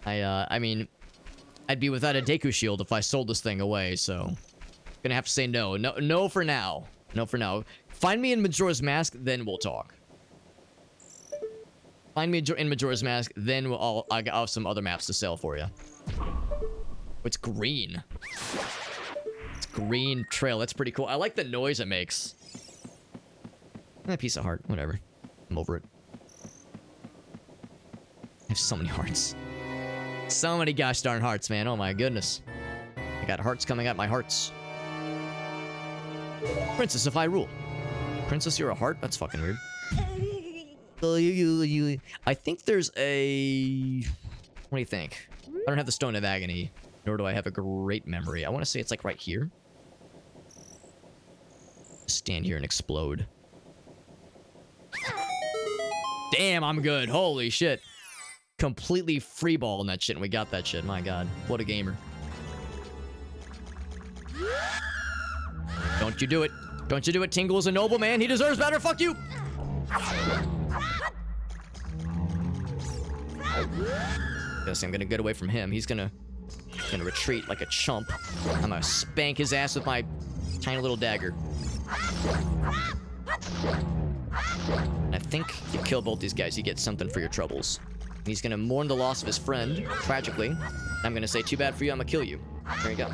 I mean, I'd be without a Deku shield if I sold this thing away, so gonna have to say no. No for now. No for now. Find me in Majora's Mask, then we'll talk. Find me in Majora's Mask, then I'll have some other maps to sell for you. It's green. It's green trail. That's pretty cool. I like the noise it makes. A piece of heart. Whatever. I'm over it. I have so many hearts. So many gosh darn hearts, man. Oh my goodness. I got hearts coming out my hearts. Princess of Hyrule. Princess, you're a heart? That's fucking weird. I think there's a... What do you think? I don't have the Stone of Agony, nor do I have a great memory. I want to say it's like right here. Stand here and explode. Damn, I'm good. Holy shit. Completely freeballing that shit, and we got that shit. My god. What a gamer. Don't you do it. Don't you do it. Tingle is a noble man. He deserves better. Fuck you. Guess I'm gonna get away from him. He's gonna retreat like a chump. I'm gonna spank his ass with my tiny little dagger. And I think if you kill both these guys, you get something for your troubles. He's gonna mourn the loss of his friend, tragically. I'm gonna say, too bad for you, I'm gonna kill you. There you go.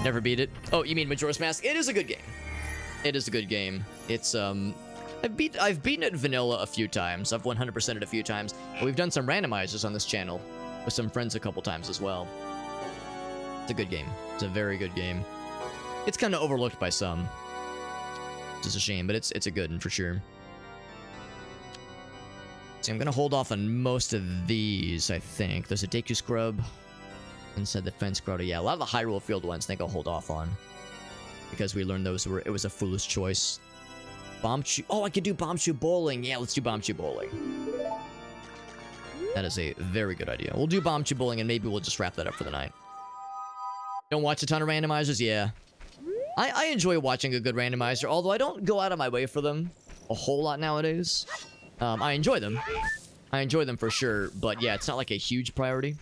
Never beat it. Oh, you mean Majora's Mask? It is a good game. It is a good game. It's, I've beaten it vanilla a few times. I've 100%ed it a few times. And we've done some randomizers on this channel with some friends a couple times as well. It's a good game. It's a very good game. It's kind of overlooked by some. Which is a shame, but it's a good one for sure. See, I'm gonna hold off on most of these, I think. There's a Deku Scrub. Inside the Fence Grotto. Yeah, a lot of the Hyrule Field ones I think I'll hold off on. Because we learned those were, it was a foolish choice. Bombchu. Oh, I could do Bombchu Bowling. Yeah, let's do Bombchu Bowling. That is a very good idea. We'll do Bombchu Bowling and maybe we'll just wrap that up for the night. Don't watch a ton of randomizers? Yeah. I enjoy watching a good randomizer, although I don't go out of my way for them a whole lot nowadays. I enjoy them. I enjoy them for sure, but yeah, it's not like a huge priority.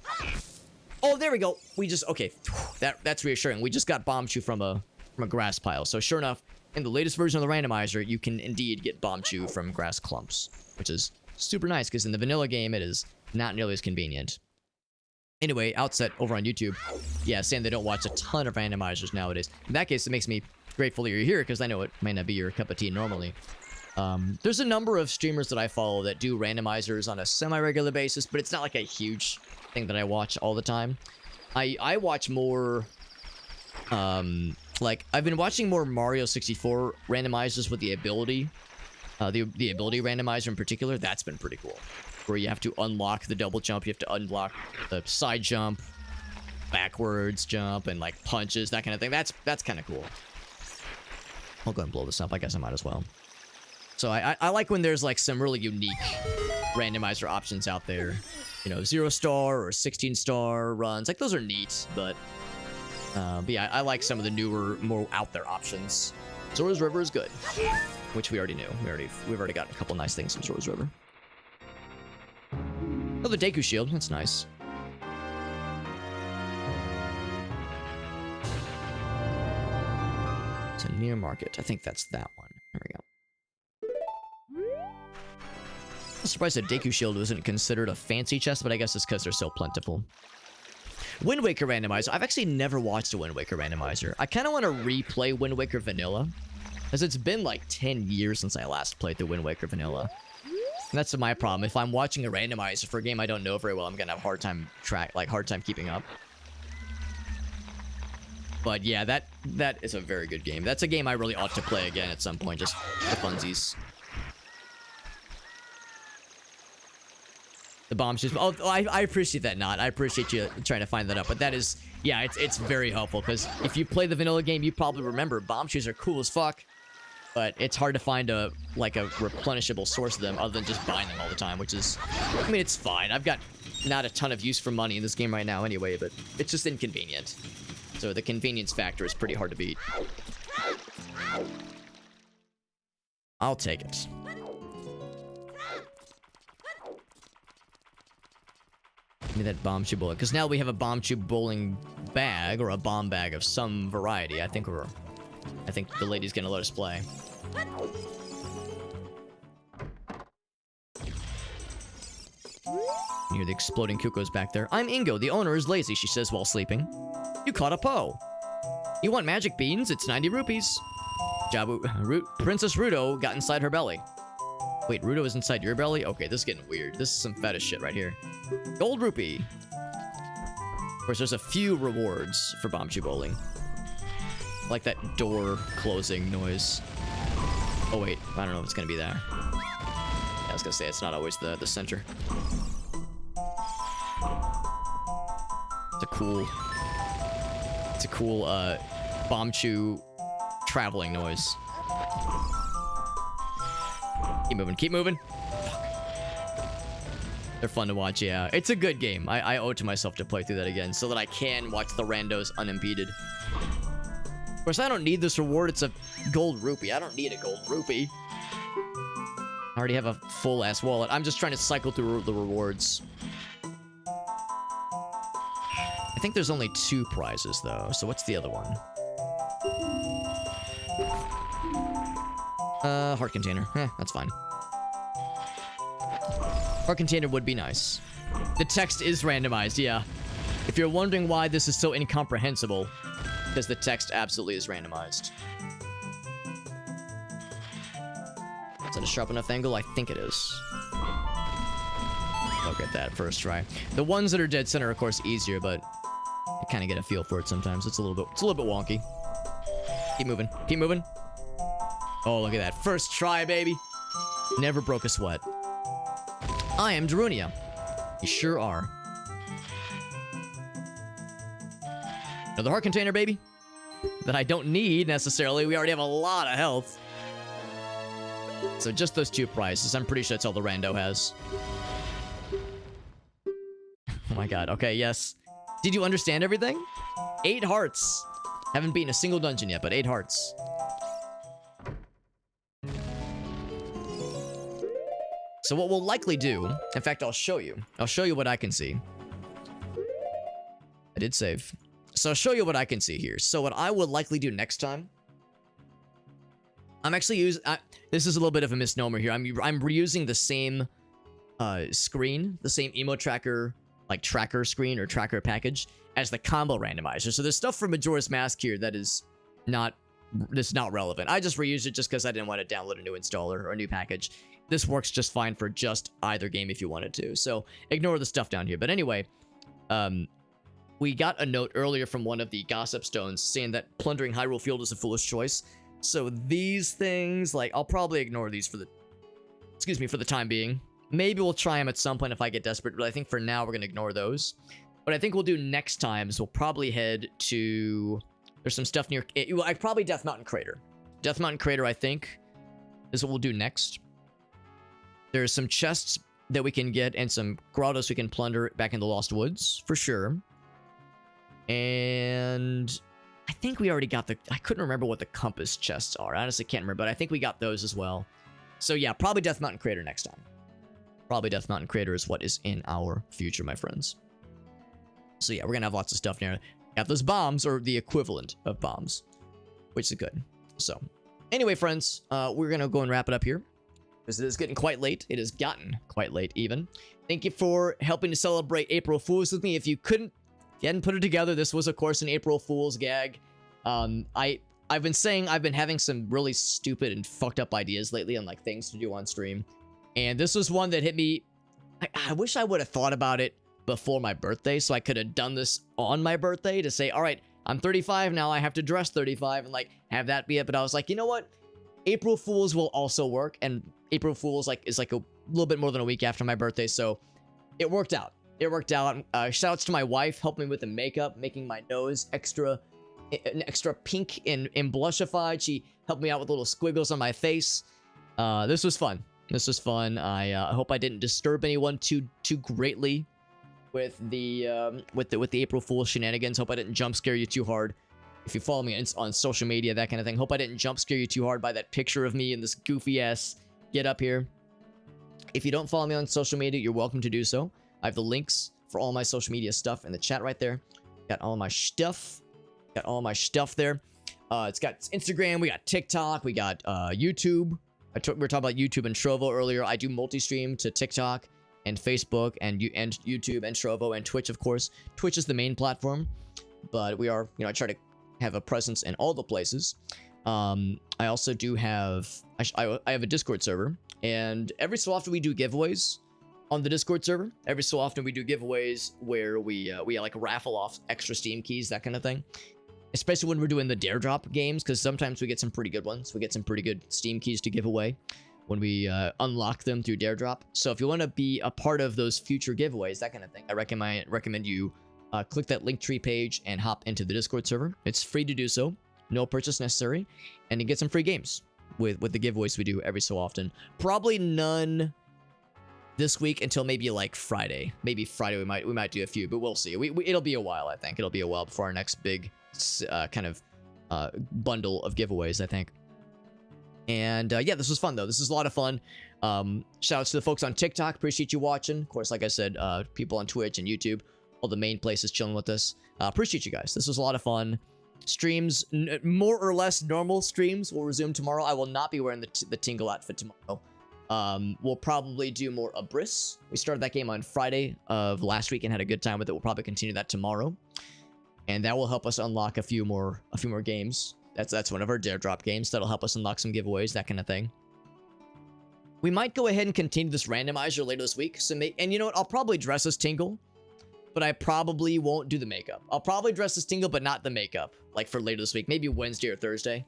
Oh, there we go. We just, okay. That's reassuring. We just got Bombchu from a grass pile. So sure enough, in the latest version of the randomizer, you can indeed get Bombchu from grass clumps, which is super nice because in the vanilla game, it is not nearly as convenient. Anyway, Outset over on YouTube, yeah, saying they don't watch a ton of randomizers nowadays. In that case, it makes me grateful that you're here because I know it might not be your cup of tea normally. There's a number of streamers that I follow that do randomizers on a semi-regular basis, but it's not like a huge thing that I watch all the time. I watch more, like, I've been watching more Mario 64 randomizers with the ability, the ability randomizer in particular. That's been pretty cool. Where you have to unlock the double jump, you have to unlock the side jump, backwards jump, and like punches, that kind of thing. That's kind of cool. I'll go and blow this up. I guess I might as well. So I like when there's like some really unique randomizer options out there. You know, 0-star or 16-star runs. Like, those are neat, but yeah, I like some of the newer, more out there options. Zora's River is good, which we already knew. We've already got a couple nice things from Zora's River. Oh, the Deku Shield. That's nice. It's a near market. I think that's that one. There we go. I'm surprised that Deku Shield wasn't considered a fancy chest, but I guess it's because they're so plentiful. Wind Waker Randomizer. I've actually never watched a Wind Waker Randomizer. I kind of want to replay Wind Waker Vanilla, as it's been like 10 years since I last played the Wind Waker Vanilla. And that's my problem. If I'm watching a randomizer for a game I don't know very well, I'm gonna have a hard time keeping up. But yeah, that is a very good game. That's a game I really ought to play again at some point, just for funsies. The bomb shoes. Oh, I appreciate that, Not. I appreciate you trying to find that up. But that is, yeah, it's very helpful, because if you play the vanilla game, you probably remember bomb shoes are cool as fuck. But it's hard to find a replenishable source of them other than just buying them all the time, which is, I mean, it's fine. I've got not a ton of use for money in this game right now anyway, but it's just inconvenient. So the convenience factor is pretty hard to beat. I'll take it. Give me that bomb tube bullet, because now we have a bomb tube bowling bag, or a bomb bag of some variety. I think the lady's gonna let us play. You hear the exploding Kukos back there. I'm Ingo. The owner is lazy, she says while sleeping. You caught a Poe. You want magic beans? It's 90 rupees. Princess Rudo got inside her belly. Wait, Rudo is inside your belly? Okay, this is getting weird. This is some fetish shit right here. Gold rupee. Of course, there's a few rewards for Bombchu Bowling. Like that door closing noise. Oh wait, I don't know if it's gonna be there. Yeah, I was gonna say, it's not always the center. It's a cool Bombchu traveling noise. Keep moving, keep moving. Fuck. They're fun to watch, yeah. It's a good game. I owe it to myself to play through that again so that I can watch the randos unimpeded. Of course, I don't need this reward. It's a gold rupee. I don't need a gold rupee. I already have a full-ass wallet. I'm just trying to cycle through the rewards. I think there's only 2 prizes, though. So what's the other one? Heart container. That's fine. Heart container would be nice. The text is randomized, yeah. If you're wondering why this is so incomprehensible, because the text absolutely is randomized. Is that a sharp enough angle? I think it is. I'll get that first try. The ones that are dead center are, of course, easier, but I kind of get a feel for it sometimes. It's a little bit wonky. Keep moving. Keep moving. Oh, look at that. First try, baby. Never broke a sweat. I am Darunia. You sure are. Another heart container, baby. That I don't need, necessarily. We already have a lot of health. So just those 2 prizes. I'm pretty sure that's all the rando has. Oh my god. Okay, yes. Did you understand everything? 8 hearts. Haven't beaten a single dungeon yet, but 8 hearts. So what we'll likely do, in fact, I'll show you what I can see. I did save. So I'll show you what I can see here. So what I would likely do next time, I'm actually using, this is a little bit of a misnomer here. I'm reusing the same screen, the same emo tracker, like tracker screen or tracker package as the combo randomizer. So there's stuff from Majora's Mask here that is not relevant. I just reused it just because I didn't want to download a new installer or a new package. This works just fine for just either game if you wanted to. So ignore the stuff down here. But anyway, We got a note earlier from one of the gossip stones saying that plundering Hyrule Field is a foolish choice. So these things, like, I'll probably ignore these for the time being. Maybe we'll try them at some point if I get desperate, but I think for now we're going to ignore those. What I think we'll do next time is we'll probably head to... There's some stuff near... probably Death Mountain Crater. Death Mountain Crater, I think, is what we'll do next. There's some chests that we can get and some grottos we can plunder back in the Lost Woods, for sure. And... I think we already got the... I couldn't remember what the compass chests are. I honestly can't remember, but I think we got those as well. So yeah, probably Death Mountain Crater next time. Probably Death Mountain Crater is what is in our future, my friends. So yeah, we're gonna have lots of stuff there. Got those bombs, or the equivalent of bombs, which is good. So, anyway, friends, we're gonna go and wrap it up here, because it is getting quite late. It has gotten quite late, even. Thank you for helping to celebrate April Fools with me. If you hadn't put it together, this was, of course, an April Fool's gag. I've been saying I've been having some really stupid and fucked up ideas lately on, like, things to do on stream. And this was one that hit me. I wish I would have thought about it before my birthday, so I could have done this on my birthday to say, all right, I'm 35 now, I have to dress 35 and, like, have that be it. But I was like, you know what? April Fools will also work, and April Fools, like, is like a little bit more than a week after my birthday, so it worked out. It worked out. Shoutouts to my wife, helping me with the makeup, making my nose extra pink and blushified. She helped me out with little squiggles on my face. This was fun. This was fun. I hope I didn't disturb anyone too greatly with the April Fool's shenanigans. Hope I didn't jump scare you too hard. If you follow me on social media, that kind of thing. Hope I didn't jump scare you too hard by that picture of me in this goofy ass get up here. If you don't follow me on social media, you're welcome to do so. I have the links for all my social media stuff in the chat right there. Got all my stuff. Got all my stuff there. It's got Instagram. We got TikTok. We got YouTube. We were talking about YouTube and Trovo earlier. I do multi-stream to TikTok and Facebook and YouTube and Trovo and Twitch, of course. Twitch is the main platform, but we are, I try to have a presence in all the places. I also do have, I have a Discord server, and every so often we do giveaways on the Discord server. Every so often we do giveaways where we like raffle off extra Steam keys, that kind of thing. Especially when we're doing the Dare Drop games, because sometimes we get some pretty good ones. We get some pretty good Steam keys to give away when we unlock them through Dare Drop. So if you want to be a part of those future giveaways, that kind of thing, I recommend you click that Linktree page and hop into the Discord server. It's free to do so, no purchase necessary, and you get some free games with the giveaways we do every so often. Probably none this week until maybe like Friday. Maybe Friday we might do a few, but we'll see. It'll be a while, I think. It'll be a while before our next big kind of bundle of giveaways, I think. And yeah, this was fun though. This is a lot of fun. Shout outs to the folks on TikTok. Appreciate you watching. Of course, like I said, people on Twitch and YouTube, all the main places chilling with us. Appreciate you guys. This was a lot of fun. Streams, more or less normal streams, will resume tomorrow. I will not be wearing the Tingle outfit tomorrow. We'll probably do more Abyss. We started that game on Friday of last week and had a good time with it. We'll probably continue that tomorrow, and that will help us unlock a few more games. That's one of our Dare Drop games. That'll help us unlock some giveaways, that kind of thing. We might go ahead and continue this randomizer later this week. And you know what? I'll probably dress as Tingle, but I probably won't do the makeup. I'll probably dress as Tingle, but not the makeup, like for later this week, maybe Wednesday or Thursday.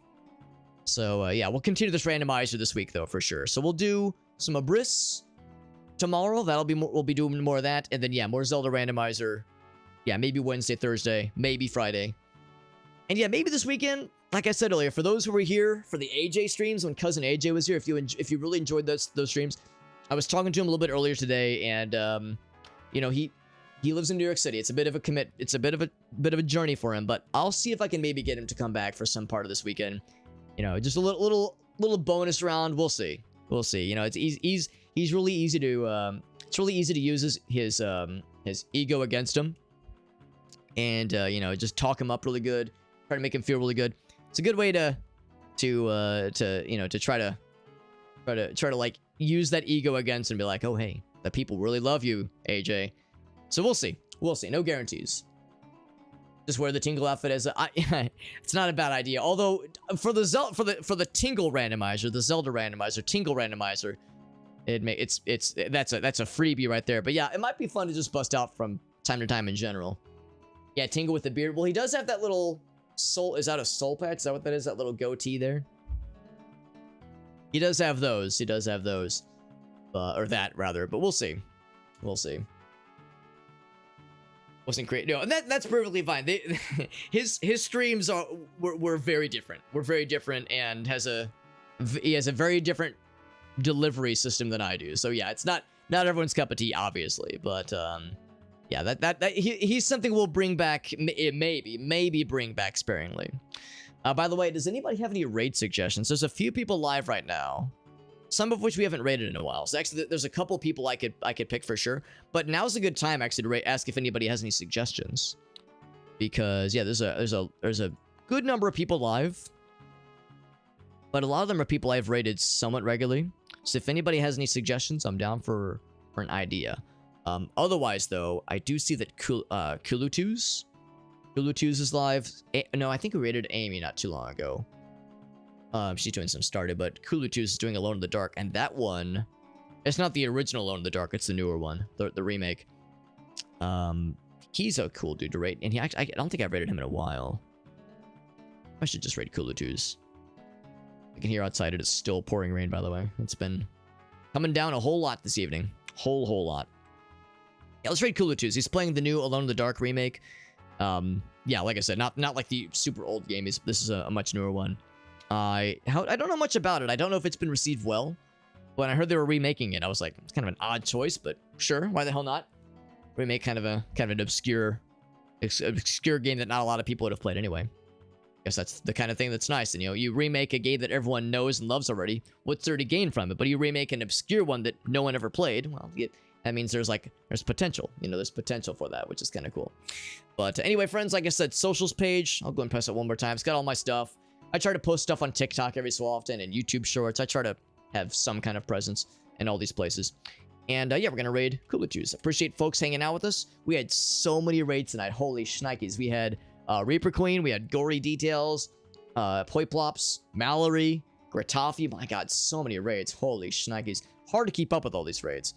So yeah, we'll continue this randomizer this week though, for sure. So we'll do some Abyss tomorrow. That'll be more, we'll be doing more of that, and then yeah, more Zelda randomizer. Yeah, maybe Wednesday, Thursday, maybe Friday, and yeah, maybe this weekend. Like I said earlier, for those who were here for the AJ streams when cousin AJ was here, if you really enjoyed those streams, I was talking to him a little bit earlier today, and you know, he lives in New York City. It's a bit of a commit. It's a bit of a journey for him, but I'll see if I can maybe get him to come back for some part of this weekend. You know, just a little bonus round. We'll see. We'll see. You know, he's really easy to it's really easy to use his ego against him, and you know, just talk him up really good, try to make him feel really good. It's a good way to you know, to try to like use that ego against and be like, oh hey, the people really love you, AJ. So we'll see. We'll see. No guarantees. Just wear the Tingle outfit as it's not a bad idea. Although for the Tingle randomizer, the Zelda randomizer, Tingle randomizer, that's a freebie right there. But yeah, it might be fun to just bust out from time to time in general. Yeah, Tingle with the beard. Well, he does have that little soul. Is that a soul patch? Is that what that is? That little goatee there? He does have those. He does have those. Or that, rather. But we'll see. We'll see. Wasn't great. No, and that's perfectly fine. His streams were very different. Were very different, and he has a very different delivery system than I do. So yeah, it's not everyone's cup of tea, obviously. But yeah, that he's something we'll bring back. Maybe bring back sparingly. By the way, does anybody have any raid suggestions? There's a few people live right now, some of which we haven't raided in a while. So actually, there's a couple people I could pick for sure. But now's a good time actually to ask if anybody has any suggestions, because yeah, there's a good number of people live, but a lot of them are people I've raided somewhat regularly. So if anybody has any suggestions, I'm down for an idea. Otherwise, though, I do see that Kulutus is live. No, I think we raided Amy not too long ago. She's doing some started, but Kulutus is doing Alone in the Dark, and that one, it's not the original Alone in the Dark, it's the newer one, the remake. He's a cool dude to raid, and I don't think I've raided him in a while. I should just raid Kulutus. I can hear outside it is still pouring rain, by the way. It's been coming down a whole lot this evening. Whole lot. Yeah, let's raid Kulutus. He's playing the new Alone in the Dark remake. Yeah, like I said, not like the super old game. This is a much newer one. I don't know much about it. I don't know if it's been received well. When I heard they were remaking it, I was like, it's kind of an odd choice, but sure, why the hell not? Remake kind of an obscure game that not a lot of people would have played anyway. I guess that's the kind of thing that's nice. And you remake a game that everyone knows and loves already. What's there to gain from it? But you remake an obscure one that no one ever played. Well, that means there's potential. There's potential for that, which is kind of cool. But anyway, friends, like I said, socials page. I'll go and press it one more time. It's got all my stuff. I try to post stuff on TikTok every so often and YouTube Shorts. I try to have some kind of presence in all these places. And yeah, we're going to raid Kulutus. Appreciate folks hanging out with us. We had so many raids tonight. Holy shnikes. We had Reaper Queen. We had Gory Details. Poiplops. Mallory. Gratafi. My god, so many raids. Holy shnikes. Hard to keep up with all these raids.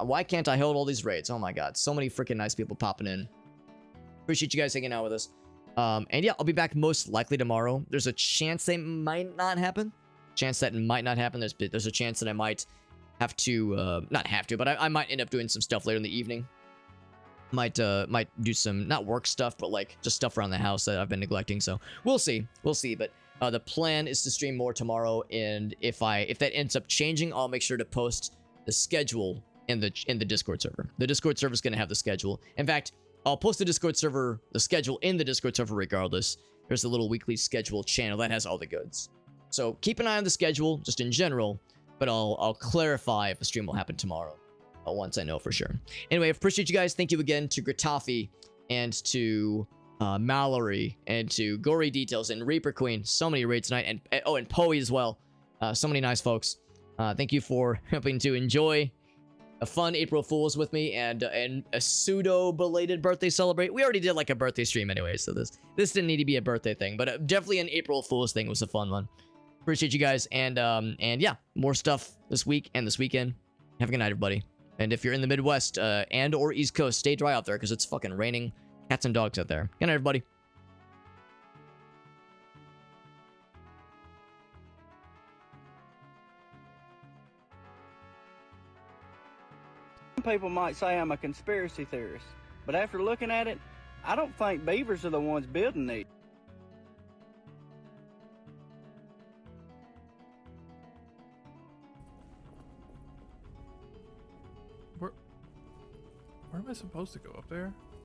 Why can't I hold all these raids? Oh my god, so many freaking nice people popping in. Appreciate you guys hanging out with us. And yeah, I'll be back most likely tomorrow. There's a chance they might not happen. There's a chance that I might have to, not have to, but I might end up doing some stuff later in the evening. Might do some, not work stuff, but like just stuff around the house that I've been neglecting. So we'll see. But the plan is to stream more tomorrow. And if that ends up changing, I'll make sure to post the schedule in the Discord server. The Discord server is going to have the schedule. In fact, I'll post the schedule in the Discord server regardless. There's a little weekly schedule channel that has all the goods. So keep an eye on the schedule, just in general, but I'll clarify if a stream will happen tomorrow once I know for sure. Anyway, I appreciate you guys. Thank you again to Gratafi and to Mallory and to Gory Details and Reaper Queen. So many raids tonight, and Poe as well. So many nice folks. Thank you for helping to enjoy a fun April Fool's with me and a pseudo belated birthday celebrate. We already did like a birthday stream anyway, so this didn't need to be a birthday thing, but definitely an April Fool's thing was a fun one. Appreciate you guys, and yeah, more stuff this week and this weekend. Have a good night, everybody. And if you're in the Midwest and or East Coast, stay dry out there because it's fucking raining cats and dogs out there. Good night, everybody. Some people might say I'm a conspiracy theorist, but after looking at it, I don't think beavers are the ones building these. Where am I supposed to go? Up there?